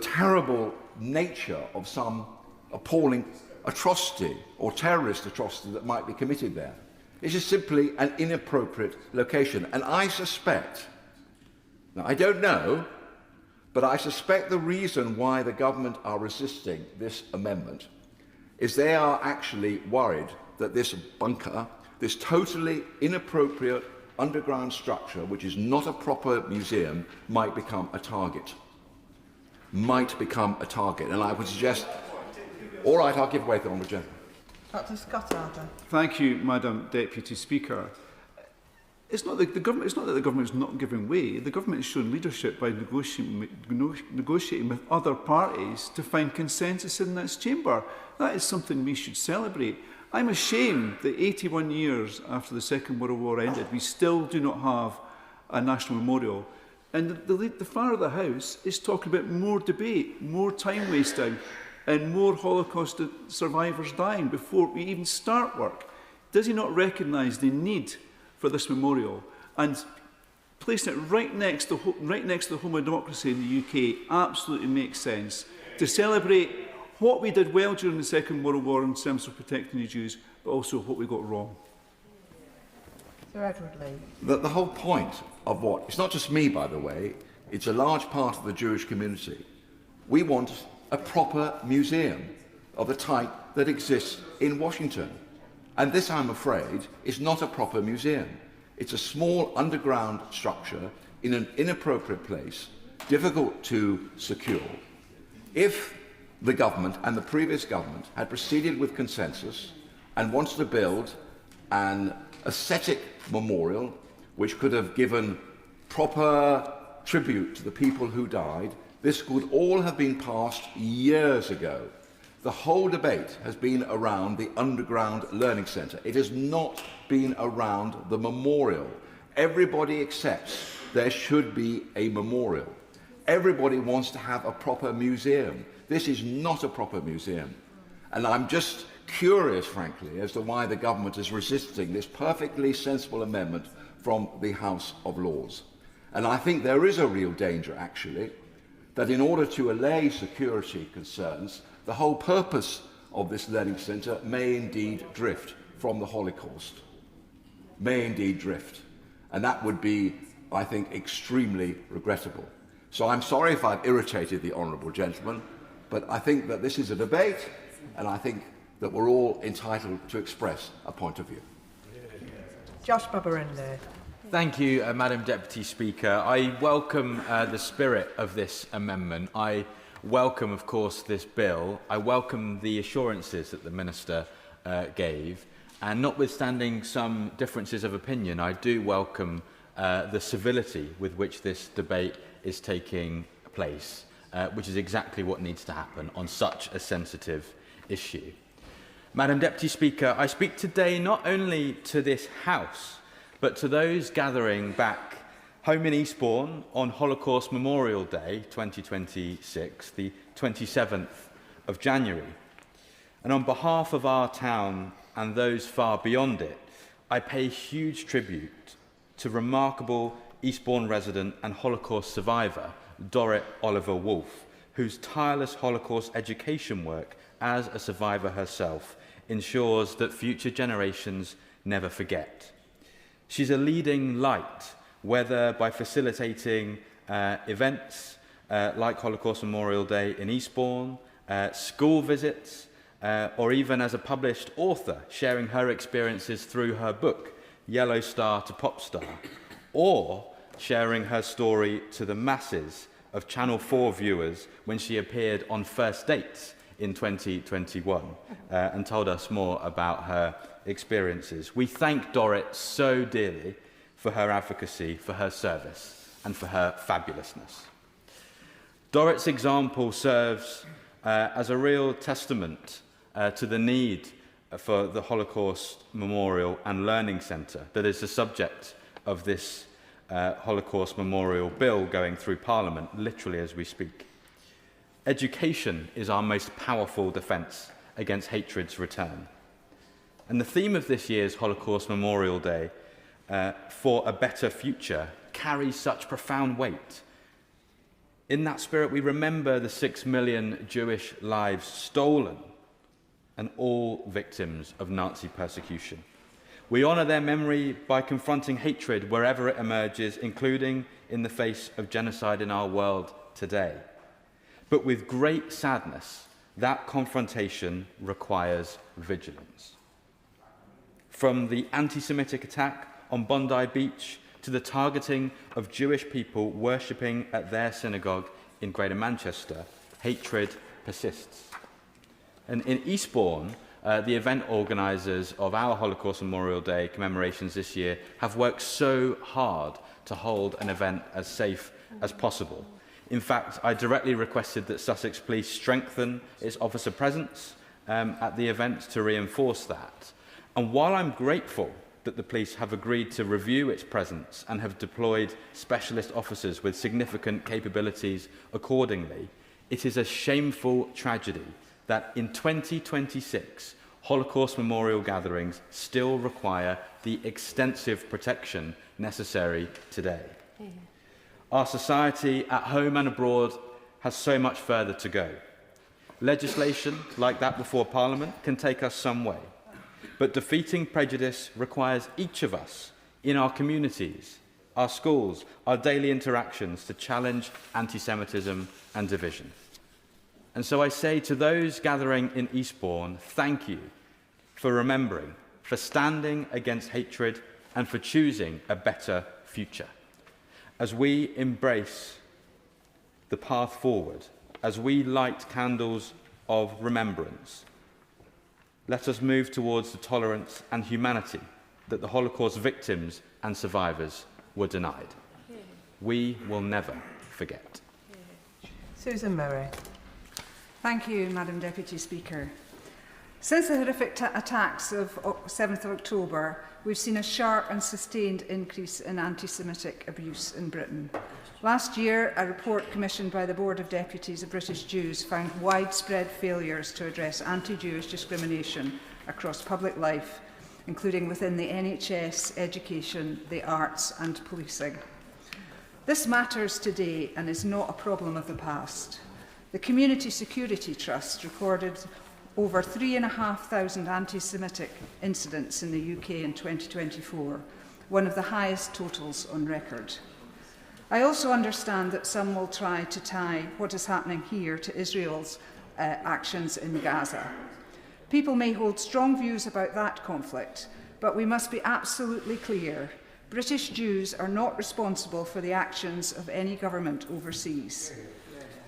terrible nature of some appalling atrocity or terrorist atrocity that might be committed there. It's just simply an inappropriate location. And I suspect, now I don't know, but I suspect the reason why the government are resisting this amendment is they are actually worried that this bunker, this totally inappropriate underground structure, which is not a proper museum, might become a target. Might become a target. And I would suggest, all right, I'll give way to the Honourable Gentleman. Dr. Scott Arthur. Thank you, Madam Deputy Speaker. It's not that the government is not giving way. The government has shown leadership by negotiating with other parties to find consensus in this chamber. That is something we should celebrate. I'm ashamed that 81 years after the Second World War ended, we still do not have a national memorial. And the far of the House is talking about more debate, more time wasting, and more Holocaust survivors dying before we even start work. Does he not recognise the need for this memorial? And placing it right next to the home of democracy in the UK absolutely makes sense to celebrate what we did well during the Second World War in terms of protecting the Jews, but also what we got wrong. Sir Edward Lee. The whole point of what, it's not just me, by the way, it's a large part of the Jewish community, We want a proper museum of the type that exists in Washington. And this, I'm afraid, is not a proper museum. It's a small underground structure in an inappropriate place, difficult to secure. If the government and the previous government had proceeded with consensus and wanted to build an aesthetic memorial which could have given proper tribute to the people who died, this would all have been passed years ago. The whole debate has been around the underground learning centre. It has not been around the memorial. Everybody accepts there should be a memorial. Everybody wants to have a proper museum. This is not a proper museum. And I'm just curious, frankly, as to why the government is resisting this perfectly sensible amendment from the House of Lords. And I think there is a real danger, actually, that in order to allay security concerns, the whole purpose of this learning centre may indeed drift from the Holocaust. May indeed drift. And that would be, I think, extremely regrettable. So I'm sorry if I've irritated the honourable gentleman, but I think that this is a debate, and I think that we're all entitled to express a point of view. Josh Babarende. Thank you, Madam Deputy Speaker. I welcome the spirit of this amendment. I welcome, of course, this bill. I welcome the assurances that the Minister gave. And notwithstanding some differences of opinion, I do welcome the civility with which this debate is taking place, which is exactly what needs to happen on such a sensitive issue. Madam Deputy Speaker, I speak today not only to this House, but to those gathering back home in Eastbourne on Holocaust Memorial Day 2026, the 27th of January. And on behalf of our town and those far beyond it, I pay huge tribute to remarkable Eastbourne resident and Holocaust survivor, Dorrit Oliver Wolfe, whose tireless Holocaust education work as a survivor herself ensures that future generations never forget. She's a leading light, whether by facilitating events like Holocaust Memorial Day in Eastbourne, school visits, or even as a published author, sharing her experiences through her book, Yellow Star to Pop Star, or sharing her story to the masses of Channel 4 viewers when she appeared on First Dates in 2021 and told us more about her experiences. We thank Dorrit so dearly for her advocacy, for her service, and for her fabulousness. Dorrit's example serves as a real testament to the need for the Holocaust Memorial and Learning Centre that is the subject of this Holocaust Memorial Bill going through Parliament, literally as we speak. Education is our most powerful defence against hatred's return. And the theme of this year's Holocaust Memorial Day, for a better future, carries such profound weight. In that spirit, we remember the 6 million Jewish lives stolen and all victims of Nazi persecution. We honour their memory by confronting hatred wherever it emerges, including in the face of genocide in our world today. But with great sadness, that confrontation requires vigilance. From the anti-Semitic attack on Bondi Beach to the targeting of Jewish people worshipping at their synagogue in Greater Manchester, hatred persists. And in Eastbourne, the event organisers of our Holocaust Memorial Day commemorations this year have worked so hard to hold an event as safe as possible. In fact, I directly requested that Sussex Police strengthen its officer presence at the event to reinforce that. And while I'm grateful that the police have agreed to review its presence and have deployed specialist officers with significant capabilities accordingly, it is a shameful tragedy that in 2026, Holocaust memorial gatherings still require the extensive protection necessary today. Yeah. Our society, at home and abroad, has so much further to go. Legislation like that before Parliament can take us some way. But defeating prejudice requires each of us in our communities, our schools, our daily interactions to challenge anti-Semitism and division. And so I say to those gathering in Eastbourne, thank you for remembering, for standing against hatred, and for choosing a better future. As we embrace the path forward, as we light candles of remembrance, let us move towards the tolerance and humanity that the Holocaust victims and survivors were denied. We will never forget. Susan Murray. Thank you, Madam Deputy Speaker. Since the horrific attacks of 7th of October, we've seen a sharp and sustained increase in anti-Semitic abuse in Britain. Last year, a report commissioned by the Board of Deputies of British Jews found widespread failures to address anti-Jewish discrimination across public life, including within the NHS, education, the arts and policing. This matters today and is not a problem of the past. The Community Security Trust recorded over 3,500 anti-Semitic incidents in the UK in 2024, one of the highest totals on record. I also understand that some will try to tie what is happening here to Israel's actions in Gaza. People may hold strong views about that conflict, but we must be absolutely clear. British Jews are not responsible for the actions of any government overseas.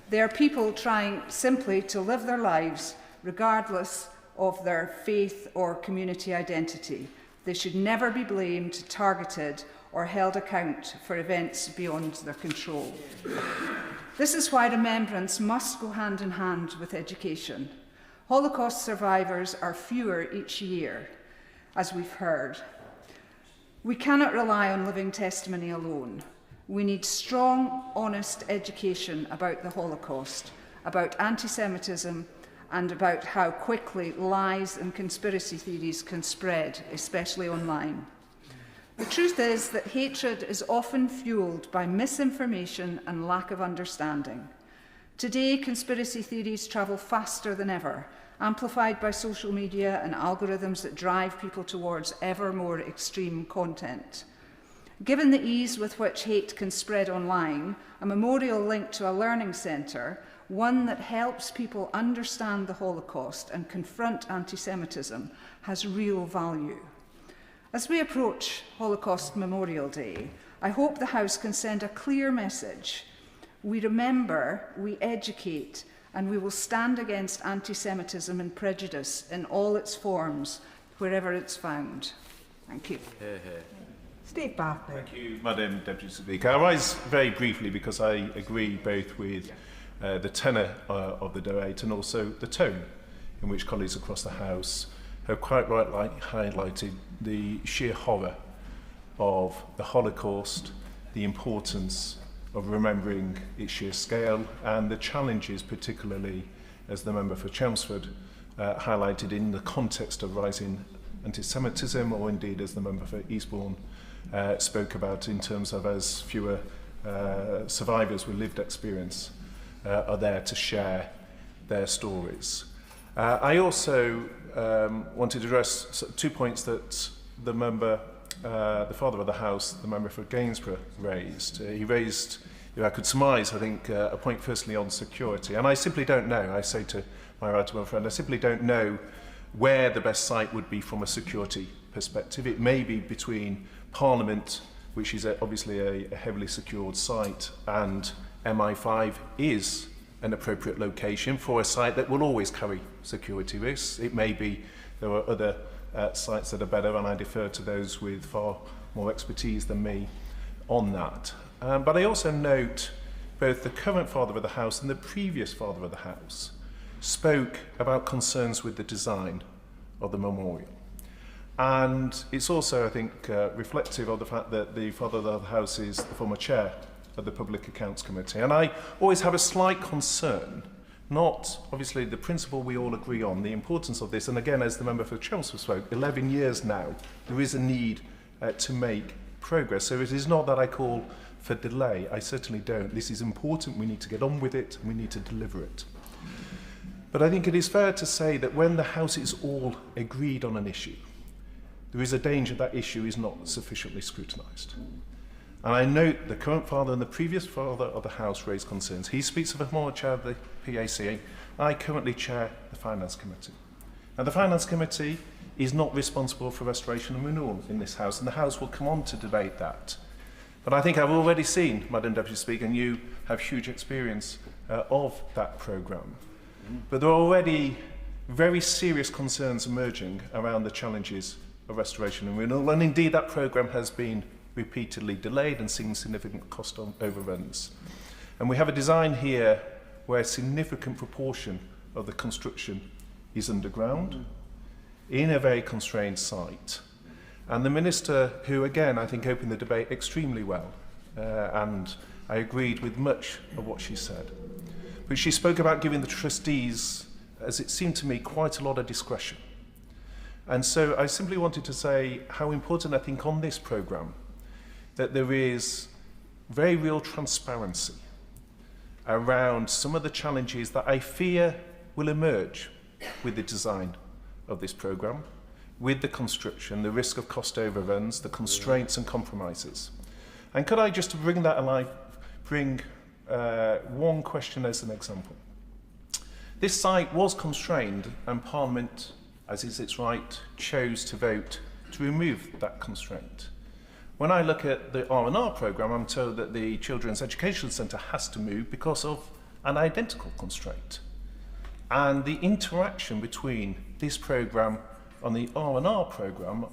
They are people trying simply to live their lives regardless of their faith or community identity. They should never be blamed, targeted, or held account for events beyond their control. This is why remembrance must go hand in hand with education. Holocaust survivors are fewer each year, as we've heard. We cannot rely on living testimony alone. We need strong, honest education about the Holocaust, about anti-Semitism, and about how quickly lies and conspiracy theories can spread, especially online. The truth is that hatred is often fueled by misinformation and lack of understanding. Today, conspiracy theories travel faster than ever, amplified by social media and algorithms that drive people towards ever more extreme content. Given the ease with which hate can spread online, a memorial linked to a learning centre, one that helps people understand the Holocaust and confront anti-Semitism, has real value. As we approach Holocaust Memorial Day, I hope the House can send a clear message. We remember, we educate, and we will stand against anti-Semitism and prejudice in all its forms, wherever it's found. Thank you. Steve Bartley. Thank you, Madam Deputy Speaker. I rise very briefly because I agree both with the tenor of the debate and also the tone in which colleagues across the House have quite rightly highlighted the sheer horror of the Holocaust, the importance of remembering its sheer scale, and the challenges, particularly as the member for Chelmsford highlighted in the context of rising anti-Semitism, or indeed as the member for Eastbourne spoke about in terms of as fewer survivors with lived experience are there to share their stories. I also wanted to address 2 points that the member, the father of the House, the member for Gainsborough, raised. He raised, I could surmise, I think, a point firstly on security. And I simply don't know, I say to my right honourable friend, I simply don't know where the best site would be from a security perspective. It may be between Parliament, which is obviously a heavily secured site, and MI5 is an appropriate location for a site that will always carry security risks. It may be there are other sites that are better, and I defer to those with far more expertise than me on that. But I also note both the current father of the House and the previous father of the House spoke about concerns with the design of the memorial. And it's also, I think, reflective of the fact that the father of the House is the former chair of the Public Accounts Committee. And I always have a slight concern, not obviously the principle we all agree on, the importance of this. And again, as the member for Chelmsford spoke, 11 years now, there is a need to make progress. So it is not that I call for delay. I certainly don't. This is important. We need to get on with it, and we need to deliver it. But I think it is fair to say that when the House is all agreed on an issue, there is a danger that issue is not sufficiently scrutinised. And I note the current father and the previous father of the House raised concerns. He speaks of a former chair of the PAC. I currently chair the Finance Committee. Now, the Finance Committee is not responsible for restoration and renewal in this House, and the House will come on to debate that. But I think I've already seen, Madam Deputy Speaker, and you have huge experience of that programme. But there are already very serious concerns emerging around the challenges of restoration and renewal, and indeed that programme has been repeatedly delayed and seen significant cost overruns. And we have a design here where a significant proportion of the construction is underground in a very constrained site. And the Minister, who again I think opened the debate extremely well, and I agreed with much of what she said, but she spoke about giving the trustees, as it seemed to me, quite a lot of discretion. And so I simply wanted to say how important I think on this programme that there is very real transparency around some of the challenges that I fear will emerge with the design of this programme, with the construction, the risk of cost overruns, the constraints and compromises. And could I, just to bring that alive, bring one question as an example. This site was constrained and Parliament, as is its right, chose to vote to remove that constraint. When I look at the R&R programme, I'm told that the Children's Education Centre has to move because of an identical constraint. And the interaction between this programme and the R&R programme,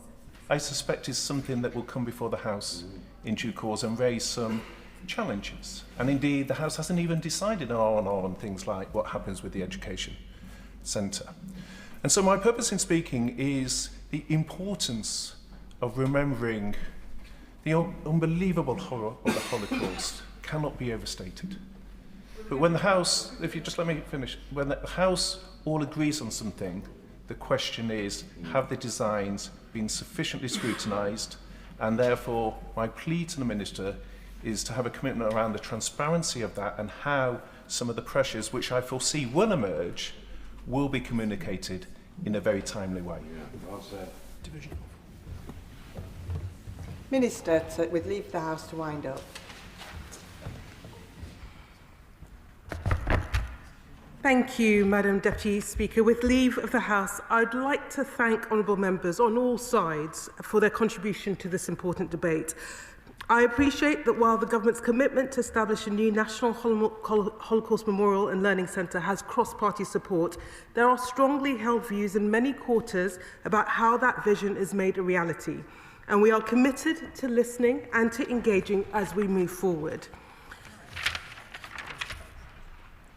I suspect, is something that will come before the House in due course and raise some challenges. And indeed, the House hasn't even decided on R&R and things like what happens with the Education Centre. And so my purpose in speaking is the importance of remembering the unbelievable horror of the Holocaust cannot be overstated. But when the House, if you just let me finish, when the House all agrees on something, the question is, have the designs been sufficiently scrutinised? And therefore, my plea to the Minister is to have a commitment around the transparency of that and how some of the pressures, which I foresee will emerge, will be communicated in a very timely way. Minister, with leave the House to wind up. Thank you, Madam Deputy Speaker. With leave of the House, I'd like to thank honourable members on all sides for their contribution to this important debate. I appreciate that while the government's commitment to establish a new National Holocaust Memorial and Learning Centre has cross-party support, there are strongly held views in many quarters about how that vision is made a reality. And we are committed to listening and to engaging as we move forward.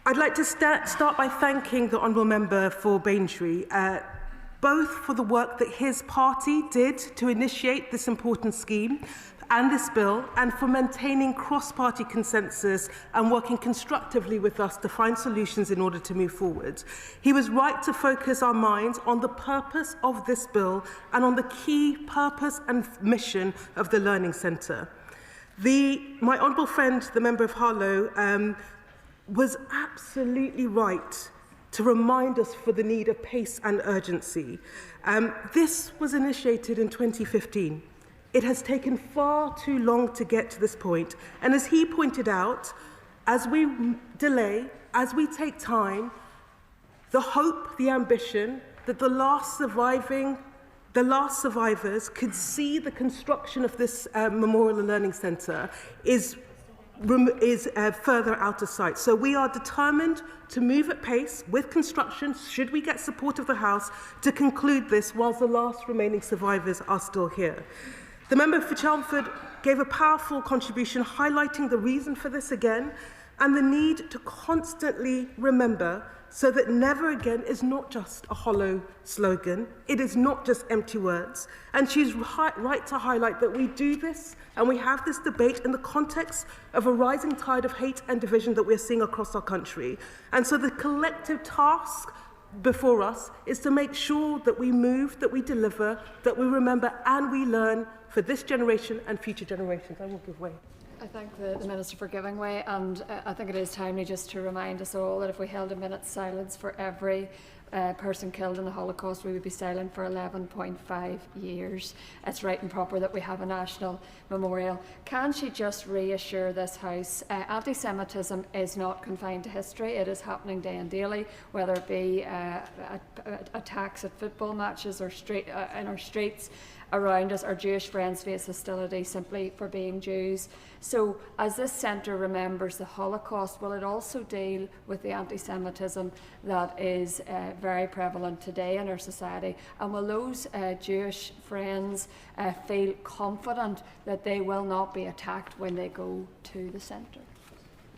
I'd like to start by thanking the Honourable Member for Baintree, both for the work that his party did to initiate this important scheme and this bill, and for maintaining cross-party consensus and working constructively with us to find solutions in order to move forward. He was right to focus our minds on the purpose of this bill and on the key purpose and mission of the Learning Centre. My honourable friend, the member of Harlow, was absolutely right to remind us for the need of pace and urgency. This was initiated in 2015. It has taken far too long to get to this point. And as he pointed out, as we delay, as we take time, the hope, the ambition that the last survivors could see the construction of this Memorial and Learning Centre is further out of sight. So we are determined to move at pace with construction, should we get support of the House, to conclude this whilst the last remaining survivors are still here. The member for Chelmsford gave a powerful contribution highlighting the reason for this again and the need to constantly remember so that never again is not just a hollow slogan, it is not just empty words. And she's right to highlight that we do this and we have this debate in the context of a rising tide of hate and division that we're seeing across our country. And so the collective task before us is to make sure that we move, that we deliver, that we remember and we learn for this generation and future generations. I will give way. I thank the Minister for giving way, and I think it is timely just to remind us all that if we held a minute's silence for every person killed in the Holocaust, we would be silent for 11.5 years. It's right and proper that we have a national memorial. Can she just reassure this House anti-Semitism is not confined to history, it is happening day and daily, whether it be attacks at football matches or in our streets around us. Our Jewish friends face hostility simply for being Jews. So as this centre remembers the Holocaust, will it also deal with the anti-Semitism that is very prevalent today in our society? And will those Jewish friends feel confident that they will not be attacked when they go to the centre?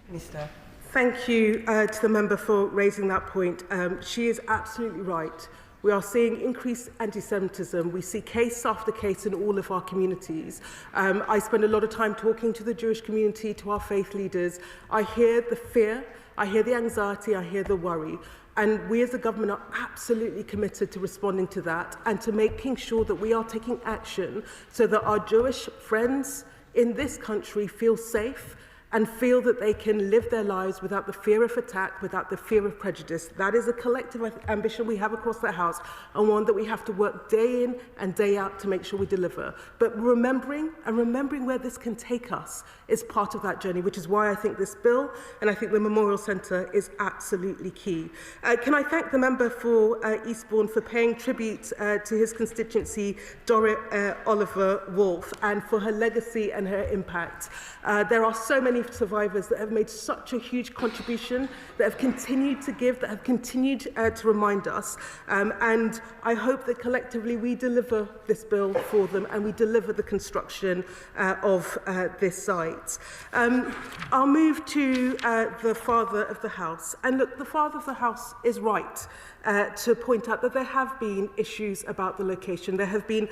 Minister. Thank you to the member for raising that point. She is absolutely right. We are seeing increased anti-Semitism. We see case after case in all of our communities. I spend a lot of time talking to the Jewish community, to our faith leaders. I hear the fear, I hear the anxiety, I hear the worry. And we as a government are absolutely committed to responding to that and to making sure that we are taking action so that our Jewish friends in this country feel safe and feel that they can live their lives without the fear of attack, without the fear of prejudice. That is a collective ambition we have across the House, and one that we have to work day in and day out to make sure we deliver. But remembering where this can take us is part of that journey, which is why I think this bill and I think the Memorial Centre is absolutely key. Can I thank the member for Eastbourne for paying tribute to his constituency, Dorrit Oliver Wolfe, and for her legacy and her impact. There are so many survivors that have made such a huge contribution, that have continued to give, that have continued to remind us. And I hope that collectively we deliver this bill for them and we deliver the construction of this site. I'll move to the father of the House. And look, the father of the House is right to point out that there have been issues about the location. There have been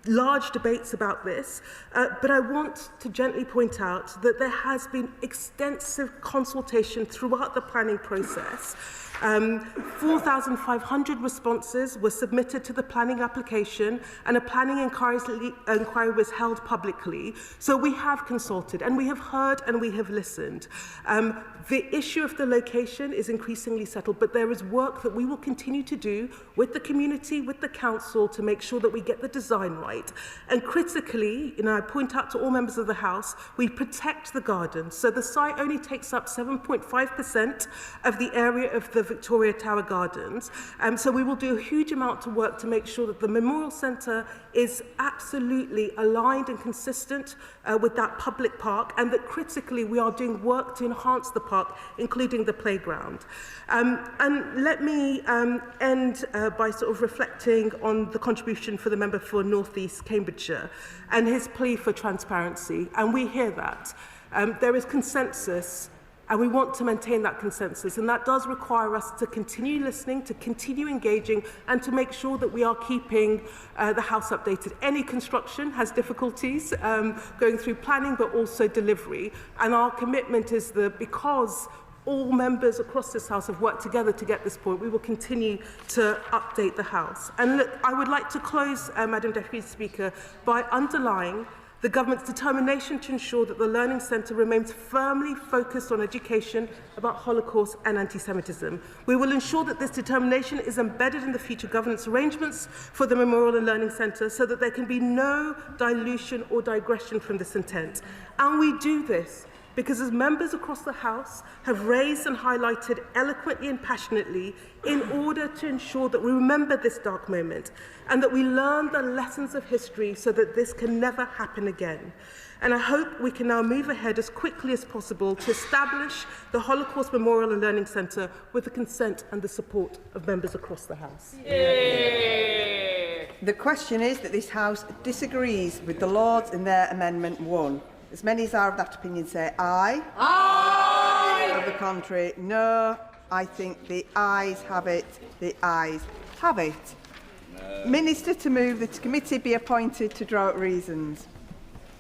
large debates about this, but I want to gently point out that there has been extensive consultation throughout the planning process. 4,500 responses were submitted to the planning application, and a planning inquiry was held publicly. So we have consulted, and we have heard, and we have listened. The issue of the location is increasingly settled, but there is work that we will continue to do with the community, with the council, to make sure that we get the design right. And critically, I point out to all members of the House, we protect the gardens. So the site only takes up 7.5% of the area of the Victoria Tower Gardens. So we will do a huge amount of work to make sure that the Memorial Centre is absolutely aligned and consistent with that public park, and that critically we are doing work to enhance the park, including the playground. And let me end by sort of reflecting on the contribution for the member for North East Cambridgeshire and his plea for transparency. And we hear that. There is consensus, and we want to maintain that consensus, and that does require us to continue listening, to continue engaging, and to make sure that we are keeping the House updated. Any construction has difficulties going through planning, but also delivery, and our commitment is that because all members across this House have worked together to get this point, we will continue to update the House. And look, I would like to close, Madam Deputy Speaker, by underlining the government's determination to ensure that the Learning Centre remains firmly focused on education about Holocaust and anti-Semitism. We will ensure that this determination is embedded in the future governance arrangements for the Memorial and Learning Centre so that there can be no dilution or digression from this intent. And we do this because as members across the House have raised and highlighted eloquently and passionately in order to ensure that we remember this dark moment and that we learn the lessons of history so that this can never happen again. And I hope we can now move ahead as quickly as possible to establish the Holocaust Memorial and Learning Centre with the consent and the support of members across the House. Yeah. The question is that this House disagrees with the Lords in their Amendment 1. As many as are of that opinion say aye. Aye. Of the contrary, no. I think the ayes have it. The ayes have it. No. Minister to move that a committee be appointed to draw up reasons.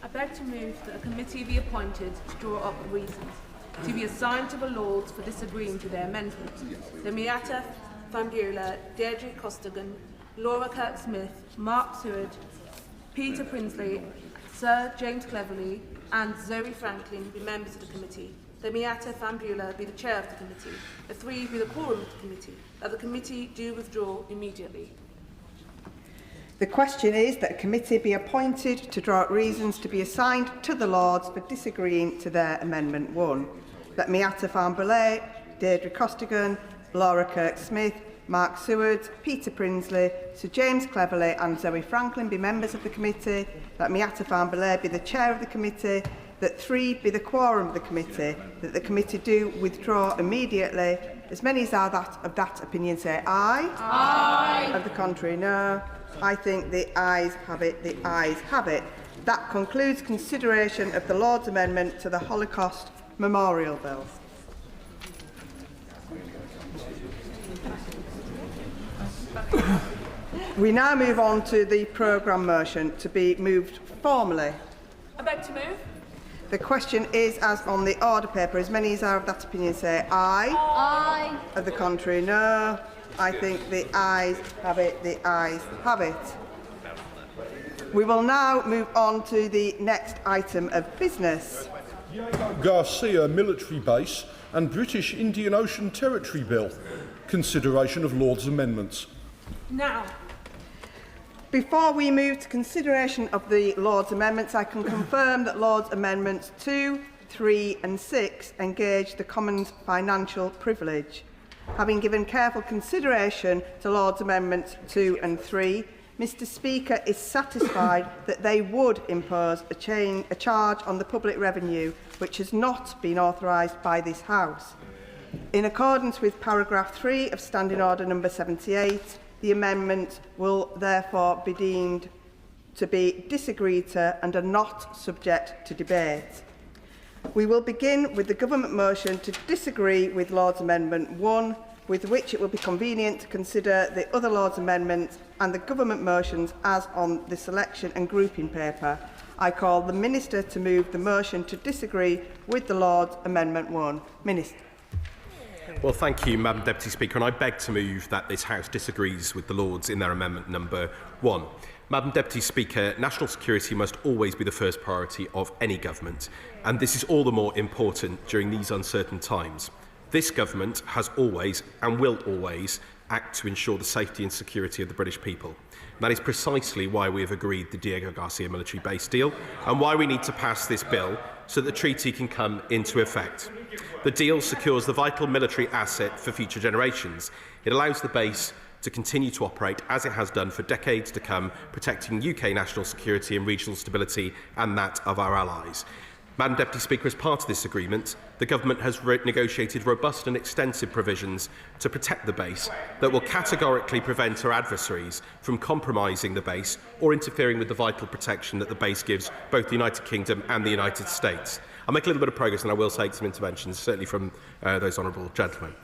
I beg to move that a committee be appointed to draw up reasons to be assigned to the Lords for disagreeing to their amendment. The Miata Fambula, Deirdre Costigan, Laura Kirk-Smith, Mark Seward, Peter Prinsley, Sir James Cleverly and Zoe Franklin be members of the committee. that Miata Fambula be the chair of the committee, that 3 be the quorum of the committee, that the committee do withdraw immediately. The question is that a committee be appointed to draw out reasons to be assigned to the Lords for disagreeing to their Amendment 1. That Miata Fambula, Deirdre Costigan, Laura Kirk-Smith, Mark Seward, Peter Prinsley, Sir James Cleverley and Zoe Franklin be members of the committee, that Miata Fambula be the chair of the committee, that 3 be the quorum of the committee, that the committee do withdraw immediately. As many as are of that opinion say aye. Aye. Of the contrary, no. I think the ayes have it. The ayes have it. That concludes consideration of the Lord's Amendment to the Holocaust Memorial Bill. We now move on to the programme motion to be moved formally. I beg to move. The question is as on the order paper. As many as are of that opinion say aye. Aye. Of the contrary, no. I think the ayes have it. The ayes have it. We will now move on to the next item of business. Garcia military base and British Indian Ocean Territory Bill. Consideration of Lord's amendments. Now. Before we move to consideration of the Lord's amendments, I can confirm that Lord's amendments 2, 3 and 6 engage the Commons financial privilege. Having given careful consideration to Lord's amendments 2 and 3, Mr Speaker is satisfied that they would impose a charge on the public revenue which has not been authorised by this House. In accordance with paragraph 3 of Standing Order number 78, the amendment will therefore be deemed to be disagreed to and are not subject to debate. We will begin with the government motion to disagree with Lord's Amendment 1, with which it will be convenient to consider the other Lord's amendments and the government motions as on the selection and grouping paper. I call the Minister to move the motion to disagree with the Lord's Amendment 1. Minister. Well, thank you, Madam Deputy Speaker, and I beg to move that this House disagrees with the Lords in their amendment number 1. Madam Deputy Speaker, national security must always be the first priority of any government, and this is all the more important during these uncertain times. This government has always and will always act to ensure the safety and security of the British people. And that is precisely why we have agreed the Diego Garcia military base deal and why we need to pass this bill so that the treaty can come into effect. The deal secures the vital military asset for future generations. It allows the base to continue to operate as it has done for decades to come, protecting UK national security and regional stability and that of our allies. Madam Deputy Speaker, as part of this agreement, the Government has negotiated robust and extensive provisions to protect the base that will categorically prevent our adversaries from compromising the base or interfering with the vital protection that the base gives both the United Kingdom and the United States. I'll make a little bit of progress and I will take some interventions, certainly from those honourable gentlemen.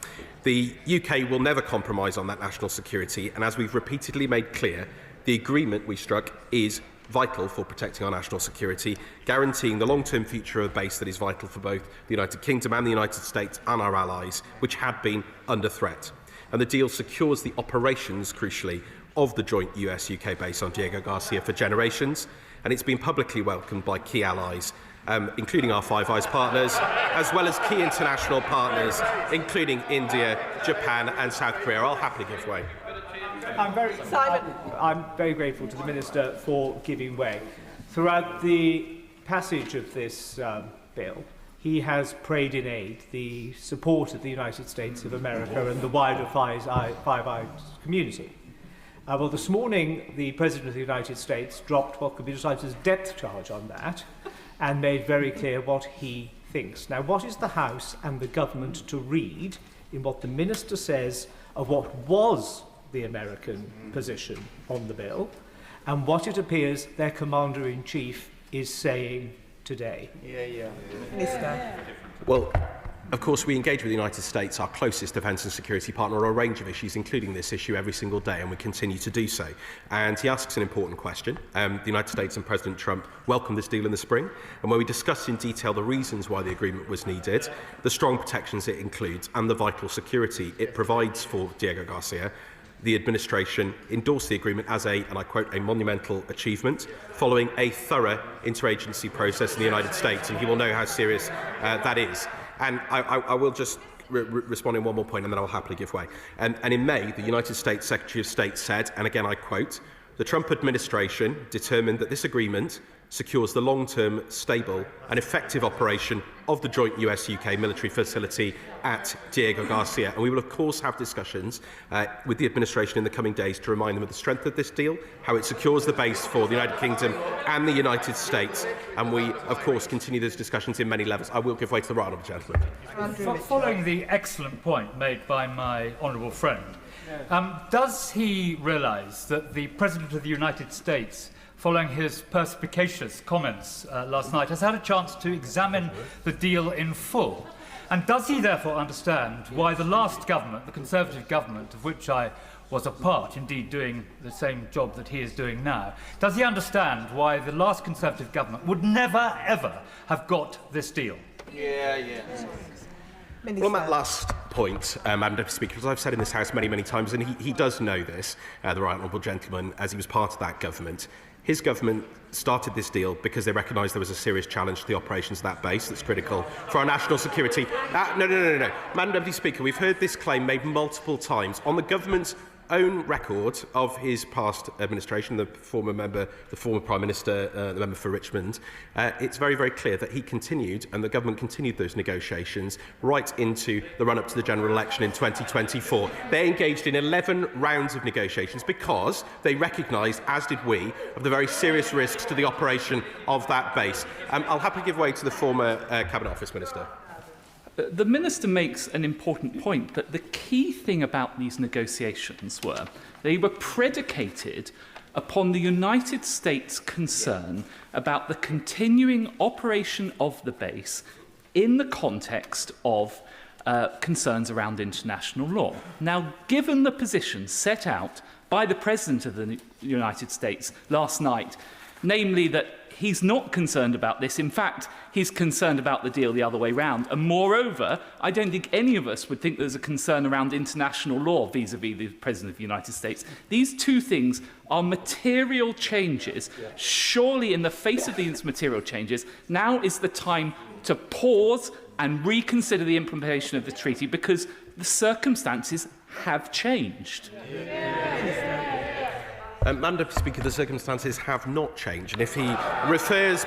The UK will never compromise on that national security, and as we've repeatedly made clear, the agreement we struck is vital for protecting our national security, guaranteeing the long-term future of a base that is vital for both the United Kingdom and the United States and our allies, which had been under threat. And the deal secures the operations, crucially, of the joint US-UK base on Diego Garcia for generations, and it's been publicly welcomed by key allies, including our Five Eyes partners, as well as key international partners, including India, Japan and South Korea. I'll happily give way. I'm very grateful to the Minister for giving way. Throughout the passage of this bill, he has prayed in aid the support of the United States of America and the wider Five Eyes community. Well, this morning, the President of the United States dropped what could be described as depth charge on that and made very clear what he thinks. Now, what is the House and the Government to read in what the Minister says of what was the American position on the bill and what it appears their Commander-in-Chief is saying today? Minister. Well, of course, we engage with the United States, our closest defence and security partner, on a range of issues, including this issue, every single day, and we continue to do so. And he asks an important question. The United States and President Trump welcomed this deal in the spring, and when we discussed in detail the reasons why the agreement was needed, the strong protections it includes, and the vital security it provides for Diego Garcia, the administration endorsed the agreement as a, and I quote, a monumental achievement, following a thorough interagency process in the United States, and he will know how serious that is. And I will just respond in one more point, and then I'll happily give way. And in May, the United States Secretary of State said, and again I quote, "The Trump administration determined that this agreement secures the long-term, stable and effective operation of the joint US-UK military facility at Diego Garcia." And we will, of course, have discussions with the administration in the coming days to remind them of the strength of this deal, how it secures the base for the United Kingdom and the United States. And we, of course, continue those discussions in many levels. I will give way to the right honourable gentleman. Following the excellent point made by my honourable friend, does he realise that the President of the United States, following his perspicacious comments last night, has had a chance to examine the deal in full? And does he therefore understand why the last government, the Conservative government, of which I was a part, indeed doing the same job that he is doing now, does he understand why the last Conservative government would never, ever have got this deal? Well, on that last point, Madam Deputy Speaker, as I've said in this House many, many times, and he does know this, the right honourable gentleman, as he was part of that government, his government started this deal because they recognised there was a serious challenge to the operations of that base that's critical for our national security. No. Madam Deputy Speaker, we've heard this claim made multiple times on the government's own record of his past administration, the former Prime Minister, the member for Richmond. It's very, very clear that he continued, and the government continued those negotiations right into the run-up to the general election in 2024. They engaged in 11 rounds of negotiations because they recognised, as did we, of the very serious risks to the operation of that base. I'll happily give way to the former Cabinet Office Minister. The Minister makes an important point, that the key thing about these negotiations were they were predicated upon the United States' concern about the continuing operation of the base in the context of concerns around international law. Now, given the position set out by the President of the United States last night, namely that he's not concerned about this. In fact, he's concerned about the deal the other way round. And moreover, I don't think any of us would think there's a concern around international law vis-à-vis the President of the United States. These two things are material changes. Surely, in the face of these material changes, now is the time to pause and reconsider the implementation of the treaty, because the circumstances have changed. Madam Deputy Speaker, the circumstances have not changed, and if he refers,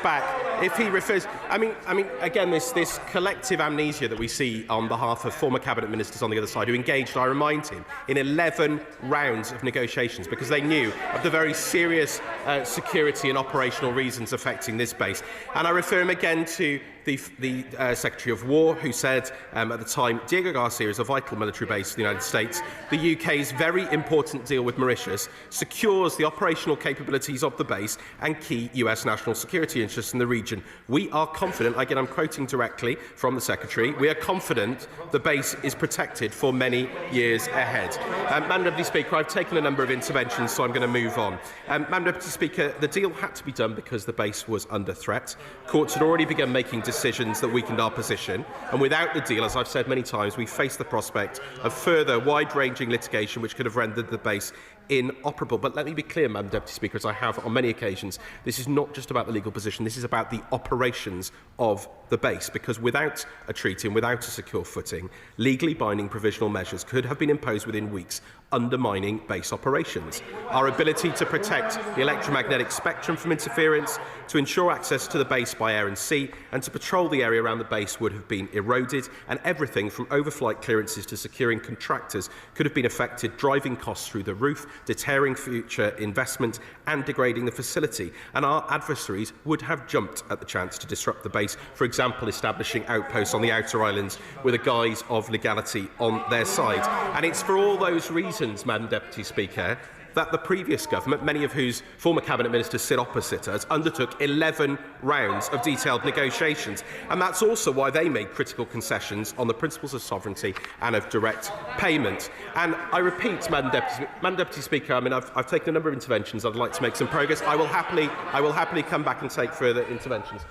I mean, again, this collective amnesia that we see on behalf of former cabinet ministers on the other side who engaged, I remind him, in 11 rounds of negotiations because they knew of the very serious security and operational reasons affecting this base. And I refer him again to the Secretary of War, who said at the time, Diego Garcia is a vital military base for the United States. The UK's very important deal with Mauritius secures the operational capabilities of the base and key US national security interests in the region. We are confident, again I'm quoting directly from the Secretary, we are confident the base is protected for many years ahead. Madam Deputy Speaker, I've taken a number of interventions, so I'm going to move on. Madam Deputy Speaker, the deal had to be done because the base was under threat. Courts had already begun making decisions that weakened our position, and without the deal, as I've said many times, we face the prospect of further wide-ranging litigation which could have rendered the base inoperable. But let me be clear, Madam Deputy Speaker, as I have on many occasions, this is not just about the legal position, this is about the operations of the base, because without a treaty and without a secure footing, legally binding provisional measures could have been imposed within weeks, undermining base operations. Our ability to protect the electromagnetic spectrum from interference, to ensure access to the base by air and sea, and to patrol the area around the base would have been eroded, and everything from overflight clearances to securing contractors could have been affected, driving costs through the roof, deterring future investment and degrading the facility. And our adversaries would have jumped at the chance to disrupt the base, for example, establishing outposts on the outer islands with a guise of legality on their side. And it's for all those reasons, Madam Deputy Speaker, that the previous government, many of whose former cabinet ministers sit opposite us, undertook 11 rounds of detailed negotiations. And that's also why they made critical concessions on the principles of sovereignty and of direct payment. And I repeat, Madam Deputy Speaker, I mean, I've taken a number of interventions. I'd like to make some progress. I will happily come back and take further interventions.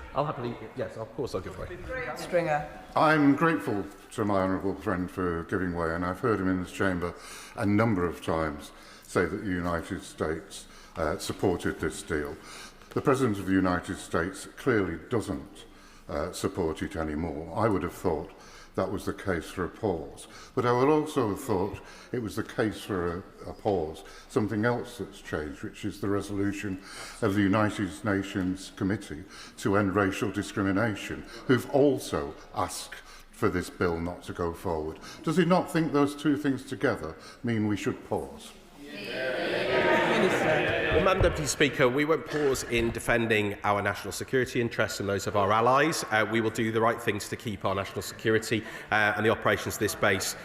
Yes, of course I'll give way. Stringer. I'm grateful to my honourable friend for giving way, and I've heard him in this chamber a number of times say that the United States supported this deal. The President of the United States clearly doesn't support it anymore. I would have thought that was the case for a pause. But I would also have thought it was the case for a pause. Something else that's changed, which is the resolution of the United Nations Committee to End Racial Discrimination, who've also asked for this bill not to go forward. Does he not think those two things together mean we should pause? Well, Madam Deputy Speaker, we won't pause in defending our national security interests and those of our allies. We will do the right things to keep our national security and the operations of this base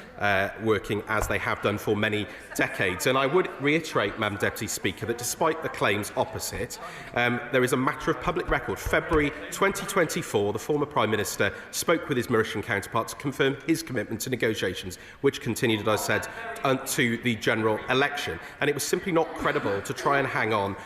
working as they have done for many decades. And I would reiterate, Madam Deputy Speaker, that despite the claims opposite, there is a matter of public record. February 2024, the former Prime Minister spoke with his Mauritian counterpart to confirm his commitment to negotiations, which continued, as I said, to the general election. And it was simply not credible to try and hang on,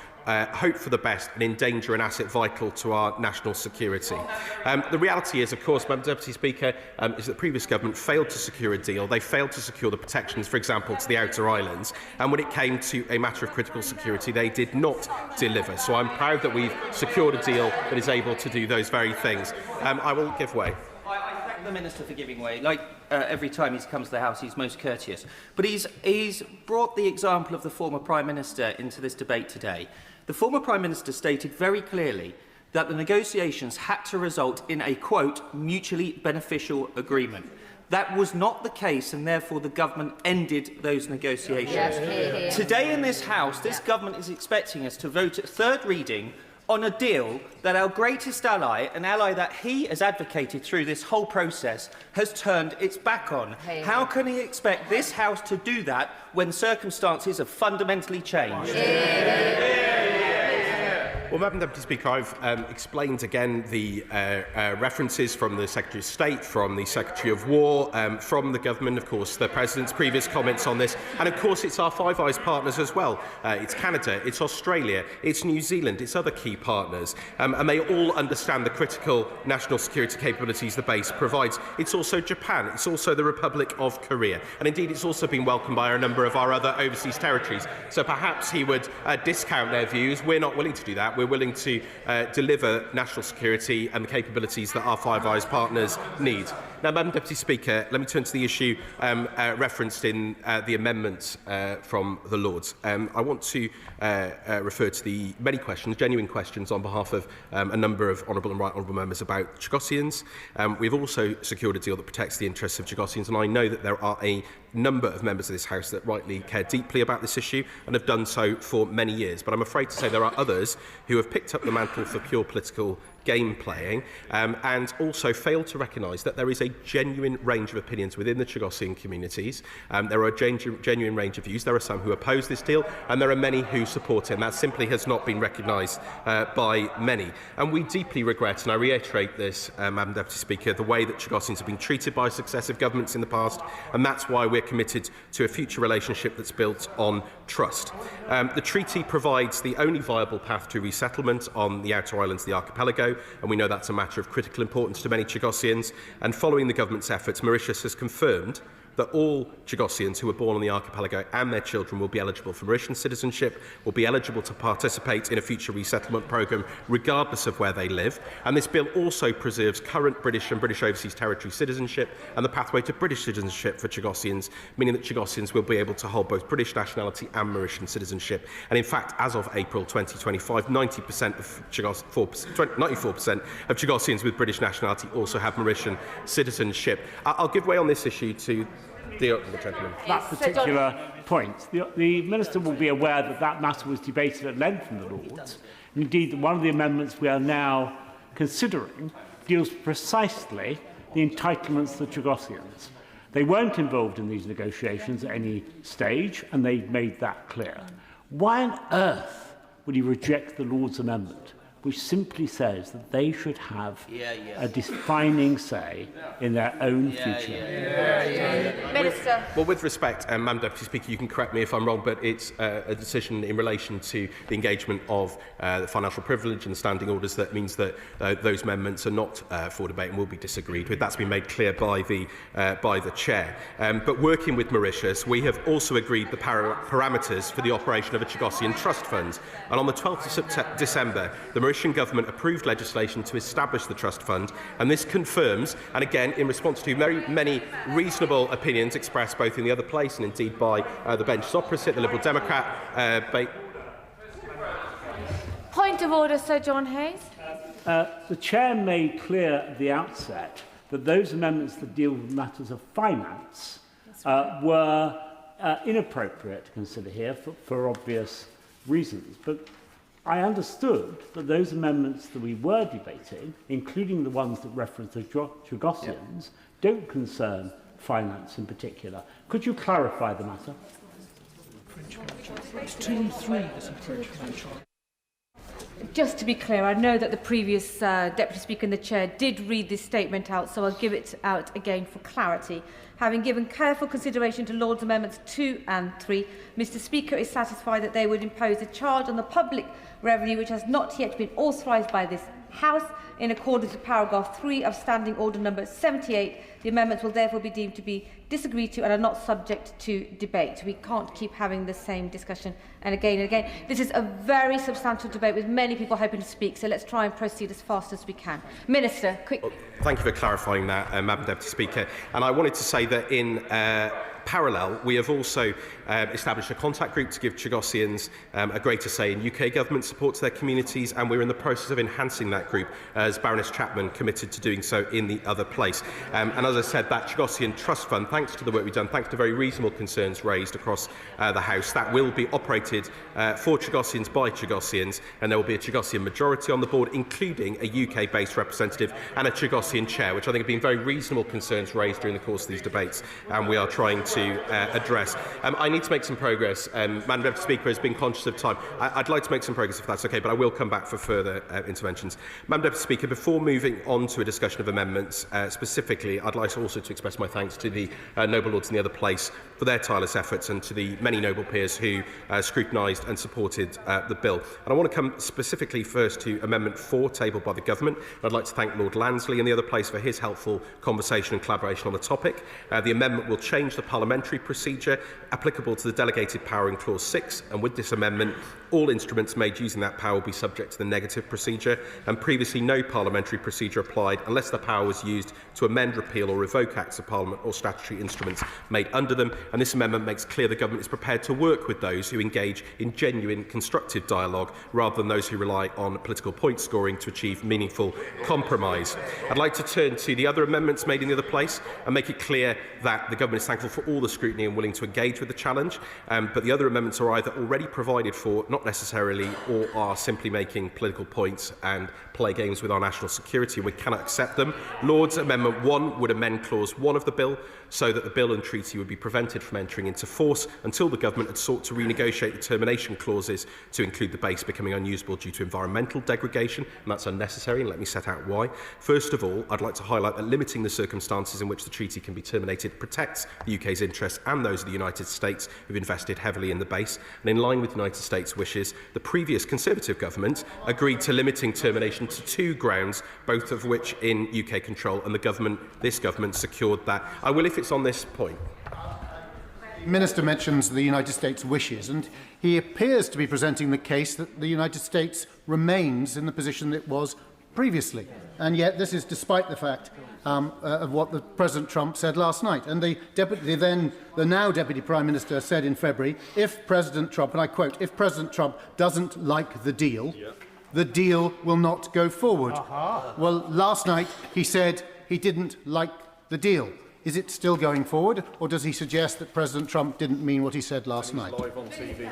hope for the best and endanger an asset vital to our national security. The reality is, of course, Madam Deputy Speaker, is that the previous government failed to secure a deal. They failed to secure the protections, for example, to the outer islands. And when it came to a matter of critical security, they did not deliver. So I'm proud that we've secured a deal that is able to do those very things. I will give way. I thank the Minister for giving way. Like every time he comes to the House, he's most courteous. But he's brought the example of the former Prime Minister into this debate today. The former Prime Minister stated very clearly that the negotiations had to result in a, quote, mutually beneficial agreement. That was not the case, and therefore the government ended those negotiations. Yes. Today in this House, this government is expecting us to vote at third reading on a deal that our greatest ally, an ally that he has advocated through this whole process, has turned its back on. How can he expect this House to do that when circumstances have fundamentally changed? Well, Madam Deputy Speaker, I've explained again the references from the Secretary of State, from the Secretary of War, from the government, of course, the President's previous comments on this, and of course it's our Five Eyes partners as well. It's Canada, it's Australia, it's New Zealand, it's other key partners, and they all understand the critical national security capabilities the base provides. It's also Japan, it's also the Republic of Korea, and indeed it's also been welcomed by a number of our other overseas territories. So perhaps he would discount their views. We're not willing to do that. We're willing to deliver national security and the capabilities that our Five Eyes partners need. Now, Madam Deputy Speaker, let me turn to the issue referenced in the amendments from the Lords. I want to refer to the many questions, genuine questions, on behalf of a number of honourable and right honourable members about Chagosians. We've also secured a deal that protects the interests of Chagosians, and I know that there are a number of members of this House that rightly care deeply about this issue and have done so for many years. But I'm afraid to say there are others who have picked up the mantle for pure political game playing and also failed to recognise that there is a genuine range of opinions within the Chagosian communities. There are a genuine range of views. There are some who oppose this deal and there are many who support it, and that simply has not been recognised by many. And we deeply regret, and I reiterate this, Madam Deputy Speaker, the way that Chagosians have been treated by successive governments in the past, and that's why we're committed to a future relationship that's built on trust. The treaty provides the only viable path to resettlement on the outer islands of the archipelago, and we know that's a matter of critical importance to many Chagosians. And following the government's efforts, Mauritius has confirmed that all Chagosians who were born on the archipelago and their children will be eligible for Mauritian citizenship, will be eligible to participate in a future resettlement programme regardless of where they live. And this bill also preserves current British and British Overseas Territory citizenship and the pathway to British citizenship for Chagosians, meaning that Chagosians will be able to hold both British nationality and Mauritian citizenship. And in fact, as of April 2025, 94% of Chagosians with British nationality also have Mauritian citizenship. I'll give way on this issue to the gentleman. That particular point. The Minister will be aware that that matter was debated at length in the Lords. Indeed, one of the amendments we are now considering deals precisely the entitlements of the Chagosians. They weren't involved in these negotiations at any stage, and they made that clear. Why on earth would he reject the Lords' amendment, which simply says that they should have a defining say in their own future? Minister. Well, with respect, Madam Deputy Speaker, you can correct me if I'm wrong, but it's a decision in relation to the engagement of the financial privilege and the standing orders that means that those amendments are not for debate and will be disagreed with. That's been made clear by the Chair. But working with Mauritius, we have also agreed the parameters for the operation of a Chagosian trust fund. And on the 12th of December, the Mauritian government approved legislation to establish the trust fund, and this confirms, and again in response to very many reasonable opinions expressed both in the other place and indeed by the benches opposite, the Liberal Democrat. Point of order, Sir John Hayes. The Chair made clear at the outset that those amendments that deal with matters of finance were inappropriate to consider here for obvious reasons. But I understood that those amendments that we were debating, including the ones that reference the Chagosians, don't concern finance in particular. Could you clarify the matter? It's 2 and 3. Just to be clear, I know that the previous Deputy Speaker and the Chair did read this statement out, so I'll give it out again for clarity. Having given careful consideration to Lord's Amendments 2 and 3, Mr Speaker is satisfied that they would impose a charge on the public revenue which has not yet been authorised by this House in accordance with paragraph 3 of Standing Order number 78. The amendments will therefore be deemed to be disagreed to and are not subject to debate. We can't keep having the same discussion and again. This is a very substantial debate with many people hoping to speak, so let's try and proceed as fast as we can. Minister, quick. Well, thank you for clarifying that, Madam Deputy Speaker. And I wanted to say that in parallel, we have also established a contact group to give Chagosians a greater say in UK government support to their communities, and we're in the process of enhancing that group, as Baroness Chapman committed to doing so in the other place. And as I said, that Chagosian Trust Fund, thanks to the work we've done, thanks to very reasonable concerns raised across the House, that will be operated for Chagosians by Chagosians, and there will be a Chagosian majority on the board, including a UK-based representative and a Chagosian chair, which I think have been very reasonable concerns raised during the course of these debates, and we are trying to address. I need to make some progress. Madam Deputy Speaker has been conscious of time. I'd like to make some progress if that's okay, but I will come back for further interventions. Madam Deputy Speaker, before moving on to a discussion of amendments, specifically, I'd like also to express my thanks to the noble lords in the other place for their tireless efforts and to the many noble peers who scrutinised and supported the bill. And I want to come specifically first to Amendment 4, tabled by the Government. I'd like to thank Lord Lansley in the other place for his helpful conversation and collaboration on the topic. The amendment will change the parliamentary procedure applicable to the delegated power in Clause 6, and with this amendment, all instruments made using that power will be subject to the negative procedure, and previously no parliamentary procedure applied unless the power was used to amend, repeal or revoke Acts of Parliament or statutory instruments made under them. And this amendment makes clear the Government is prepared to work with those who engage in genuine constructive dialogue rather than those who rely on political point scoring to achieve meaningful compromise. I'd like to turn to the other amendments made in the other place and make it clear that the Government is thankful for all the scrutiny and willing to engage with the challenge, but the other amendments are either already provided for, not necessarily, or are simply making political points and play games with our national security, and we cannot accept them. Lord's Amendment 1 would amend Clause 1 of the bill so that the bill and treaty would be prevented from entering into force until the Government had sought to renegotiate the termination clauses to include the base becoming unusable due to environmental degradation, and that's unnecessary, and let me set out why. First of all, I'd like to highlight that limiting the circumstances in which the treaty can be terminated protects the UK's interests and those of the United States who've invested heavily in the base, and in line with the United States' wishes, the previous Conservative government agreed to limiting termination to 2 grounds, both of which in UK control, and this government secured that. I will if it's on this point. The Minister mentions the United States' wishes, and he appears to be presenting the case that the United States remains in the position it was previously. And yet this is despite the fact of what the President Trump said last night. And the now Deputy Prime Minister said in February, if President Trump, and I quote, if President Trump doesn't like the deal, the deal will not go forward. Well, last night he said he didn't like the deal. Is it still going forward, or does he suggest that President Trump didn't mean what he said last night? Live on TV.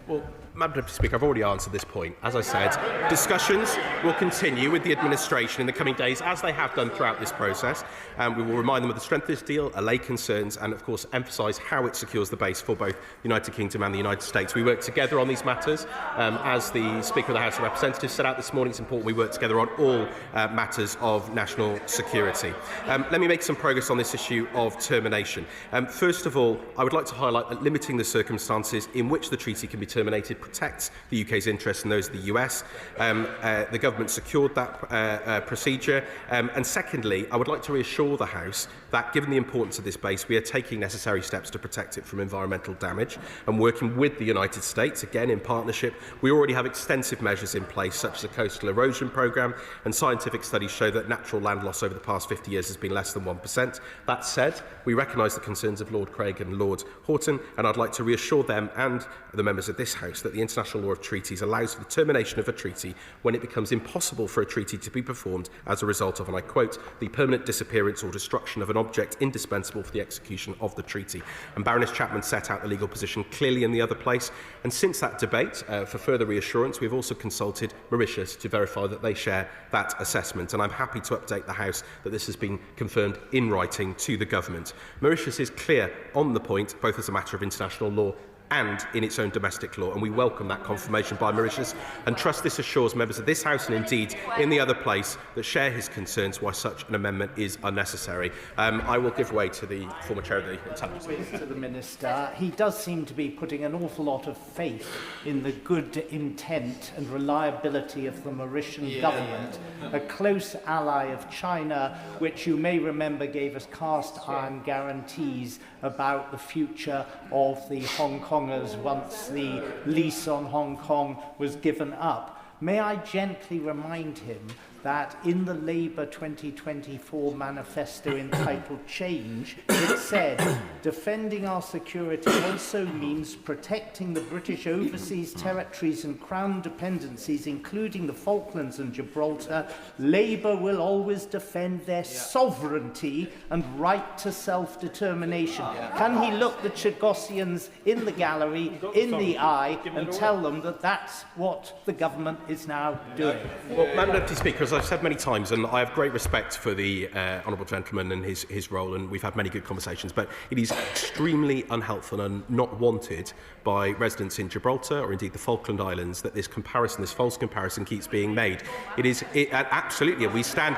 Well, Madam Deputy Speaker, I've already answered this point. As I said, discussions will continue with the administration in the coming days, as they have done throughout this process. We will remind them of the strength of this deal, allay concerns, and of course emphasise how it secures the base for both the United Kingdom and the United States. We work together on these matters. As the Speaker of the House of Representatives set out this morning, it's important we work together on all matters of national security. Let me make some progress on this issue of termination. First of all, I would like to highlight that limiting the circumstances in which the treaty can be terminated protects the UK's interests and those of the US. The government secured that procedure. And secondly, I would like to reassure the House that, given the importance of this base, we are taking necessary steps to protect it from environmental damage and working with the United States, again in partnership. We already have extensive measures in place, such as the Coastal Erosion Programme, and scientific studies show that natural land loss over the past 50 years has been less than 1%. That said, we recognise the concerns of Lord Craig and Lord Horton, and I'd like to reassure them and the members of this House that the international law of treaties allows for the termination of a treaty when it becomes impossible for a treaty to be performed as a result of, and I quote, the permanent disappearance or destruction of an object indispensable for the execution of the treaty. And Baroness Chapman set out the legal position clearly in the other place, and since that debate, for further reassurance, we've also consulted Mauritius to verify that they share that assessment, and I'm happy to update the House that this has been confirmed in writing to the government. Mauritius is clear on the point, both as a matter of international law and in its own domestic law, and we welcome that confirmation by Mauritius and trust this assures members of this House and indeed in the other place that share his concerns why such an amendment is unnecessary. I will give way to the former chair of the Intelligence. To the Minister, he does seem to be putting an awful lot of faith in the good intent and reliability of the Mauritian government, a close ally of China, which you may remember gave us cast iron guarantees about the future of the Hong Kongers once the lease on Hong Kong was given up. May I gently remind him that in the Labour 2024 manifesto entitled Change, it said, defending our security also means protecting the British overseas territories and crown dependencies, including the Falklands and Gibraltar. Labour will always defend their sovereignty and right to self-determination. Can he look the Chagosians in the gallery, in the eye, and tell them that that's what the government is now doing? Well, Madam Deputy Speaker, as I've said many times, and I have great respect for the honourable gentleman and his role, and we've had many good conversations, but it is extremely unhelpful and not wanted by residents in Gibraltar or indeed the Falkland Islands that this comparison, this false comparison, keeps being made. Absolutely, we stand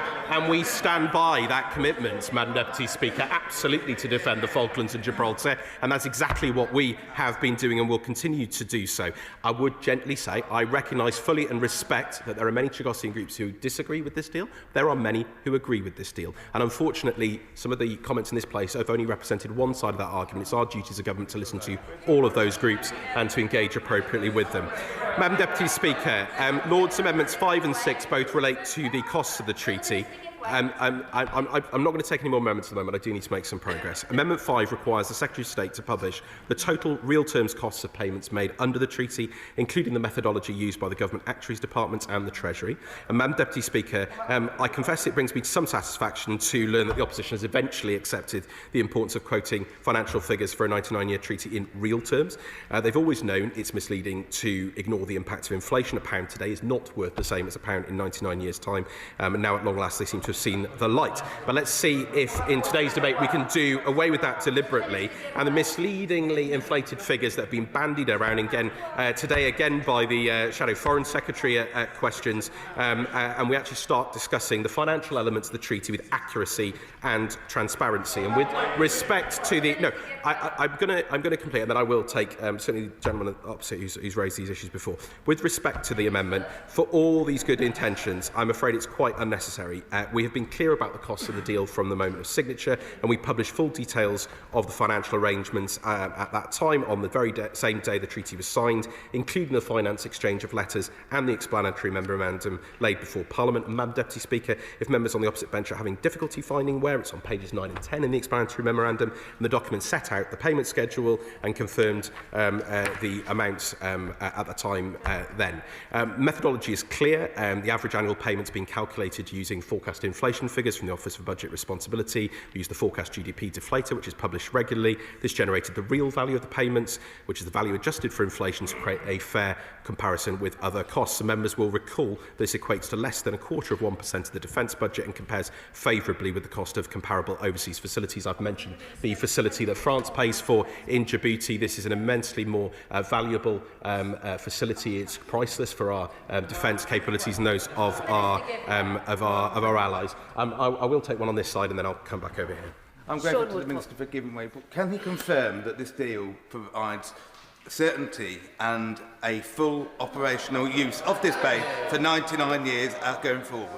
by that commitment, Madam Deputy Speaker, absolutely to defend the Falklands and Gibraltar, and that's exactly what we have been doing and will continue to do so. I would gently say I recognise fully and respect that there are many Chagosian groups who disagree with this deal. There are many who agree with this deal. And unfortunately, some of the comments in this place have only represented one side of that argument. It's our duty as a government to listen to all of those groups and to engage appropriately with them. Madam Deputy Speaker, Lord's Amendments 5 and 6 both relate to the costs of the treaty. I'm not going to take any more amendments at the moment. I do need to make some progress. Amendment 5 requires the Secretary of State to publish the total real terms costs of payments made under the treaty, including the methodology used by the Government Actuaries Department and the Treasury. And Madam Deputy Speaker, I confess it brings me some satisfaction to learn that the opposition has eventually accepted the importance of quoting financial figures for a 99-year treaty in real terms. They've always known it's misleading to ignore the impact of inflation. A pound today is not worth the same as a pound in 99 years' time. And now at long last they seem to have seen the light. But let's see if in today's debate we can do away with that deliberately and the misleadingly inflated figures that have been bandied around again today by the Shadow Foreign Secretary at questions, and we actually start discussing the financial elements of the treaty with accuracy and transparency. And with respect to the I'm going to complete, and then I will take certainly the gentleman opposite who's raised these issues before. With respect to the amendment, for all these good intentions, I'm afraid it's quite unnecessary. We have been clear about the costs of the deal from the moment of signature, and we published full details of the financial arrangements at that time on the very same day the treaty was signed, including the finance exchange of letters and the explanatory memorandum laid before Parliament. And Madam Deputy Speaker, if members on the opposite bench are having difficulty finding where, it's on pages 9 and 10 in the explanatory memorandum, and the document set out the payment schedule and confirmed the amounts at the time then. Methodology is clear. The average annual payments being calculated using forecast inflation figures from the Office for Budget Responsibility. We used the forecast GDP deflator, which is published regularly. This generated the real value of the payments, which is the value adjusted for inflation, to create a fair comparison with other costs. And members will recall this equates to less than 0.25% of the defence budget and compares favourably with the cost of comparable overseas facilities. I've mentioned the facility that France pays for in Djibouti. This is an immensely more valuable facility. It's priceless for our defence capabilities and those of our allies. I will take one on this side and then I'll come back over here. I'm grateful to the Minister for giving way, but can he confirm that this deal provides certainty and a full operational use of this base for 99 years going forward.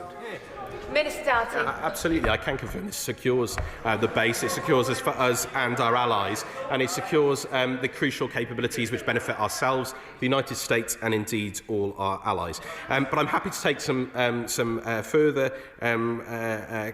Minister Doughty. Absolutely, I can confirm this secures the base, it secures us for us and our allies, and it secures the crucial capabilities which benefit ourselves, the United States, and indeed all our allies. But I'm happy to take some further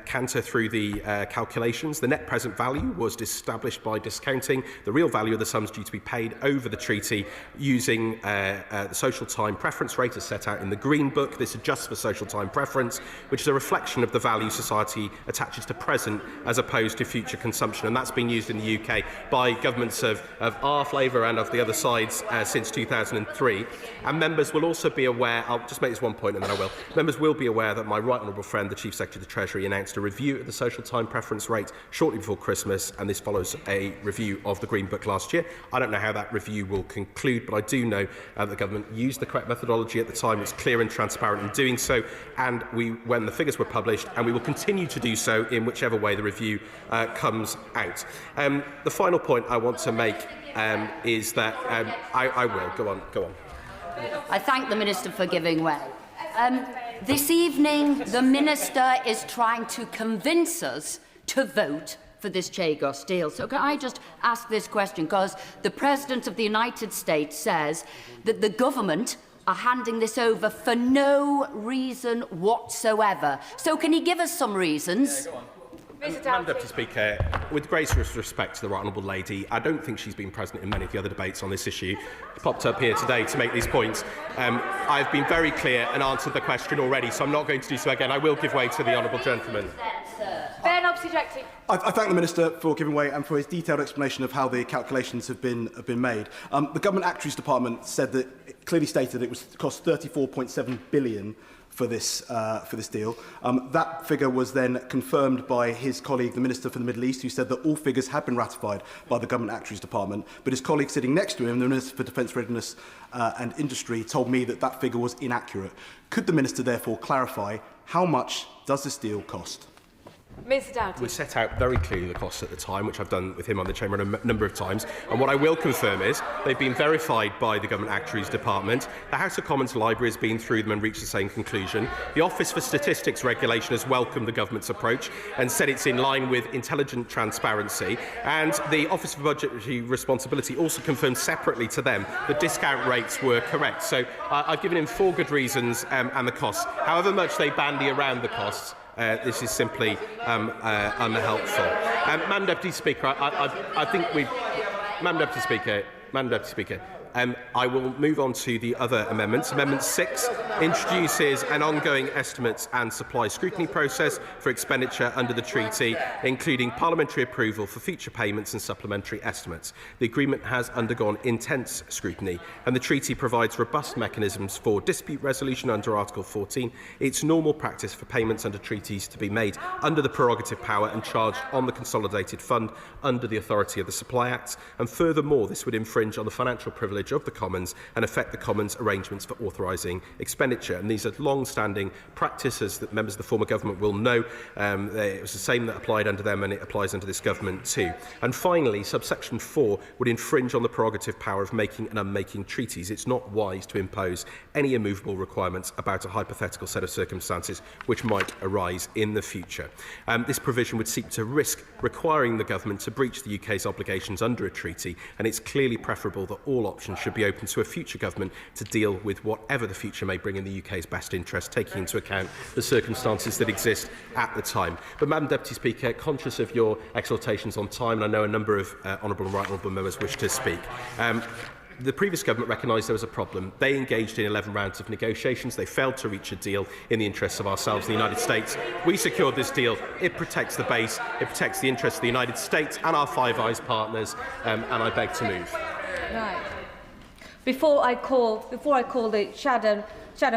canter through the calculations. The net present value was established by discounting the real value of the sums due to be paid over the treaty using the social time preference rate as set out in the Green Book. This adjusts for social time preference, which is a reflection of the value society attaches to present as opposed to future consumption, and that's been used in the UK by governments of our flavour and of the other sides since 2003. And members will also be aware, I'll just make this one point and then I will, members will be aware that my right honourable friend, the Chief Secretary of the Treasury, announced a review of the social time preference rate shortly before Christmas, and this follows a review of the Green Book last year. I don't know how that review will conclude, but I do know that the government used the correct methodology at the time. It's clear and transparent in doing so, and when the figures were published, and we will continue to do so in whichever way the review comes out. The final point I want to make is that I will go on. I thank the Minister for giving way. This evening, the Minister is trying to convince us to vote for this Chagos deal. So can I just ask this question? Because the President of the United States says that the government are handing this over for no reason whatsoever. So can he give us some reasons? Madam Deputy Speaker, with greatest respect to the right honourable lady, I don't think she's been present in many of the other debates on this issue. She popped up here today to make these points. I've been very clear and answered the question already, so I'm not going to do so again. I will give way to the honourable gentleman. Ben Objecting. I thank the Minister for giving way and for his detailed explanation of how the calculations have been made. The Government Actuaries Department said that it clearly stated it was cost $34.7 billion for this deal. That figure was then confirmed by his colleague, the Minister for the Middle East, who said that all figures had been ratified by the Government Actuaries Department. But his colleague sitting next to him, the Minister for Defence Readiness and Industry, told me that that figure was inaccurate. Could the Minister therefore clarify how much does this deal cost? Mr. Doughty. We set out very clearly the costs at the time, which I've done with him on the Chamber a number of times. And what I will confirm is they've been verified by the Government Actuaries Department. The House of Commons Library has been through them and reached the same conclusion. The Office for Statistics Regulation has welcomed the government's approach and said it's in line with intelligent transparency. And the Office for Budgetary Responsibility also confirmed separately to them that discount rates were correct. So I've given him 4 good reasons and the costs. However much they bandy around the costs, this is simply unhelpful. Madam Deputy Speaker, I think we... Madam Deputy Speaker, I will move on to the other amendments. Amendment 6 introduces an ongoing estimates and supply scrutiny process for expenditure under the treaty, including parliamentary approval for future payments and supplementary estimates. The agreement has undergone intense scrutiny, and the treaty provides robust mechanisms for dispute resolution under Article 14. It's normal practice for payments under treaties to be made under the prerogative power and charged on the consolidated fund under the authority of the Supply Acts, and furthermore, this would infringe on the financial privilege of the Commons and affect the Commons' arrangements for authorising expenditure. And these are long-standing practices that members of the former government will know. It was the same that applied under them, and it applies under this government too. And finally, subsection 4 would infringe on the prerogative power of making and unmaking treaties. It's not wise to impose any immovable requirements about a hypothetical set of circumstances which might arise in the future. This provision would seek to risk requiring the government to breach the UK's obligations under a treaty, and it's clearly preferable that all options should be open to a future government to deal with whatever the future may bring in the UK's best interest, taking into account the circumstances that exist at the time. But, Madam Deputy Speaker, conscious of your exhortations on time, and I know a number of honourable and right honourable members wish to speak, the previous government recognised there was a problem. They engaged in 11 rounds of negotiations. They failed to reach a deal in the interests of ourselves in the United States. We secured this deal. It protects the base. It protects the interests of the United States and our Five Eyes partners. And I beg to move. Right. Before I call the Shadow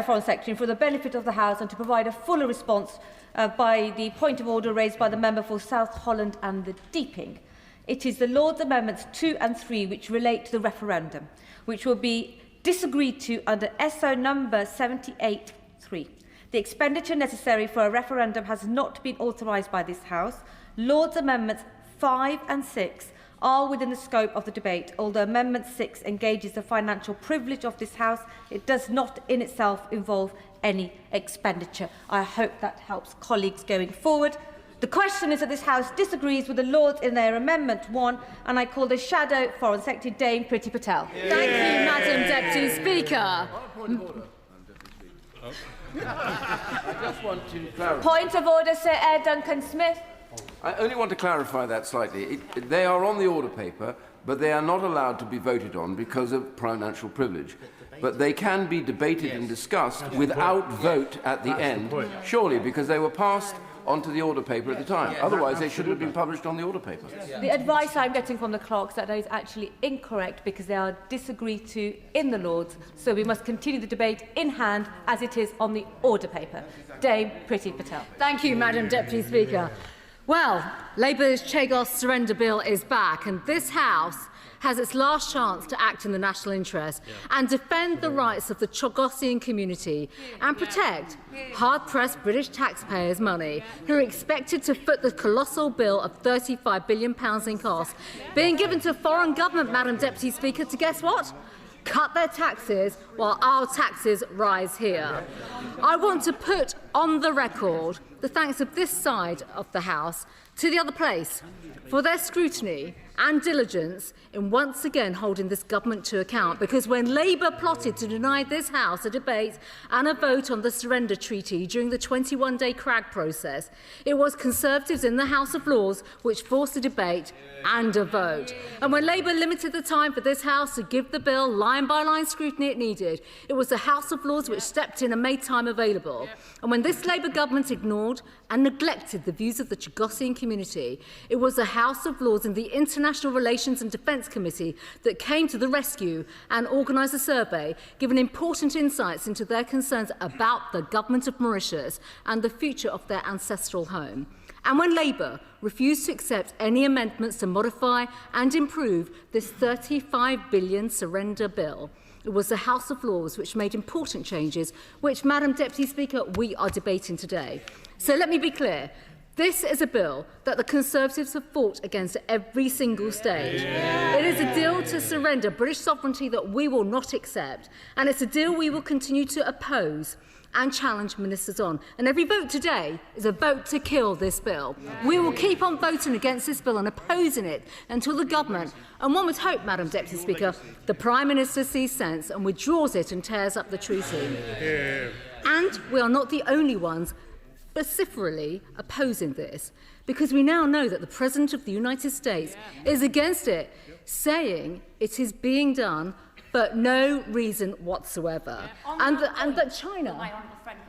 Foreign Secretary, for the benefit of the House and to provide a fuller response by the point of order raised by the member for South Holland and the Deeping, it is the Lord's Amendments 2 and 3 which relate to the referendum, which will be disagreed to under SO number 78.3. The expenditure necessary for a referendum has not been authorised by this House. Lord's Amendments 5 and 6 are within the scope of the debate. Although Amendment 6 engages the financial privilege of this House, it does not in itself involve any expenditure. I hope that helps colleagues going forward. The question is that this House disagrees with the Lords in their Amendment 1, and I call the Shadow Foreign Secretary Dame Priti Patel. Thank you, Madam Deputy Speaker. I just want to clarify. Point of order, Sir Ed Duncan-Smith. I only want to clarify that slightly. They are on the order paper, but they are not allowed to be voted on because of financial privilege. But they can be debated and discussed without vote at the end, surely, because they were passed onto the order paper at the time. Otherwise, they shouldn't have been published on the order paper. The advice I'm getting from the clerks that is actually incorrect because they are disagreed to in the Lords, so we must continue the debate in hand as it is on the order paper. Dame Priti Patel. Thank you, Madam Deputy Speaker. Well, Labour's Chagos surrender bill is back, and this House has its last chance to act in the national interest and defend the rights of the Chagosian community and protect hard-pressed British taxpayers' money who are expected to foot the colossal bill of £35 billion in costs being given to foreign government, Madam Deputy Speaker, to guess what? Cut their taxes while our taxes rise here. I want to put on the record the thanks of this side of the House to the other place for their scrutiny and diligence in once again holding this government to account, because when Labour plotted to deny this House a debate and a vote on the surrender treaty during the 21-day CRAG process, it was Conservatives in the House of Lords which forced a debate and a vote. And when Labour limited the time for this House to give the bill line-by-line scrutiny it needed, it was the House of Lords which stepped in and made time available. And when this Labour government ignored and neglected the views of the Chagosian community, it was the House of Lords and the International Relations and Defence Committee that came to the rescue and organised a survey, giving important insights into their concerns about the government of Mauritius and the future of their ancestral home. And when Labour refused to accept any amendments to modify and improve this £35 billion surrender bill, it was the House of Lords which made important changes, which, Madam Deputy Speaker, we are debating today. So let me be clear. This is a bill that the Conservatives have fought against at every single stage. It is a deal to surrender British sovereignty that we will not accept, and it's a deal we will continue to oppose and challenge ministers on. And every vote today is a vote to kill this bill. We will keep on voting against this bill and opposing it until the government, and one would hope, Madam Deputy Speaker, the Prime Minister sees sense and withdraws it and tears up the treaty. And we are not the only ones vociferously opposing this, because we now know that the President of the United States is against it, saying it is being done for no reason whatsoever. And that China,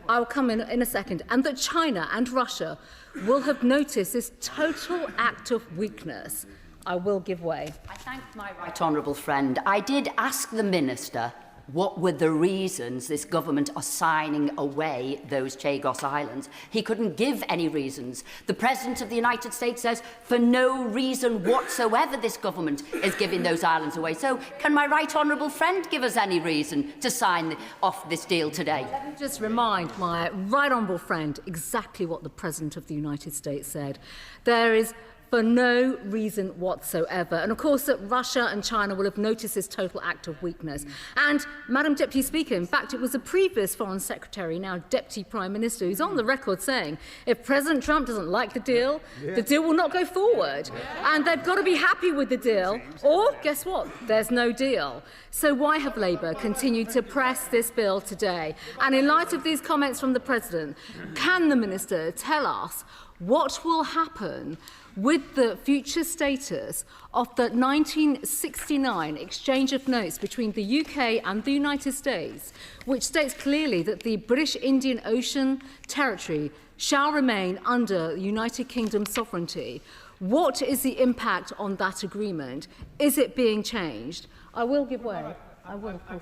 I'll come in a second, and that China and Russia will have noticed this total act of weakness. I will give way. I thank my right honourable friend. I did ask the Minister what were the reasons this government are signing away those Chagos Islands. He couldn't give any reasons. The President of the United States says for no reason whatsoever this government is giving those islands away. So can my right honourable friend give us any reason to sign off this deal today? Let me just remind my right honourable friend exactly what the President of the United States said. There is for no reason whatsoever. And of course that Russia and China will have noticed this total act of weakness. And Madam Deputy Speaker, in fact it was the previous Foreign Secretary, now Deputy Prime Minister, who's on the record saying if President Trump doesn't like the deal will not go forward. And they've got to be happy with the deal, or guess what, there's no deal. So why have Labour continued to press this bill today? And in light of these comments from the President, can the Minister tell us what will happen with the future status of the 1969 exchange of notes between the UK and the United States, which states clearly that the British Indian Ocean territory shall remain under United Kingdom sovereignty? What is the impact on that agreement? Is it being changed? I will give way. I will, of course.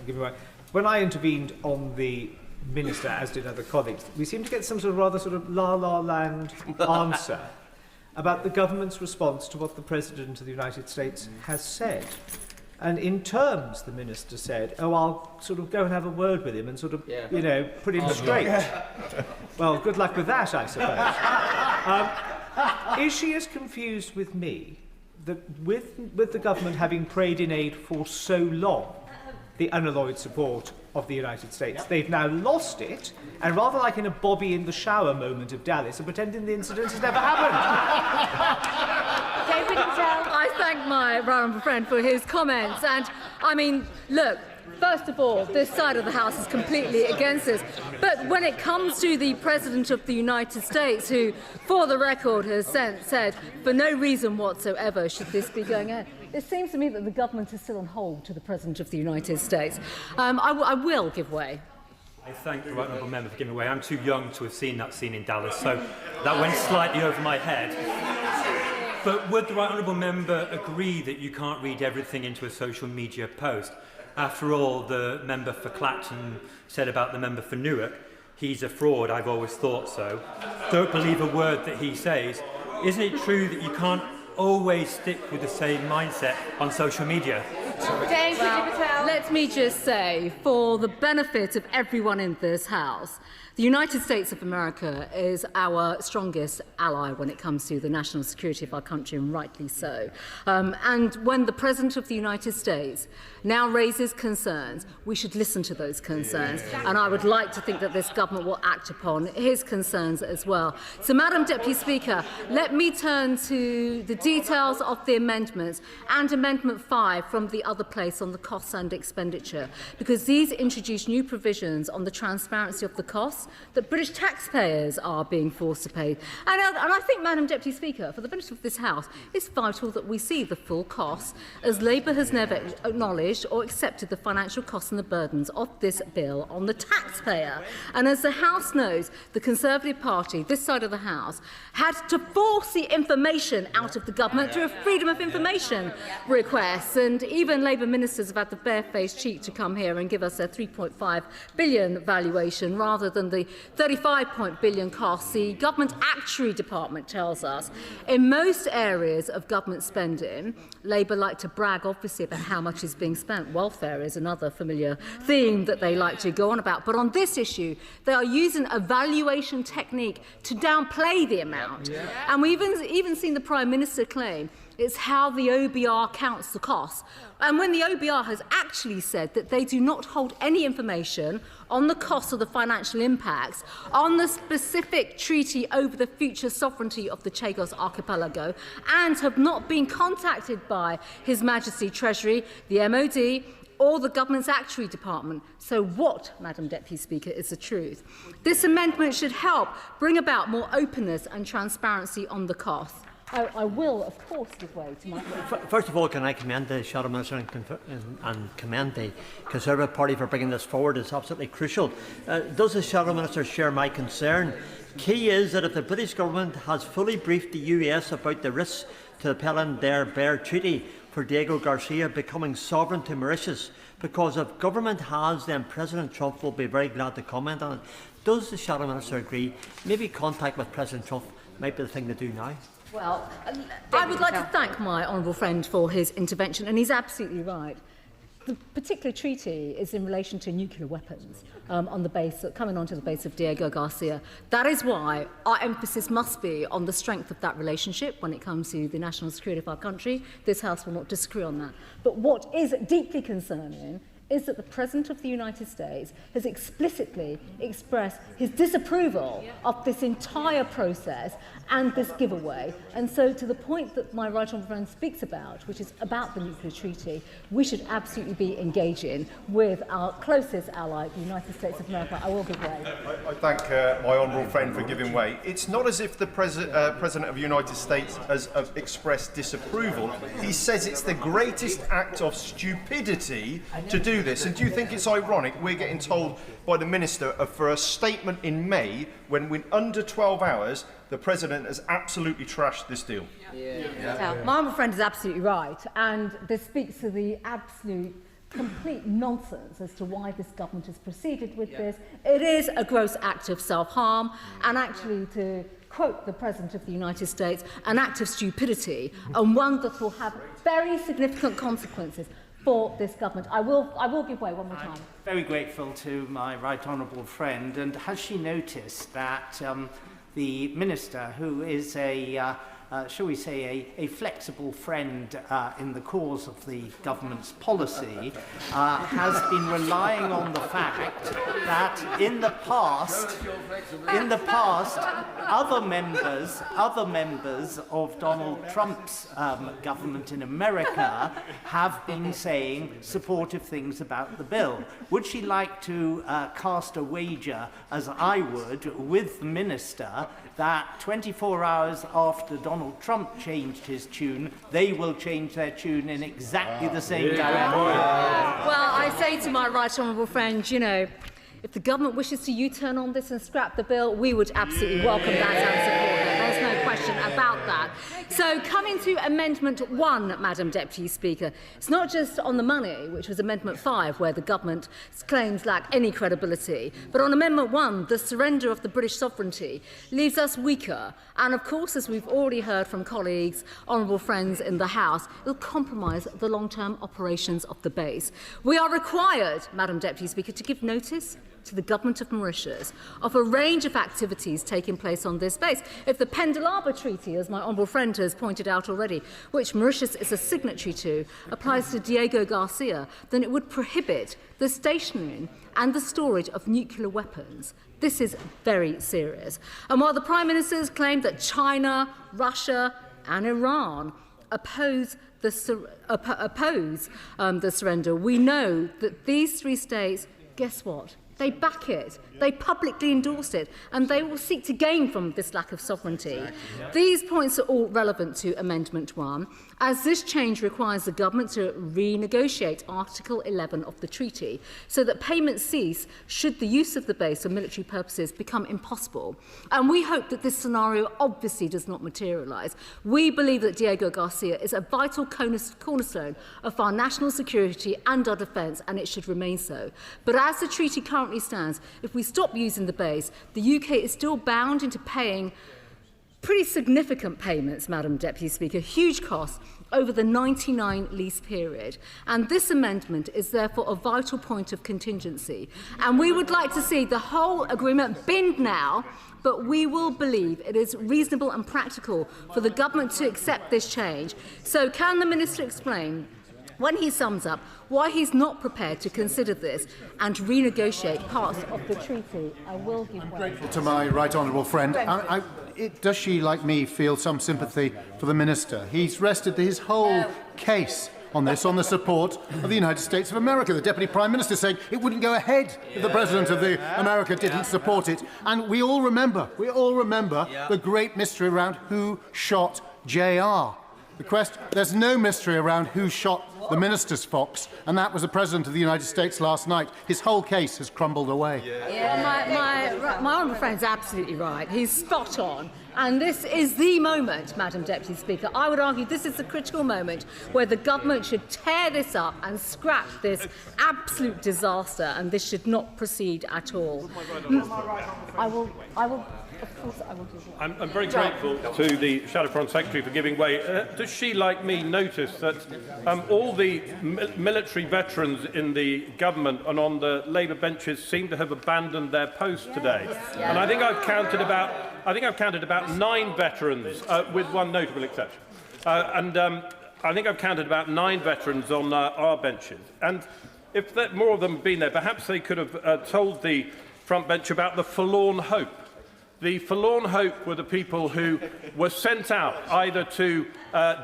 Give way. When I intervened on the Minister, as did other colleagues, we seem to get some rather la-la land answer about the government's response to what the President of the United States has said. And in terms, the Minister said, oh, I'll go and have a word with him and put him straight. Well, good luck with that, I suppose. Is she as confused with me that with the government having prayed in aid for so long, the unalloyed support of the United States, they've now lost it, and rather like in a Bobby in the shower moment of Dallas, are pretending the incident has never happened. I thank my honourable friend for his comments, and I mean, look, first of all, this side of the House is completely against this. But when it comes to the President of the United States, who, for the record, has said for no reason whatsoever should this be going ahead, it seems to me that the government is still on hold to the President of the United States. I will give way. I thank the right honourable member for giving way. I'm too young to have seen that scene in Dallas, so that went slightly over my head. But would the right honourable member agree that you can't read everything into a social media post? After all, the member for Clacton said about the member for Newark, he's a fraud, I've always thought so. Don't believe a word that he says. Isn't it true that you can't always stick with the same mindset on social media? Well, let me just say, for the benefit of everyone in this House, the United States of America is our strongest ally when it comes to the national security of our country, and rightly so. And when the President of the United States now raises concerns, we should listen to those concerns. And I would like to think that this government will act upon his concerns as well. So, Madam Deputy Speaker, let me turn to the details of the amendments and Amendment 5 from the other place on the costs and expenditure, because these introduce new provisions on the transparency of the costs that British taxpayers are being forced to pay. And I think, Madam Deputy Speaker, for the benefit of this House, it's vital that we see the full costs, as Labour has never acknowledged or accepted the financial costs and the burdens of this bill on the taxpayer. And as the House knows, the Conservative Party, this side of the House, had to force the information out of the government through a freedom of information request. And even Labour ministers have had the barefaced cheek to come here and give us a 3.5 billion valuation rather than the 35 billion costs the Government Actuary Department tells us. In most areas of government spending, Labour like to brag, obviously, about how much is being spent. Welfare is another familiar theme that they like to go on about. But on this issue, they are using a valuation technique to downplay the amount. And we've even seen the Prime Minister claim it's how the OBR counts the costs. And when the OBR has actually said that they do not hold any information on the costs or the financial impacts on the specific treaty over the future sovereignty of the Chagos Archipelago, and have not been contacted by His Majesty Treasury, the MOD, or the Government's Actuary Department. So what, Madam Deputy Speaker, is the truth? This amendment should help bring about more openness and transparency on the costs. I will, of course, give way to my... First of all, can I commend the Shadow Minister and commend the Conservative Party for bringing this forward? It's absolutely crucial. Does the Shadow Minister share my concern? Key is that if the British Government has fully briefed the US about the risks to the Pell-and-Bear Treaty for Diego Garcia becoming sovereign to Mauritius, because if government has, then President Trump will be very glad to comment on it. Does the Shadow Minister agree? Maybe contact with President Trump might be the thing to do now. Well, I would like to thank my honourable friend for his intervention, and he's absolutely right. The particular treaty is in relation to nuclear weapons on the base, coming onto the base of Diego Garcia. That is why our emphasis must be on the strength of that relationship when it comes to the national security of our country. This House will not disagree on that. But what is deeply concerning is that the President of the United States has explicitly expressed his disapproval of this entire process and this giveaway. And so to the point that my right honourable friend speaks about, which is about the nuclear treaty, we should absolutely be engaging with our closest ally, the United States of America. I will give way. I thank my honourable friend for giving way. It's not as if the President of the United States has expressed disapproval. He says it's the greatest act of stupidity to do this. And do you think it's ironic we're getting told by the Minister for a statement in May when in under 12 hours the President has absolutely trashed this deal? My honourable friend is absolutely right, and this speaks to the absolute complete nonsense as to why this government has proceeded with this. It is a gross act of self-harm, and actually, to quote the President of the United States, an act of stupidity, and one that will have very significant consequences for this government. I will give way one more time. I'm very grateful to my right honourable friend, and has she noticed that the Minister, who is a shall we say, a flexible friend in the cause of the government's policy, has been relying on the fact that in the past, other members of Donald Trump's government in America have been saying supportive things about the bill. Would she like to cast a wager, as I would, with the minister, that 24 hours after Donald Trump changed his tune, they will change their tune in exactly the same direction? Well, I say to my right honourable friend, you know, if the government wishes to U-turn on this and scrap the bill, we would absolutely welcome that and support it. There's no question about that. So coming to Amendment 1, Madam Deputy Speaker, it's not just on the money, which was Amendment 5, where the government's claims lack any credibility, but on Amendment 1, the surrender of the British sovereignty leaves us weaker. And of course, as we've already heard from colleagues, honourable friends in the House, it'll compromise the long-term operations of the base. We are required, Madam Deputy Speaker, to give notice to the government of Mauritius of a range of activities taking place on this base. If the Pendelaba Treaty, as my honourable friend has pointed out already, which Mauritius is a signatory to, applies to Diego Garcia, then it would prohibit the stationing and the storage of nuclear weapons. This is very serious. And while the Prime Minister's claimed that China, Russia and Iran oppose the surrender, we know that these three states, guess what? They back it, they publicly endorse it, and they will seek to gain from this lack of sovereignty. These points are all relevant to Amendment 1, as this change requires the government to renegotiate Article 11 of the treaty, so that payments cease should the use of the base for military purposes become impossible. And we hope that this scenario obviously does not materialise. We believe that Diego Garcia is a vital cornerstone of our national security and our defence, and it should remain so. But as the treaty currently stands, if we stop using the base, the UK is still bound into paying pretty significant payments, Madam Deputy Speaker, huge costs over the 99 lease period. And this amendment is therefore a vital point of contingency. And we would like to see the whole agreement binned now, but we will believe it is reasonable and practical for the government to accept this change. So can the Minister explain, when he sums up, why he's not prepared to consider this and renegotiate parts of the treaty? I will give way. To my right honourable friend, does she, like me, feel some sympathy for the Minister? He's rested his whole case on this, on the support of the United States of America. The Deputy Prime Minister saying it wouldn't go ahead if the President of America didn't support it. And we all remember the great mystery around who shot JR. There's no mystery around who shot the minister's fox, and that was the President of the United States last night. His whole case has crumbled away. My honourable friend's absolutely right. He's spot on. And this is the moment, Madam Deputy Speaker. I would argue this is the critical moment where the government should tear this up and scrap this absolute disaster, and this should not proceed at all. I will. Of course, I will do that. I'm very grateful to the Shadow Foreign Secretary for giving way. Does she, like me, notice that all the military veterans in the government and on the Labour benches seem to have abandoned their posts today? And I think I've counted about 9 veterans, with one notable exception. I think I've counted about 9 veterans on our benches. And if more of them had been there, perhaps they could have told the front bench about the forlorn hope. The forlorn hope were the people who were sent out either to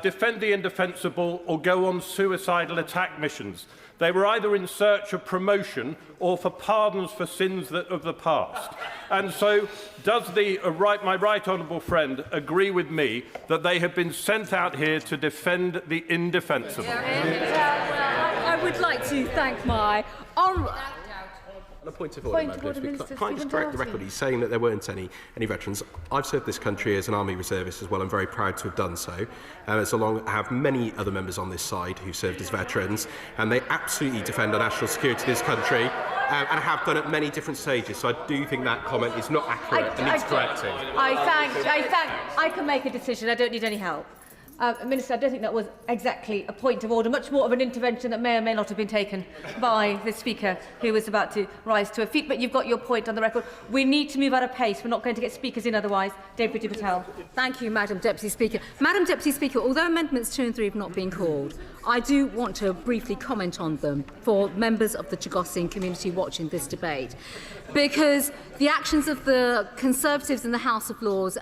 defend the indefensible or go on suicidal attack missions. They were either in search of promotion or for pardons for sins of the past. And so does my right honourable friend agree with me that they have been sent out here to defend the indefensible? I would like to thank my honourable... On a point of order, Madam Speaker, can I just correct the record? He's saying that there weren't any veterans. I've served this country as an army reservist as well. I'm very proud to have done so. I have many other members on this side who served as veterans, and they absolutely defend our national security of this country, and have done at many different stages. So I do think that comment is not accurate and needs correcting. I can make a decision. I don't need any help. Minister, I don't think that was exactly a point of order, much more of an intervention that may or may not have been taken by the Speaker, who was about to rise to her feet. But you've got your point on the record. We need to move at a pace. We're not going to get speakers in otherwise. Deputy Patel. Thank you, Madam Deputy Speaker. Madam Deputy Speaker, although Amendments 2 and 3 have not been called, I do want to briefly comment on them for members of the Chagosian community watching this debate, because the actions of the Conservatives in the House of Lords,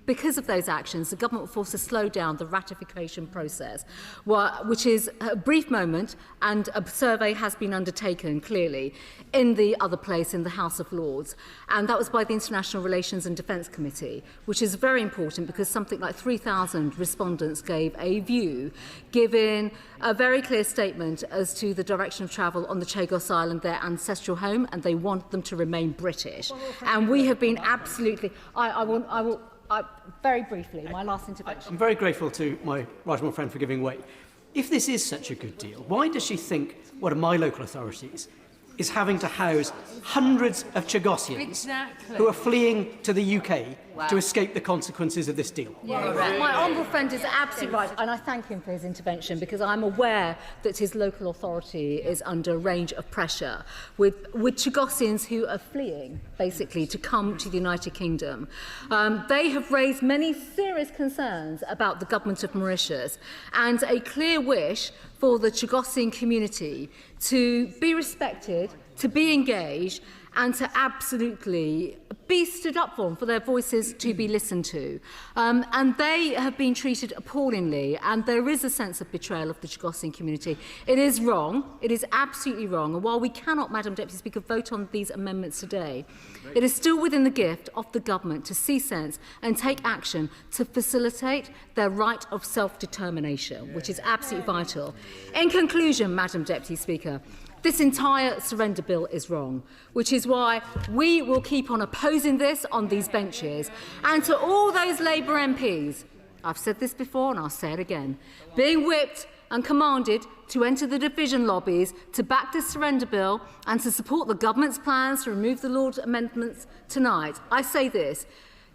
because of those actions, the government will force to slow down the ratification process, which is a brief moment, and a survey has been undertaken, clearly, in the other place, in the House of Lords. And that was by the International Relations and Defence Committee, which is very important because something like 3,000 respondents gave a view, giving a very clear statement as to the direction of travel on the Chagos Islands, their ancestral home, and they want them to remain British. And we have been absolutely... very briefly, my last intervention. I'm very grateful to my right friend for giving way. If this is such a good deal, why does she think one of my local authorities is having to house hundreds of Chagosians who are fleeing to the UK to escape the consequences of this deal? My honourable friend is absolutely right, and I thank him for his intervention because I'm aware that his local authority is under a range of pressure with Chagosians who are fleeing, basically, to come to the United Kingdom. They have raised many serious concerns about the government of Mauritius and a clear wish for the Chagosian community to be respected, to be engaged, and to absolutely be stood up for their voices to be listened to. And they have been treated appallingly, and there is a sense of betrayal of the Chagosian community. It is wrong, it is absolutely wrong, and while we cannot, Madam Deputy Speaker, vote on these amendments today, it is still within the gift of the government to see sense and take action to facilitate their right of self-determination, which is absolutely vital. In conclusion, Madam Deputy Speaker, this entire surrender bill is wrong, which is why we will keep on opposing this on these benches. And to all those Labour MPs, I've said this before and I'll say it again, being whipped and commanded to enter the division lobbies to back this surrender bill and to support the government's plans to remove the Lord amendments tonight, I say this: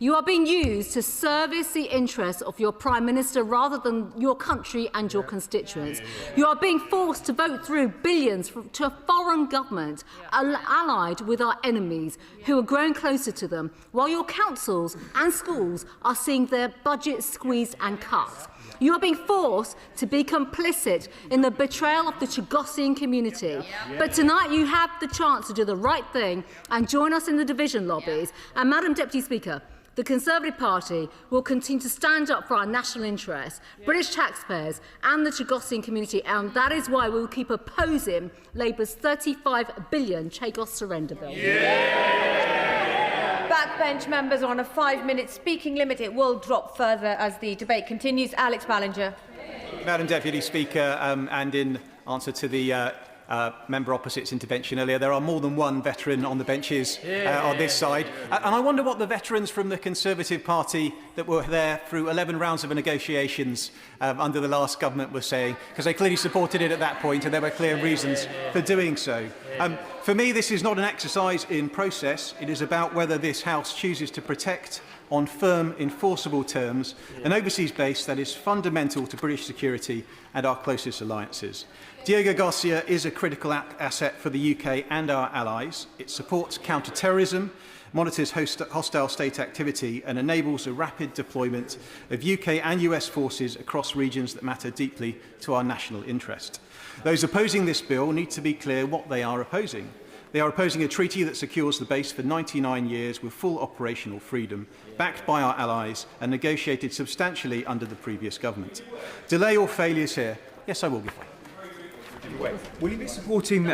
you are being used to service the interests of your Prime Minister rather than your country and your constituents. You are being forced to vote through billions to a foreign government allied with our enemies who are growing closer to them, while your councils and schools are seeing their budgets squeezed and cut. You are being forced to be complicit in the betrayal of the Chagosian community. But tonight you have the chance to do the right thing and join us in the division lobbies. And Madam Deputy Speaker, the Conservative Party will continue to stand up for our national interests, British taxpayers and the Chagosian community, and that is why we will keep opposing Labour's £35 billion Chagos surrender bill. Backbench members are on a 5-minute speaking limit. It will drop further as the debate continues. Alex Ballinger. Madam Deputy Speaker, and in answer to the member opposite's intervention earlier, there are more than one veteran on the benches on this side. And I wonder what the veterans from the Conservative Party that were there through 11 rounds of negotiations under the last government were saying, because they clearly supported it at that point and there were clear reasons for doing so. For me, this is not an exercise in process. It is about whether this House chooses to protect on firm, enforceable terms an overseas base that is fundamental to British security and our closest alliances. Diego Garcia is a critical asset for the UK and our allies. It supports counter-terrorism, monitors hostile state activity and enables a rapid deployment of UK and US forces across regions that matter deeply to our national interest. Those opposing this bill need to be clear what they are opposing. They are opposing a treaty that secures the base for 99 years with full operational freedom, backed by our allies and negotiated substantially under the previous government. Delay or failures here? Yes, I will give way. Will you be supporting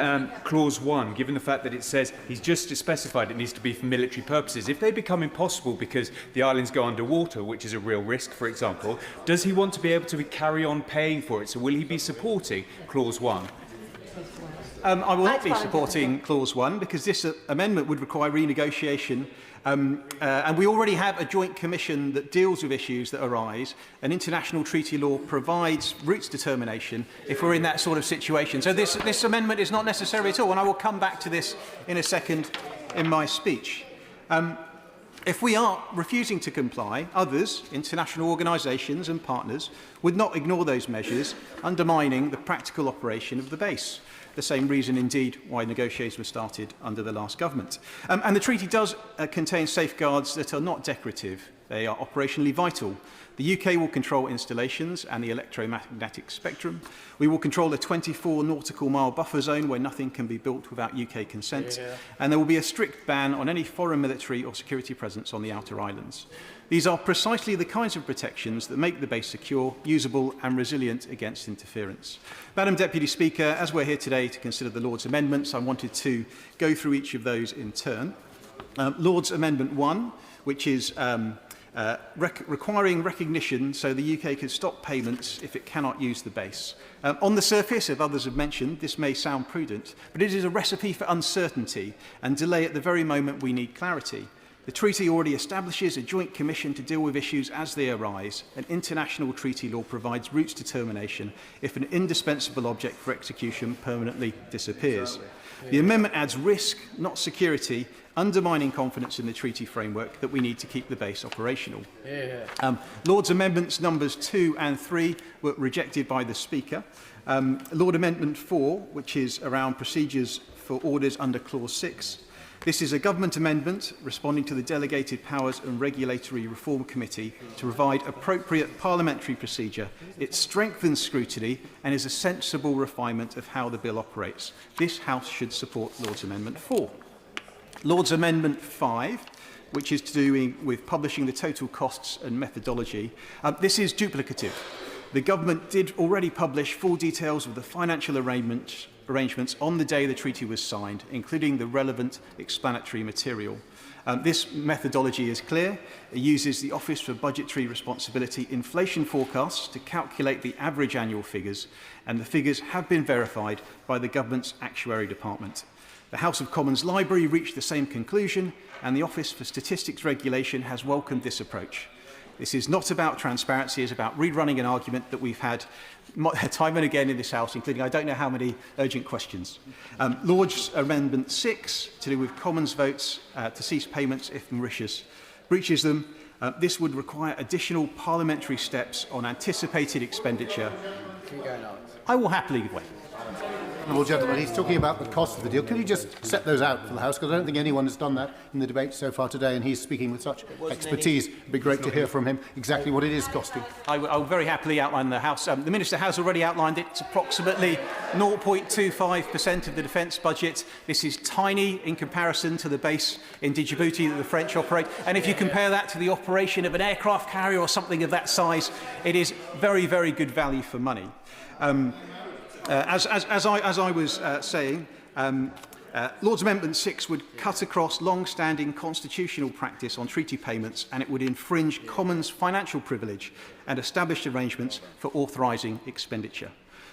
Clause 1, given the fact that it says he's just specified it needs to be for military purposes? If they become impossible because the islands go underwater, which is a real risk, for example, does he want to be able to carry on paying for it? So will he be supporting Clause 1? I will not be supporting Clause 1 because this amendment would require renegotiation. And we already have a joint commission that deals with issues that arise, and international treaty law provides routes determination if we're in that sort of situation. So this amendment is not necessary at all, and I will come back to this in a second in my speech. If we are refusing to comply, others, international organisations and partners, would not ignore those measures, undermining the practical operation of the base. The same reason, indeed, why negotiations were started under the last government. And the treaty does contain safeguards that are not decorative. They are operationally vital. The UK will control installations and the electromagnetic spectrum. We will control a 24 nautical mile buffer zone where nothing can be built without UK consent. And there will be a strict ban on any foreign military or security presence on the outer islands. These are precisely the kinds of protections that make the base secure, usable and resilient against interference. Madam Deputy Speaker, as we're here today to consider the Lord's amendments, I wanted to go through each of those in turn. Lord's Amendment 1, which is requiring recognition so the UK can stop payments if it cannot use the base. On the surface, as others have mentioned, this may sound prudent, but it is a recipe for uncertainty and delay at the very moment we need clarity. The treaty already establishes a joint commission to deal with issues as they arise, and international treaty law provides routes to termination if an indispensable object for execution permanently disappears. The amendment adds risk, not security, undermining confidence in the treaty framework that we need to keep the base operational. Lord's Amendments numbers 2 and 3 were rejected by the Speaker. Lord Amendment 4, which is around procedures for orders under Clause 6, this is a government amendment responding to the Delegated Powers and Regulatory Reform Committee to provide appropriate parliamentary procedure. It strengthens scrutiny and is a sensible refinement of how the bill operates. This House should support Lord's Amendment 4. Lord's Amendment 5, which is to do with publishing the total costs and methodology. This is duplicative. The government did already publish full details of the financial arrangements on the day the treaty was signed, including the relevant explanatory material. This methodology is clear. It uses the Office for Budgetary Responsibility inflation forecasts to calculate the average annual figures, and the figures have been verified by the government's actuary department. The House of Commons Library reached the same conclusion, and the Office for Statistics Regulation has welcomed this approach. This is not about transparency, it's about rerunning an argument that we've had time and again in this House, including I don't know how many urgent questions. Lord's Amendment 6, to do with Commons votes to cease payments if Mauritius breaches them. This would require additional parliamentary steps on anticipated expenditure. I will happily give way. Honourable gentleman, he's talking about the cost of the deal. Can you just set those out for the House? Because I don't think anyone has done that in the debate so far today, and he's speaking with such expertise. It'd be great to hear from him exactly what it is costing. I will very happily outline the House. The Minister has already outlined it. It's approximately 0.25% of the defence budget. This is tiny in comparison to the base in Djibouti that the French operate. And if you compare that to the operation of an aircraft carrier or something of that size, it is very, very good value for money. As I was saying, Lord's Amendment 6 would cut across long-standing constitutional practice on treaty payments, and it would infringe Commons' financial privilege and established arrangements for authorising expenditure.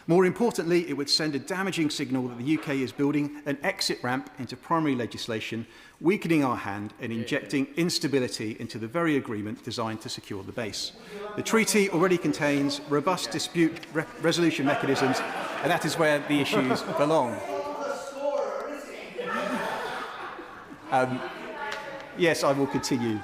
More importantly, it would send a damaging signal that the UK is building an exit ramp into primary legislation, weakening our hand and injecting instability into the very agreement designed to secure the base. The treaty already contains robust dispute resolution mechanisms, and that is where the issues belong. Yes, I will continue.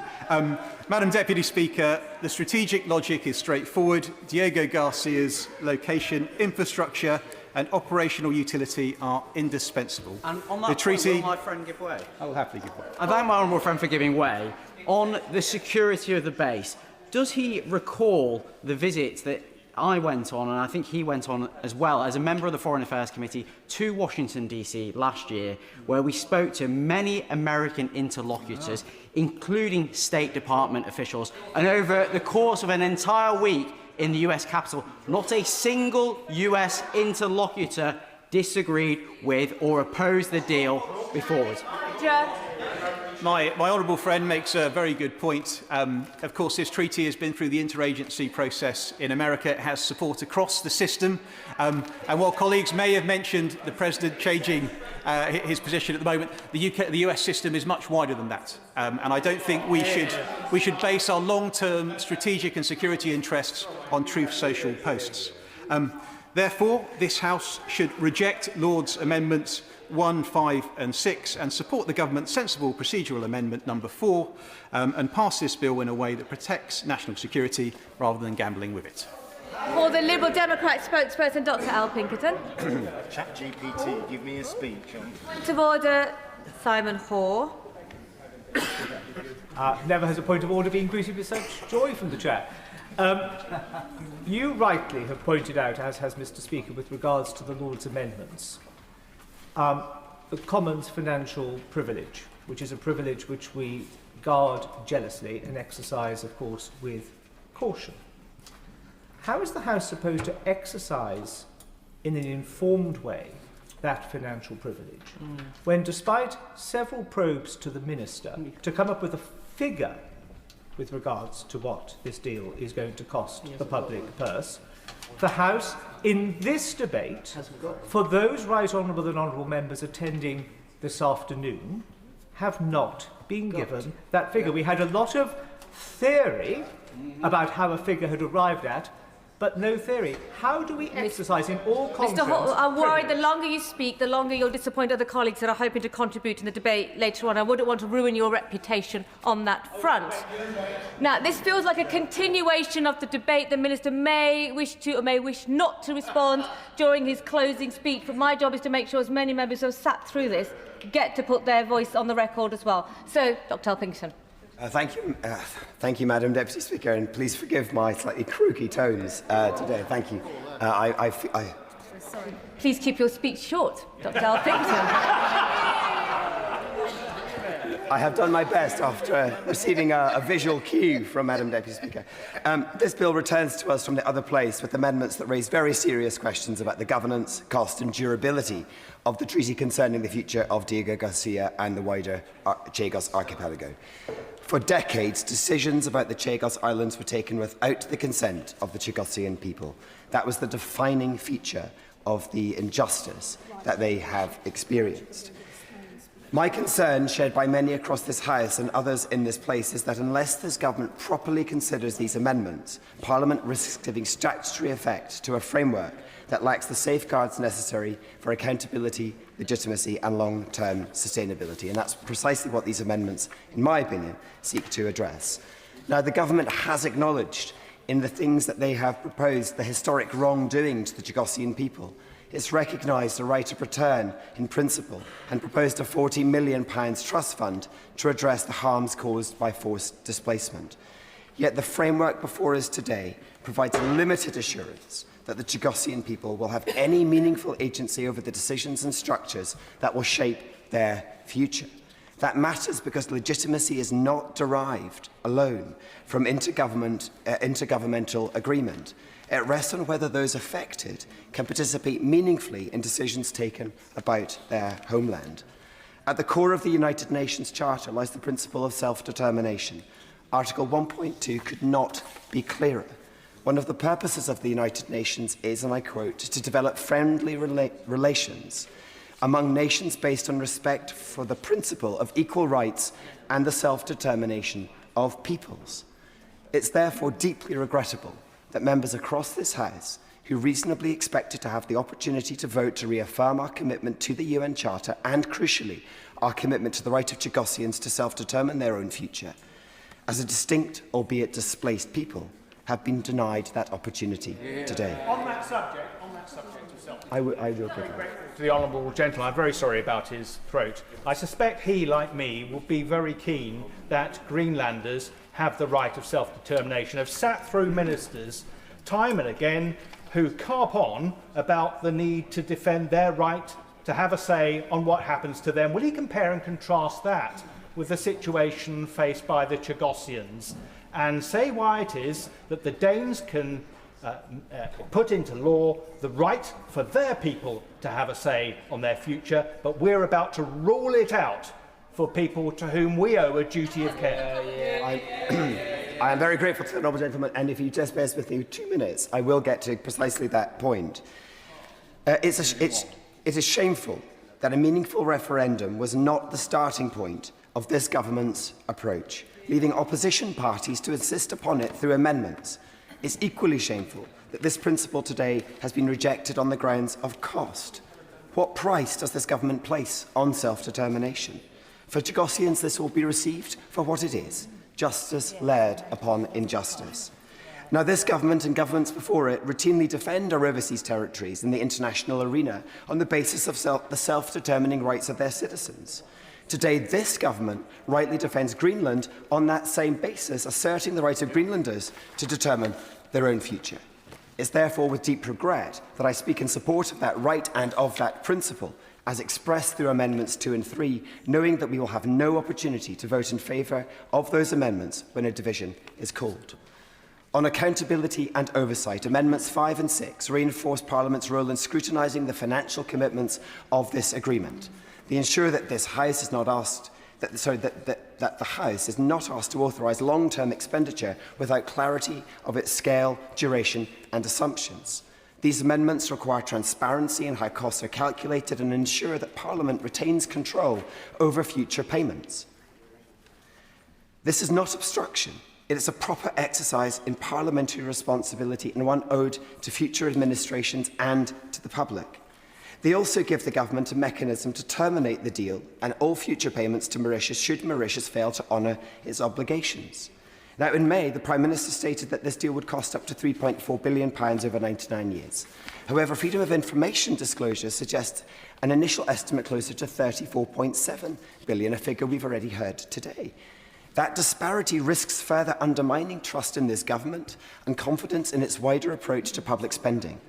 Madam Deputy Speaker, the strategic logic is straightforward. Diego Garcia's location, infrastructure and operational utility are indispensable. And on that the treaty, point, will my friend give way? I will happily give way. I thank my honourable friend for giving way. On the security of the base, does he recall the visit that I went on, and I think he went on as well, as a member of the Foreign Affairs Committee to Washington, D.C. last year, where we spoke to many American interlocutors, including State Department officials, and over the course of an entire week in the US Capitol, not a single US interlocutor disagreed with or opposed the deal before us. My honourable friend makes a very good point. Of course, this treaty has been through the interagency process in America. It has support across the system. And while colleagues may have mentioned the President changing his position at the moment, the US system is much wider than that. And I don't think we should base our long-term strategic and security interests on Truth Social posts. Therefore, this House should reject Lord's amendments 1, 5 and 6 and support the government's sensible procedural amendment number 4 and pass this bill in a way that protects national security rather than gambling with it. For the Liberal Democrat spokesperson, Dr Al Pinkerton. ChatGPT, give me a speech. Point of order, Simon Hoare. Never has a point of order been greeted with such joy from the chair. You rightly have pointed out, as has Mr Speaker, with regards to the Lord's amendments, the Commons financial privilege, which is a privilege which we guard jealously and exercise, of course, with caution. How is the House supposed to exercise in an informed way that financial privilege when, despite several probes to the Minister to come up with a figure with regards to what this deal is going to cost the public purse, the House, in this debate, for those right honourable and honourable members attending this afternoon, have not been given that figure. We had a lot of theory about how a figure had arrived at, but no theory. How do we exercise in all conscience? Mr Hall, I'm worried the longer you speak, the longer you'll disappoint other colleagues that are hoping to contribute in the debate later on. I wouldn't want to ruin your reputation on that front. Now, this feels like a continuation of the debate. The Minister may wish to or may wish not to respond during his closing speech, but my job is to make sure as many members who have sat through this get to put their voice on the record as well. So, Dr Elpington. Thank you, Madam Deputy Speaker, and please forgive my slightly croaky tones today. Thank you. Please keep your speech short, Dr Elpington. I have done my best after receiving a visual cue from Madam Deputy Speaker. This bill returns to us from the other place with amendments that raise very serious questions about the governance, cost and durability of the treaty concerning the future of Diego Garcia and the wider Chagos archipelago. For decades, decisions about the Chagos Islands were taken without the consent of the Chagosian people. That was the defining feature of the injustice that they have experienced. My concern, shared by many across this House and others in this place, is that unless this government properly considers these amendments, Parliament risks giving statutory effect to a framework that lacks the safeguards necessary for accountability, legitimacy and long-term sustainability. And that's precisely what these amendments, in my opinion, seek to address. Now, the government has acknowledged in the things that they have proposed the historic wrongdoing to the Chagosian people. It's recognised a right of return in principle and proposed a £40 million trust fund to address the harms caused by forced displacement. Yet the framework before us today provides limited assurance that the Chagosian people will have any meaningful agency over the decisions and structures that will shape their future. That matters because legitimacy is not derived alone from intergovernmental agreement. It rests on whether those affected can participate meaningfully in decisions taken about their homeland. At the core of the United Nations Charter lies the principle of self-determination. Article 1.2 could not be clearer. One of the purposes of the United Nations is, and I quote, to develop friendly relations among nations based on respect for the principle of equal rights and the self-determination of peoples. It's therefore deeply regrettable that members across this House, who reasonably expected to have the opportunity to vote to reaffirm our commitment to the UN Charter and, crucially, our commitment to the right of Chagosians to self-determine their own future, as a distinct, albeit displaced people, have been denied that opportunity today. On that subject yourself. I will pick up. To the honourable gentleman, I'm very sorry about his throat. I suspect he, like me, will be very keen that Greenlanders have the right of self-determination. I've sat through ministers time and again who carp on about the need to defend their right to have a say on what happens to them. Will he compare and contrast that with the situation faced by the Chagosians and say why it is that the Danes can put into law the right for their people to have a say on their future, but we're about to rule it out for people to whom we owe a duty of care? I am very grateful to the noble gentleman, and if you just bear with me 2 minutes, I will get to precisely that point. It is shameful that a meaningful referendum was not the starting point of this government's approach, leaving opposition parties to insist upon it through amendments. It's equally shameful that this principle today has been rejected on the grounds of cost. What price does this government place on self-determination? For Chagosians, this will be received for what it is, justice laid upon injustice. Now, this government and governments before it routinely defend our overseas territories in the international arena on the basis of the self-determining rights of their citizens. Today, this government rightly defends Greenland on that same basis, asserting the right of Greenlanders to determine their own future. It's therefore with deep regret that I speak in support of that right and of that principle, as expressed through Amendments 2 and 3, knowing that we will have no opportunity to vote in favour of those amendments when a division is called. On accountability and oversight, Amendments 5 and 6 reinforce Parliament's role in scrutinising the financial commitments of this agreement. They ensure that this House is not asked that the House is not asked to authorise long-term expenditure without clarity of its scale, duration and assumptions. These amendments require transparency in how costs are calculated and ensure that Parliament retains control over future payments. This is not obstruction. It is a proper exercise in parliamentary responsibility and one owed to future administrations and to the public. They also give the government a mechanism to terminate the deal and all future payments to Mauritius should Mauritius fail to honour its obligations. Now, in May, the Prime Minister stated that this deal would cost up to £3.4 billion over 99 years. However, Freedom of Information disclosures suggest an initial estimate closer to £34.7 billion, a figure we've already heard today. That disparity risks further undermining trust in this government and confidence in its wider approach to public spending.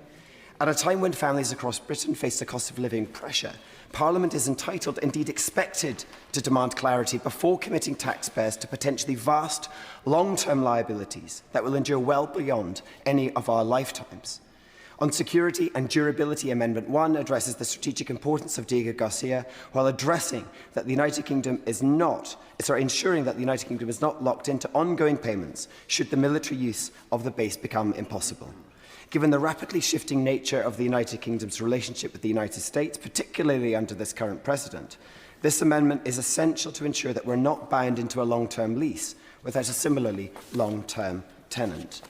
At a time when families across Britain face the cost of living pressure, Parliament is entitled, indeed expected, to demand clarity before committing taxpayers to potentially vast, long-term liabilities that will endure well beyond any of our lifetimes. On security and durability, Amendment 1 addresses the strategic importance of Diego Garcia while ensuring that the United Kingdom is not locked into ongoing payments should the military use of the base become impossible. Given the rapidly shifting nature of the United Kingdom's relationship with the United States, particularly under this current president, this amendment is essential to ensure that we're not bound into a long-term lease without a similarly long-term tenant.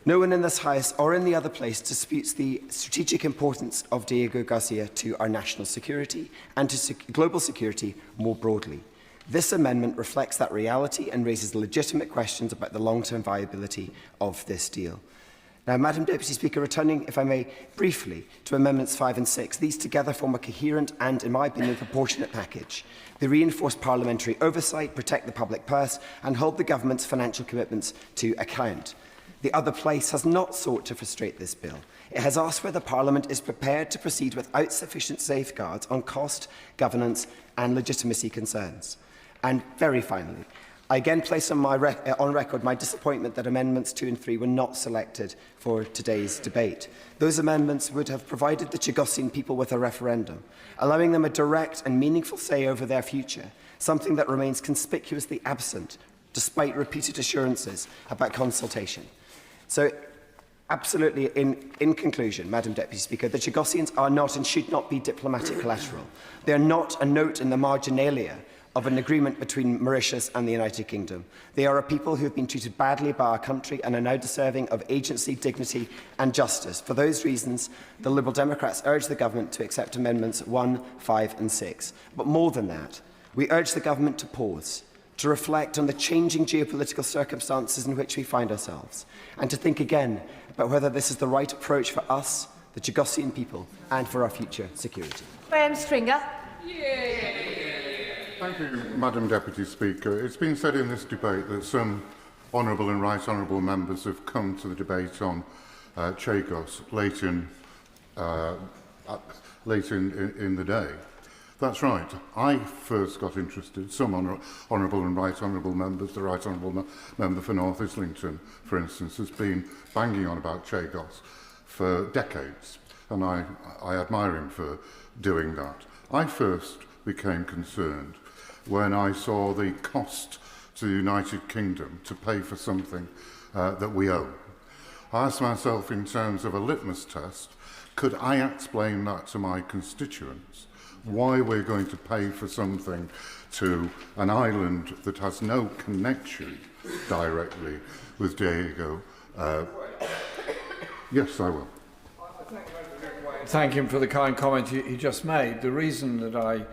No one in this House or in the other place disputes the strategic importance of Diego Garcia to our national security and to global security more broadly. This amendment reflects that reality and raises legitimate questions about the long-term viability of this deal. Now, Madam Deputy Speaker, returning, if I may, briefly to Amendments 5 and 6, these together form a coherent and, in my opinion, proportionate package. They reinforce parliamentary oversight, protect the public purse and hold the government's financial commitments to account. The other place has not sought to frustrate this bill. It has asked whether Parliament is prepared to proceed without sufficient safeguards on cost, governance and legitimacy concerns. And very finally, I again place on record my disappointment that Amendments 2 and 3 were not selected for today's debate. Those amendments would have provided the Chagosian people with a referendum, allowing them a direct and meaningful say over their future, something that remains conspicuously absent despite repeated assurances about consultation. So, absolutely, in conclusion, Madam Deputy Speaker, the Chagosians are not and should not be diplomatic collateral. They are not a note in the marginalia of an agreement between Mauritius and the United Kingdom. They are a people who have been treated badly by our country and are now deserving of agency, dignity and justice. For those reasons, the Liberal Democrats urge the Government to accept Amendments 1, 5 and 6. But more than that, we urge the Government to pause, to reflect on the changing geopolitical circumstances in which we find ourselves, and to think again about whether this is the right approach for us, the Chagosian people, and for our future security. Graham Stringer. Thank you, Madam Deputy Speaker. It's been said in this debate that some honourable and right honourable members have come to the debate on Chagos late in the day. That's right. I first got interested, some honourable and right honourable members, the right honourable member for North Islington, for instance, has been banging on about Chagos for decades, and I admire him for doing that. I first became concerned when I saw the cost to the United Kingdom to pay for something that we owe. I asked myself in terms of a litmus test, could I explain that to my constituents? Why we're going to pay for something to an island that has no connection directly with Diego? Yes, I will. thank him for the kind comment he just made. The reason that I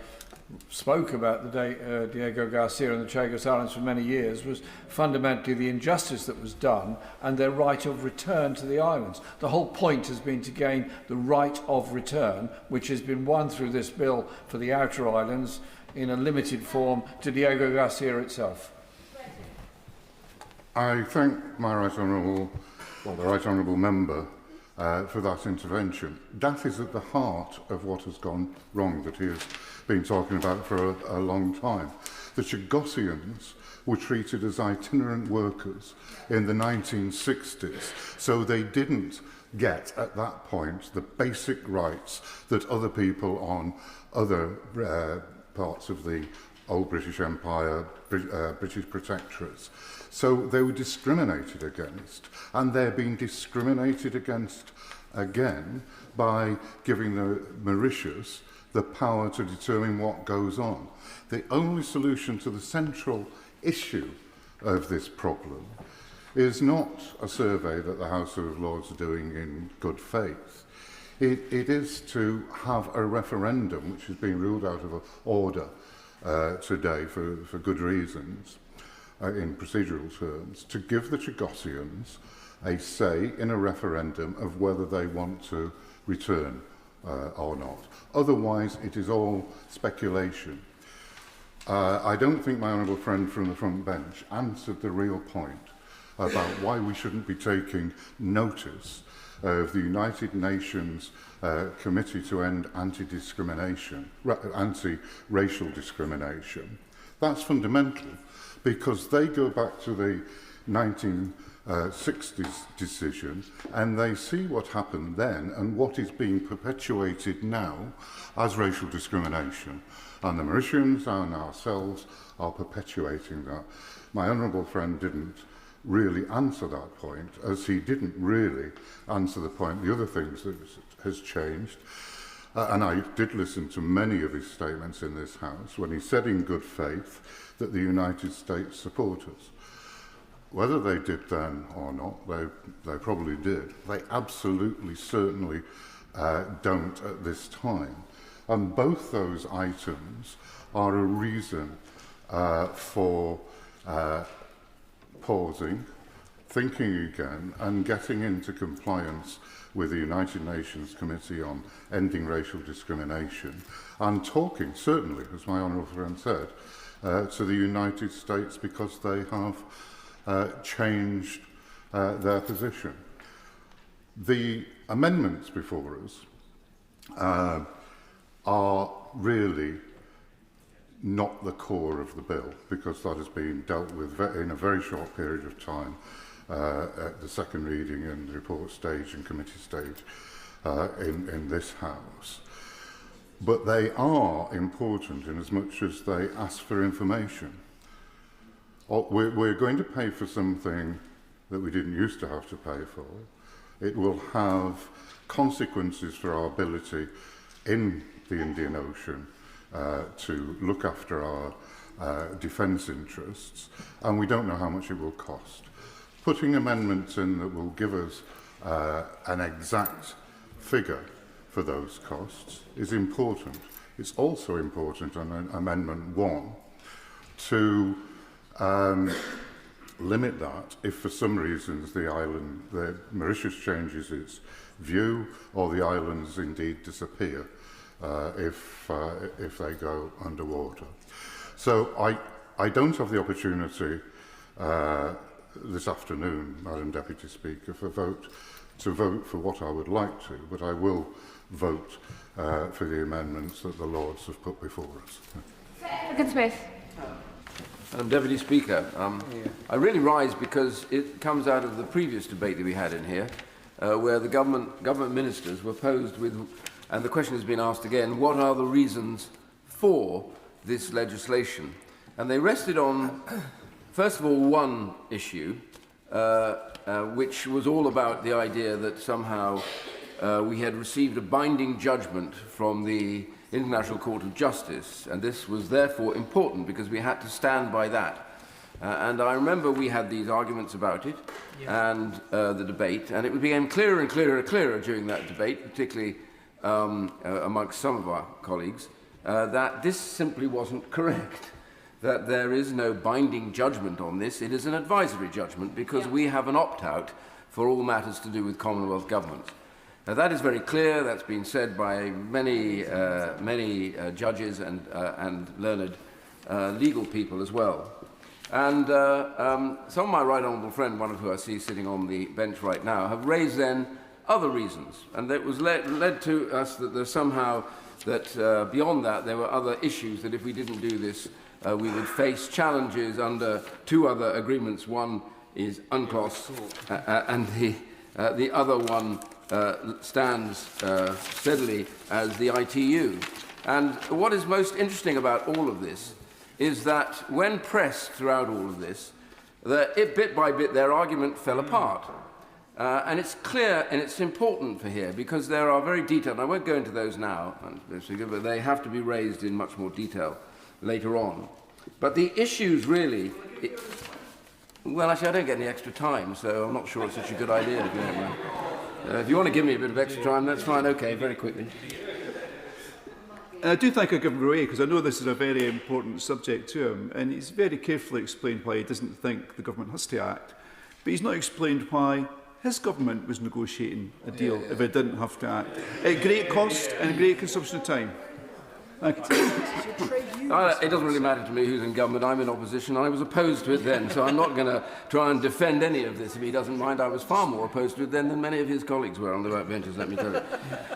spoke about the Diego Garcia and the Chagos Islands for many years was fundamentally the injustice that was done and their right of return to the islands. The whole point has been to gain the right of return, which has been won through this bill for the outer islands in a limited form to Diego Garcia itself. I thank the Right Honourable Member for that intervention. That is at the heart of what has gone wrong that he has been talking about for a long time. The Chagosians were treated as itinerant workers in the 1960s, so they didn't get, at that point, the basic rights that other people on other parts of the old British Empire, British protectorates. So they were discriminated against, and they're being discriminated against again by giving the Mauritius the power to determine what goes on. The only solution to the central issue of this problem is not a survey that the House of Lords are doing in good faith. It is to have a referendum, which is being ruled out of order today for good reasons, in procedural terms, to give the Chagosians a say in a referendum of whether they want to return or not. Otherwise, it is all speculation. I don't think my honourable friend from the front bench answered the real point about why we shouldn't be taking notice of the United Nations Committee to End Anti-Discrimination, anti-racial discrimination. That's fundamental, because they go back to the 1960s decision and they see what happened then and what is being perpetuated now as racial discrimination. And the Mauritians and ourselves are perpetuating that. My honourable friend didn't really answer that point, as he didn't really answer the point, the other things that has changed. And I did listen to many of his statements in this House when he said in good faith that the United States support us. Whether they did then or not, they probably did. They absolutely, certainly don't at this time. And both those items are a reason for pausing, thinking again, and getting into compliance with the United Nations Committee on Ending Racial Discrimination, and talking, certainly, as my honourable friend said, to the United States, because they have changed their position. The amendments before us are really not the core of the bill, because that has been dealt with in a very short period of time at the second reading and report stage and committee stage in this House. But they are important in as much as they ask for information. We're going to pay for something that we didn't used to have to pay for. It will have consequences for our ability in the Indian Ocean to look after our defence interests, and we don't know how much it will cost. Putting amendments in that will give us an exact figure for those costs is important. It's also important on Amendment 1 to limit that if for some reasons the Mauritius changes its view or the islands indeed disappear if they go underwater. So I don't have the opportunity this afternoon, Madam Deputy Speaker, to vote for what I would like to, but I will vote for the amendments that the Lords have put before us. Second Smith. Madam Deputy Speaker, I really rise because it comes out of the previous debate that we had in here, where the government ministers were posed with, and the question has been asked again, what are the reasons for this legislation? And they rested on, first of all, one issue, which was all about the idea that somehow we had received a binding judgment from the International Court of Justice, and this was therefore important because we had to stand by that. And I remember we had these arguments about it, and the debate, and it became clearer and clearer and clearer during that debate, particularly amongst some of our colleagues, that this simply wasn't correct, that there is no binding judgment on this. It is an advisory judgment because we have an opt-out for all matters to do with Commonwealth governments. Now, that is very clear. That's been said by many judges and learned legal people as well. And some of my right honourable friend, one of who I see sitting on the bench right now, have raised then other reasons. And that was led to us that there's somehow that beyond that there were other issues that if we didn't do this, we would face challenges under two other agreements. One is UNCLOS, and the other one stands steadily as the ITU. And what is most interesting about all of this is that when pressed throughout all of this, bit by bit their argument fell apart. And it's clear and it's important for here because there are very detailed, I won't go into those now, but they have to be raised in much more detail later on. But the issues really, well, actually I don't get any extra time, so I'm not sure it's such a good idea. If you want to give me a bit of extra time, that's fine. Okay, very quickly. I do thank Governor Ray, because I know this is a very important subject to him, and he's very carefully explained why he doesn't think the government has to act. But he's not explained why his government was negotiating a deal if it didn't have to act. At great cost and great consumption of time. Thank you. It doesn't really matter to me who's in government. I'm in opposition. I was opposed to it then, so I'm not going to try and defend any of this if he doesn't mind. I was far more opposed to it then than many of his colleagues were on the right benches, let me tell you.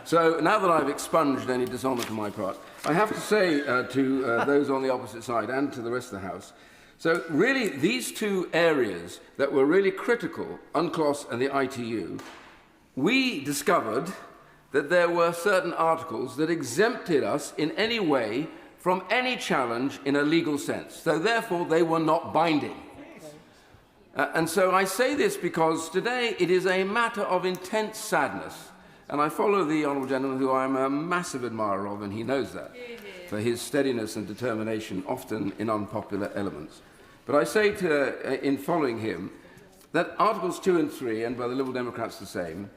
So now that I've expunged any dishonour to my part, I have to say to those on the opposite side and to the rest of the House, so really these two areas that were really critical, UNCLOS and the ITU, we discovered that there were certain articles that exempted us in any way from any challenge in a legal sense. So therefore, they were not binding. And so I say this because today it is a matter of intense sadness. And I follow the Honourable Gentleman, who I'm a massive admirer of, and he knows that, for his steadiness and determination, often in unpopular elements. But I say in following him that Articles 2 and 3, and by the Liberal Democrats the same,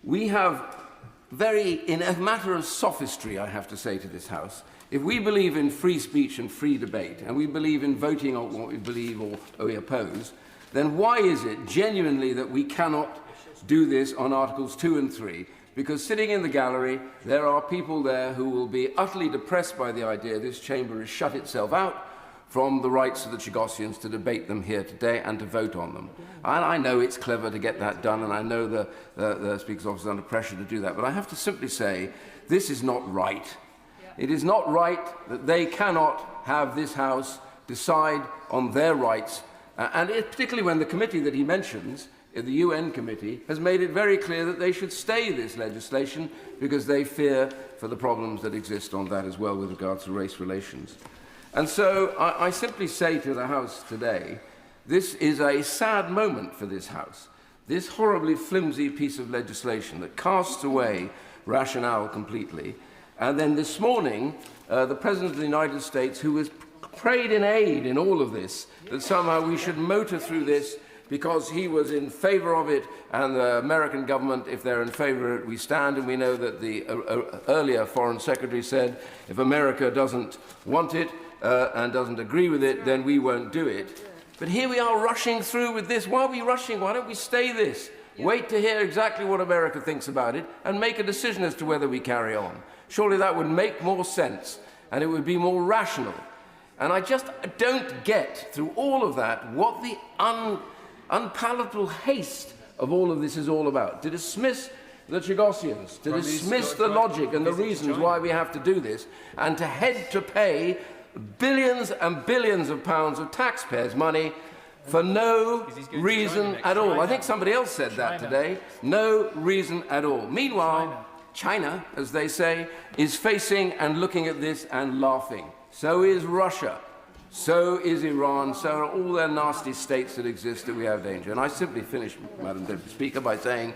we have in a matter of sophistry, I have to say to this House, if we believe in free speech and free debate, and we believe in voting on what we believe or we oppose, then why is it genuinely that we cannot do this on Articles 2 and 3? Because sitting in the gallery, there are people there who will be utterly depressed by the idea this chamber has shut itself out from the rights of the Chagosians to debate them here today and to vote on them. And I know it's clever to get that done, and I know the Speaker's office is under pressure to do that, but I have to simply say this is not right. It is not right that they cannot have this House decide on their rights, and particularly when the committee that he mentions, the UN committee, has made it very clear that they should stay this legislation because they fear for the problems that exist on that as well with regards to race relations. And so I simply say to the House today, this is a sad moment for this House. This horribly flimsy piece of legislation that casts away rationale completely. And then this morning, the President of the United States, who has prayed in aid in all of this, that somehow we should motor through this because he was in favour of it, and the American government, if they're in favour of it, we stand. And we know that the earlier Foreign Secretary said, if America doesn't want it and doesn't agree with it, then we won't do it. But here we are rushing through with this. Why are we rushing? Why don't we stay this? Wait to hear exactly what America thinks about it and make a decision as to whether we carry on. Surely that would make more sense and it would be more rational. And I just don't get, through all of that, what the unpalatable haste of all of this is all about. To dismiss the Chagosians, to dismiss the logic and the reasons why we have to do this, and to head to pay billions and billions of pounds of taxpayers' money for no reason at all. I think somebody else said that today. No reason at all. Meanwhile, China, as they say, is facing and looking at this and laughing. So is Russia. So is Iran. So are all their nasty states that exist that we have danger. And I simply finish, Madam Deputy Speaker, by saying,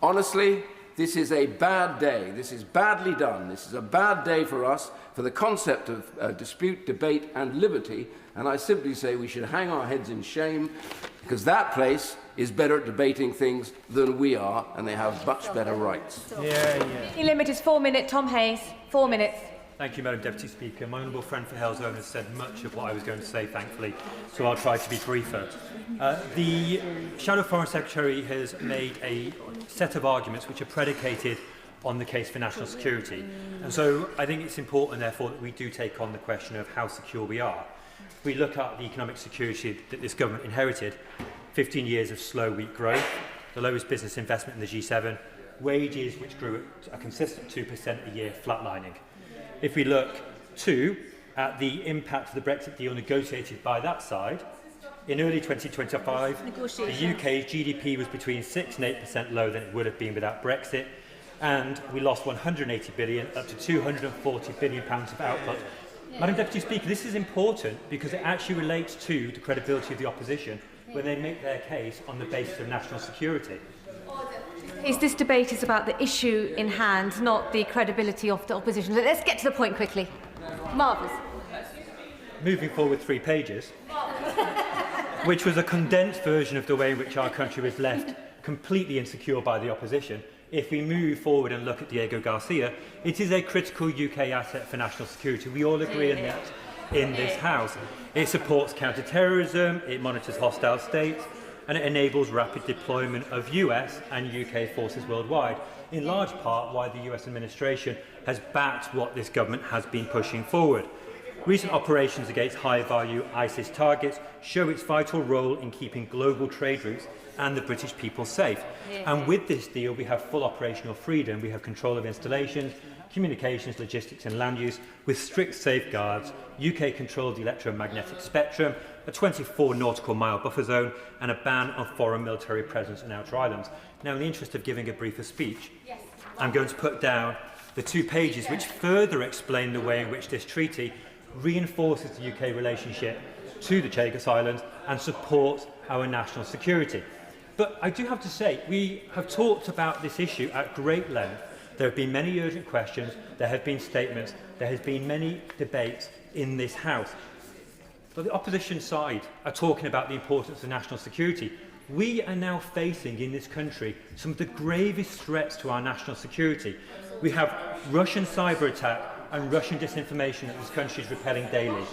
honestly, this is a bad day. This is badly done. This is a bad day for us, for the concept of dispute, debate and liberty. And I simply say we should hang our heads in shame, because that place is better at debating things than we are, and they have much better rights. The limit is 4 minutes. Tom Hayes, 4 minutes. Thank you, Madam Deputy Speaker. My honourable friend for Hales Owen has said much of what I was going to say, thankfully, so I'll try to be briefer. The Shadow Foreign Secretary has made a set of arguments which are predicated on the case for national security. And so I think it's important, therefore, that we do take on the question of how secure we are. If we look at the economic security that this government inherited, 15 years of slow, weak growth, the lowest business investment in the G7, wages which grew at a consistent 2% a year, flatlining. If we look, too, at the impact of the Brexit deal negotiated by that side, in early 2025, the UK's GDP was between 6 and 8% lower than it would have been without Brexit, and we lost 180 billion up to 240 billion pounds of output. Madam Deputy Speaker, this is important because it actually relates to the credibility of the opposition when they make their case on the basis of national security. This debate is about the issue in hand, not the credibility of the opposition. Let's get to the point quickly. Marvellous. Moving forward 3 pages, which was a condensed version of the way in which our country was left completely insecure by the opposition. If we move forward and look at Diego Garcia, it is a critical UK asset for national security. We all agree on that in this House. It supports counter-terrorism, it monitors hostile states, and it enables rapid deployment of US and UK forces worldwide, in large part why the US administration has backed what this government has been pushing forward. Recent operations against high-value ISIS targets show its vital role in keeping global trade routes and the British people safe. And with this deal, we have full operational freedom. We have control of installations, communications, logistics and land use, with strict safeguards, UK-controlled electromagnetic spectrum, a 24 nautical mile buffer zone, and a ban on foreign military presence in outer islands. Now, in the interest of giving a briefer speech, I'm going to put down the 2 pages which further explain the way in which this treaty reinforces the UK relationship to the Chagos Islands and supports our national security. But I do have to say, we have talked about this issue at great length. There have been many urgent questions, there have been statements, there has been many debates in this House. But the opposition side are talking about the importance of national security. We are now facing in this country some of the gravest threats to our national security. We have Russian cyber attack and Russian disinformation that this country is repelling daily.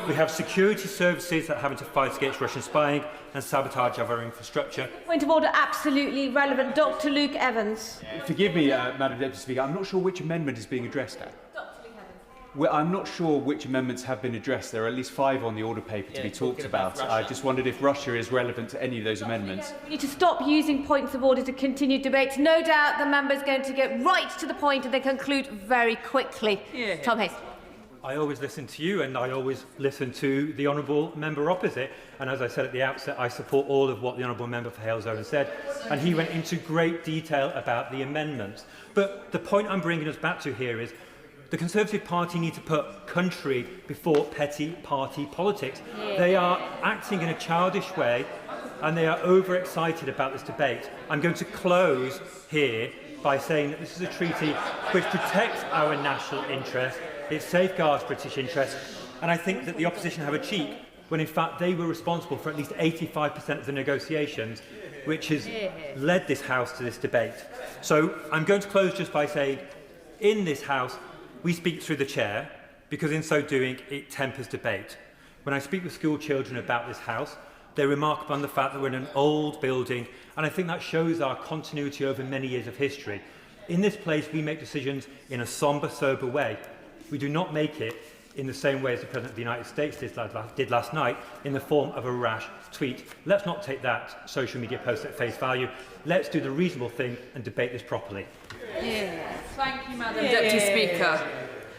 We have security services that are having to fight against Russian spying and sabotage of our infrastructure. Point of order, absolutely relevant. Dr. Luke Evans. Forgive me, Madam Deputy Speaker, I'm not sure which amendment is being addressed at. Well, I'm not sure which amendments have been addressed. There are at least 5 on the order paper to be talked about. I just wondered if Russia is relevant to any of those amendments. We need to stop using points of order to continue debates. No doubt the member's going to get right to the point and then conclude very quickly. Tom Hayes. I always listen to you and I always listen to the honourable member opposite. And as I said at the outset, I support all of what the honourable member for Hales Owen said. And he went into great detail about the amendments. But the point I'm bringing us back to here is the Conservative Party need to put country before petty party politics. They are acting in a childish way and they are overexcited about this debate. I'm going to close here by saying that this is a treaty which protects our national interest, it safeguards British interests, and I think that the opposition have a cheek when in fact they were responsible for at least 85% of the negotiations which has led this House to this debate. So I'm going to close just by saying, in this House, we speak through the chair, because in so doing, it tempers debate. When I speak with school children about this House, they remark upon the fact that we're in an old building, and I think that shows our continuity over many years of history. In this place, we make decisions in a sombre, sober way. We do not make it in the same way as the President of the United States did last night, in the form of a rash tweet. Let's not take that social media post at face value. Let's do the reasonable thing and debate this properly. Thank you, Madam Deputy Speaker.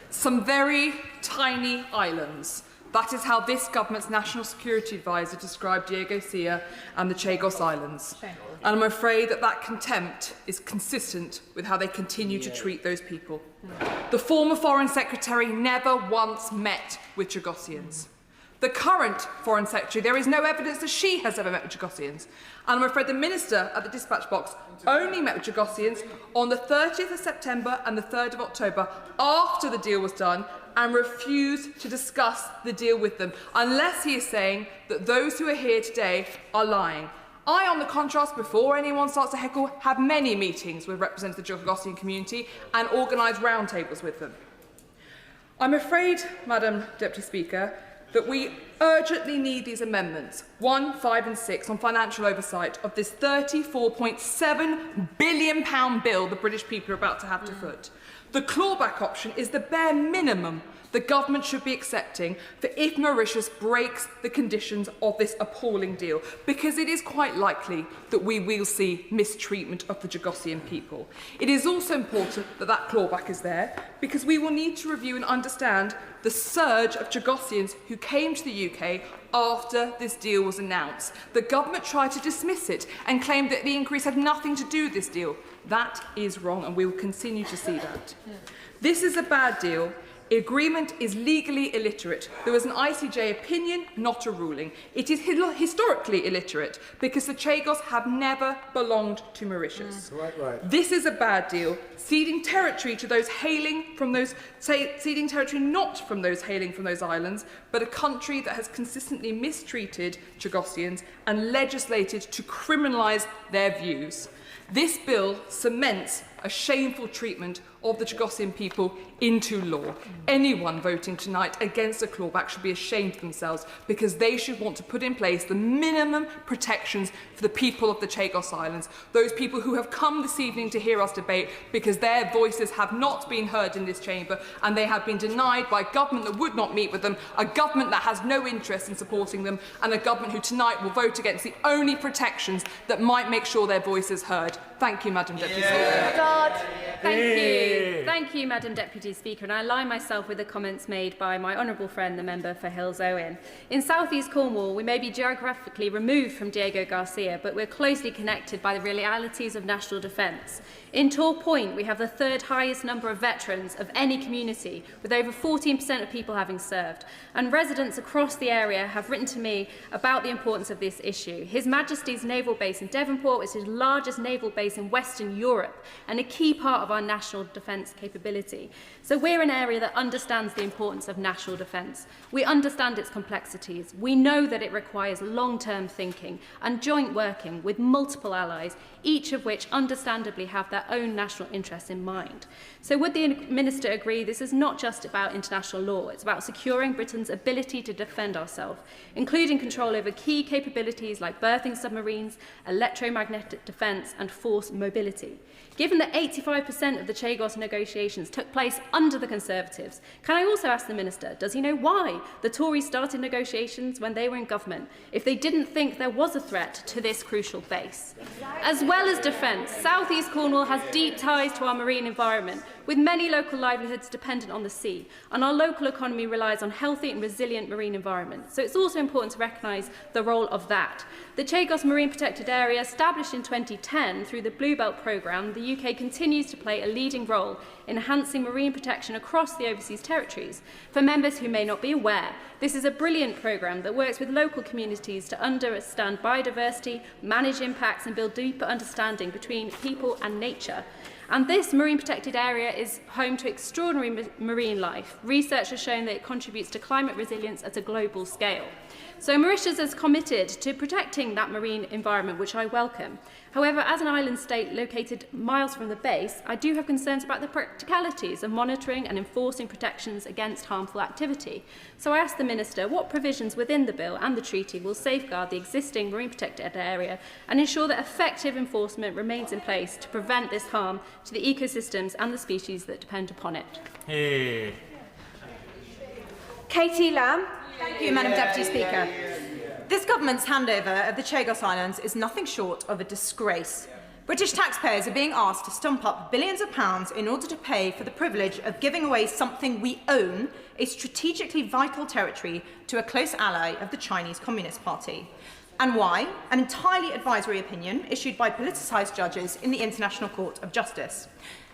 Some very tiny islands. That is how this government's National Security Advisor described Diego Garcia and the Chagos Islands. And I'm afraid that that contempt is consistent with how they continue to treat those people. The former Foreign Secretary never once met with Chagosians. The current Foreign Secretary, there is no evidence that she has ever met with Chagosians. And I'm afraid the Minister at the dispatch box only met with Chagosians on the 30th of September and the 3rd of October after the deal was done and refused to discuss the deal with them, unless he is saying that those who are here today are lying. I, on the contrast, before anyone starts to heckle, have many meetings with representatives of the Chagosian community and organise roundtables with them. I'm afraid, Madam Deputy Speaker, that we urgently need these amendments, 1, 5 and 6, on financial oversight of this £34.7 billion bill the British people are about to have to foot. The clawback option is the bare minimum the government should be accepting for if Mauritius breaks the conditions of this appalling deal, because it is quite likely that we will see mistreatment of the Chagosian people. It is also important that that clawback is there, because we will need to review and understand the surge of Chagosians who came to the UK after this deal was announced. The government tried to dismiss it and claimed that the increase had nothing to do with this deal. That is wrong, and we will continue to see that. This is a bad deal. Agreement is legally illiterate. There was an ICJ opinion, not a ruling. It is historically illiterate because the Chagos have never belonged to Mauritius. This is a bad deal, ceding territory to those hailing from those, ceding territory not from those hailing from those islands, but a country that has consistently mistreated Chagosians and legislated to criminalise their views. This bill cements a shameful treatment of the Chagosian people into law. Anyone voting tonight against a clawback should be ashamed of themselves, because they should want to put in place the minimum protections for the people of the Chagos Islands, those people who have come this evening to hear us debate because their voices have not been heard in this chamber and they have been denied by a government that would not meet with them, a government that has no interest in supporting them, and a government who tonight will vote against the only protections that might make sure their voice is heard. Thank you, Madam Deputy Speaker. Thank you. Thank you, Madam Deputy Speaker, and I align myself with the comments made by my honourable friend, the member for Hills Owen. In South East Cornwall, we may be geographically removed from Diego Garcia, but we're closely connected by the realities of national defence. In Tor Point, we have the third highest number of veterans of any community, with over 14% of people having served. And residents across the area have written to me about the importance of this issue. His Majesty's Naval Base in Devonport is the largest naval base in Western Europe and a key part of our national defence capability. So we're an area that understands the importance of national defence. We understand its complexities. We know that it requires long-term thinking and joint working with multiple allies, each of which understandably have their own national interests in mind. So would the Minister agree this is not just about international law, it's about securing Britain's ability to defend ourselves, including control over key capabilities like berthing submarines, electromagnetic defence and force mobility? Given that 85% of the Chagos negotiations took place under the Conservatives, can I also ask the Minister, does he know why the Tories started negotiations when they were in government, if they didn't think there was a threat to this crucial base? As well as defence, South East Cornwall has deep ties to our marine environment, with many local livelihoods dependent on the sea, and our local economy relies on healthy and resilient marine environments. So it's also important to recognise the role of that. The Chagos Marine Protected Area, established in 2010 through the Bluebelt programme, the UK continues to play a leading role in enhancing marine protection across the overseas territories. For members who may not be aware, this is a brilliant programme that works with local communities to understand biodiversity, manage impacts and build deeper understanding between people and nature. And this marine protected area is home to extraordinary marine life. Research has shown that it contributes to climate resilience at a global scale. So Mauritius is committed to protecting that marine environment, which I welcome. However, as an island state located miles from the base, I do have concerns about the practicalities of monitoring and enforcing protections against harmful activity. So I ask the Minister, what provisions within the bill and the treaty will safeguard the existing marine protected area and ensure that effective enforcement remains in place to prevent this harm to the ecosystems and the species that depend upon it? Katie Lamb. Thank you, Madam Deputy Speaker. This government's handover of the Chagos Islands is nothing short of a disgrace. British taxpayers are being asked to stump up billions of pounds in order to pay for the privilege of giving away something we own, a strategically vital territory, to a close ally of the Chinese Communist Party. And why? An entirely advisory opinion issued by politicised judges in the International Court of Justice.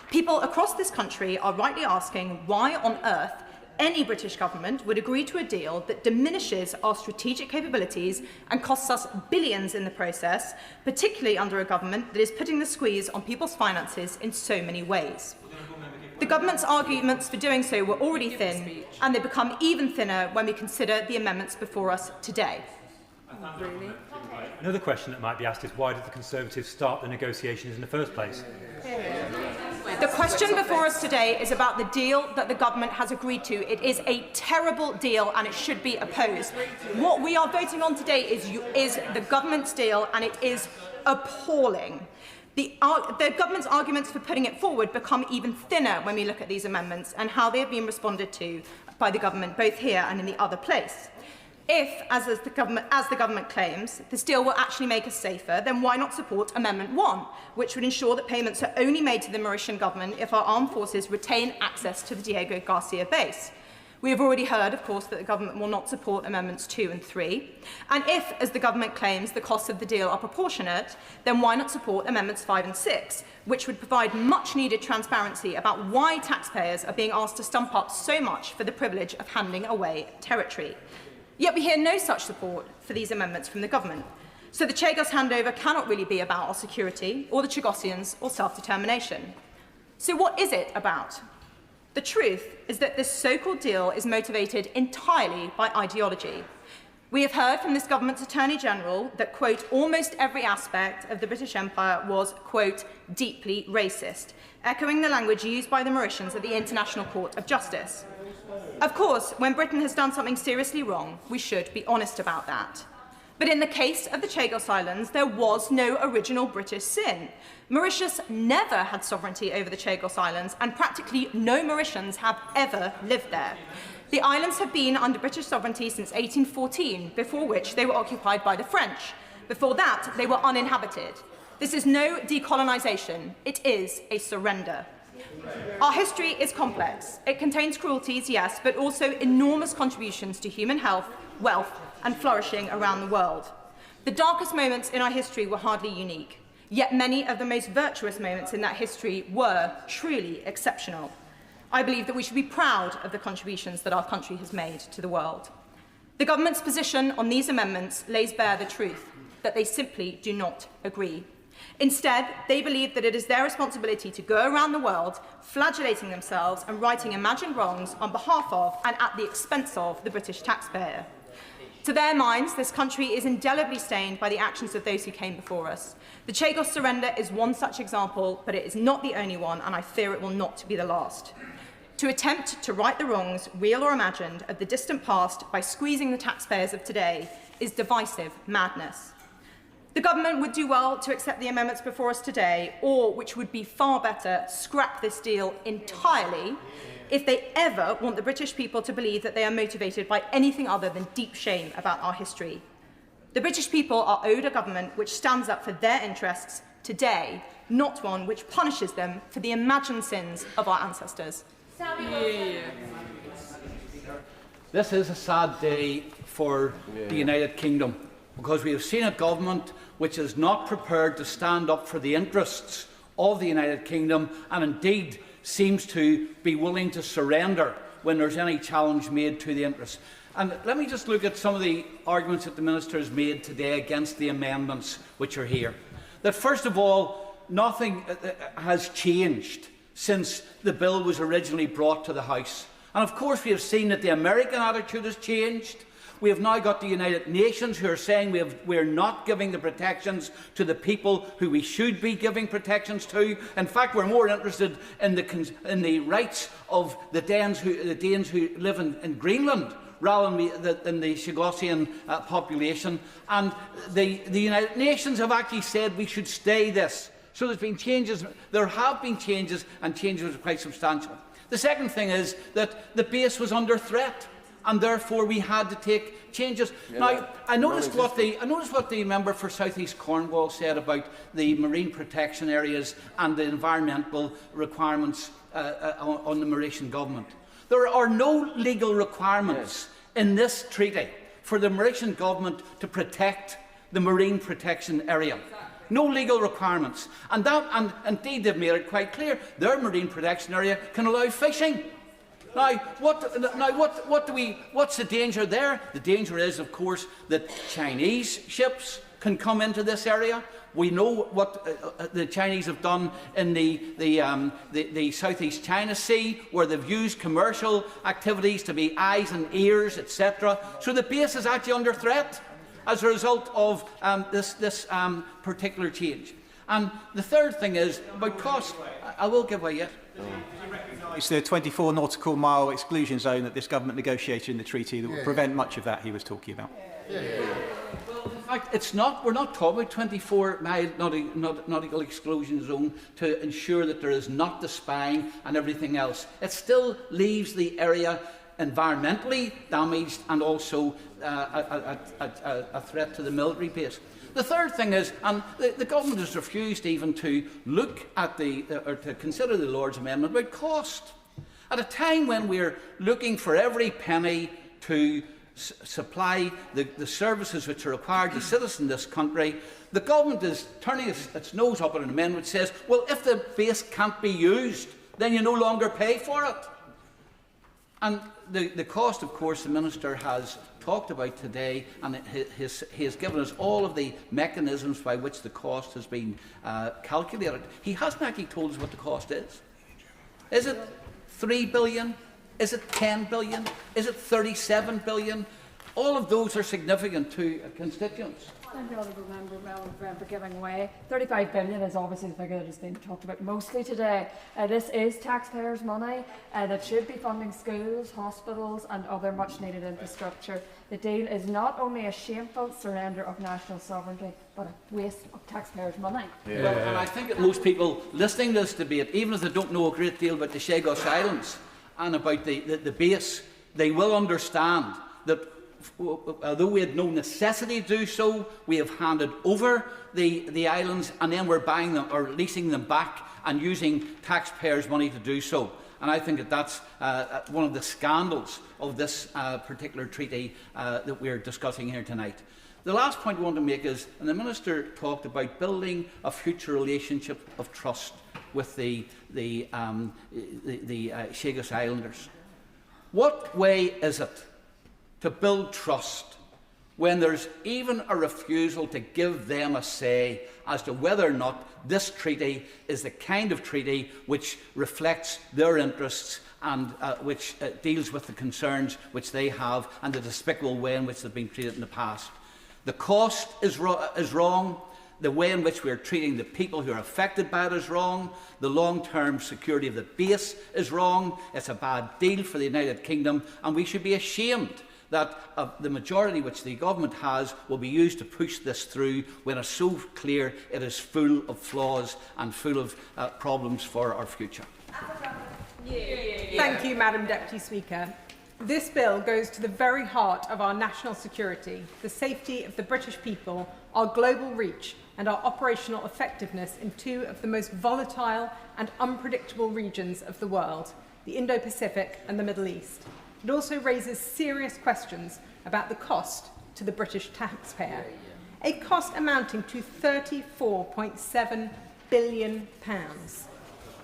People across this country are rightly asking why on earth any British government would agree to a deal that diminishes our strategic capabilities and costs us billions in the process, particularly under a government that is putting the squeeze on people's finances in so many ways. The government's arguments for doing so were already thin, and they become even thinner when we consider the amendments before us today. Really? Another question that might be asked is why did the Conservatives start the negotiations in the first place? The question before us today is about the deal that the government has agreed to. It is a terrible deal and it should be opposed. What we are voting on today is the government's deal, and it is appalling. The government's arguments for putting it forward become even thinner when we look at these amendments and how they have been responded to by the government, both here and in the other place. If, as the government claims, this deal will actually make us safer, then why not support Amendment 1, which would ensure that payments are only made to the Mauritian government if our armed forces retain access to the Diego Garcia base? We have already heard, of course, that the government will not support Amendments 2 and 3. And if, as the government claims, the costs of the deal are proportionate, then why not support Amendments 5 and 6, which would provide much-needed transparency about why taxpayers are being asked to stump up so much for the privilege of handing away territory? Yet we hear no such support for these amendments from the government. So the Chagos handover cannot really be about our security, or the Chagosians, or self-determination. So what is it about? The truth is that this so-called deal is motivated entirely by ideology. We have heard from this government's Attorney General that, quote, almost every aspect of the British Empire was, quote, deeply racist, echoing the language used by the Mauritians at the International Court of Justice. Of course, when Britain has done something seriously wrong, we should be honest about that. But in the case of the Chagos Islands, there was no original British sin. Mauritius never had sovereignty over the Chagos Islands, and practically no Mauritians have ever lived there. The islands have been under British sovereignty since 1814, before which they were occupied by the French. Before that, they were uninhabited. This is no decolonisation, it is a surrender. Our history is complex. It contains cruelties, yes, but also enormous contributions to human health, wealth, and flourishing around the world. The darkest moments in our history were hardly unique, yet many of the most virtuous moments in that history were truly exceptional. I believe that we should be proud of the contributions that our country has made to the world. The government's position on these amendments lays bare the truth, that they simply do not agree. Instead, they believe that it is their responsibility to go around the world, flagellating themselves and righting imagined wrongs on behalf of and at the expense of the British taxpayer. To their minds, this country is indelibly stained by the actions of those who came before us. The Chagos surrender is one such example, but it is not the only one, and I fear it will not be the last. To attempt to right the wrongs, real or imagined, of the distant past by squeezing the taxpayers of today is divisive madness. The government would do well to accept the amendments before us today, or, which would be far better, scrap this deal entirely if they ever want the British people to believe that they are motivated by anything other than deep shame about our history. The British people are owed a government which stands up for their interests today, not one which punishes them for the imagined sins of our ancestors. This is a sad day for the United Kingdom, because we have seen a government which is not prepared to stand up for the interests of the United Kingdom, and indeed seems to be willing to surrender when there's any challenge made to the interests. And let me just look at some of the arguments that the Minister has made today against the amendments which are here. That first of all, nothing has changed since the bill was originally brought to the House. And of course we have seen that the American attitude has changed. We have now got the United Nations who are saying we are not giving the protections to the people who we should be giving protections to. In fact, we're more interested in the rights of the Danes who live in Greenland rather than the Chagosian population. And the United Nations have actually said we should stay this. So there's been changes. There have been changes, and changes are quite substantial. The second thing is that the base was under threat, and therefore we had to take changes. Yeah, now, I noticed what the member for South East Cornwall said about the marine protection areas and the environmental requirements on the Mauritian government. There are no legal requirements in this treaty for the Mauritian government to protect the marine protection area. No legal requirements. And indeed they've made it quite clear their marine protection area can allow fishing. Now, what's the danger there? The danger is, of course, that Chinese ships can come into this area. We know what the Chinese have done in the Southeast China Sea, where they've used commercial activities to be eyes and ears, etc. So the base is actually under threat. as a result of this particular change. And the third thing is about cost. I will give way yet. It's the 24 nautical mile exclusion zone that this government negotiated in the treaty that will prevent much of that he was talking about. Well, in fact, it's not. We're not talking about 24-mile nautical exclusion zone to ensure that there is not the spying and everything else. It still leaves the area environmentally damaged and also a threat to the military base. The third thing is, and the government has refused even to look at or to consider the Lord's Amendment about cost. At a time when we're looking for every penny to supply the services which are required to citizens in this country, the government is turning its nose up at an amendment which says, well, if the base can't be used, then you no longer pay for it. And the cost, of course, the Minister has talked about today, and he has given us all of the mechanisms by which the cost has been calculated. He hasn't actually told us what the cost is. Is it 3 billion? Is it 10 billion? Is it 37 billion? All of those are significant to constituents. Thank you, Honourable Member, for giving way. 35 billion is obviously the figure that has been talked about mostly today. This is taxpayers' money that should be funding schools, hospitals and other much needed infrastructure. The deal is not only a shameful surrender of national sovereignty, but a waste of taxpayers' money. Yeah. Well, and I think that most people listening to this debate, even if they don't know a great deal about the Chagos Islands and about the base, they will understand that although we had no necessity to do so, we have handed over the islands and then we're buying them or leasing them back and using taxpayers' money to do so. And I think that that's one of the scandals of this particular treaty that we're discussing here tonight. The last point I want to make is, and the Minister talked about building a future relationship of trust with the Chagos Islanders. What way is it to build trust when there's even a refusal to give them a say as to whether or not this treaty is the kind of treaty which reflects their interests and which deals with the concerns which they have and the despicable way in which they've been treated in the past? The cost is wrong. The way in which we are treating the people who are affected by it is wrong. The long-term security of the base is wrong. It's a bad deal for the United Kingdom, and we should be ashamed that the majority which the government has will be used to push this through when it's so clear it is full of flaws and full of problems for our future. Thank you, Madam Deputy Speaker. This bill goes to the very heart of our national security, the safety of the British people, our global reach and our operational effectiveness in two of the most volatile and unpredictable regions of the world, the Indo-Pacific and the Middle East. It also raises serious questions about the cost to the British taxpayer, a cost amounting to £34.7 billion.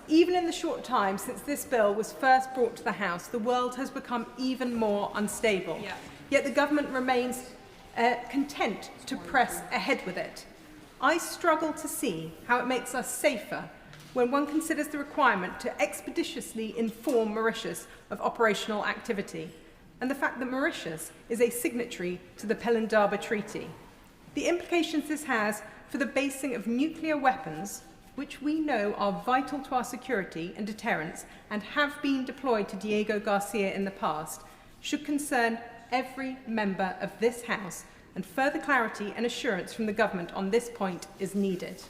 Even in the short time since this bill was first brought to the House, the world has become even more unstable. Yet the government remains content to press ahead with it. I struggle to see how it makes us safer when one considers the requirement to expeditiously inform Mauritius of operational activity, and the fact that Mauritius is a signatory to the Pelindaba Treaty. The implications this has for the basing of nuclear weapons, which we know are vital to our security and deterrence and have been deployed to Diego Garcia in the past, should concern every member of this House, and further clarity and assurance from the government on this point is needed.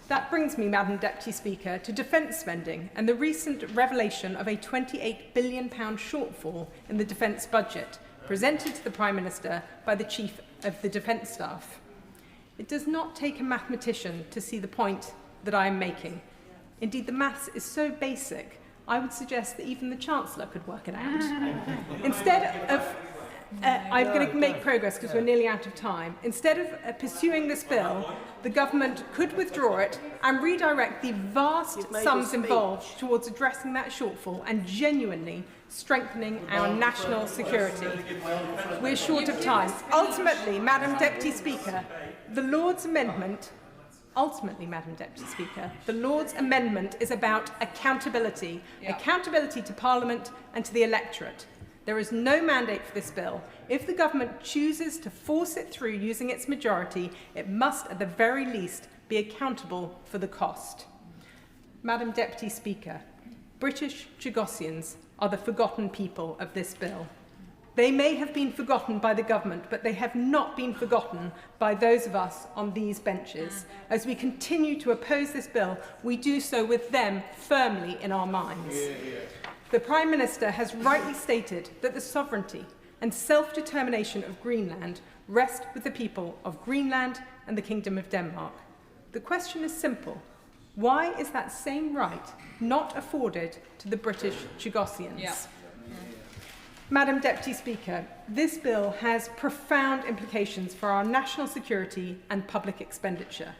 That brings me, Madam Deputy Speaker, to defence spending and the recent revelation of a £28 billion shortfall in the defence budget presented to the Prime Minister by the Chief of the Defence Staff. It does not take a mathematician to see the point that I am making. Indeed, the maths is so basic, I would suggest that even the Chancellor could work it out. Instead of I'm going to make progress because we're nearly out of time. Instead of pursuing this bill, the government could withdraw it and redirect the vast sums involved towards addressing that shortfall and genuinely strengthening our national security. We're short of time. Ultimately, Madam Deputy Speaker, the Lord's Amendment is about accountability. Accountability to Parliament and to the electorate. There is no mandate for this bill. If the government chooses to force it through using its majority, it must at the very least be accountable for the cost. Madam Deputy Speaker, British Chagosians are the forgotten people of this bill. They may have been forgotten by the government, but they have not been forgotten by those of us on these benches. As we continue to oppose this bill, we do so with them firmly in our minds. The Prime Minister has rightly stated that the sovereignty and self-determination of Greenland rest with the people of Greenland and the Kingdom of Denmark. The question is simple. Why is that same right not afforded to the British Chagosians? Yeah. Madam Deputy Speaker, this bill has profound implications for our national security and public expenditure.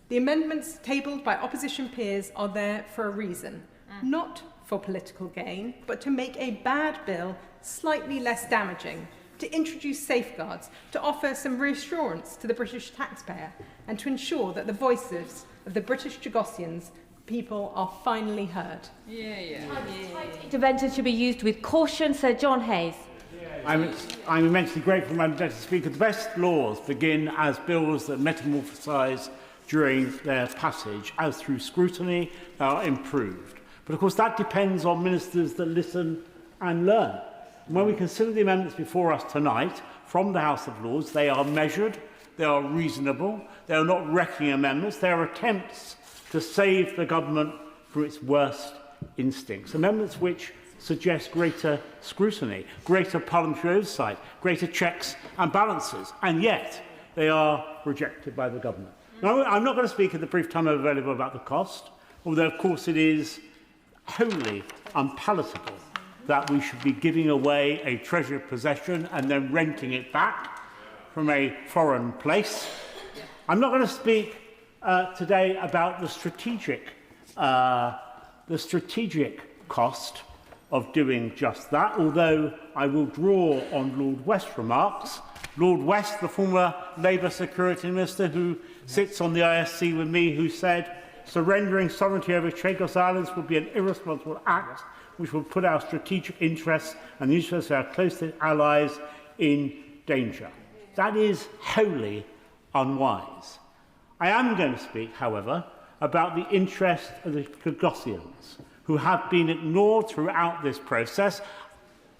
The amendments tabled by opposition peers are there for a reason, not for political gain, but to make a bad bill slightly less damaging, to introduce safeguards, to offer some reassurance to the British taxpayer, and to ensure that the voices of the British Chagosians people are finally heard. Intervention should be used with caution. Sir John Hayes. I'm immensely grateful, Madam Deputy Speaker. The best laws begin as bills that metamorphosise during their passage, as through scrutiny are improved. But of course that depends on ministers that listen and learn. And when we consider the amendments before us tonight from the House of Lords, they are measured, they are reasonable, they are not wrecking amendments, they are attempts to save the government from its worst instincts. Amendments which suggest greater scrutiny, greater parliamentary oversight, greater checks and balances, and yet they are rejected by the government. Now, I'm not going to speak in the brief time available about the cost, although of course it is wholly unpalatable that we should be giving away a treasured possession and then renting it back from a foreign place. I'm not going to speak today about the strategic cost of doing just that, although I will draw on Lord West's remarks. Lord West, the former Labour Security Minister who sits on the ISC with me, who said surrendering sovereignty over Chagos Islands would be an irresponsible act which would put our strategic interests and the interests of our closest allies in danger. That is wholly unwise. I am going to speak, however, about the interest of the Chagosians, who have been ignored throughout this process,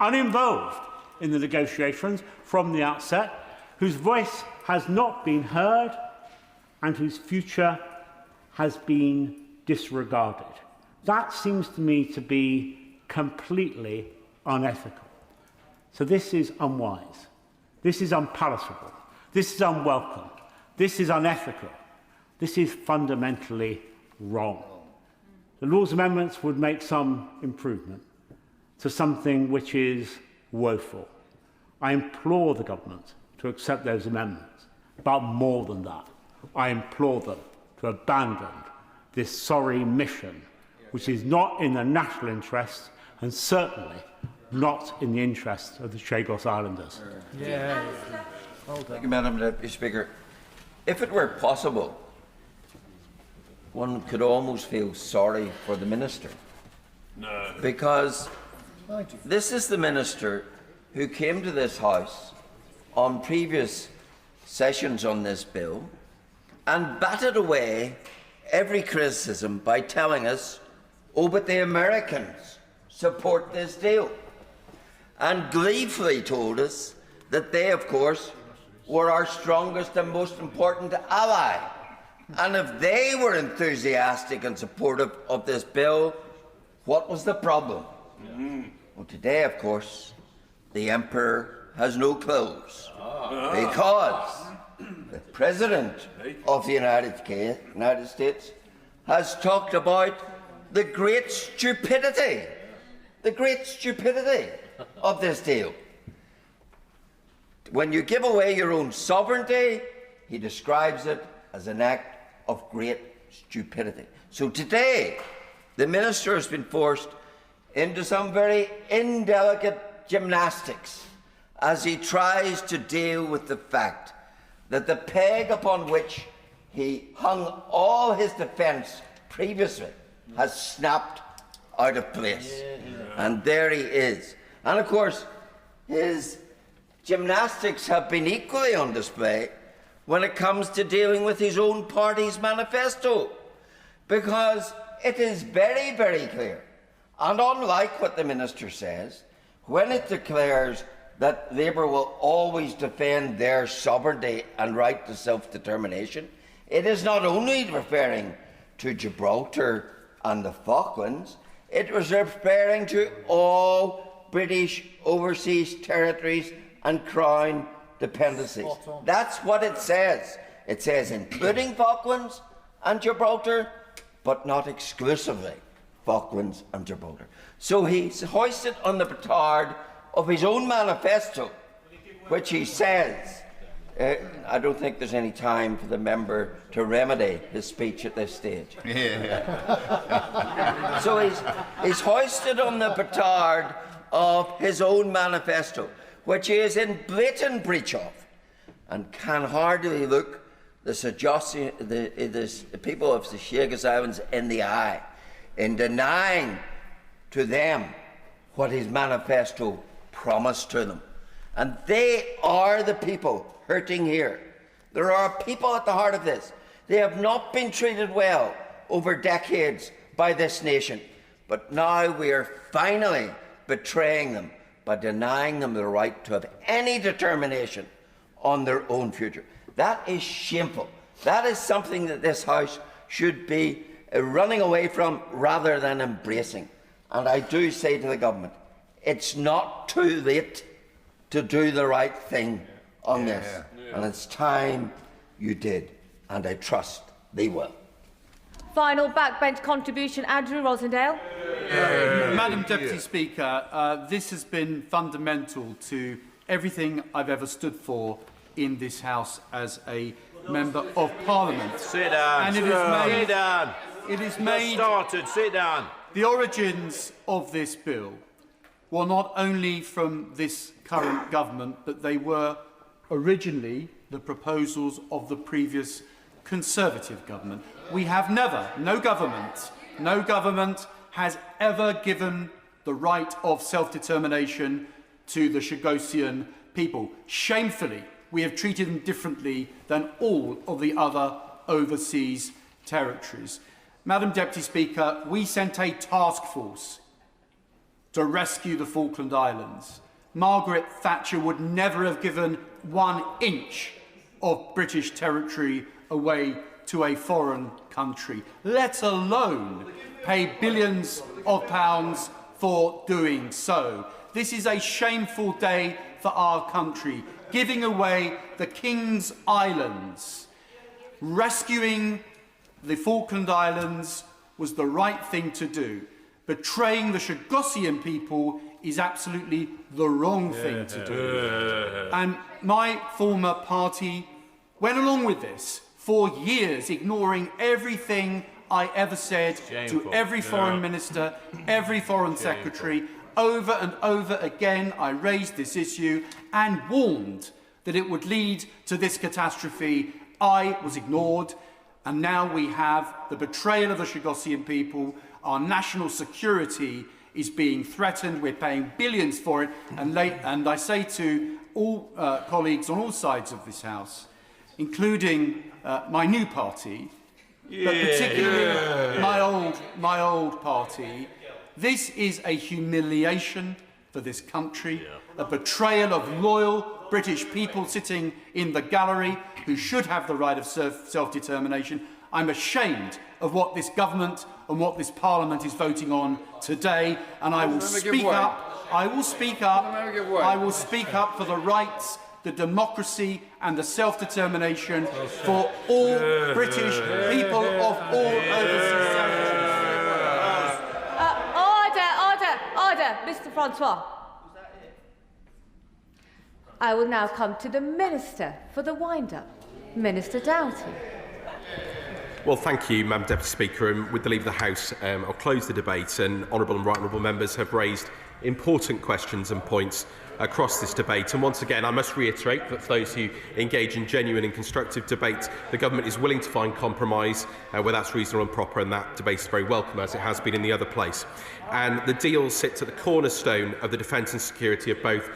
uninvolved in the negotiations from the outset, whose voice has not been heard and whose future has been disregarded. That seems to me to be completely unethical. So this is unwise. This is unpalatable. This is unwelcome. This is unethical. This is fundamentally wrong. The Lord's amendments would make some improvement to something which is woeful. I implore the government to accept those amendments, but more than that, I implore them to abandon this sorry mission, which is not in the national interest and certainly not in the interest of the Chagos Islanders. Thank you, Madam Deputy Speaker. If it were possible, one could almost feel sorry for the Minister. No. Because this is the Minister who came to this House on previous sessions on this bill and batted away every criticism by telling us, oh, but the Americans support this deal, and gleefully told us that they, of course, were our strongest and most important ally. And if they were enthusiastic and supportive of this bill, what was the problem? Well, today, of course, the Emperor has no clothes, because the President of the United States has talked about the great stupidity of this deal. When you give away your own sovereignty, he describes it as an act of great stupidity. So today, the Minister has been forced into some very indelicate gymnastics as he tries to deal with the fact that the peg upon which he hung all his defence previously has snapped out of place. And there he is. And of course, his gymnastics have been equally on display when it comes to dealing with his own party's manifesto, because it is very, very clear, and unlike what the Minister says, when it declares that Labour will always defend their sovereignty and right to self-determination, it is not only referring to Gibraltar and the Falklands, it was referring to all British overseas territories and Crown dependencies. That's what it says. It says including Falklands and Gibraltar, but not exclusively Falklands and Gibraltar. So he's hoisted on the petard of his own manifesto, which he says, I don't think there's any time for the member to remedy his speech at this stage. So he's hoisted on the petard of his own manifesto, which he is in blatant breach of, and can hardly look the people of the Chagos Islands in the eye in denying to them what his manifesto promised to them. And they are the people hurting here. There are people at the heart of this. They have not been treated well over decades by this nation, but now we are finally betraying them by denying them the right to have any determination on their own future. That is shameful. That is something that this House should be running away from rather than embracing. And I do say to the government, it's not too late to do the right thing on this. And it's time you did, and I trust they will. Final backbench contribution, Andrew Rosendale. Madam Deputy Speaker, this has been fundamental to everything I've ever stood for in this House as a Member of Parliament. Sit down. And it Sit down. It is made. Started. Sit down. The origins of this bill were not only from this current government, but they were originally the proposals of the previous Conservative government. We have never, no government has ever given the right of self-determination to the Chagosian people. Shamefully, we have treated them differently than all of the other overseas territories. Madam Deputy Speaker, we sent a task force to rescue the Falkland Islands. Margaret Thatcher would never have given 1 inch of British territory away to a foreign country, let alone pay billions of pounds for doing so. This is a shameful day for our country, giving away the King's Islands. Rescuing the Falkland Islands was the right thing to do. Betraying the Chagosian people is absolutely the wrong thing to do. And my former party went along with this for years, ignoring everything I ever said to every foreign minister, every foreign secretary. Over and over again, I raised this issue and warned that it would lead to this catastrophe. I was ignored, and now we have the betrayal of the Chagosian people. Our national security is being threatened. We're paying billions for it. And I say to all colleagues on all sides of this House, including my new party, but particularly my old party, this is a humiliation for this country, a betrayal of loyal British people sitting in the gallery who should have the right of self-determination. I'm ashamed of what this government and what this Parliament is voting on today, and I will speak up. I will speak up. I will speak up for the rights, the democracy and the self-determination for all British people of all overseas territories. Order, Mr. Francois. I will now come to the Minister for the wind-up. Minister Doughty. Well, thank you, Madam Deputy Speaker. And with the leave of the House, I'll close the debate. And honourable and right honourable members have raised important questions and points across this debate. And once again, I must reiterate that for those who engage in genuine and constructive debate, the government is willing to find compromise where that's reasonable and proper, and that debate is very welcome, as it has been in the other place. And the deal sits at the cornerstone of the defence and security of both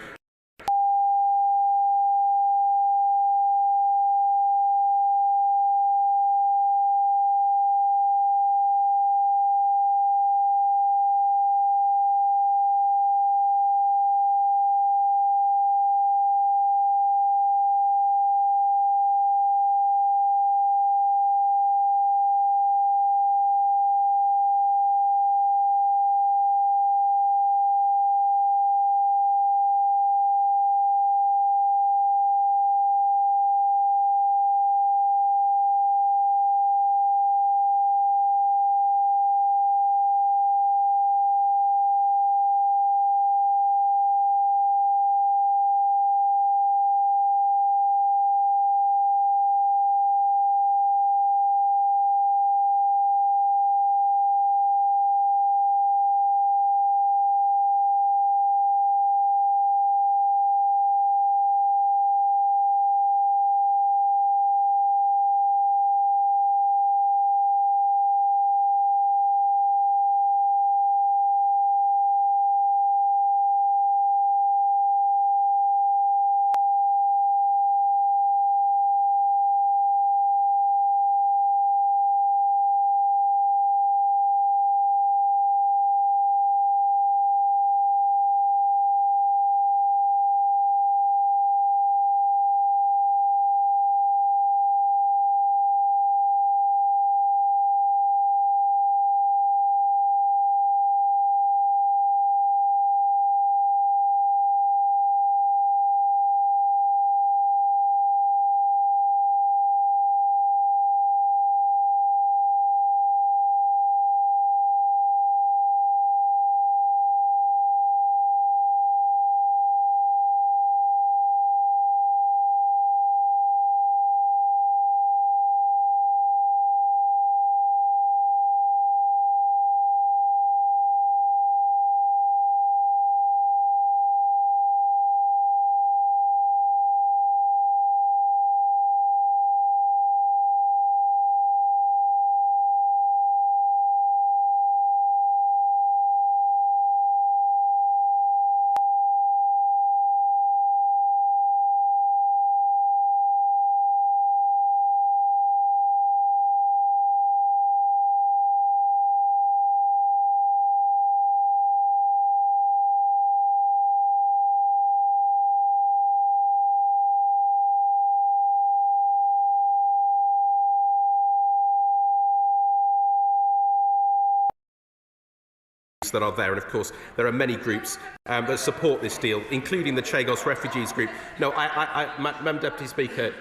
that are there. And of course, there are many groups that support this deal, including the Chagos Refugees group. No, Madam Deputy Speaker,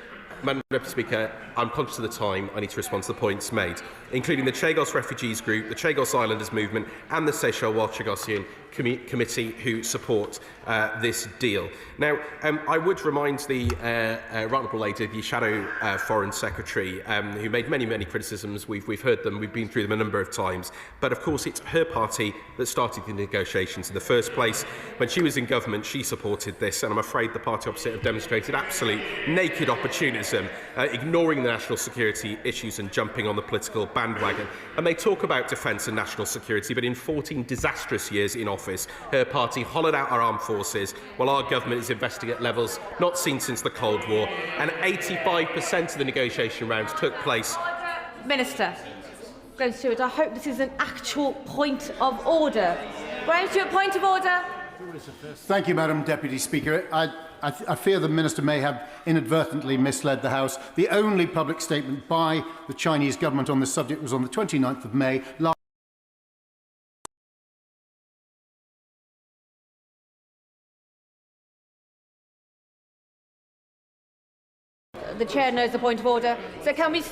I'm conscious of the time. I need to respond to the points made, including the Chagos Refugees Group, the Chagos Islanders Movement and the Seychelles Chagosian Committee who support this deal. Now, I would remind the Right Honourable Lady, the Shadow Foreign Secretary, who made many criticisms. We've heard them, we've been through them a number of times. But of course, it's her party that started the negotiations in the first place. When she was in government, she supported this, and I'm afraid the party opposite have demonstrated absolute naked opportunism, ignoring the national security issues and jumping on the political bandwagon. And they talk about defence and national security, but in 14 disastrous years in office, her party hollowed out our armed forces while our government is investing at levels not seen since the Cold War, and 85% of the negotiation rounds took place. Minister, Graham Stewart, I hope this is an actual point of order. Graham Stewart, point of order. Thank you, Madam Deputy Speaker. I fear the Minister may have inadvertently misled the House. The only public statement by the Chinese government on this subject was on the 29th of May. The Chair knows the point of order. So can we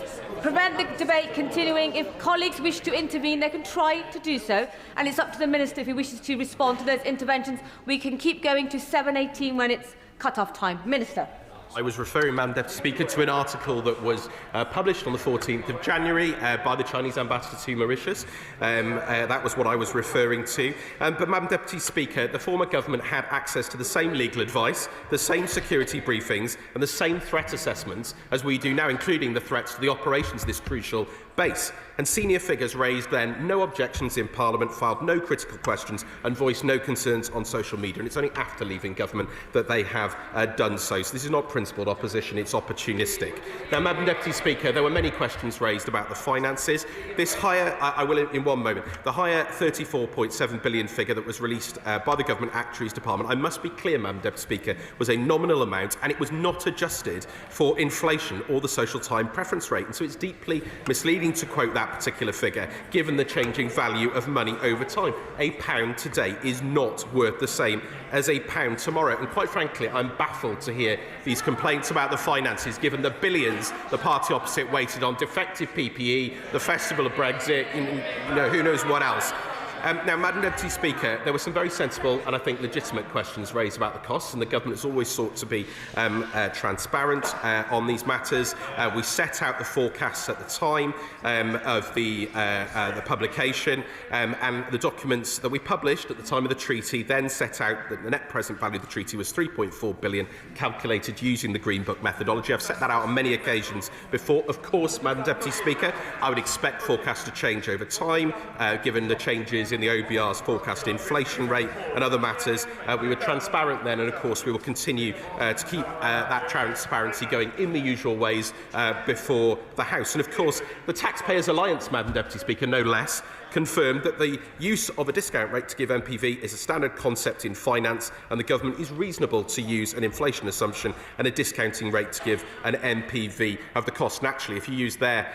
prevent the debate continuing? If colleagues wish to intervene, they can try to do so. And it's up to the Minister if he wishes to respond to those interventions. We can keep going to 7:18 when it's cut-off time. Minister. I was referring, Madam Deputy Speaker, to an article that was published on the 14th of January by the Chinese ambassador to Mauritius. That was what I was referring to. But, Madam Deputy Speaker, the former government had access to the same legal advice, the same security briefings and the same threat assessments as we do now, including the threats to the operations of this crucial base. And senior figures raised then no objections in Parliament, filed no critical questions and voiced no concerns on social media. And it's only after leaving government that they have done so. So this is not principled opposition, it's opportunistic. Now, Madam Deputy Speaker, there were many questions raised about the finances. This higher, I will in one moment, the higher £34.7 billion figure that was released by the Government Actuaries Department, I must be clear, Madam Deputy Speaker, was a nominal amount and it was not adjusted for inflation or the social time preference rate. And so it's deeply misleading to quote that particular figure, given the changing value of money over time. A pound today is not worth the same as a pound tomorrow. And quite frankly, I'm baffled to hear these complaints about the finances, given the billions the party opposite waited on defective PPE, the festival of Brexit, who knows what else. Now, Madam Deputy Speaker, there were some very sensible and I think legitimate questions raised about the costs, and the government has always sought to be transparent on these matters. We set out the forecasts at the time of the publication, and the documents that we published at the time of the treaty then set out that the net present value of the treaty was £3.4 billion, calculated using the Green Book methodology. I've set that out on many occasions before. Of course, Madam Deputy Speaker, I would expect forecasts to change over time, given the changes in the OBR's forecast inflation rate and other matters. We were transparent then, and of course we will continue to keep that transparency going in the usual ways before the House. And of course, the Taxpayers Alliance, Madam Deputy Speaker, no less, confirmed that the use of a discount rate to give NPV is a standard concept in finance, and the government is reasonable to use an inflation assumption and a discounting rate to give an NPV of the cost. Naturally, if you use their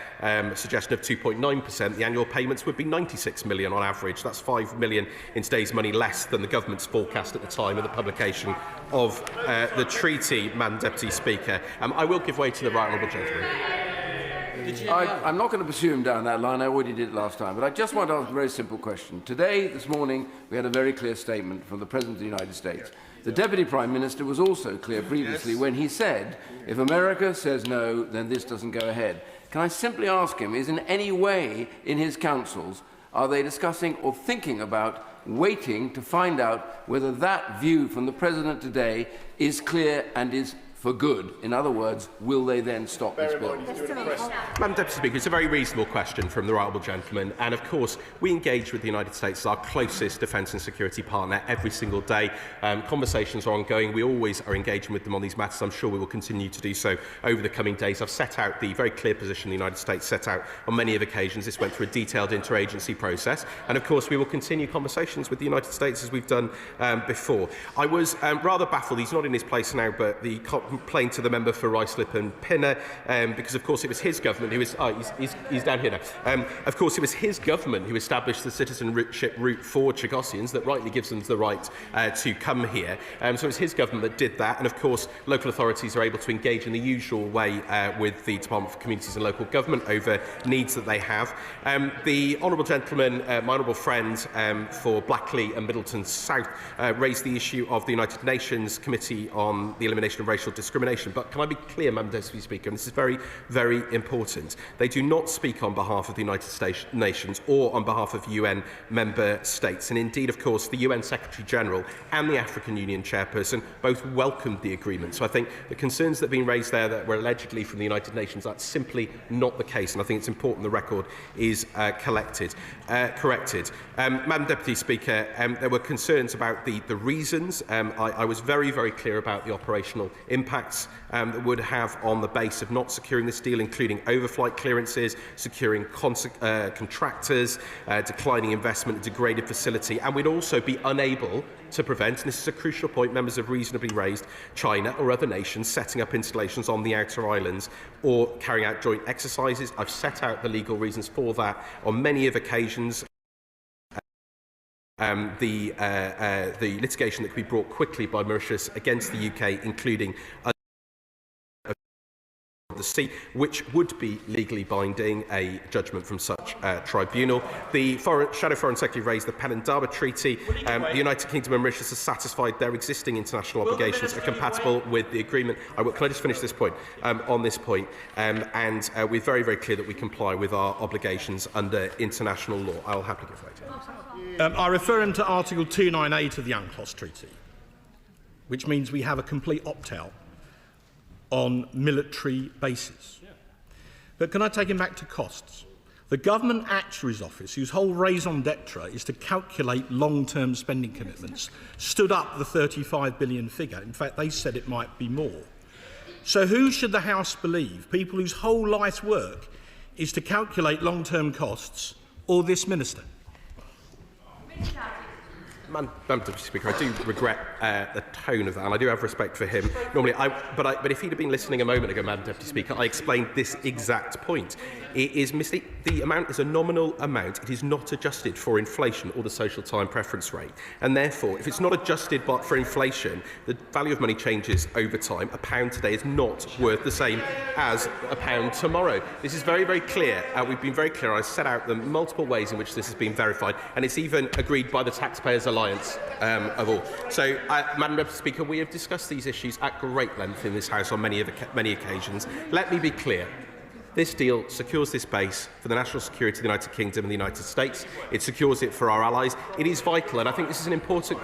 suggestion of 2.9%, the annual payments would be £96 million on average. That's £5 million in today's money less than the government's forecast at the time of the publication of the treaty, Madam Deputy Speaker. I will give way to the Right Honourable Gentleman. I'm not going to pursue him down that line. I already did it last time. But I just want to ask a very simple question. Today, this morning, we had a very clear statement from the President of the United States. The Deputy Prime Minister was also clear previously when he said, if America says no, then this doesn't go ahead. Can I simply ask him, is in any way in his councils, are they discussing or thinking about waiting to find out whether that view from the President today is clear and is for good? In other words, will they then stop this bill? Madam Deputy Speaker, it's a very reasonable question from the Right Honourable Gentleman, and of course we engage with the United States as our closest defence and security partner every single day. Conversations are ongoing. We always are engaging with them on these matters. I'm sure we will continue to do so over the coming days. I've set out the very clear position the United States set out on many of occasions. This went through a detailed interagency process, and of course we will continue conversations with the United States as we've done before. I was rather baffled. He's not in his place now, but the complain to the member for Ruislip and Pinner, because of course it was his government who was, he's down here now. Of course it was his government who established the citizenship route for Chagosians that rightly gives them the right to come here. So it was his government that did that, and of course local authorities are able to engage in the usual way with the Department for Communities and Local Government over needs that they have. The honourable gentleman, my honourable friend for Blackley and Middleton South, raised the issue of the United Nations Committee on the Elimination of Racial Discrimination. But can I be clear, Madam Deputy Speaker, and this is very, very important. They do not speak on behalf of the United Nations or on behalf of UN member states. And indeed, of course, the UN Secretary-General and the African Union Chairperson both welcomed the agreement. So I think the concerns that have been raised there that were allegedly from the United Nations, that's simply not the case. And I think it's important the record is corrected. Madam Deputy Speaker, there were concerns about the reasons. I was very, very clear about the operational impacts that would have on the base of not securing this deal, including overflight clearances, securing contractors, declining investment, a degraded facility, and we'd also be unable to prevent, and this is a crucial point members have reasonably raised, China or other nations setting up installations on the outer islands or carrying out joint exercises. I've set out the legal reasons for that on many of occasions. The litigation that could be brought quickly by Mauritius against the UK, including the sea, which would be legally binding, a judgment from such tribunal. The Shadow Foreign Secretary raised the Penandaba Treaty. The United Kingdom and Mauritius are satisfied their existing international obligations are compatible with the agreement. Can I just finish this point? On this point, and we're very, very clear that we comply with our obligations under international law. I'll happily give way to I refer him to Article 298 of the UNCLOS Treaty, which means we have a complete opt-out on military bases. But can I take him back to costs? The Government Actuary's Office, whose whole raison d'etre is to calculate long-term spending commitments, stood up the 35 billion figure. In fact, they said it might be more. So who should the House believe? People whose whole life's work is to calculate long-term costs, or this minister? Madam Deputy Speaker, I do regret the tone of that, and I do have respect for him. Normally, but if he'd have been listening a moment ago, Madam Deputy Speaker, I explained this exact point. It is the amount is a nominal amount. It is not adjusted for inflation or the social time preference rate, and therefore, if it's not adjusted for inflation, the value of money changes over time. £1 today is not worth the same as £1 tomorrow. This is very, very clear. We've been very clear. I set out the multiple ways in which this has been verified, and it's even agreed by the Taxpayers Alliance of all. So, Madam Deputy Speaker, we have discussed these issues at great length in this House on many occasions. Let me be clear. This deal secures this base for the national security of the United Kingdom and the United States. It secures it for our allies. It is vital, and I think this is an important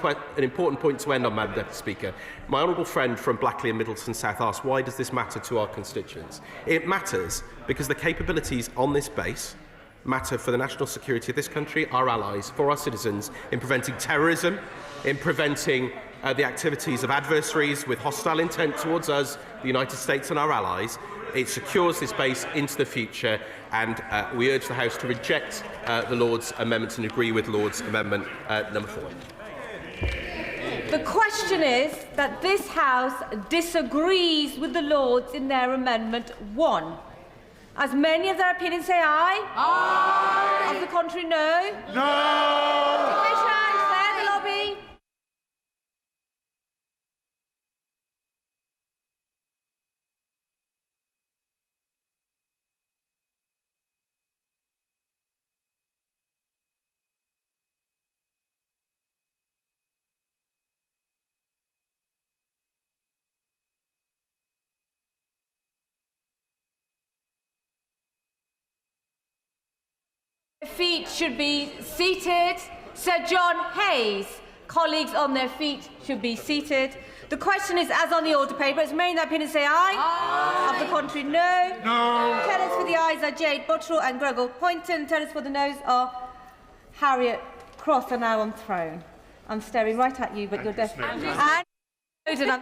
point to end on, Madam Deputy Speaker. My honourable friend from Blackley and Middleton South asked, why does this matter to our constituents? It matters because the capabilities on this base matter for the national security of this country, our allies, for our citizens, in preventing terrorism, in preventing the activities of adversaries with hostile intent towards us, the United States and our allies. It secures this base into the future, and we urge the House to reject the Lord's amendment and agree with Lord's amendment number 4. The question is that this House disagrees with the Lords in their Amendment 1. As many of their opinions say aye. Aye. Of the contrary, no. No. Commissioner, clear the lobby. Feet should be seated. Sir John Hayes. Colleagues on their feet should be seated. The question is, as on the order paper, as many in their opinion say aye. Aye. Of the contrary, no. No. Tenants for the ayes are Jade Buttrell and Gregor Poynton. Tenants for the noes are Harriet Cross, are now on throne. I'm staring right at you, but you're definitely. And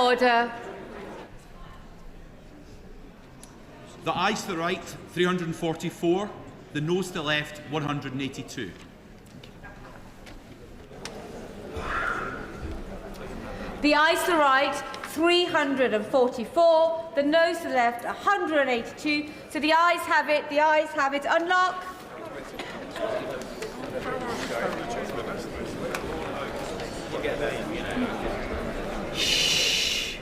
order. The ayes to the right, 344. The noes to the left, 182. The ayes to the right, 344. The noes to the left, 182. So the ayes have it. The ayes have it. Unlock. Shh.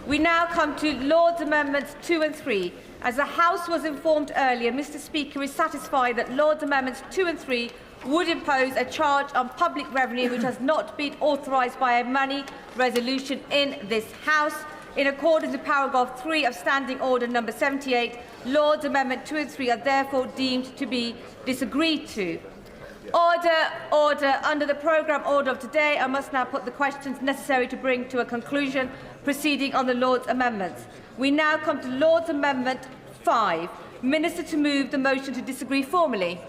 We now come to Lord's Amendments 2 and 3. As the House was informed earlier, Mr. Speaker is satisfied that Lord's Amendments 2 and 3 would impose a charge on public revenue which has not been authorised by a money resolution in this House. In accordance with paragraph 3 of Standing Order number 78, Lord's Amendment 2 and 3 are therefore deemed to be disagreed to. Order, order. Under the programme order of today, I must now put the questions necessary to bring to a conclusion proceeding on the Lord's Amendments. We now come to Lord's Amendment 5. Minister to move the motion to disagree formally.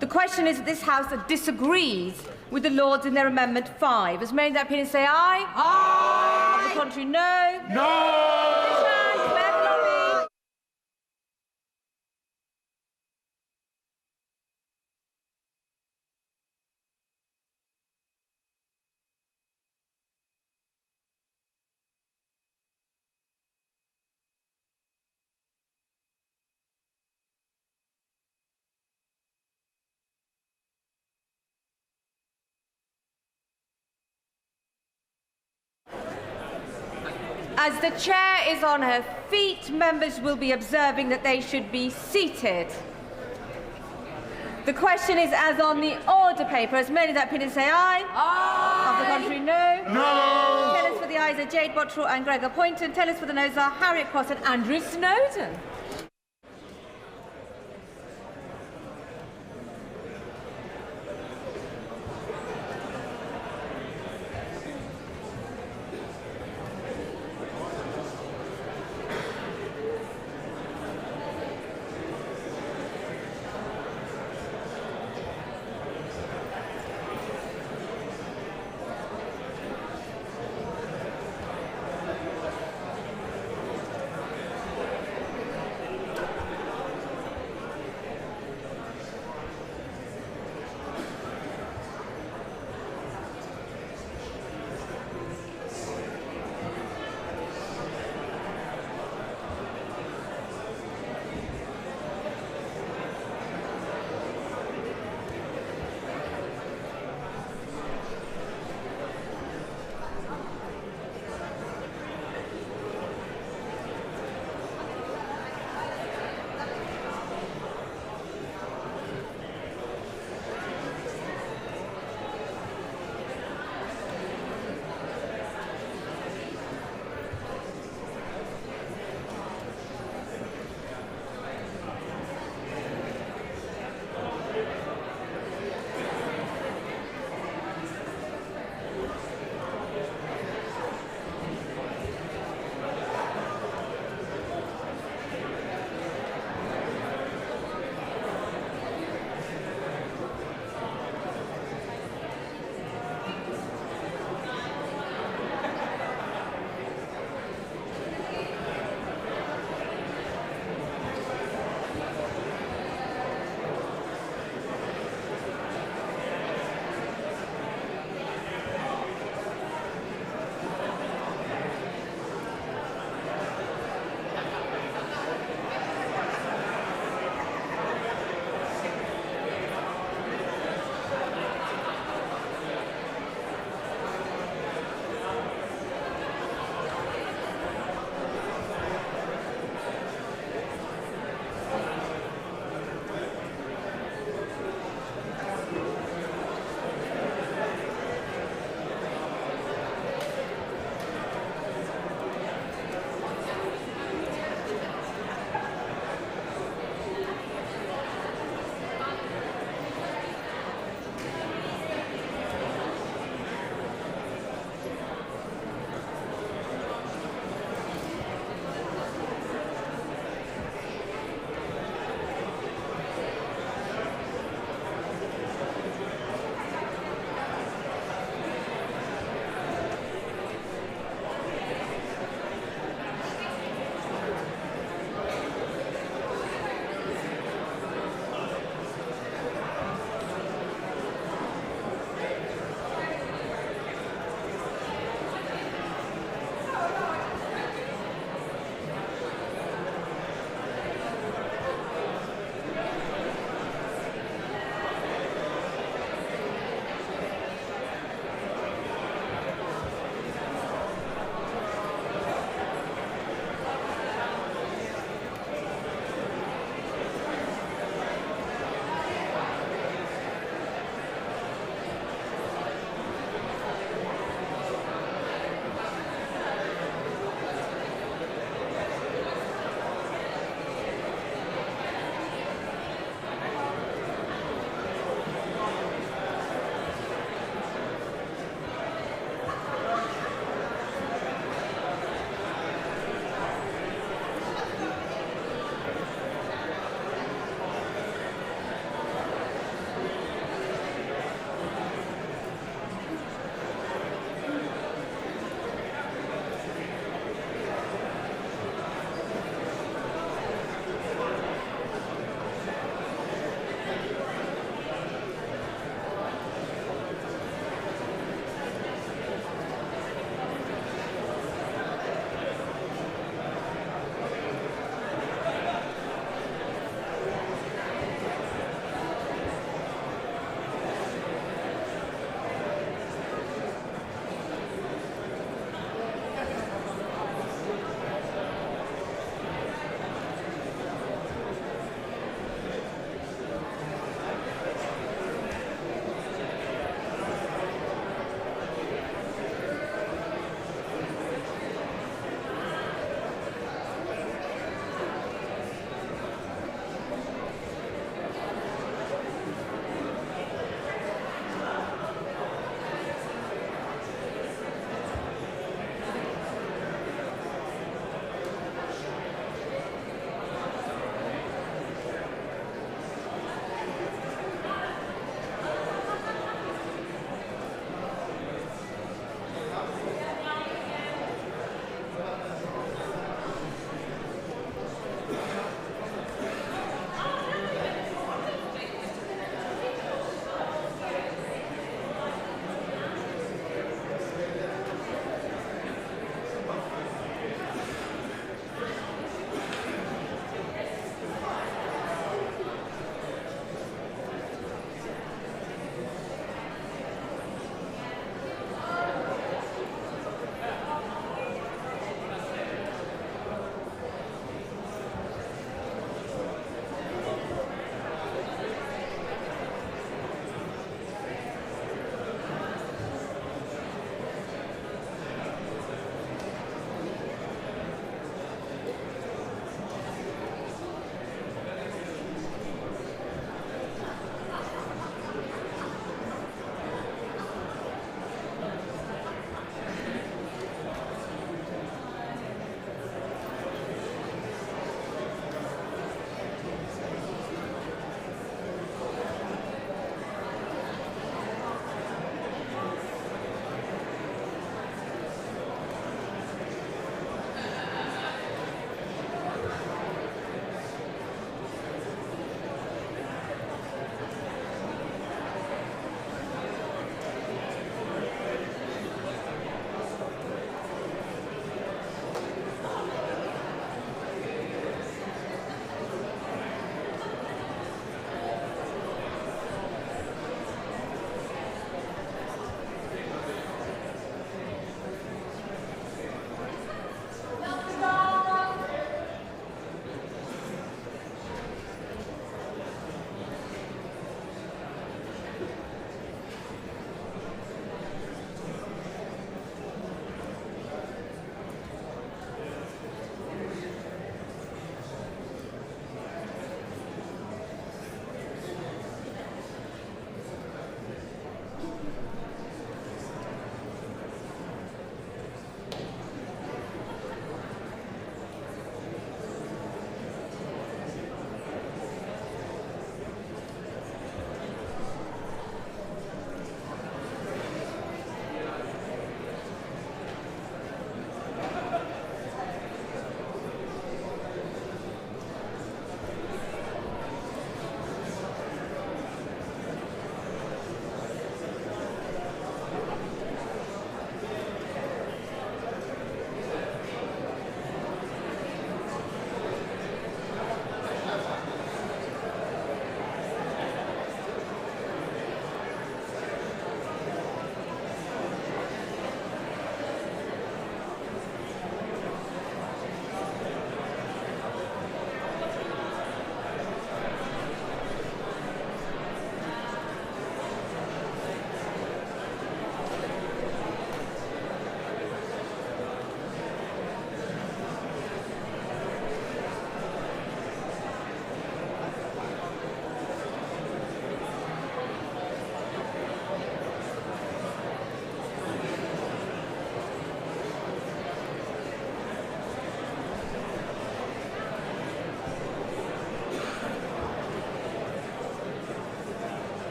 The question is that this House disagrees with the Lords in their Amendment 5. As many in that opinion say aye. Aye. On the contrary, no. No. As the chair is on her feet, members will be observing that they should be seated. The question is as on the order paper. As many of that opinion say aye. Aye. Of the contrary, no. No. Tellers for the ayes are Jade Bottrell and Gregor Poynton. Tellers for the noes are Harriet Cross and Andrew Snowden.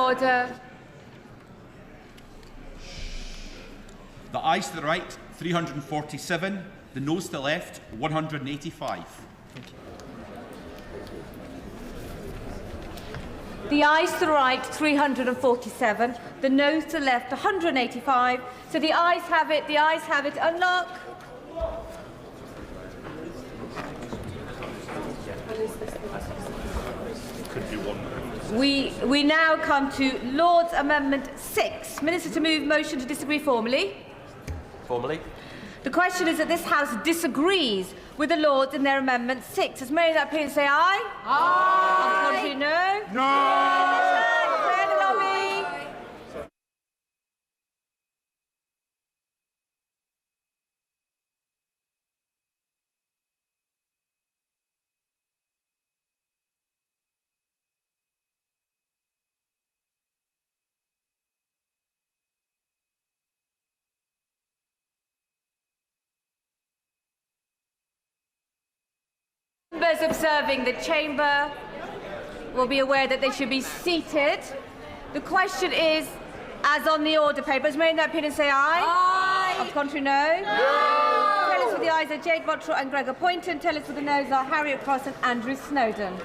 Order. The ayes to the right, 347. The noes to the left, 185. The ayes to the right, 347. The noes to the left, 185. So the ayes have it. The ayes have it. Unlock. We now come to Lord's Amendment 6. Minister to move motion to disagree formally. Formally. The question is that this House disagrees with the Lords in their Amendment 6. Has many of that opinion say aye? Aye. Contrary, no? No. Clear the lobby. Members observing the chamber will be aware that they should be seated. The question is, as on the order paper, has many in that opinion say aye? Aye. Of contrary, no? No. Tell us what the ayes are Jade Bottrell and Gregor Poynton. Tell us what the noes are Harriet Cross and Andrew Snowden.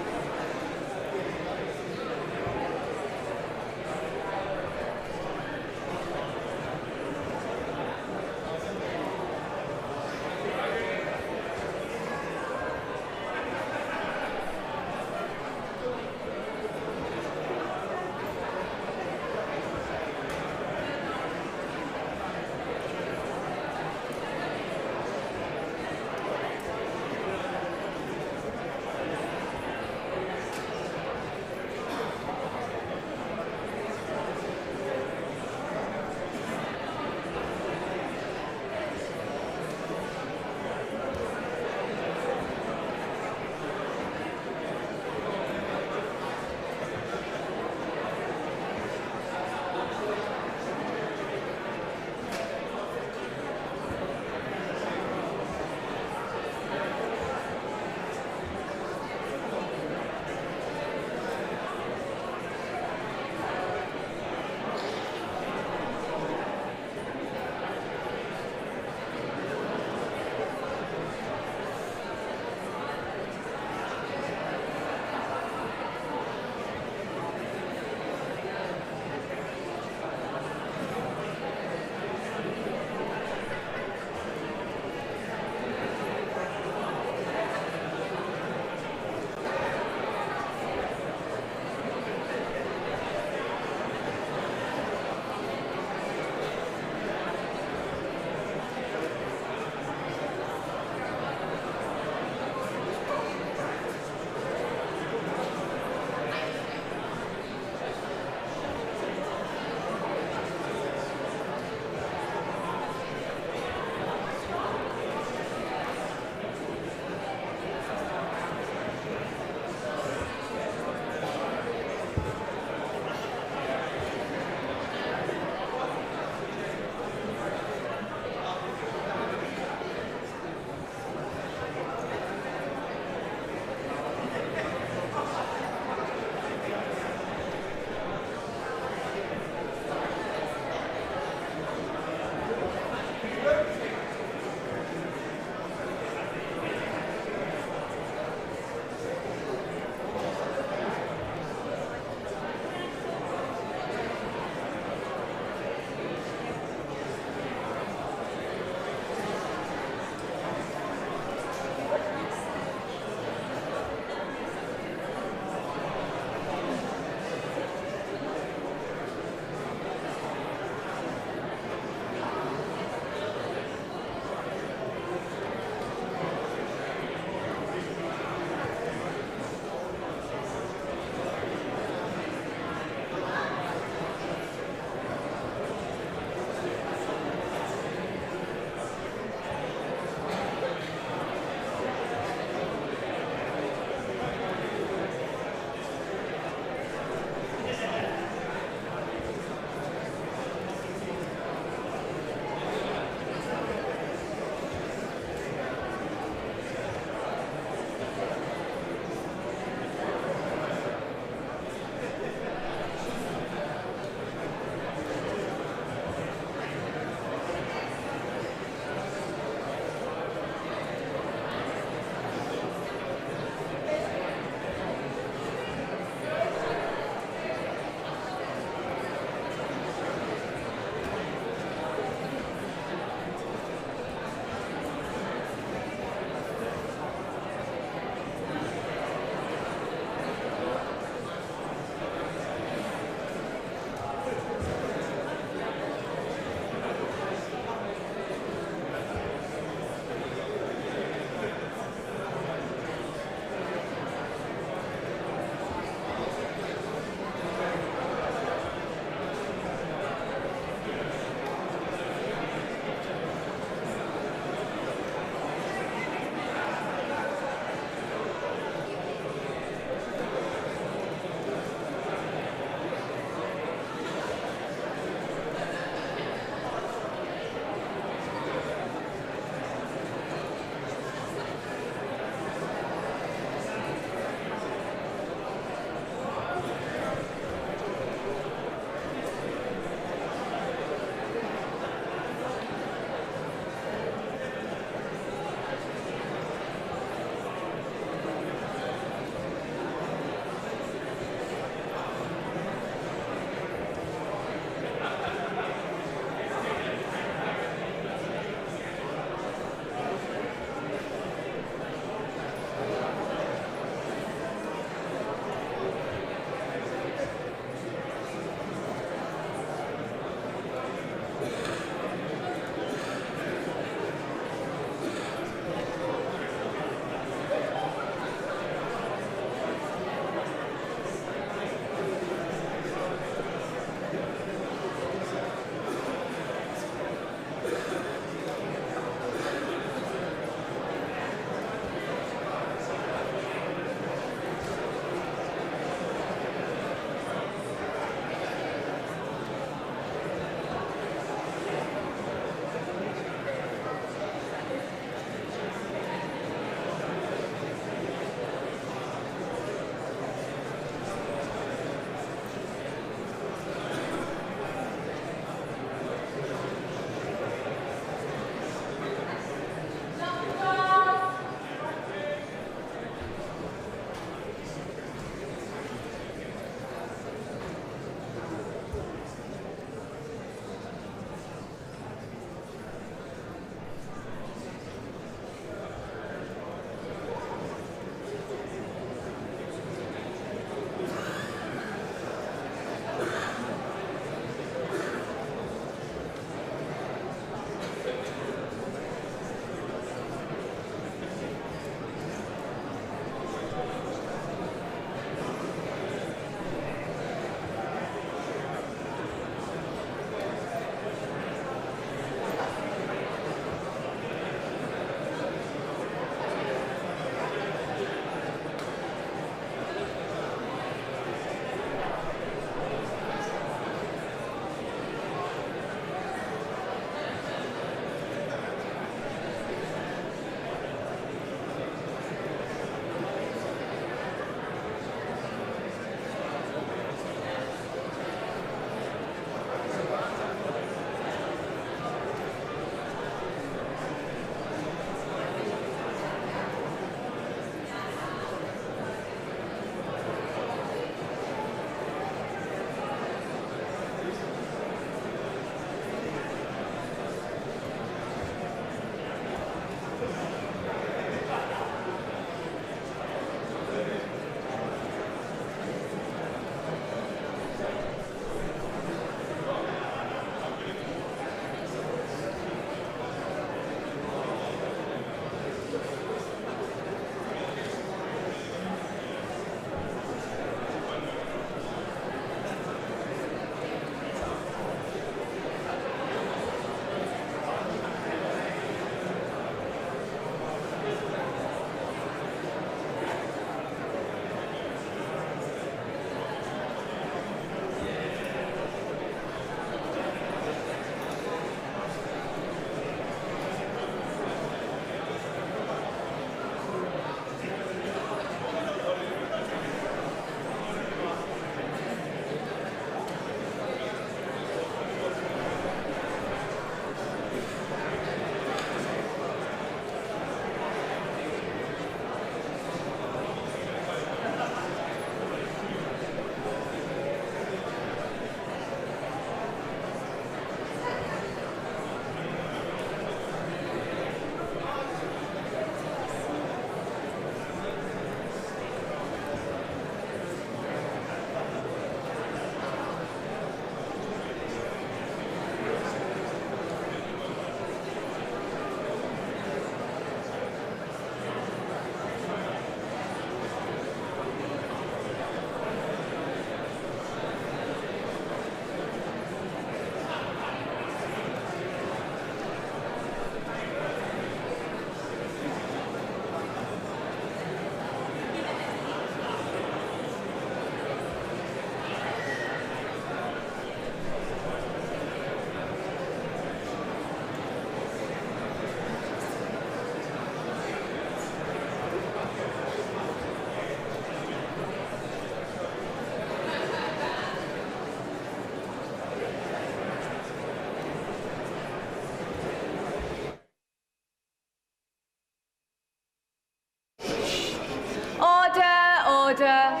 Order.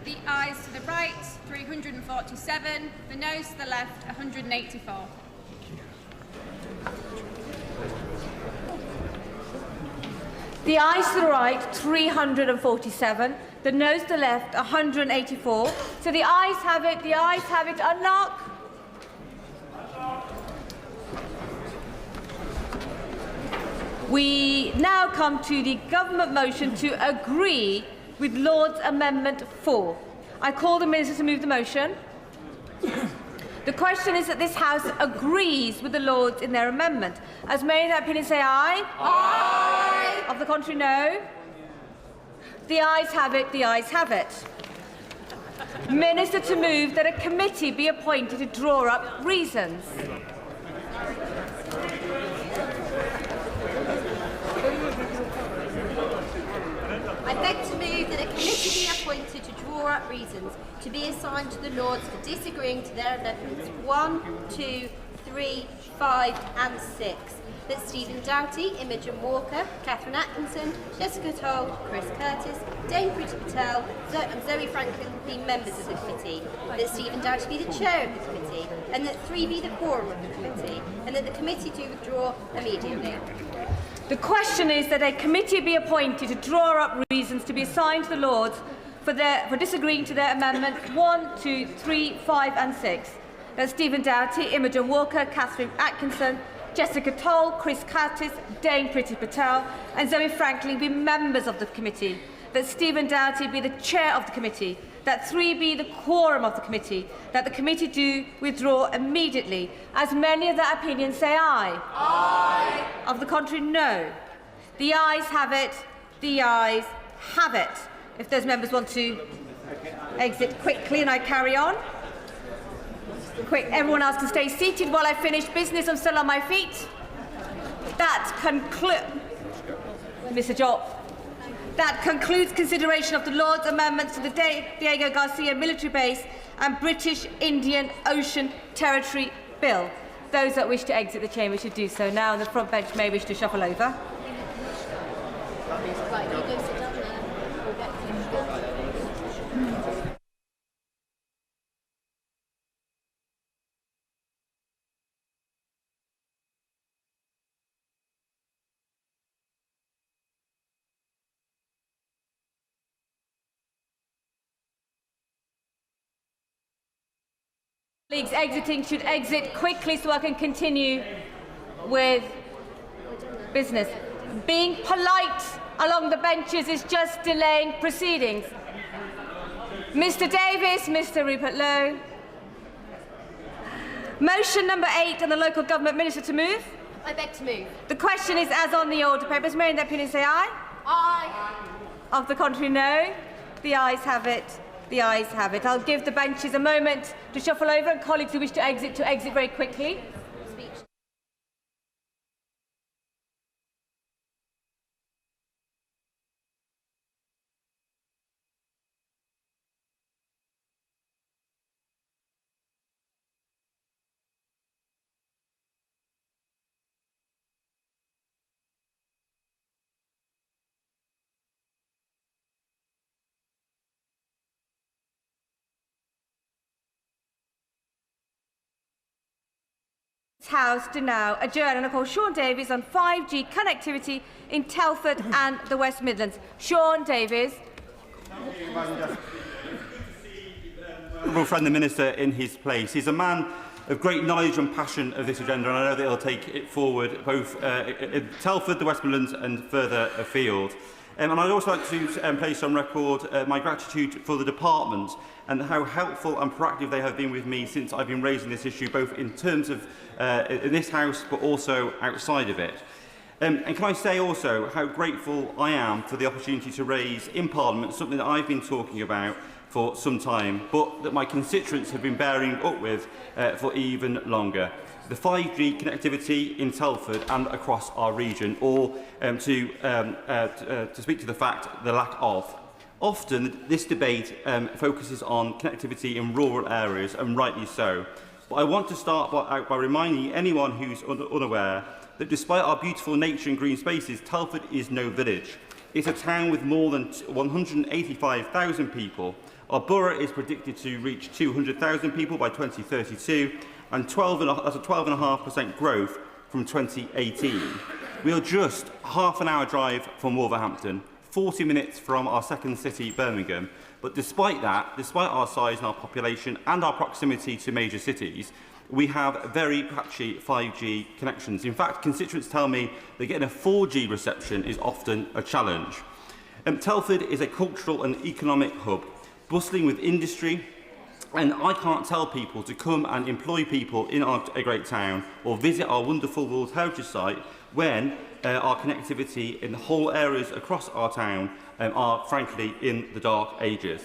The ayes to the right, 347. The noes to the left, 184. The ayes to the right, 347. The noes to the left, 184. So the ayes have it. The ayes have it. Unlock. We now come to the government motion to agree with Lord's Amendment 4. I call the Minister to move the motion. The question is that this House agrees with the Lords in their amendment. As many in their opinion say aye. Aye. Of the contrary, no. The ayes have it. The ayes have it. Minister to move that a committee be appointed to draw up reasons. I beg to move that a committee be appointed to draw up reasons to be assigned to the Lords for disagreeing to their amendments 1, 2, 3, 5 and 6. That Stephen Doughty, Imogen Walker, Catherine Atkinson, Jessica Toll, Chris Curtis, Dame Priti Patel and Zoe Franklin be members of the committee. That Stephen Doughty be the chair of the committee. And that 3 be the quorum of the committee. And that the committee do withdraw immediately. The question is that a committee be appointed to draw up reasons to be assigned to the Lords for disagreeing to their amendments 1, 2, 3, 5 and 6. That Stephen Doughty, Imogen Walker, Catherine Atkinson, Jessica Toll, Chris Curtis, Dame Priti Patel and Zoe Franklin be members of the committee. That Stephen Doughty be the chair of the committee. That 3 be the quorum of the committee. That the committee do withdraw immediately. As many of that opinion say aye. Aye. Of the contrary, no. The ayes have it. The ayes have it. If those members want to exit quickly and I carry on. Quick, everyone else can stay seated while I finish business. I'm still on my feet. That concludes... Mr. Jopp. That concludes consideration of the Lord's amendments to the Diego Garcia military base and British Indian Ocean Territory Bill. Those that wish to exit the chamber should do so now, and the front bench may wish to shuffle over. Right, you go sit down there. We'll get to you. Colleagues exiting should exit quickly so I can continue with business. Being polite along the benches is just delaying proceedings. Mr. Davis, Mr. Rupert Lowe. Motion number 8 on the local government minister to move. I beg to move. The question is as on the order papers. May in their opinion say aye? Aye. Of the contrary, no. The ayes have it. The ayes have it. I'll give the benches a moment to shuffle over and colleagues who wish to exit very quickly. House to now adjourn, and I call Sean Davies on 5G connectivity in Telford and the West Midlands. Sean Davies. Honourable friend the Minister in his place. He's a man of great knowledge and passion of this agenda, and I know that he'll take it forward both in Telford, the West Midlands and further afield. And I'd also like to place on record my gratitude for the department and how helpful and proactive they have been with me since I've been raising this issue, both in terms of in this House but also outside of it. And can I say also how grateful I am for the opportunity to raise in Parliament something that I've been talking about for some time, but that my constituents have been bearing up with for even longer. The 5G connectivity in Telford and across our region, or to speak to the fact, the lack of. Often, this debate focuses on connectivity in rural areas, and rightly so. But I want to start by reminding anyone who's unaware that despite our beautiful nature and green spaces, Telford is no village. It's a town with more than 185,000 people. Our borough is predicted to reach 200,000 people by 2032, and that's a 12.5% growth from 2018. We are just half an hour drive from Wolverhampton, 40 minutes from our second city, Birmingham. But despite that, despite our size and our population and our proximity to major cities, we have very patchy 5G connections. In fact, constituents tell me that getting a 4G reception is often a challenge. Telford is a cultural and economic hub, bustling with industry, and I can't tell people to come and employ people in a great town or visit our wonderful World Heritage Site when our connectivity in the whole areas across our town are, frankly, in the dark ages.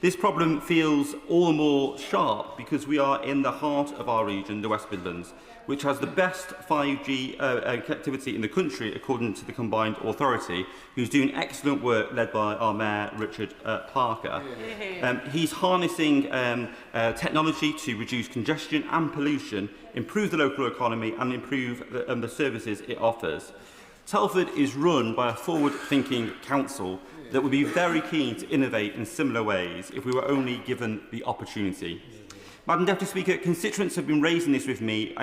This problem feels all the more sharp because we are in the heart of our region, the West Midlands, which has the best 5G connectivity in the country, according to the Combined Authority, who's doing excellent work led by our Mayor, Richard Parker. He's harnessing technology to reduce congestion and pollution, improve the local economy and improve the services it offers. Telford is run by a forward-thinking council that would be very keen to innovate in similar ways if we were only given the opportunity. Madam Deputy Speaker, constituents have been raising this with me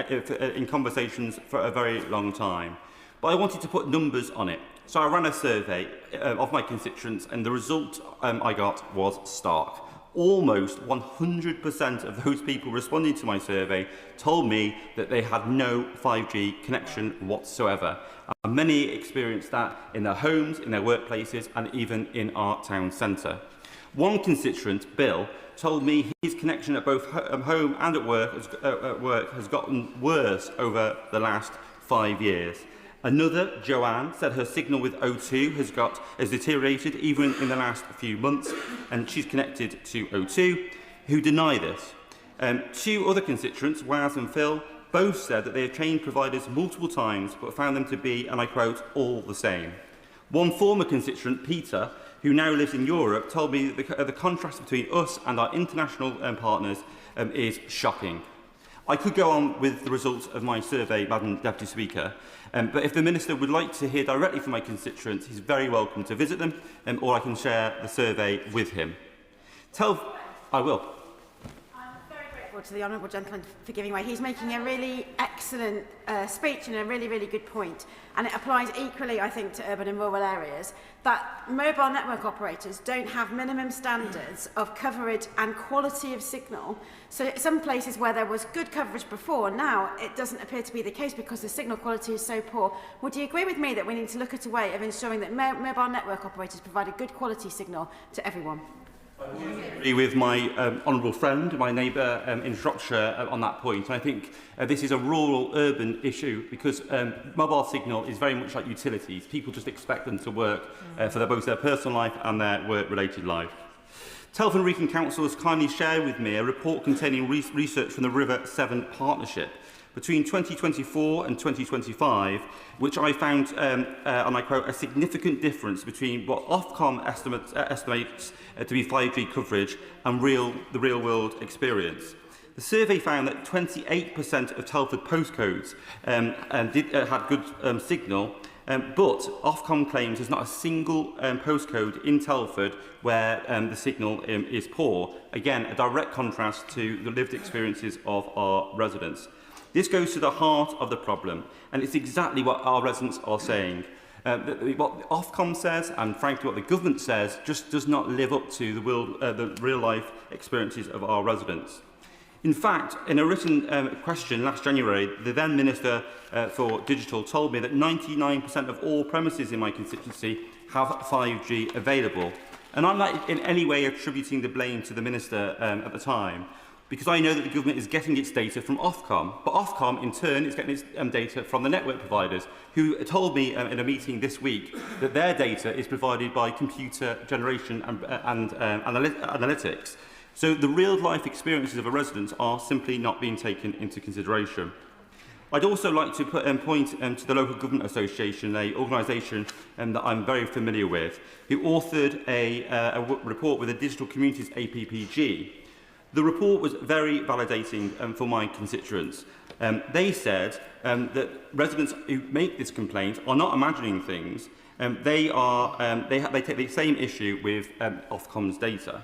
in conversations for a very long time, but I wanted to put numbers on it. So I ran a survey of my constituents, and the result I got was stark. Almost 100% of those people responding to my survey told me that they had no 5G connection whatsoever. And many experienced that in their homes, in their workplaces, and even in our town centre. One constituent, Bill, told me his connection at both home and at work has gotten worse over the last 5 years. Another, Joanne, said her signal with O2 has deteriorated even in the last few months, and she's connected to O2, who deny this. Two other constituents, Waz and Phil, both said that they have changed providers multiple times but found them to be, and I quote, all the same. One former constituent, Peter, who now lives in Europe, told me that the contrast between us and our international partners is shocking. I could go on with the results of my survey, Madam Deputy Speaker, but if the Minister would like to hear directly from my constituents, he's very welcome to visit them, or I can share the survey with him. I will. To the honourable gentleman for giving way. He's making a really excellent speech and a really, really good point. And it applies equally, I think, to urban and rural areas, that mobile network operators don't have minimum standards of coverage and quality of signal. So some places where there was good coverage before, now it doesn't appear to be the case because the signal quality is so poor. Would you agree with me that we need to look at a way of ensuring that mobile network operators provide a good quality signal to everyone? I agree with my honourable friend, my neighbour in Shropshire on that point. And I think this is a rural-urban issue because mobile signal is very much like utilities. People just expect them to work for both their personal life and their work-related life. Telford and Wrekin Council has kindly shared with me a report containing research from the River Severn Partnership between 2024 and 2025, which I found, and I quote, a significant difference between what Ofcom estimates to be 5G coverage and the real-world experience. The survey found that 28% of Telford postcodes had good signal, but Ofcom claims there's not a single postcode in Telford where the signal is poor. Again, a direct contrast to the lived experiences of our residents. This goes to the heart of the problem, and it's exactly what our residents are saying. What Ofcom says, and frankly what the government says, just does not live up to the real-life experiences of our residents. In fact, in a written question last January, the then Minister for Digital told me that 99% of all premises in my constituency have 5G available. And I'm not in any way attributing the blame to the Minister at the time, because I know that the government is getting its data from Ofcom, but Ofcom, in turn, is getting its data from the network providers, who told me in a meeting this week that their data is provided by computer generation and analytics. So the real-life experiences of our residents are simply not being taken into consideration. I'd also like to point to the Local Government Association, an organisation that I'm very familiar with, who authored a report with the Digital Communities APPG. The report was very validating for my constituents. They said that residents who make this complaint are not imagining things. They take the same issue with Ofcom's data.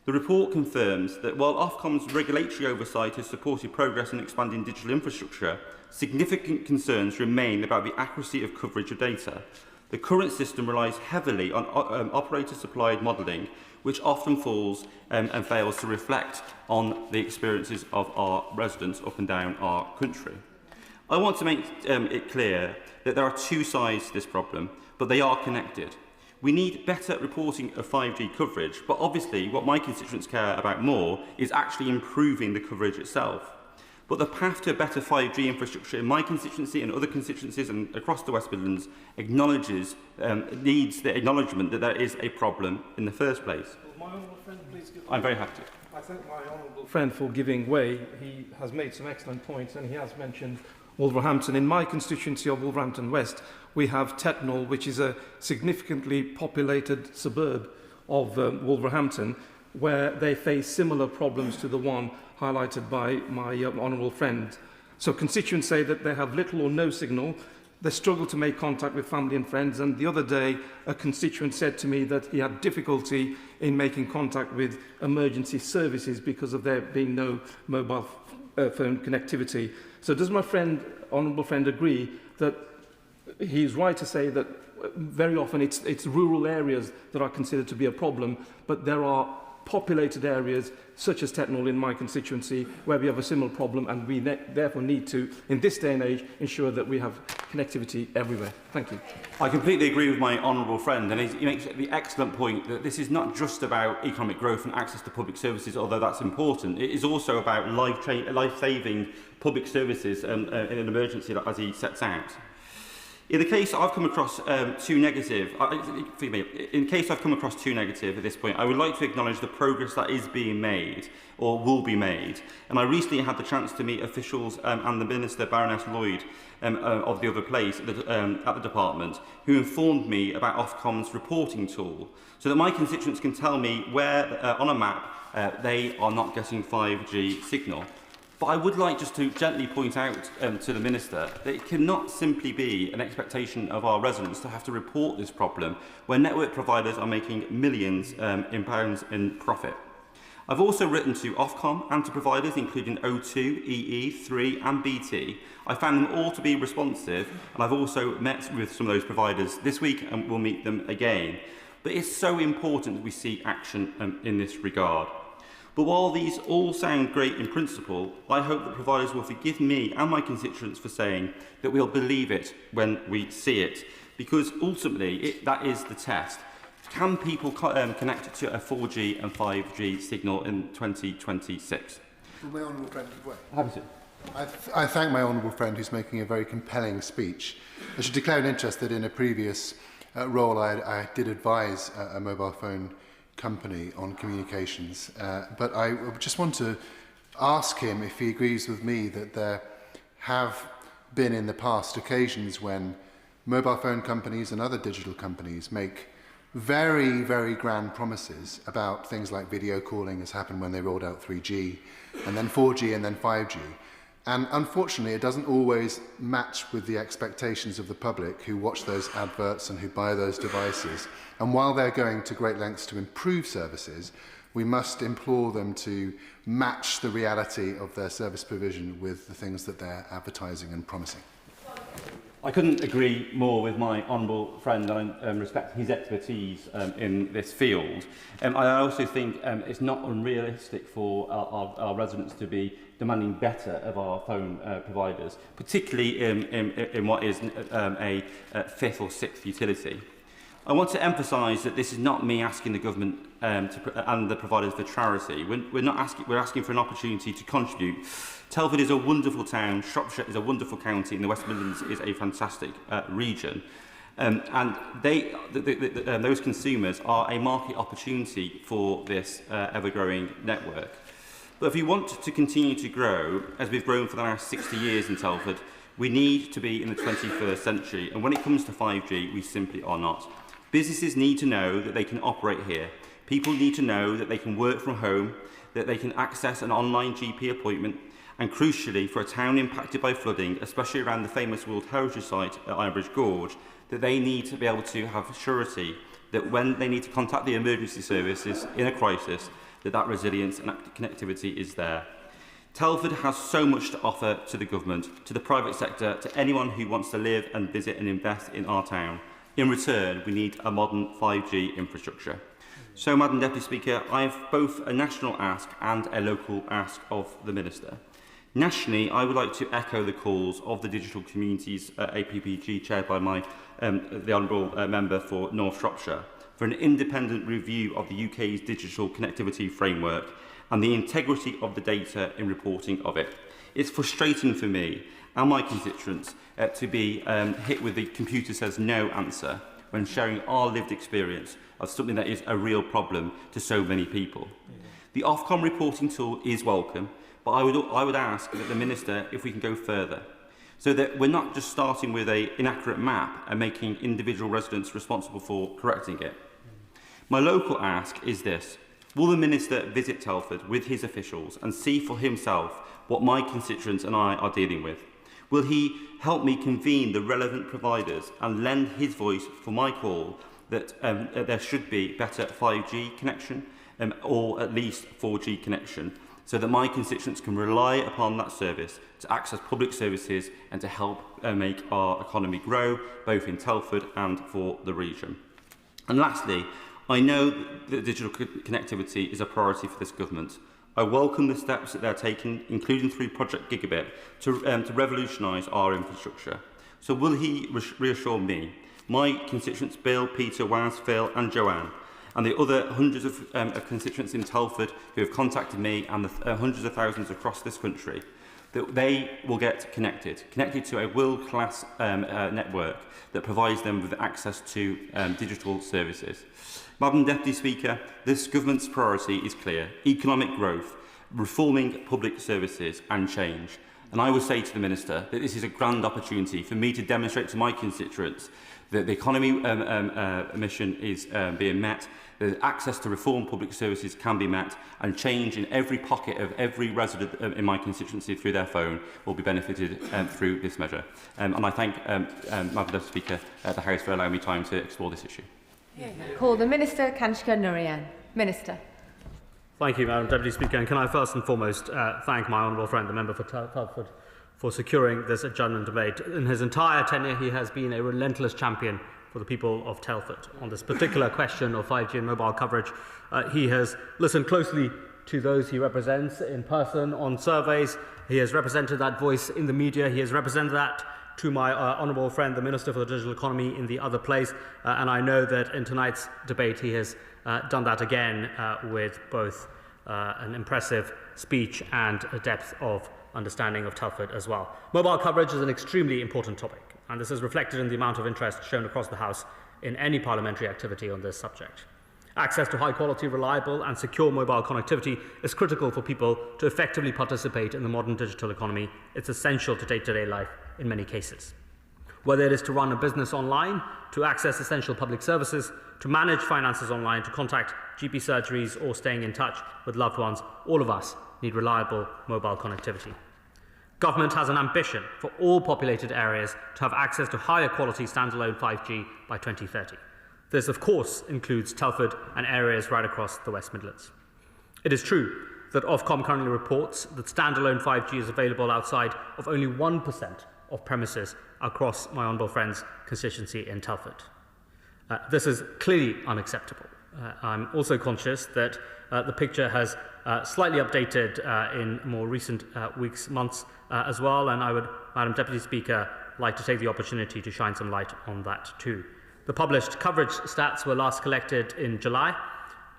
The report confirms that while Ofcom's regulatory oversight has supported progress in expanding digital infrastructure, significant concerns remain about the accuracy of coverage of data. The current system relies heavily on operator-supplied modelling, which often falls and fails to reflect on the experiences of our residents up and down our country. I want to make it clear that there are two sides to this problem, but they are connected. We need better reporting of 5G coverage, but obviously what my constituents care about more is actually improving the coverage itself. But the path to better 5G infrastructure in my constituency and other constituencies and across the West Midlands needs the acknowledgement that there is a problem in the first place. Well, my honourable friend, please give I'm very happy to. I thank my honourable friend for giving way. He has made some excellent points and he has mentioned Wolverhampton. In my constituency of Wolverhampton West, we have Tettenhall, which is a significantly populated suburb of Wolverhampton, where they face similar problems to the one highlighted by my honourable friend. So constituents say that they have little or no signal, they struggle to make contact with family and friends, and the other day a constituent said to me that he had difficulty in making contact with emergency services because of there being no mobile phone connectivity. So does my friend, honourable friend, agree that he's right to say that very often it's rural areas that are considered to be a problem, but there are populated areas such as Tettenhall in my constituency where we have a similar problem, and we therefore need to, in this day and age, ensure that we have connectivity everywhere. Thank you. I completely agree with my honourable friend, and he makes the excellent point that this is not just about economic growth and access to public services, although that's important. It is also about life-saving public services in an emergency, as he sets out. In the case I've come across too negative, in case I've come across too negative at this point, I would like to acknowledge the progress that is being made or will be made. And I recently had the chance to meet officials and the Minister, Baroness Lloyd, of the other place at the department, who informed me about Ofcom's reporting tool, so that my constituents can tell me where on a map they are not getting 5G signal. But I would like just to gently point out to the Minister that it cannot simply be an expectation of our residents to have to report this problem when network providers are making millions in pounds in profit. I've also written to Ofcom and to providers including O2, EE, 3 and BT. I found them all to be responsive, and I've also met with some of those providers this week and will meet them again. But it's so important that we see action in this regard. But while these all sound great in principle, I hope that providers will forgive me and my constituents for saying that we'll believe it when we see it, because ultimately that is the test. Can people connect to a 4G and 5G signal in 2026? Will my honourable friend give way? Happy to. I thank my honourable friend who's making a very compelling speech. I should declare an interest that in a previous role I did advise a mobile phone company on communications, but I just want to ask him if he agrees with me that there have been in the past occasions when mobile phone companies and other digital companies make very, very grand promises about things like video calling, as happened when they rolled out 3G, and then 4G and then 5G. And unfortunately, it doesn't always match with the expectations of the public who watch those adverts and who buy those devices. And while they're going to great lengths to improve services, we must implore them to match the reality of their service provision with the things that they're advertising and promising. I couldn't agree more with my honourable friend, and I respect his expertise in this field. I also think it's not unrealistic for our residents to be demanding better of our phone providers, particularly in what is a fifth or sixth utility. I want to emphasise that this is not me asking the government and the providers for charity. We're asking for an opportunity to contribute. Telford is a wonderful town, Shropshire is a wonderful county, and the West Midlands is a fantastic region. And those consumers are a market opportunity for this ever-growing network. But if we want to continue to grow, as we've grown for the last 60 years in Telford, we need to be in the 21st century. And when it comes to 5G, we simply are not. Businesses need to know that they can operate here. People need to know that they can work from home. that they can access an online GP appointment, and crucially, for a town impacted by flooding, especially around the famous World Heritage Site at Ironbridge Gorge, that they need to be able to have surety that when they need to contact the emergency services in a crisis, that resilience and connectivity is there. Telford has so much to offer to the government, to the private sector, to anyone who wants to live and visit and invest in our town. In return, we need a modern 5G infrastructure. So, Madam Deputy Speaker, I have both a national ask and a local ask of the Minister. Nationally, I would like to echo the calls of the Digital Communities APPG, chaired by the Honourable Member for North Shropshire, for an independent review of the UK's digital connectivity framework and the integrity of the data in reporting of it. It's frustrating for me and my constituents to be hit with the computer says no answer when sharing our lived experience of something that is a real problem to so many people. The Ofcom reporting tool is welcome, but I would ask that the Minister, if we can go further, so that we're not just starting with an inaccurate map and making individual residents responsible for correcting it. My local ask is this: will the Minister visit Telford with his officials and see for himself what my constituents and I are dealing with? Will he help me convene the relevant providers and lend his voice for my call that there should be better 5G connection or at least 4G connection, so that my constituents can rely upon that service to access public services and to help make our economy grow, both in Telford and for the region. And lastly, I know that digital connectivity is a priority for this government. I welcome the steps that they're taking, including through Project Gigabit, to revolutionise our infrastructure. So will he reassure me, my constituents Bill, Peter, Waz, Phil and Joanne, and the other hundreds of constituents in Telford who have contacted me, and the hundreds of thousands across this country, that they will get connected to a world-class network that provides them with access to digital services. Madam Deputy Speaker, this government's priority is clear: economic growth, reforming public services and change. And I would say to the Minister that this is a grand opportunity for me to demonstrate to my constituents that the economy mission is being met, that access to reform public services can be met, and change in every pocket of every resident in my constituency through their phone will be benefited through this measure. And I thank Madam Deputy Speaker, the House, for allowing me time to explore this issue. Call the Minister, Kanshka Nurian. Minister. Thank you, Madam Deputy Speaker. And can I first and foremost thank my honourable friend, the member for Telford, for securing this adjournment debate. In his entire tenure, he has been a relentless champion for the people of Telford. On this particular question of 5G and mobile coverage, he has listened closely to those he represents in person on surveys. He has represented that voice in the media. He has represented that to my honourable friend, the Minister for the Digital Economy, in the other place. And I know that in tonight's debate, he has done that again with both an impressive speech and a depth of understanding of Telford as well. Mobile coverage is an extremely important topic, and this is reflected in the amount of interest shown across the House in any parliamentary activity on this subject. Access to high-quality, reliable and secure mobile connectivity is critical for people to effectively participate in the modern digital economy. It's essential to day-to-day life in many cases. Whether it is to run a business online, to access essential public services, to manage finances online, to contact GP surgeries or staying in touch with loved ones, all of us need reliable mobile connectivity. Government has an ambition for all populated areas to have access to higher quality standalone 5G by 2030. This, of course, includes Telford and areas right across the West Midlands. It is true that Ofcom currently reports that standalone 5G is available outside of only 1% of premises across my honourable friend's constituency in Telford. This is clearly unacceptable. I'm also conscious that the picture has slightly updated in more recent weeks, months as well, and I would, Madam Deputy Speaker, like to take the opportunity to shine some light on that too. The published coverage stats were last collected in July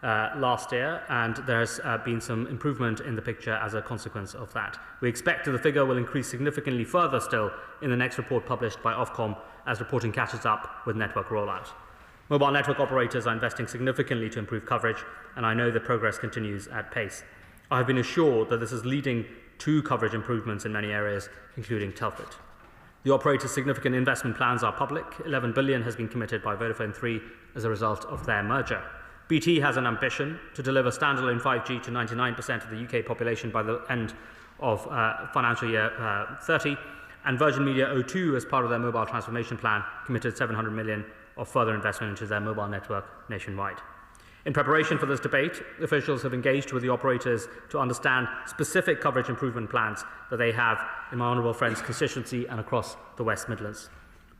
last year, and there's been some improvement in the picture as a consequence of that. We expect that the figure will increase significantly further still in the next report published by Ofcom as reporting catches up with network rollout. Mobile network operators are investing significantly to improve coverage, and I know that progress continues at pace. I have been assured that this is leading to coverage improvements in many areas, including Telford. The operator's significant investment plans are public. 11 billion has been committed by Vodafone 3 as a result of their merger. BT has an ambition to deliver standalone 5G to 99% of the UK population by the end of financial year 30, and Virgin Media O2, as part of their mobile transformation plan, committed 700 million of further investment into their mobile network nationwide. In preparation for this debate, officials have engaged with the operators to understand specific coverage improvement plans that they have in my honourable friend's constituency and across the West Midlands.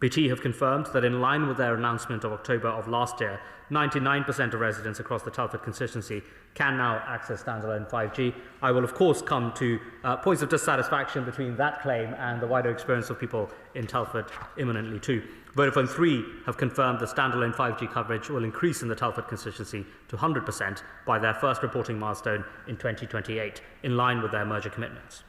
BT have confirmed that in line with their announcement of October of last year, 99% of residents across the Telford constituency can now access standalone 5G. I will of course come to points of dissatisfaction between that claim and the wider experience of people in Telford imminently too. Vodafone 3 have confirmed that standalone 5G coverage will increase in the Telford constituency to 100% by their first reporting milestone in 2028, in line with their merger commitments.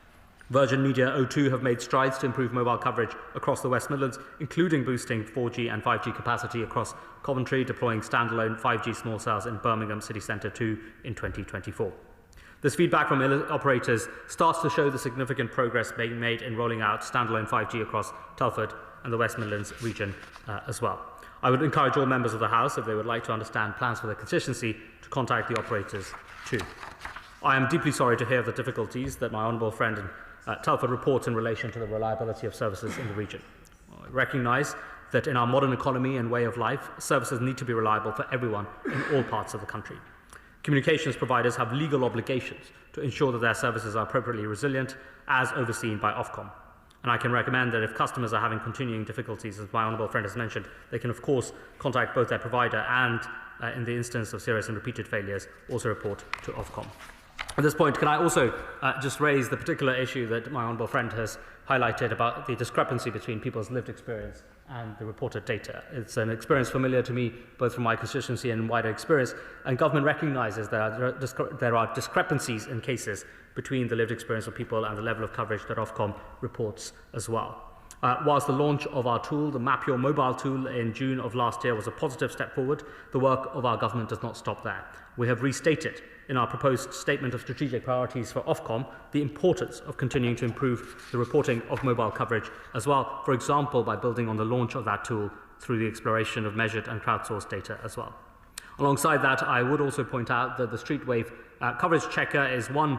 Virgin Media O2 have made strides to improve mobile coverage across the West Midlands, including boosting 4G and 5G capacity across Coventry, deploying standalone 5G small cells in Birmingham City Centre 2 in 2024. This feedback from operators starts to show the significant progress being made in rolling out standalone 5G across Telford and the West Midlands region as well. I would encourage all members of the House, if they would like to understand plans for their constituency, to contact the operators too. I am deeply sorry to hear of the difficulties that my honourable friend in Telford reports in relation to the reliability of services in the region. I recognise that in our modern economy and way of life, services need to be reliable for everyone in all parts of the country. Communications providers have legal obligations to ensure that their services are appropriately resilient, as overseen by Ofcom. And I can recommend that if customers are having continuing difficulties, as my honourable friend has mentioned, they can of course contact both their provider and, in the instance of serious and repeated failures, also report to Ofcom. At this point, can I also just raise the particular issue that my honourable friend has highlighted about the discrepancy between people's lived experience and the reported data. It's an experience familiar to me, both from my constituency and wider experience, and government recognises there are discrepancies in cases between the lived experience of people and the level of coverage that Ofcom reports as well. Whilst the launch of our tool, the Map Your Mobile tool, in June of last year was a positive step forward, the work of our government does not stop there. We have restated in our proposed Statement of Strategic Priorities for Ofcom the importance of continuing to improve the reporting of mobile coverage as well, for example, by building on the launch of that tool through the exploration of measured and crowdsourced data as well. Alongside that, I would also point out that the Streetwave Coverage Checker is one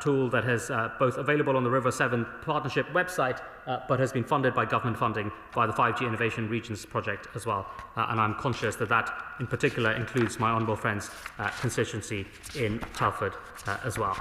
tool that is both available on the River 7 Partnership website, but has been funded by government funding by the 5G Innovation Regions project as well. And I'm conscious that that in particular includes my honourable friend's constituency in Telford as well.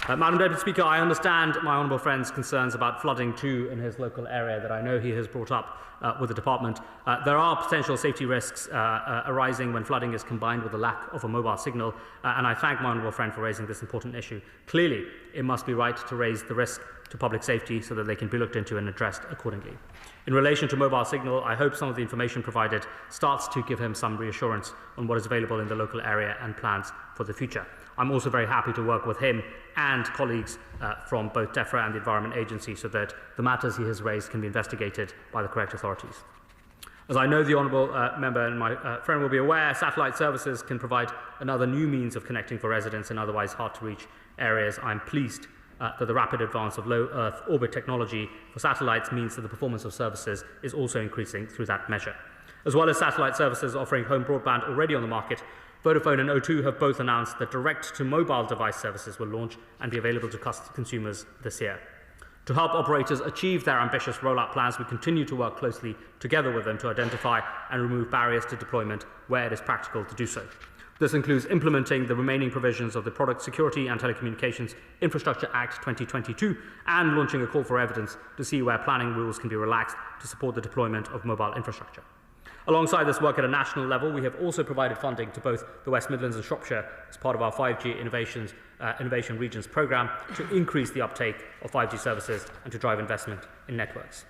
Madam Deputy Speaker, I understand my honourable friend's concerns about flooding too in his local area that I know he has brought up with the department. There are potential safety risks arising when flooding is combined with the lack of a mobile signal, and I thank my honourable friend for raising this important issue. Clearly, it must be right to raise the risk to public safety so that they can be looked into and addressed accordingly. In relation to mobile signal, I hope some of the information provided starts to give him some reassurance on what is available in the local area and plans for the future. I'm also very happy to work with him and colleagues from both DEFRA and the Environment Agency so that the matters he has raised can be investigated by the correct authorities. As I know the honourable member and my friend will be aware, satellite services can provide another new means of connecting for residents in otherwise hard-to-reach areas. I'm pleased that the rapid advance of low Earth orbit technology for satellites means that the performance of services is also increasing through that measure. As well as satellite services offering home broadband already on the market, Vodafone and O2 have both announced that direct-to-mobile device services will launch and be available to consumers this year. To help operators achieve their ambitious rollout plans, we continue to work closely together with them to identify and remove barriers to deployment where it is practical to do so. This includes implementing the remaining provisions of the Product Security and Telecommunications Infrastructure Act 2022 and launching a call for evidence to see where planning rules can be relaxed to support the deployment of mobile infrastructure. Alongside this work at a national level, we have also provided funding to both the West Midlands and Shropshire as part of our 5G Innovation Regions programme to increase the uptake of 5G services and to drive investment in networks.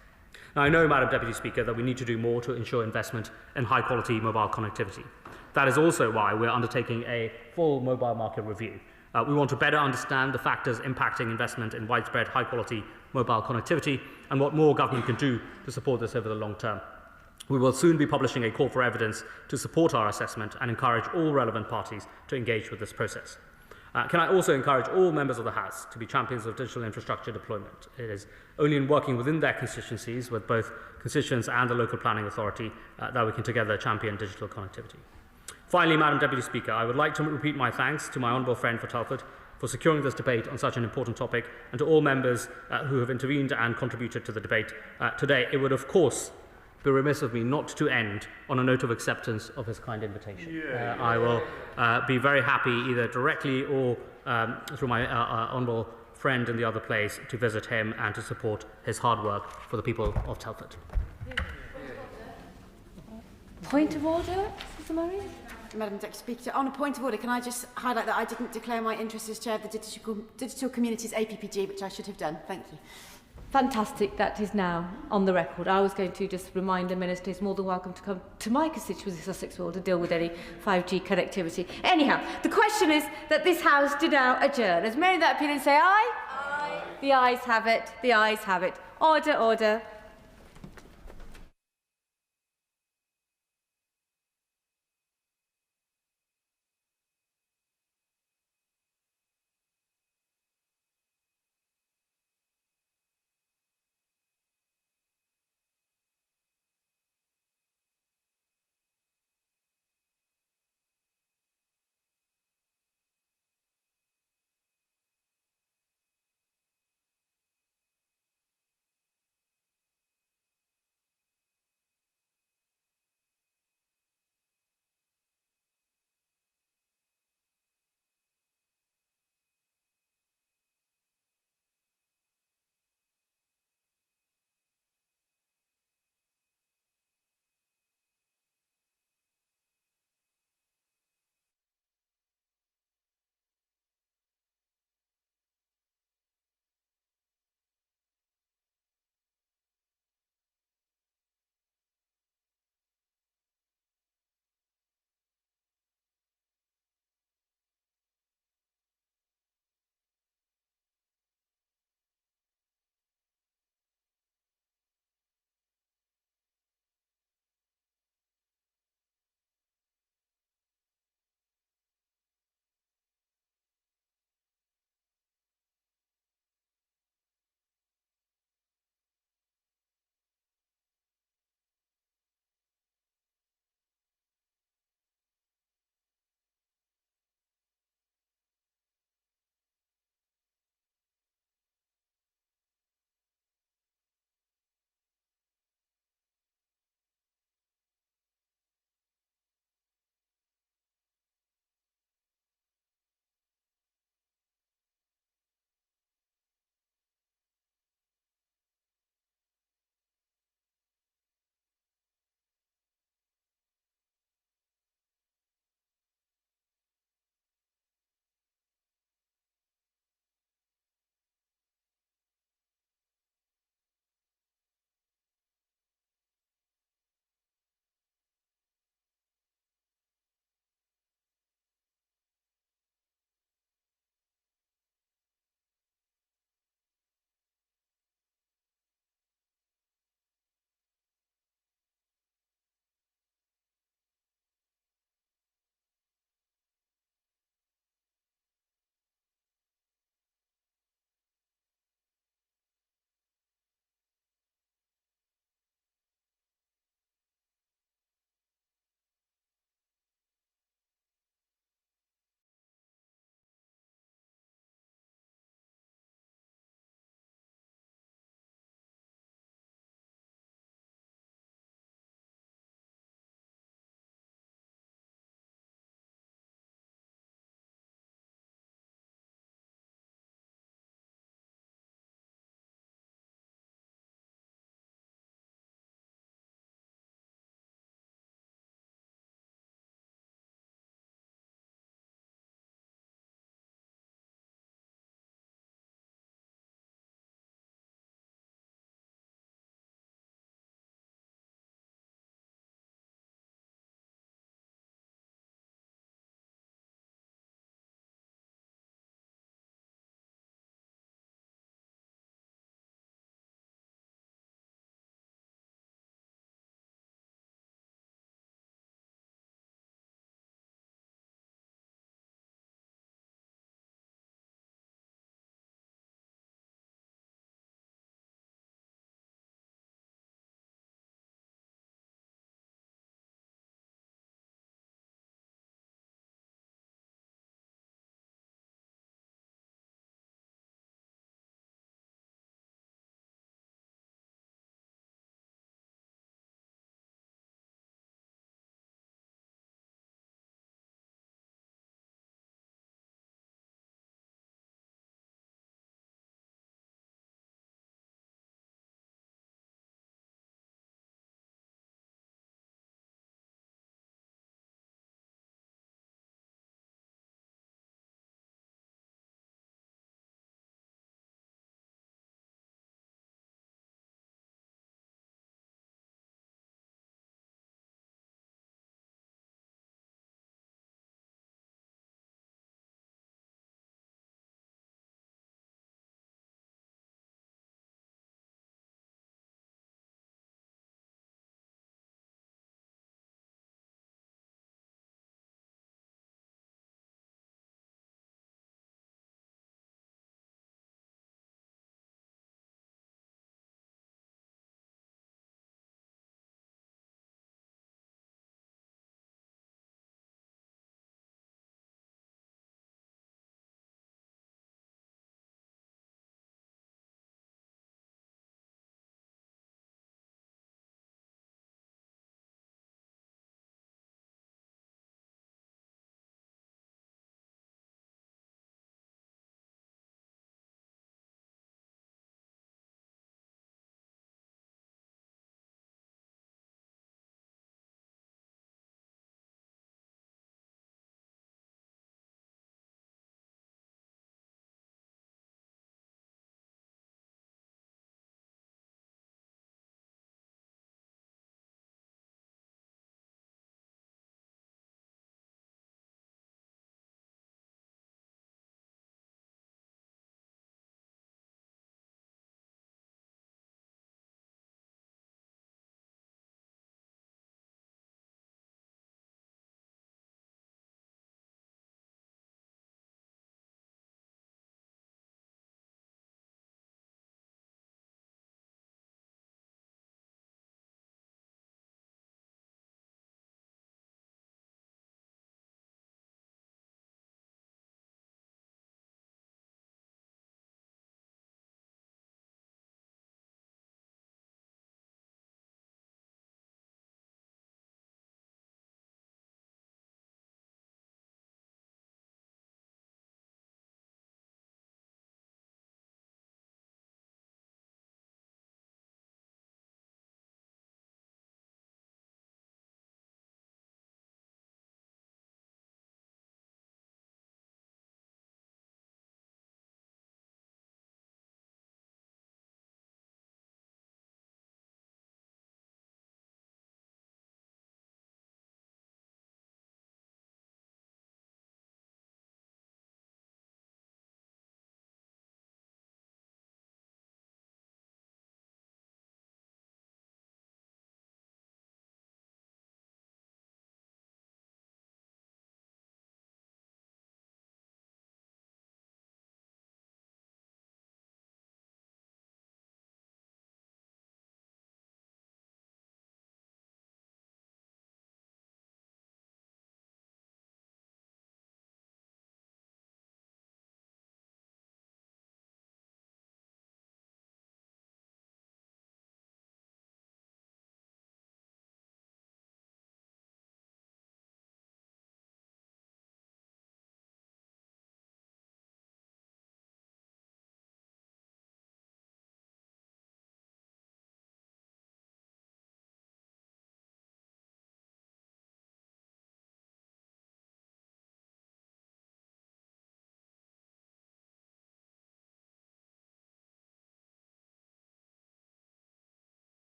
Now, I know, Madam Deputy Speaker, that we need to do more to ensure investment in high-quality mobile connectivity. That is also why we're undertaking a full mobile market review. We want to better understand the factors impacting investment in widespread high-quality mobile connectivity and what more government can do to support this over the long term. We will soon be publishing a call for evidence to support our assessment and encourage all relevant parties to engage with this process. Can I also encourage all members of the House to be champions of digital infrastructure deployment? It is only in working within their constituencies with both constituents and the local planning authority that we can together champion digital connectivity. Finally, Madam Deputy Speaker, I would like to repeat my thanks to my honourable friend for Telford for securing this debate on such an important topic, and to all members who have intervened and contributed to the debate today. It would, of course, be remiss of me not to end on a note of acceptance of his kind invitation. I will be very happy, either directly or through my honourable friend in the other place, to visit him and to support his hard work for the people of Telford. Point of order, Mr. Murray? Madam Deputy Speaker, on a point of order, can I just highlight that I didn't declare my interest as Chair of the Digital Communities APPG, which I should have done. Thank you. Fantastic, that is now on the record. I was going to just remind the Minister he's more than welcome to come to my constituency, Sussex World, to deal with any 5G connectivity. Anyhow, the question is that this House do now adjourn. Has made that opinion, say aye? Aye. The ayes have it. The ayes have it. Order, order.